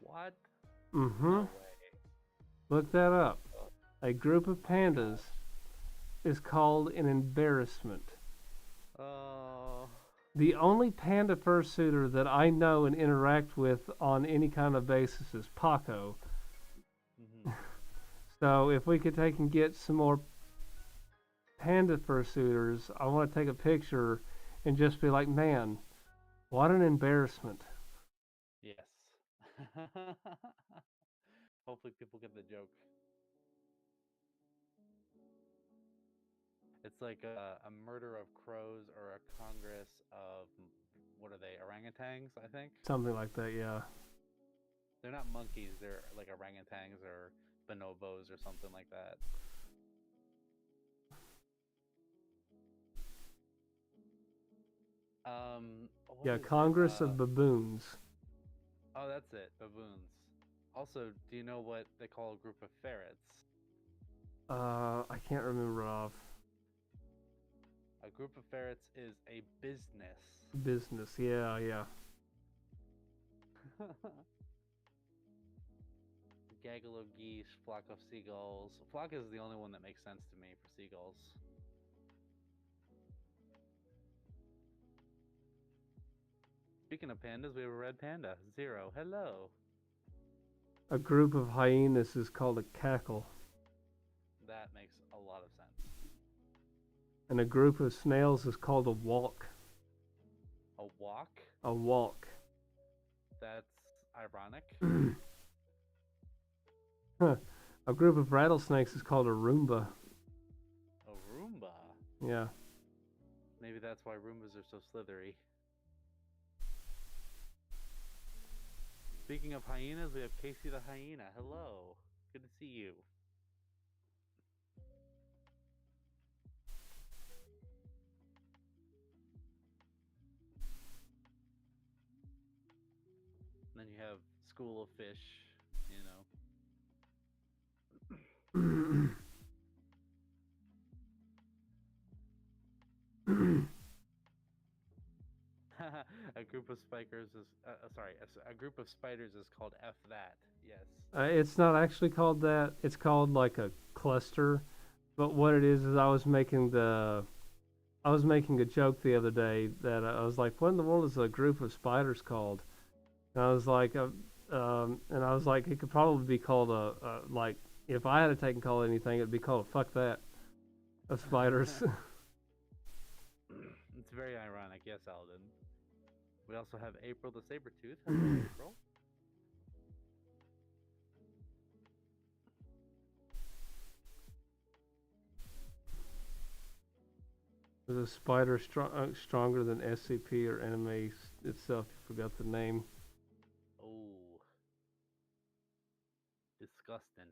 What? Mm-hmm. No way. Look that up. A group of pandas is called an embarrassment. Oh. The only panda fursuiter that I know and interact with on any kind of basis is Paco. Mm-hmm. So if we could take and get some more panda fursuiters, I want to take a picture and just be like, man, what an embarrassment. Yes. Hopefully people get the joke. It's like a murder of crows or a congress of, what are they, orangutans, I think? Something like that, yeah. They're not monkeys, they're like orangutans or bonobos or something like that. What Yeah, is it? Congress of Baboons. Oh, that's it, baboons. Also, do you know what they call a group of ferrets? I can't remember off. A group of ferrets is a business. Business, yeah, yeah. Gaggle of geese, flock of seagulls. Flock is the only one that makes sense to me for seagulls. Speaking of pandas, we have a red panda. 0. Hello. A group of hyenas is called a cackle. That makes a lot of sense. And a group of snails is called a walk. A walk? A walk. That's ironic. Huh. A group of rattlesnakes is called a Roomba. A Roomba? Yeah. Maybe that's why Roombas are so slithery. Speaking of hyenas, we have Casey the hyena. Hello. Good to see you. And then you have School of Fish, you know. A group of spikers is a group of spiders is called F that. Yes. It's not actually called that. It's called like a cluster. But what it is I was making the I was making a joke the other day that I was like, "What in the world is a group of spiders called?" And I was like, it could probably be called like, if I had to take and call it anything, it'd be called a fuck that of spiders. It's very ironic, yes, Alden. We also have April the Sabertooth. Hello, April. Is a spider stronger than SCP or anime itself? You forgot the name. Oh, disgusting.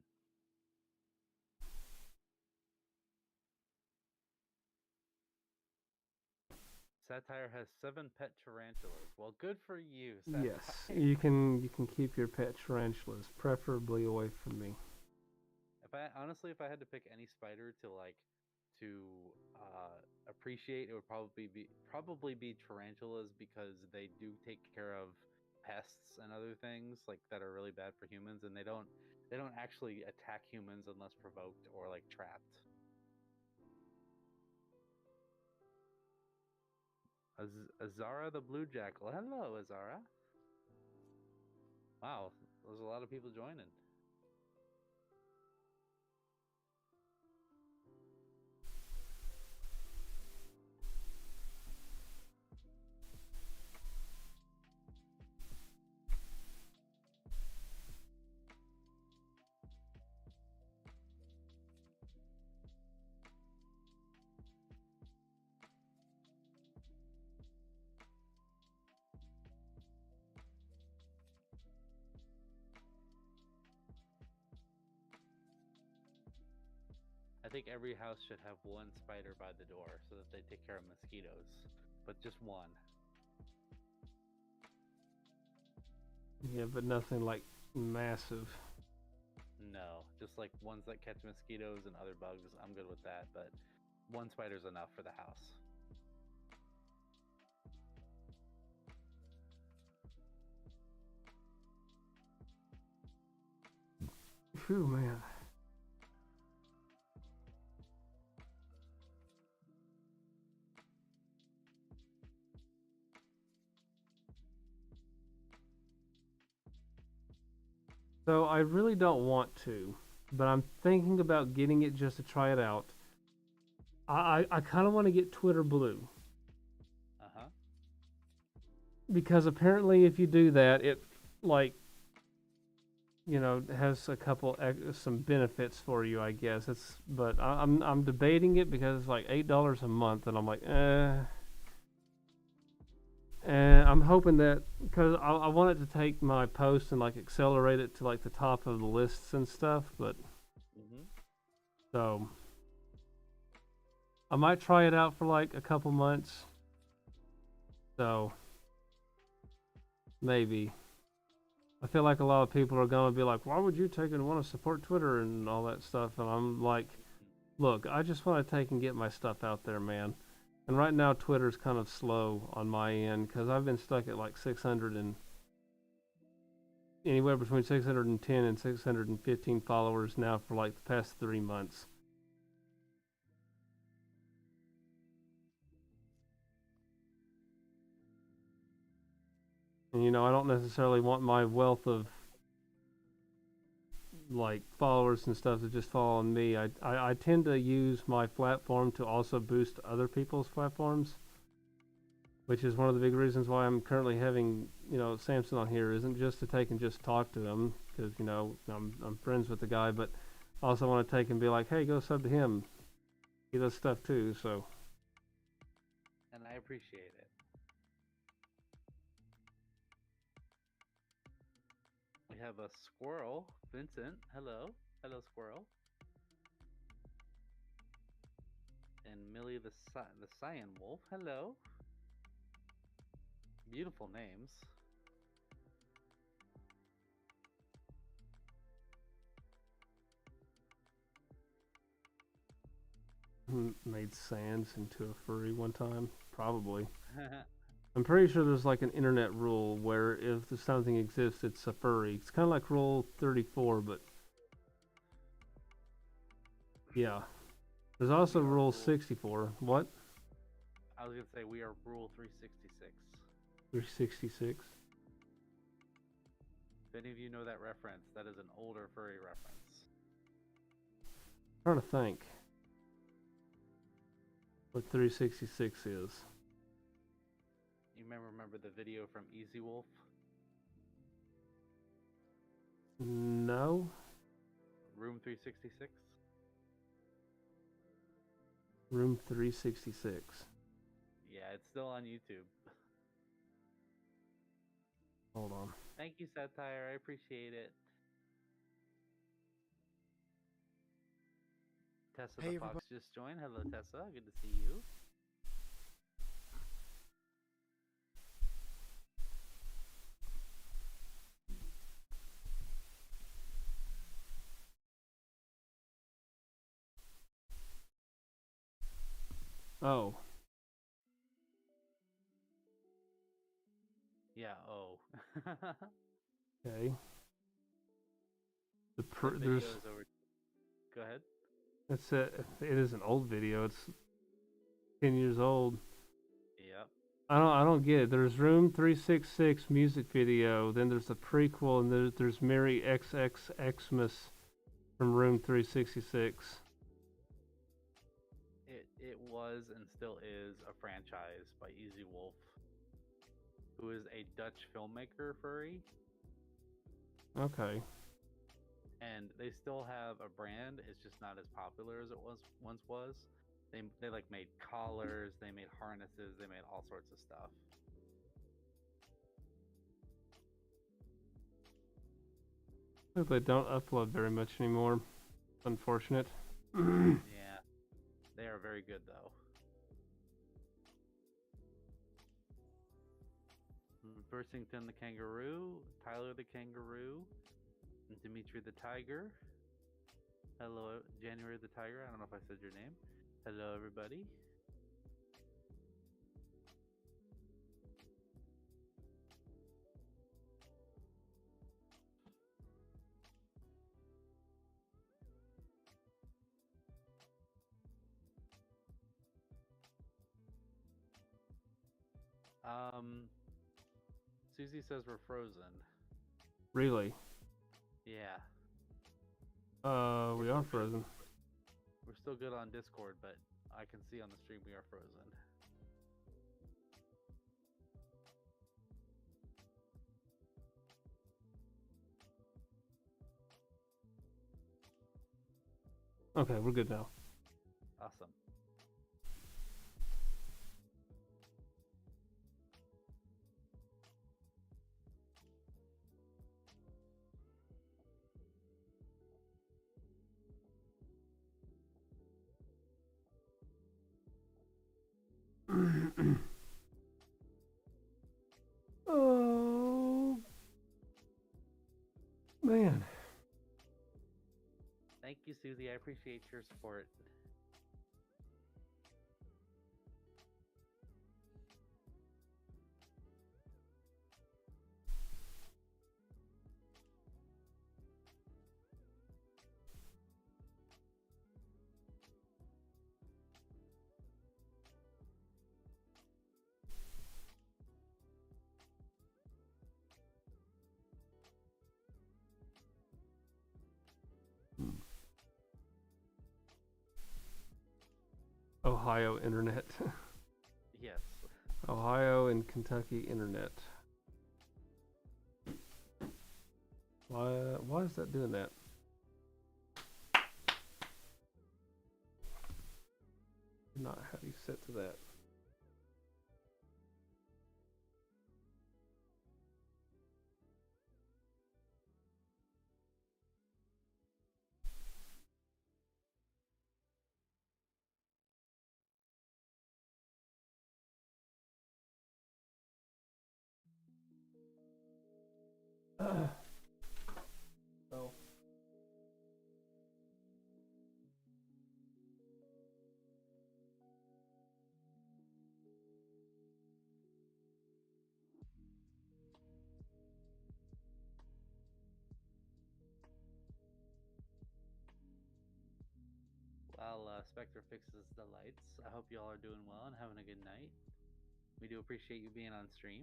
Satire has 7 pet tarantulas. Well, good for you, Satire. Yes, you can keep your pet tarantulas, preferably away from me. If I had to pick any spider to appreciate, it would probably be tarantulas, because they do take care of pests and other things like that are really bad for humans, and they don't actually attack humans unless provoked or like trapped. Azara the Blue Jackal. Hello, Azara. Wow, there's a lot of people joining. I think every house should have one spider by the door so that they take care of mosquitoes, but just one. Yeah, but nothing like massive. No, just like ones that catch mosquitoes and other bugs. I'm good with that, but one spider's enough for the house. Phew, man. So I really don't want to, but I'm thinking about getting it just to try it out. I kind of want to get Twitter Blue. Uh-huh. Because apparently if you do that, it, like, has a couple some benefits for you, I guess. But I'm debating it because it's like $8 a month, and I'm like, And I'm hoping that, because I want it to take my post and like accelerate it to like the top of the lists and stuff, but so I might try it out for like a couple months. So maybe. I feel like a lot of people are gonna be like, why would you take and want to support Twitter and all that stuff? And I'm like, look, I just want to take and get my stuff out there, man. And right now Twitter's kind of slow on my end because I've been stuck at like 600 and anywhere between 610 and 615 followers now for like the past 3 months. And I don't necessarily want my wealth of like followers and stuff to just fall on me. I tend to use my platform to also boost other people's platforms, which is one of the big reasons why I'm currently having Samson on here. Isn't just to take and just talk to him because I'm friends with the guy, but I also want to take and be like, hey, go sub to him. He does stuff too, so. And I appreciate it. We have a squirrel, Vincent. Hello, squirrel. And Millie the Cyan Wolf. Hello. Beautiful names. Made Sans into a furry one time, probably. I'm pretty sure there's like an internet rule where if something exists, it's a furry. It's kind of like Rule 34, but yeah. There's also Rule 64. What? I was gonna say we are Rule 366. 366. If any of you know that reference, that is an older furry reference. Trying to think what 366 is. You remember the video from Easy Wolf? No. Room 366? Room 366. Yeah, it's still on YouTube. Hold on. Thank you, Satire. I appreciate it. Tessa Hey, the Fox just joined. Hello, Tessa. Good to see you. Oh. Yeah, oh. Okay. That There's. video is over. Go ahead. It's a. It is an old video. It's 10 years old. Yep. I don't get it. There's Room 366 music video. Then there's a prequel, and there's Merry XXXmas from Room 366. It was and still is a franchise by Easy Wolf, who is a Dutch filmmaker furry, Okay. and they still have a brand. It's just not as popular as it once was. They like made collars, they made harnesses, they made all sorts of stuff. They don't upload very much anymore. Unfortunate. Yeah, they are very good though. Bursington the Kangaroo, Tyler the Kangaroo, and Dimitri the Tiger. Hello, January the Tiger. I don't know if I said your name. Hello, everybody. Susie says we're frozen. Really? Yeah. We are frozen. We're still good on Discord, but I can see on the stream we are frozen. Okay, we're good now. Awesome. Oh man. Thank you, Susie. I appreciate your support. Ohio internet. Yes. Ohio and Kentucky internet. Why is that doing that? Not how you set to that. Oh. while Spectre fixes the lights, I hope you all are doing well and having a good night. We do appreciate you being on stream.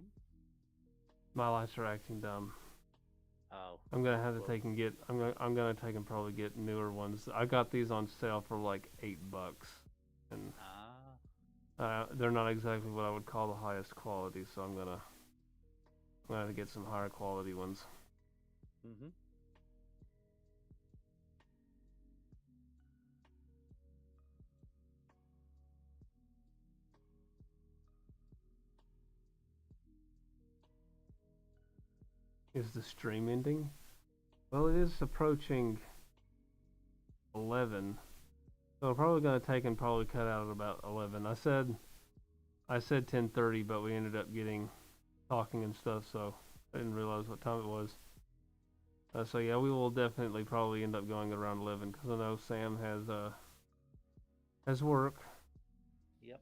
My lights are acting dumb. Oh. I'm gonna have to take and get. I'm gonna take and probably get newer ones. I got these on sale for like $8, and they're not exactly what I would call the highest quality. So I'm gonna have to get some higher quality ones. Mhm. Is the stream ending? Well, it is approaching 11, so I'm probably gonna take and probably cut out at about 11. I said 10:30, but we ended up getting talking and stuff, so I didn't realize what time it was. So yeah, we will definitely probably end up going around 11 because I know Sam has work. Yep.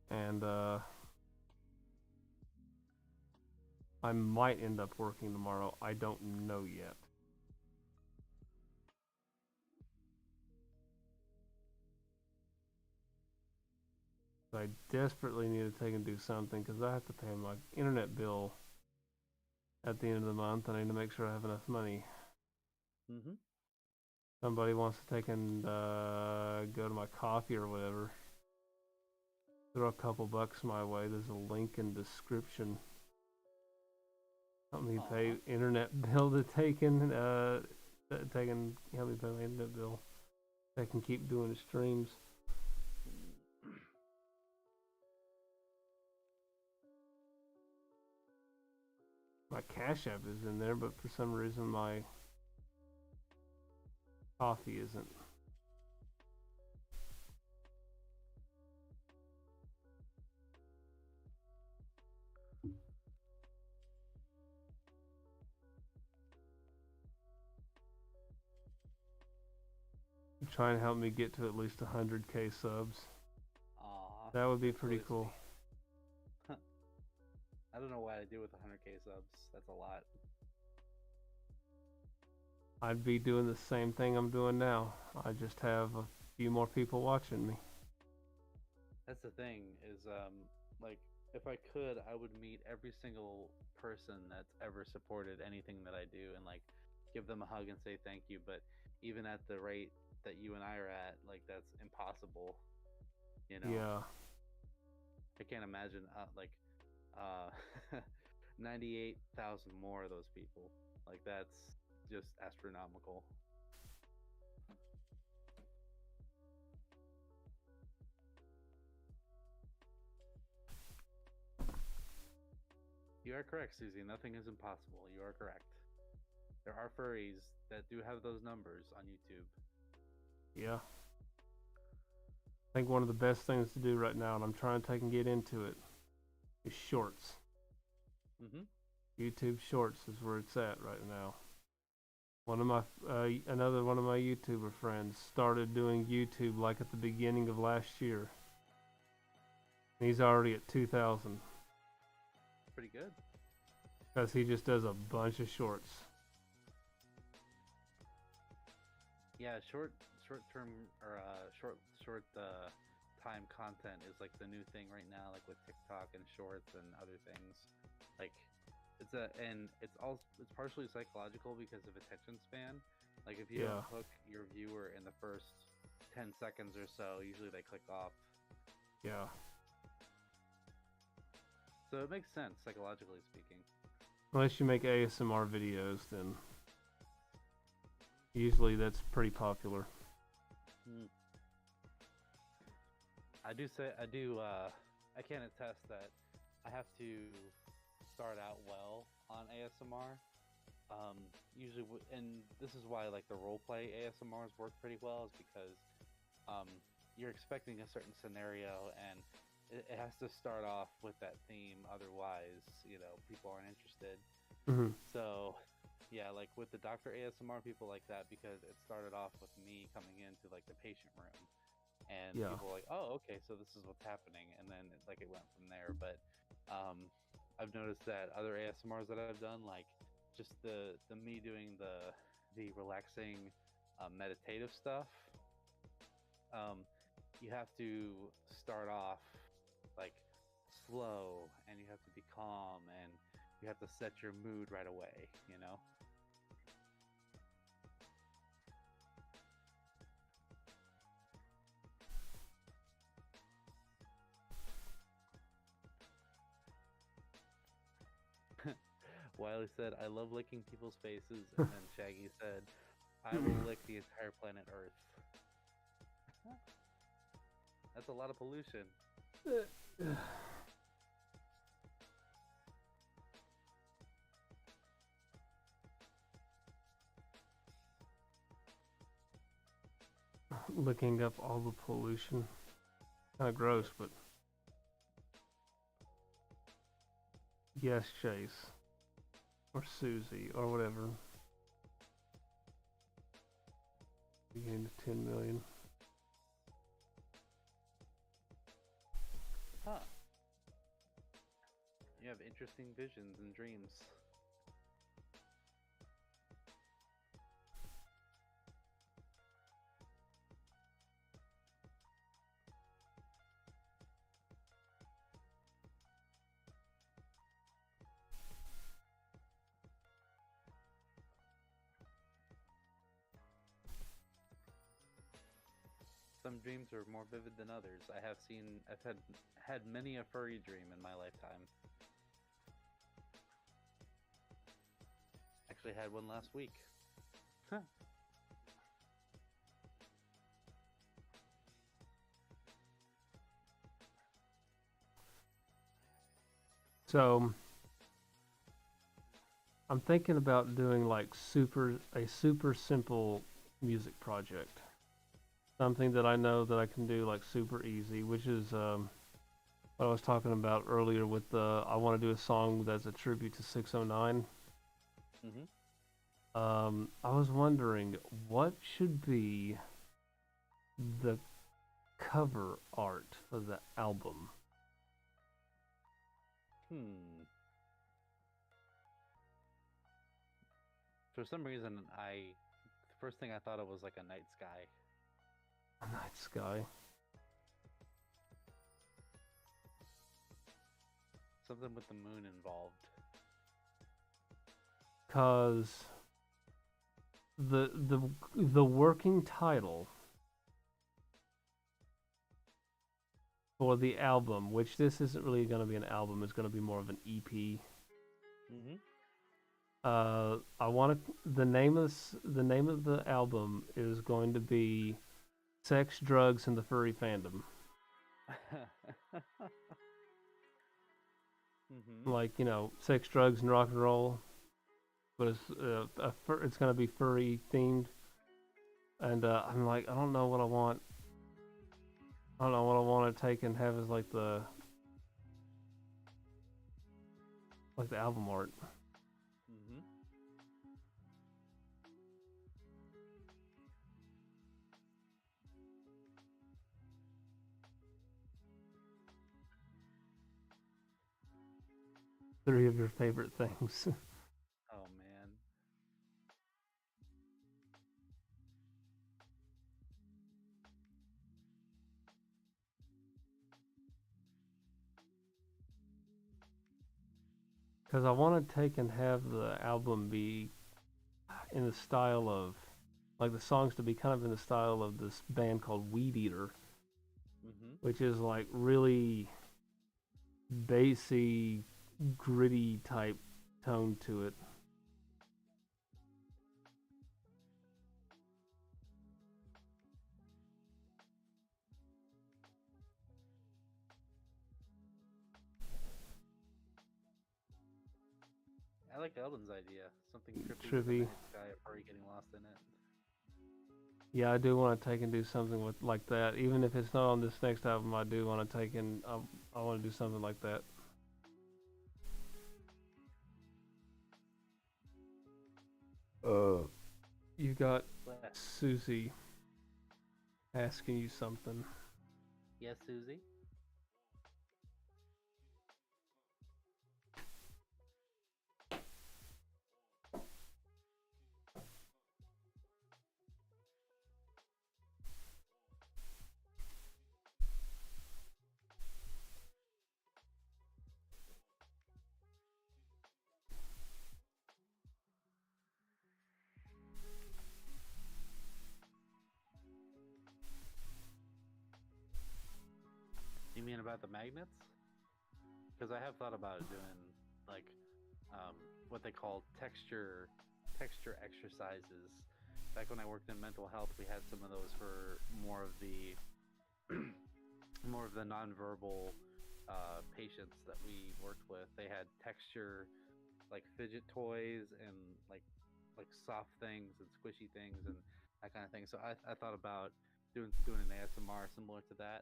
And I might end up working tomorrow. I don't know yet. I desperately need to take and do something because I have to pay my internet bill at the end of the month. I need to make sure I have enough money. Mhm. Somebody wants to take and go to my coffee or whatever. Throw a couple bucks my way. There's a link in description. Help me pay internet bill to help me pay my internet bill. I can keep doing the streams. My Cash App is in there, but for some reason my coffee isn't. Try and help me get to at least 100k subs. Aw. That would be pretty cool. I don't know what I'd do with 100k subs. That's a lot. I'd be doing the same thing I'm doing now. I just have a few more people watching me. That's the thing is, like, if I could, I would meet every single person that's ever supported anything that I do and, like, give them a hug and say thank you. But even at the rate that you and I are at, like, that's impossible, you know? Yeah. I can't imagine, 98,000 more of those people. Like, that's just astronomical. You are correct, Susie. Nothing is impossible. You are correct. There are furries that do have those numbers on YouTube. Yeah. I think one of the best things to do right now, and I'm trying to take and get into it, is shorts. YouTube Shorts is where it's at right now. Another one of my YouTuber friends started doing YouTube like at the beginning of last year. He's already at 2,000. Pretty good. Because he just does a bunch of shorts. Yeah, short time content is like the new thing right now, like with TikTok and shorts and other things. Like it's partially psychological because of attention span. Like if you don't hook your viewer in the first 10 seconds or so, usually they click off. Yeah. So it makes sense psychologically speaking. Unless you make ASMR videos, then usually that's pretty popular. I can attest that I have to start out well on ASMR. Usually, and this is why like the roleplay ASMRs work pretty well, is because you're expecting a certain scenario and it has to start off with that theme, otherwise, people aren't interested. So, yeah, like with the Dr. ASMR, people like that because it started off with me coming into like the patient room, and people were like, "Oh, okay, so this is what's happening," and then it went from there. But I've noticed that other ASMRs that I've done, like just the me doing the relaxing meditative stuff, you have to start off like slow, and you have to be calm, and you have to set your mood right away, you know? Wiley said, I love licking people's faces, and then Shaggy said, I will lick the entire planet Earth. That's a lot of pollution. Looking up all the pollution. Kind of gross, but yes, Chase. Or Susie, or whatever. Beginning to 10 million. Huh. You have interesting visions and dreams. Some dreams are more vivid than others. I've had many a furry dream in my lifetime. Actually had one last week. Huh. So I'm thinking about doing like a super simple music project. Something that I know that I can do like super easy, which is what I was talking about earlier with I want to do a song that's a tribute to 609. Mm-hmm. I was wondering what should be the cover art for the album. For some reason, the first thing I thought of was like a night sky. A night sky. Something with the moon involved. Cause the working title for the album, which this isn't really going to be an album, it's going to be more of an EP. Mm-hmm. I want to. The name of the album is going to be "Sex, Drugs, and the Furry Fandom." Mm-hmm. Like, you know, sex, drugs, and rock and roll, but it's going to be furry themed. And I'm like, I don't know what I want. I don't know what I want to take and have as like the album art. Mm-hmm. Three of your favorite things. Oh man. Because I want to take and have the album be in the style of, like the songs to be kind of in the style of this band called Weed Eater, Mm-hmm. which is like really bassy, gritty type tone to it. I like Eldon's idea. Something trippy. Trippy. With the night sky, a furry getting lost in it. Yeah, I do want to take and do something with like that. Even if it's not on this next album, I do want to take and I want to do something like that. You got What? Susie asking you something. Yes, Susie. You mean about the magnets? Because I have thought about doing like what they call texture exercises. Back when I worked in mental health, we had some of those for more of the nonverbal patients that we worked with. They had texture, like fidget toys and like soft things and squishy things and that kind of thing. So I thought about doing an ASMR similar to that.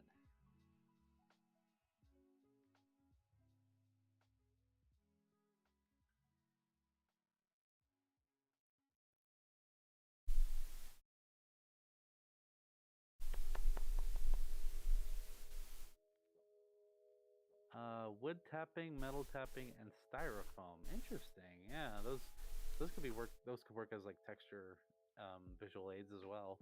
Wood tapping, metal tapping, and styrofoam. Interesting. Yeah, those could be work. Those could work as like texture visual aids as well.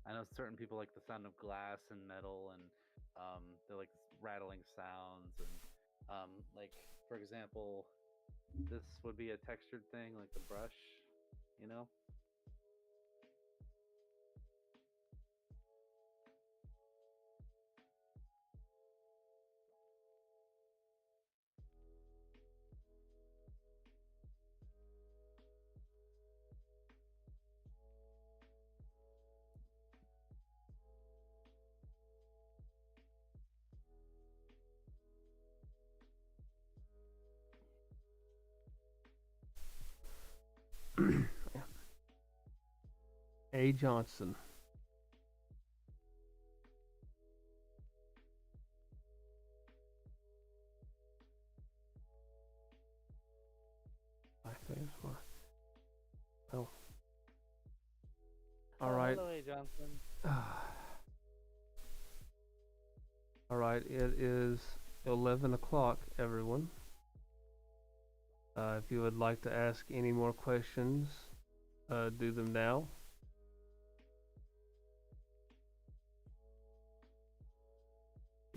I know certain people like the sound of glass and metal, and they're like rattling sounds, and like for example, this would be a textured thing, like the brush, you know. A. Johnson. I think it's fine. Oh. All right. Hello, A. Johnson. All right. It is 11 o'clock, everyone. If you would like to ask any more questions, do them now.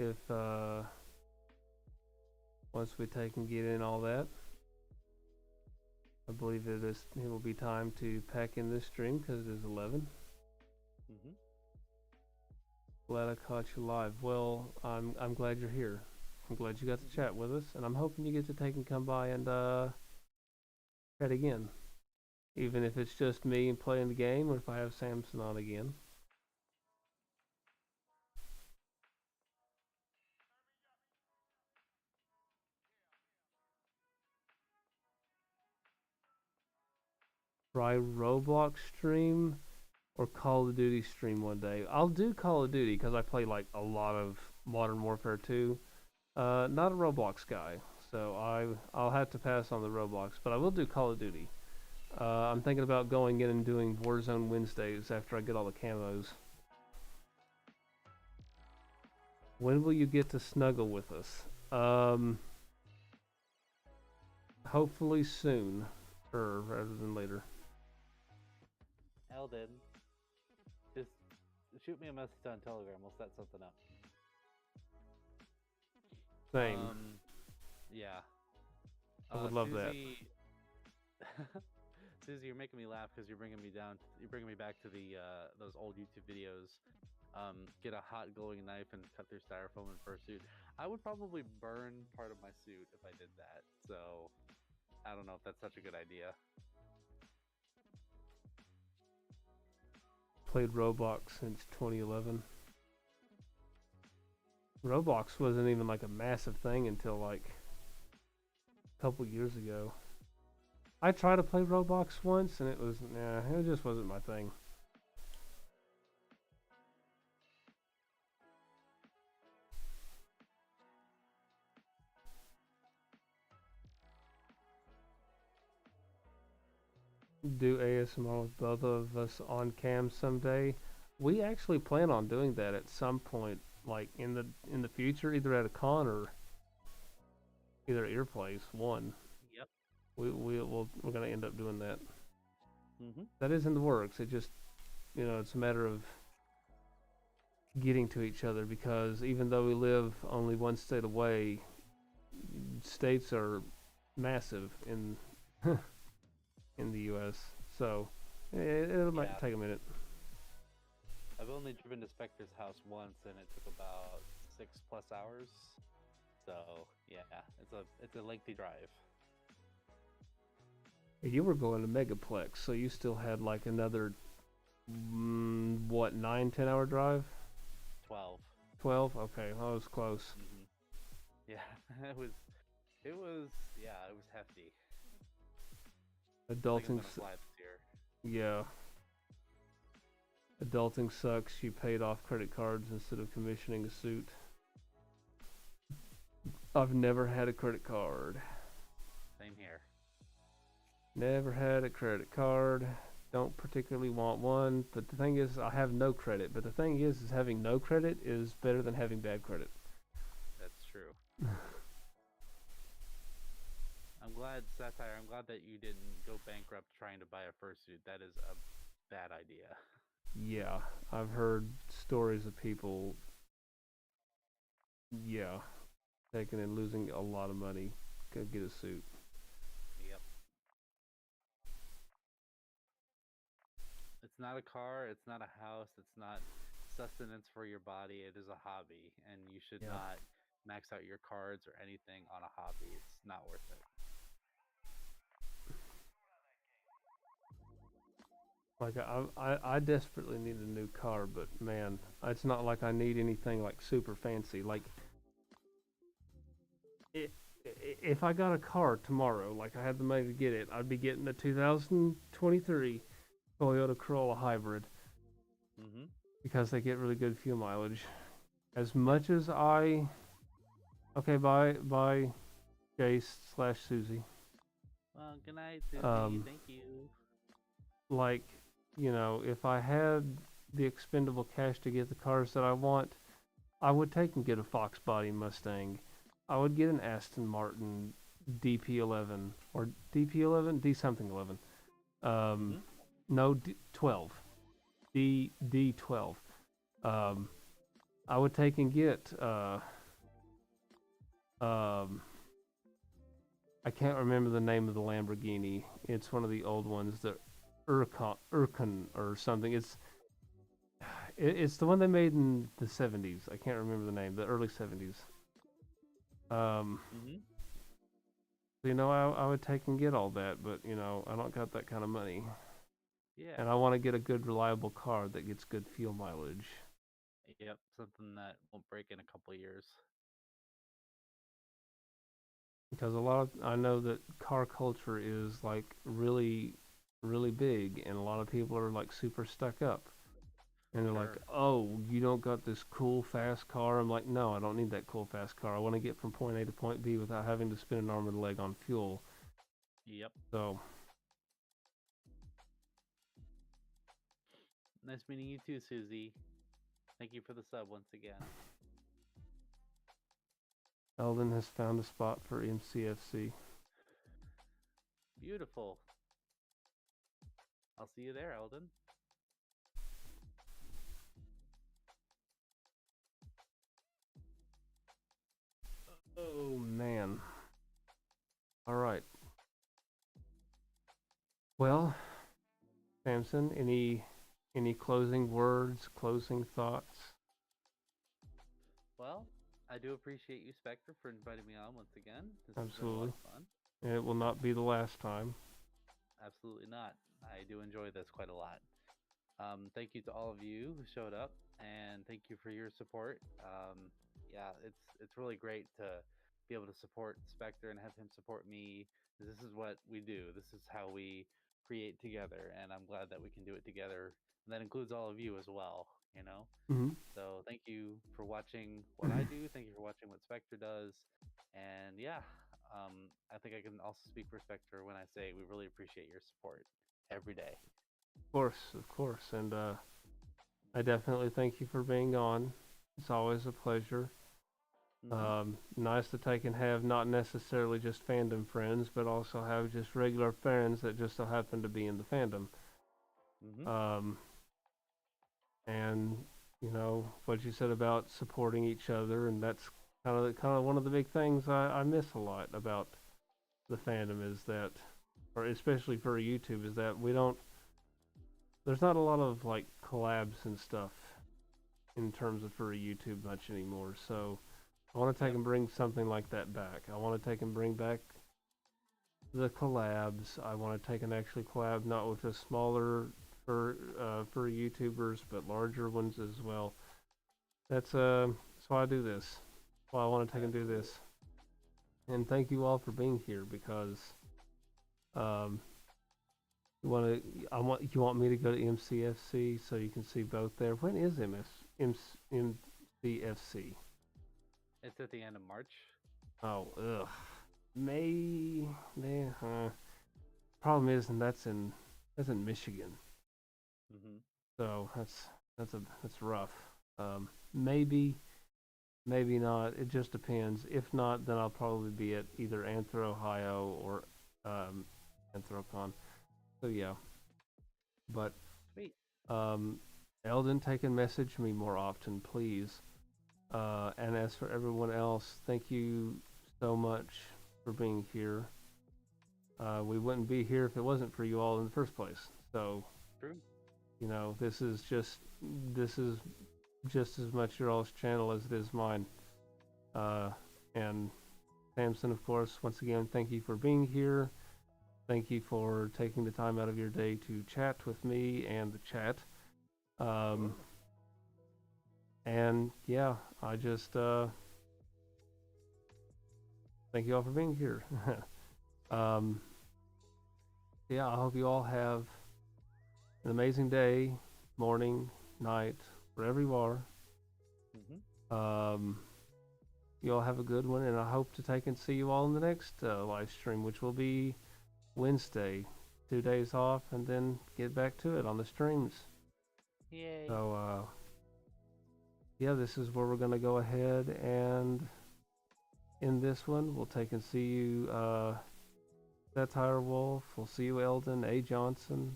If once we take and get in all that, I believe it will be time to pack in this stream because it is 11. Mm-hmm. Glad I caught you live. Well, I'm glad you're here. I'm glad you got to chat with us, and I'm hoping you get to take and come by and chat again, even if it's just me and playing the game, or if I have Samson on again. Try Roblox stream or Call of Duty stream one day. I'll do Call of Duty because I play like a lot of Modern Warfare 2. Not a Roblox guy, so I'll have to pass on the Roblox, but I will do Call of Duty. I'm thinking about going in and doing Warzone Wednesdays after I get all the camos. When will you get to snuggle with us? Hopefully soon, or rather than later. Eldon, just shoot me a message on Telegram. We'll set something up. Same. Yeah. I would love that. Susie, you're making me laugh because you're bringing me down. You're bringing me back to the those old YouTube videos. Get a hot glowing knife and cut through styrofoam in fursuit. I would probably burn part of my suit if I did that. So I don't know if that's such a good idea. Played Roblox since 2011. Roblox wasn't even like a massive thing until like a couple years ago. I tried to play Roblox once and it just wasn't my thing. Do ASMR with both of us on cam someday. We actually plan on doing that at some point, like in the future, either at a con or either at your place. One. Yep. We're gonna end up doing that. Mm-hmm. That is in the works. It just, it's a matter of getting to each other, because even though we live only one state away, states are massive in in the U.S. So it might take a minute. I've only driven to Spector's house once, and it took about 6+ hours. So yeah, it's a lengthy drive. You were going to Megaplex, so you still had like another, what, 9-10 hour drive? 12. 12? Okay, I was close. Mm-hmm. Yeah, it was hefty. I think I'm Adulting, gonna fly this year. yeah. Adulting sucks. You paid off credit cards instead of commissioning a suit. I've never had a credit card. Same here. Never had a credit card. Don't particularly want one. But the thing is, I have no credit. But the thing is having no credit is better than having bad credit. That's true. I'm glad, Satire, I'm glad that you didn't go bankrupt trying to buy a fursuit. That is a bad idea. Yeah, I've heard stories of people, yeah, taking and losing a lot of money to get a suit. Yep. It's not a car, it's not a house, it's not sustenance for your body. It is a hobby, and you should not max out your cards or anything on a hobby. It's not worth it. Like I desperately need a new car, but man, it's not like I need anything like super fancy. Like if I got a car tomorrow, like I had the money to get it, I'd be getting a 2023 Toyota Corolla Hybrid because they get really good fuel mileage. As much as bye Jace/Susie. Well, good night, Susie. Thank you. Like, you know, if I had the expendable cash to get the cars that I want, I would take and get a Fox Body Mustang. I would get an Aston Martin DP11 or DP11, D something 11. No, D12. D12. I would take and get I can't remember the name of the Lamborghini. It's one of the old ones that Urcon or something. It's the one they made in the 70s. I can't remember the name. The early 70s. You know, I would take and get all that, but you know, I don't got that kind of money. Yeah. And I want to get a good, reliable car that gets good fuel mileage. Yep, something that won't break in a couple of years. Because I know that car culture is like really, really big, and a lot of people are like super stuck up. And they're like, oh, you don't got this cool, fast car? I'm like, no, I don't need that cool, fast car. I want to get from point A to point B without having to spend an arm and a leg on fuel. Yep. So. Nice meeting you too, Susie. Thank you for the sub once again. Eldon has found a spot for MCFC. Beautiful. I'll see you there, Eldon. Oh man. All right. Well, Samson, any closing words, closing thoughts? Well, I do appreciate you, Spectre, for inviting me on once again. This Absolutely. has been a lot of fun. It will not be the last time. Absolutely not. I do enjoy this quite a lot. Thank you to all of you who showed up, and thank you for your support. Yeah, it's really great to be able to support Spectre and have him support me. This is what we do. This is how we create together, and I'm glad that we can do it together. And that includes all of you as well, you know? So thank you for watching what I do. Thank you for watching what Spectre does. And yeah, I think I can also speak for Spectre when I say we really appreciate your support every day. Of course. And I definitely thank you for being on. It's always a pleasure. Nice to take and have not necessarily just fandom friends, but also have just regular friends that just so happen to be in the fandom. And you know what you said about supporting each other, and that's kind of one of the big things I miss a lot about the fandom is that, or especially for YouTube, is that there's not a lot of like collabs and stuff in terms of furry YouTube much anymore. So I want to take and bring something like that back. I want to take and bring back the collabs. I want to take and actually collab not with just smaller furry YouTubers, but larger ones as well. That's why I do this. That's why I want to take and do this. And thank you all for being here because you want me to go to MCFC so you can see both there. When is MCFC? It's at the end of March. Oh, ugh. May. Problem is, and that's in Michigan. So that's rough. Maybe not. It just depends. If not, then I'll probably be at either Anthro, Ohio, or Anthrocon. So yeah. But Sweet. Eldon, take and message me more often, please. And as for everyone else, thank you so much for being here. We wouldn't be here if it wasn't for you all in the first place. So, True. you know, this is just as much your all's channel as it is mine. And Samson, of course, once again, thank you for being here. Thank you for taking the time out of your day to chat with me and the chat. And yeah, I just thank you all for being here. Yeah, I hope you all have an amazing day, morning, night, wherever you are. You all have a good one, and I hope to take and see you all in the next live stream, which will be Wednesday. 2 days off, and then get back to it on the streams. Yay. So, yeah, this is where we're going to go ahead and in this one. We'll take and see you, SpectordaWolf. We'll see you, Eldon, A. Johnson,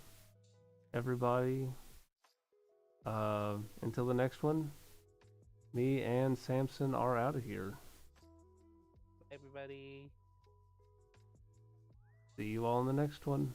everybody. Until the next one, me and Samson are out of here. Everybody. See you all in the next one.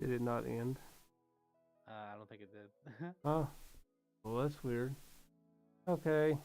Did it not end? I don't think it did. Oh, well, that's weird. Okay.